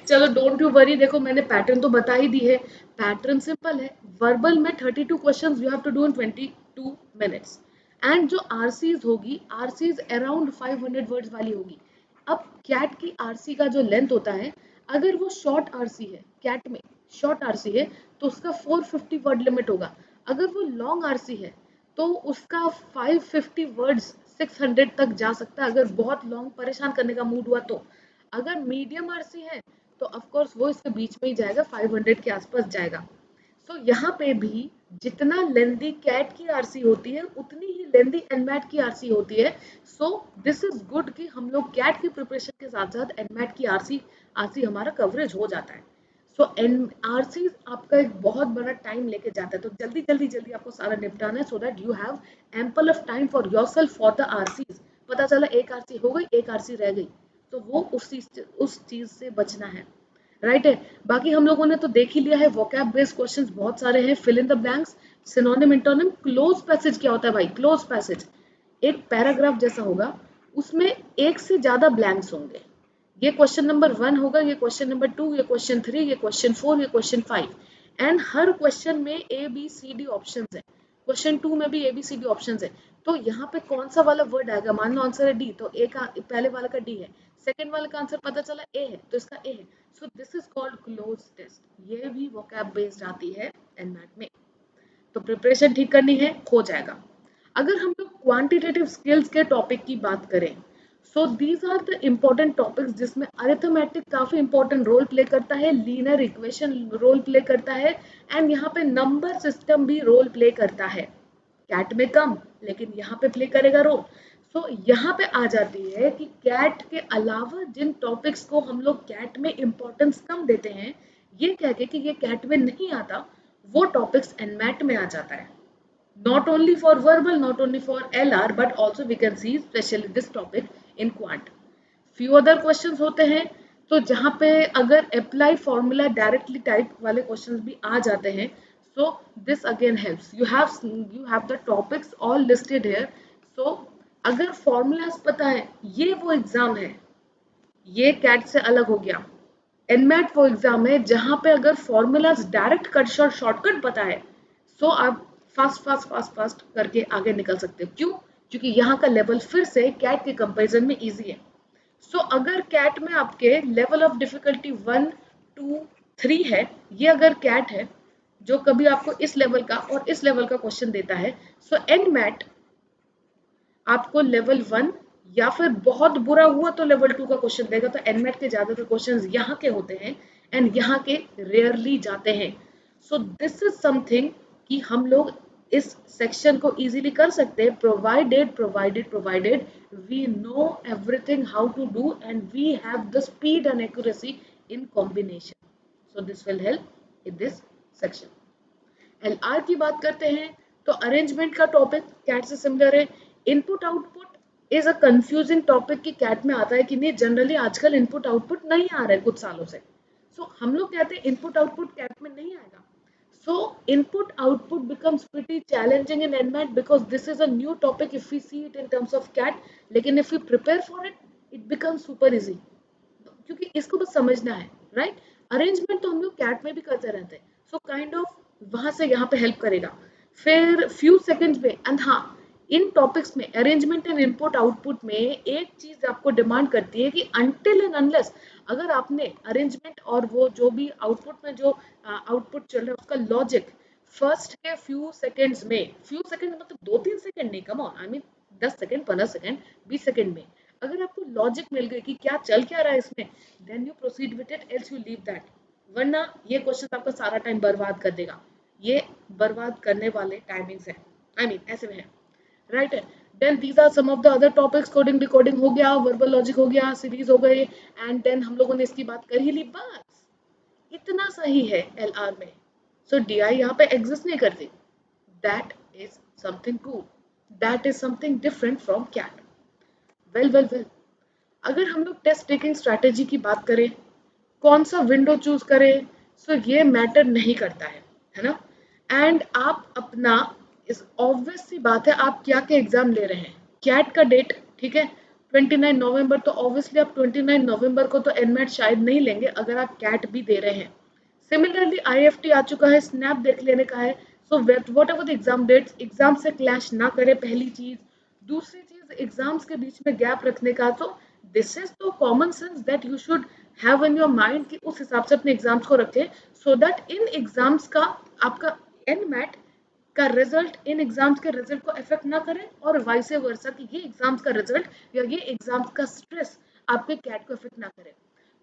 चलो डोंट यू वरी, देखो मैंने पैटर्न तो बता ही दी है। पैटर्न सिंपल है, वर्बल में 32 questions you have to do in 22 minutes, and जो आरसीज होगी, आरसीज अराउंड 500 वर्ड्स वाली होगी। अब कैट की आरसी का जो लेंथ होता है, अगर वो शॉर्ट आरसी है, कैट में शॉर्ट आरसी है तो उसका 450 वर्ड लिमिट होगा। अगर वो लॉन्ग आरसी है तो उसका 550 वर्ड्स 600 तक जा सकता है, अगर बहुत लॉन्ग परेशान करने का मूड हुआ तो। अगर मीडियम आरसी है तो ऑफ कोर्स वो इसके बीच में ही जाएगा, 500 के आसपास जाएगा। सो यहाँ पे भी जितना लेंदी कैट की आरसी होती है उतनी ही लेंदी एनमैट की आरसी होती है। सो दिस इज गुड कि हम लोग कैट की प्रिपरेशन के साथ साथ एनमैट की आरसी आरसी हमारा कवरेज हो जाता है। सो एन आरसी आपका एक बहुत बड़ा टाइम लेके जाता है, तो जल्दी आपको सारा निपटाना है, so that you have ample of time for yourself for the RCs. पता चला एक आरसी हो गई, एक आरसी रह गई, तो वो उस चीज से बचना है, राइट है। बाकी हम लोगों ने तो देख ही लिया है, वोकैब बेस्ड क्वेश्चंस बहुत सारे हैं, fill in the blanks, synonym antonym. Cloze passage क्या होता है भाई, क्लोज पैसेज एक पैराग्राफ जैसा होगा, उसमें एक से ज्यादा ब्लैंक्स होंगे। ये क्वेश्चन नंबर 1 होगा, ये क्वेश्चन नंबर 2, ये क्वेश्चन 3, ये क्वेश्चन 4, ये क्वेश्चन 5, एंड हर क्वेश्चन में A B C D option है। क्वेश्चन 2 में भी A B C D option है, तो यहाँ पे कौन सा वाला वर्ड आएगा, मान लो आंसर है डी, तो ए का पहले वाले का डी है, सेकंड वाले का आंसर पता चला ए है तो इसका ए है। So this is called cloze test, ये भी वोकैब बेस्ड आती है एनमैट में। तो प्रिपरेशन ठीक करनी है, हो जाएगा। अगर हम लोग क्वांटिटेटिव स्किल्स के टॉपिक की बात करें, so these are the important topics जिसमें अरिथमेटिक काफी इंपॉर्टेंट रोल प्ले करता है, लीनियर इक्वेशन रोल प्ले करता है, एंड यहाँ पे नंबर सिस्टम भी रोल प्ले करता है। कैट में कम, लेकिन यहाँ पे प्ले करेगा रोल। सो यहाँ पे आ जाती है कि कैट के अलावा जिन टॉपिक्स को हम लोग कैट में इम्पोर्टेंस कम देते हैं, ये कह के कि ये कैट में नहीं आता, वो टॉपिक्स एनमैट में आ जाता है। Not only for verbal, not only for LR, but also we can see especially this topic in quant. Few other questions होते हैं, तो जहाँ पे अगर apply formula directly type वाले questions भी आ जाते हैं, so this again helps. You have the topics all listed here. So अगर formulas पता है, ये वो एग्जाम है, ये कैट से अलग हो गया। एनमैट वो एग्जाम है जहां पे अगर फॉर्मूलाज डायरेक्ट कट शॉर्टकट पता है, सो आप फास्ट करके आगे निकल सकते हो। क्यों? क्योंकि यहाँ का लेवल फिर से कैट के कंपैरिजन में इजी है। सो अगर कैट में आपके लेवल ऑफ डिफिकल्टी 1, 2, 3 है, ये अगर कैट है जो कभी आपको इस लेवल का और इस लेवल का क्वेश्चन देता है, सो एनमैट आपको लेवल 1 या फिर बहुत बुरा हुआ तो लेवल 2 का क्वेश्चन देगा। तो एनमैट के ज्यादातर क्वेश्चंस यहाँ के होते हैं एंड यहाँ के रेयरली जाते हैं। सो दिस इज समथिंग कि हम लोग इस सेक्शन को इजीली कर सकते हैं, provided we know everything how to do and we have the speed and accuracy in combination. So this will help in this section. LR की बात करते हैं तो अरेंजमेंट का टॉपिक कैट से सिमिलर है। Input output is a confusing topic कि CAT में आता है कि नहीं। जनरली आजकल इनपुट आउटपुट नहीं आ रहा है कुछ सालों से, सो हम लोग कहते हैं इनपुट आउटपुट कैट में नहीं आएगा। सो input output becomes pretty challenging in NMAT because this is a new topic if we see it in terms of CAT, लेकिन if we prepare for it, it becomes super easy. क्योंकि इसको बस समझना है, right. Arrangement तो हम लोग cat में भी करते रहते हैं, सो काइंड ऑफ वहां से यहाँ पे हेल्प करेगा। फिर फ्यू सेकंड्स में, एंड हाँ, इन टॉपिक्स में अरेंजमेंट एंड इनपुट आउटपुट में एक चीज आपको डिमांड करती है कि अनटिल एंड अनलेस अगर आपने अरेंजमेंट और वो जो भी आउटपुट में जो आउटपुट चल रहा है उसका लॉजिक फर्स्ट के फ्यू सेकंड्स में, फ्यू सेकंड मतलब 2-3 सेकंड नहीं, come on, I mean 10 second, 15 second, 20 second में अगर आपको लॉजिक मिल गई कि क्या चल क्या रहा है इसमें, then you proceed with it, else you leave that. वरना ये क्वेश्चन आपका सारा टाइम बर्बाद कर देगा। ये बर्बाद करने वाले टाइमिंग्स है, आई मीन ऐसे में है, राइट है। Then these are some of the other topics, coding decoding हो गया, वर्बल लॉजिक हो गया, सीरीज हो गए, एंड देन हम लोगों ने इसकी बात कर ही ली, बस इतना सही है एलआर में। सो डीआई यहाँ पे एग्जिस्ट नहीं करती, that is something cool, that is something different from CAT. Well, अगर हम लोग टेस्ट टेकिंग स्ट्रैटेजी की बात करें, कौन सा विंडो चूज करें, सो ये मैटर नहीं करता है ना। एंड आप अपना, इस ऑब्वियस सी बात है, आप क्या क्या एग्जाम ले रहे हैं, कैट का डेट ठीक है 29 नवंबर, तो ऑब्वियसली आप 29 नवंबर को तो एनमैट शायद नहीं लेंगे अगर आप कैट भी दे रहे हैं। सिमिलरली आईएफटी आ चुका है, स्नैप देख लेने का है। So whatever the exam dates, exam से क्लैश ना करे, पहली चीज। दूसरी चीज, एग्जाम्स के बीच में गैप रखने का, तो दिस इज तो common sense that you should have in your mind कि उस हिसाब से अपने एग्जाम्स को रखें, सो दैट इन एग्जाम्स का आपका एनमैट का रिजल्ट इन एग्जाम्स के रिजल्ट को इफेक्ट ना करे, और वाइस वर्सा कि ये एग्जाम्स का रिजल्ट या ये एग्जाम्स का स्ट्रेस आपके कैट को इफेक्ट ना करे।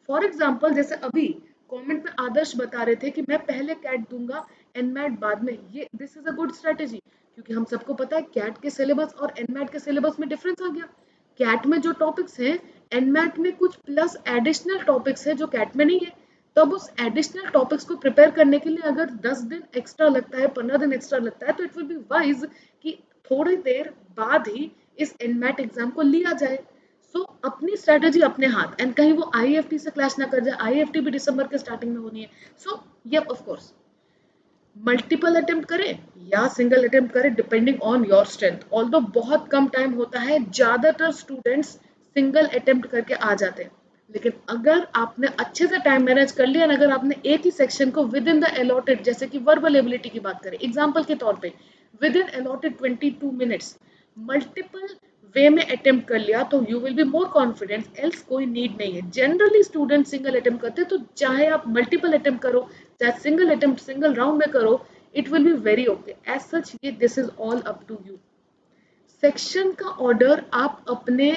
फॉर एग्जाम्पल, जैसे अभी कमेंट में आदर्श बता रहे थे कि मैं पहले कैट दूंगा, एनमैट बाद में, ये this is a good strategy, क्योंकि हम सबको पता है कैट के सिलेबस और एनमैट के सिलेबस में डिफरेंस आ गया। कैट में जो टॉपिक्स हैं, एनमैट में कुछ प्लस एडिशनल टॉपिक्स है जो कैट में नहीं है। तो अब उस एडिशनल टॉपिक्स को प्रिपेयर करने के लिए अगर 10 दिन एक्स्ट्रा लगता है, 15 दिन एक्स्ट्रा लगता है, तो इट विल बी वाइज कि थोड़ी देर बाद ही इस एनमैट एग्जाम को लिया जाए। सो अपनी स्ट्रेटेजी अपने हाथ, एंड कहीं वो आईएफटी से क्लैश ना कर जाए, आईएफटी भी दिसंबर के स्टार्टिंग में होनी है। सो ये ऑफ कोर्स मल्टीपल अटेम्प्ट करें या सिंगल अटेम्प्ट करें, depending on your strength. Although बहुत कम टाइम होता है, ज्यादातर स्टूडेंट्स सिंगल अटेम्प्ट करके आ जाते हैं, लेकिन अगर आपने अच्छे से टाइम मैनेज कर लिया, अगर आपने एक ही सेक्शन को विद इन द अलॉटेड, जैसे कि वर्बल एबिलिटी की बात करें एग्जाम्पल के तौर पे, within allotted 22 minutes multiple way में अटेम्प्ट कर लिया, तो you will be more confident, else कोई नीड नहीं है। जनरली स्टूडेंट सिंगल अटेम्प्ट करते हैं, तो चाहे आप मल्टीपल अटेम्प्ट करो, चाहे सिंगल अटेम्प्ट सिंगल राउंड में करो, it will be very okay. As such ये this is all up to you. Section का ऑर्डर आप अपने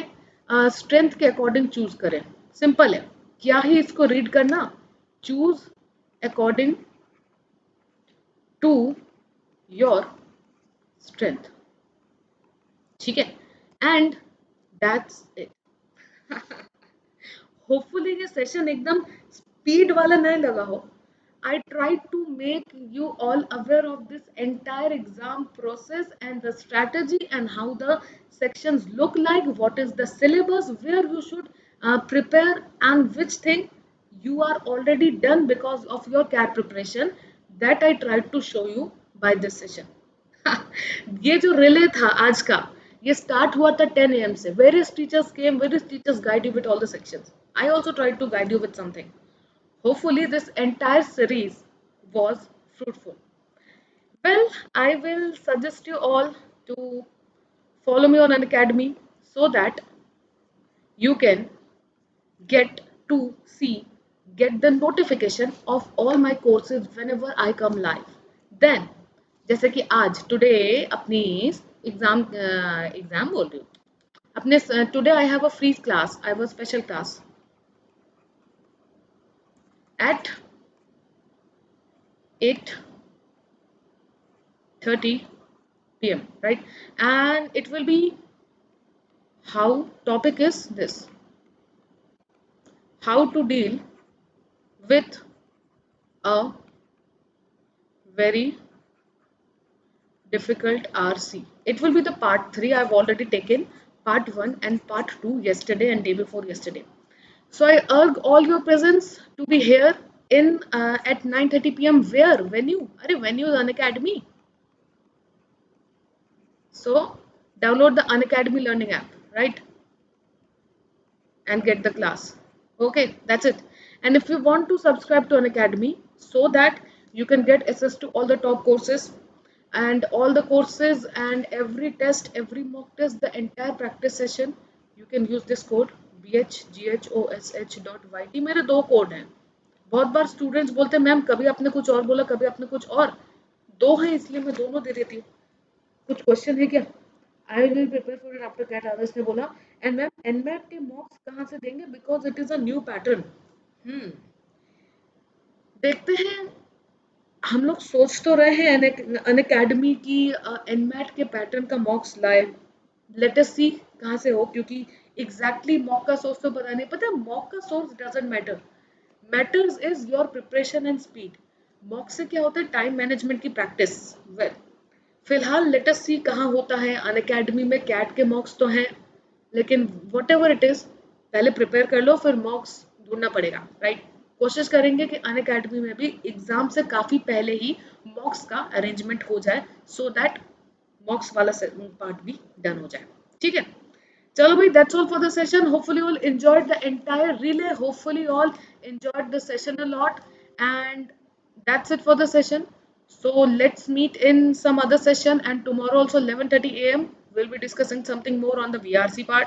स्ट्रेंथ के अकॉर्डिंग चूज करें, सिंपल है, क्या ही इसको रीड करना, choose according to your strength, ठीक है, एंड दैट्स इट। होपफुली ये सेशन एकदम स्पीड वाला नहीं लगा हो। I tried to make you all aware of this entire exam process and the strategy and how the sections look like, what is the syllabus, where you should prepare, and which thing you are already done because of your CAT preparation, that I tried to show you by this session. ये जो relay था आज का, ये start हुआ था 10 AM से। Various teachers came, various teachers guide you with all the sections. I also tried to guide you with something. Hopefully this entire series was fruitful. Well, I will suggest you all to follow me on Unacademy so that you can get to see, get the notification of all my courses whenever I come live. Then, जैसे कि आज today अपनी exam बोल रही हूँ, अपने today I have a free class, I have a special class at 8:30 p.m. right, and it will be, how topic is this, how to deal with a very difficult RC. It will be the part 3. I've already taken part 1 and part 2 yesterday and day before yesterday. So I urge all your presence to be here in at 9:30 p.m. Where? Venue. Venue is Unacademy. So download the Unacademy learning app, right? And get the class. Okay, that's it. And if you want to subscribe to Unacademy so that you can get access to all the top courses and all the courses and every test, every mock test, the entire practice session, you can use this code bhghosh.yt. मेरे दो code हैं. बहुत बार students बोलते हैं ma'am कभी आपने कुछ और बोला कभी आपने कुछ और, दो हैं इसलिए मैं दोनों दे देती हूँ. कुछ क्वेश्चन है क्या? आई will prepare for it after CAT-alyst ने बोला. एंड मैम एनमैट के मॉक्स कहाँ से देंगे because it is a new pattern. देखते हैं. हम लोग सोच तो रहे हैं अनअकैडमी की एनमैट के पैटर्न का मॉक्स लाए. लेट अस सी कहाँ से हो, क्योंकि एग्जैक्टली मॉक का सोर्स तो पता नहीं. पता है मॉक का source doesn't matter, matters is your preparation and speed. Mock से क्या होता है? टाइम मैनेजमेंट की प्रैक्टिस. वेल फिलहाल लेट अस सी कहाँ होता है. अनअकैडमी में कैट के मॉक्स तो हैं, लेकिन वट एवर इट इज पहले प्रिपेयर कर लो, फिर मॉक्स ढूंढना पड़ेगा, राइट. कोशिश करेंगे कि अनअकैडमी में भी एग्जाम से काफी पहले ही मॉक्स का अरेंजमेंट हो जाए सो दैट मॉक्स वाला पार्ट भी डन हो जाए. ठीक है, चलो भाई, that's all for the session. Hopefully you all enjoyed the entire relay. Hopefully you all enjoyed the session a lot, and that's it for the session. So let's meet in some other session, and tomorrow also 11:30 a.m. we'll be discussing something more on the VRC part.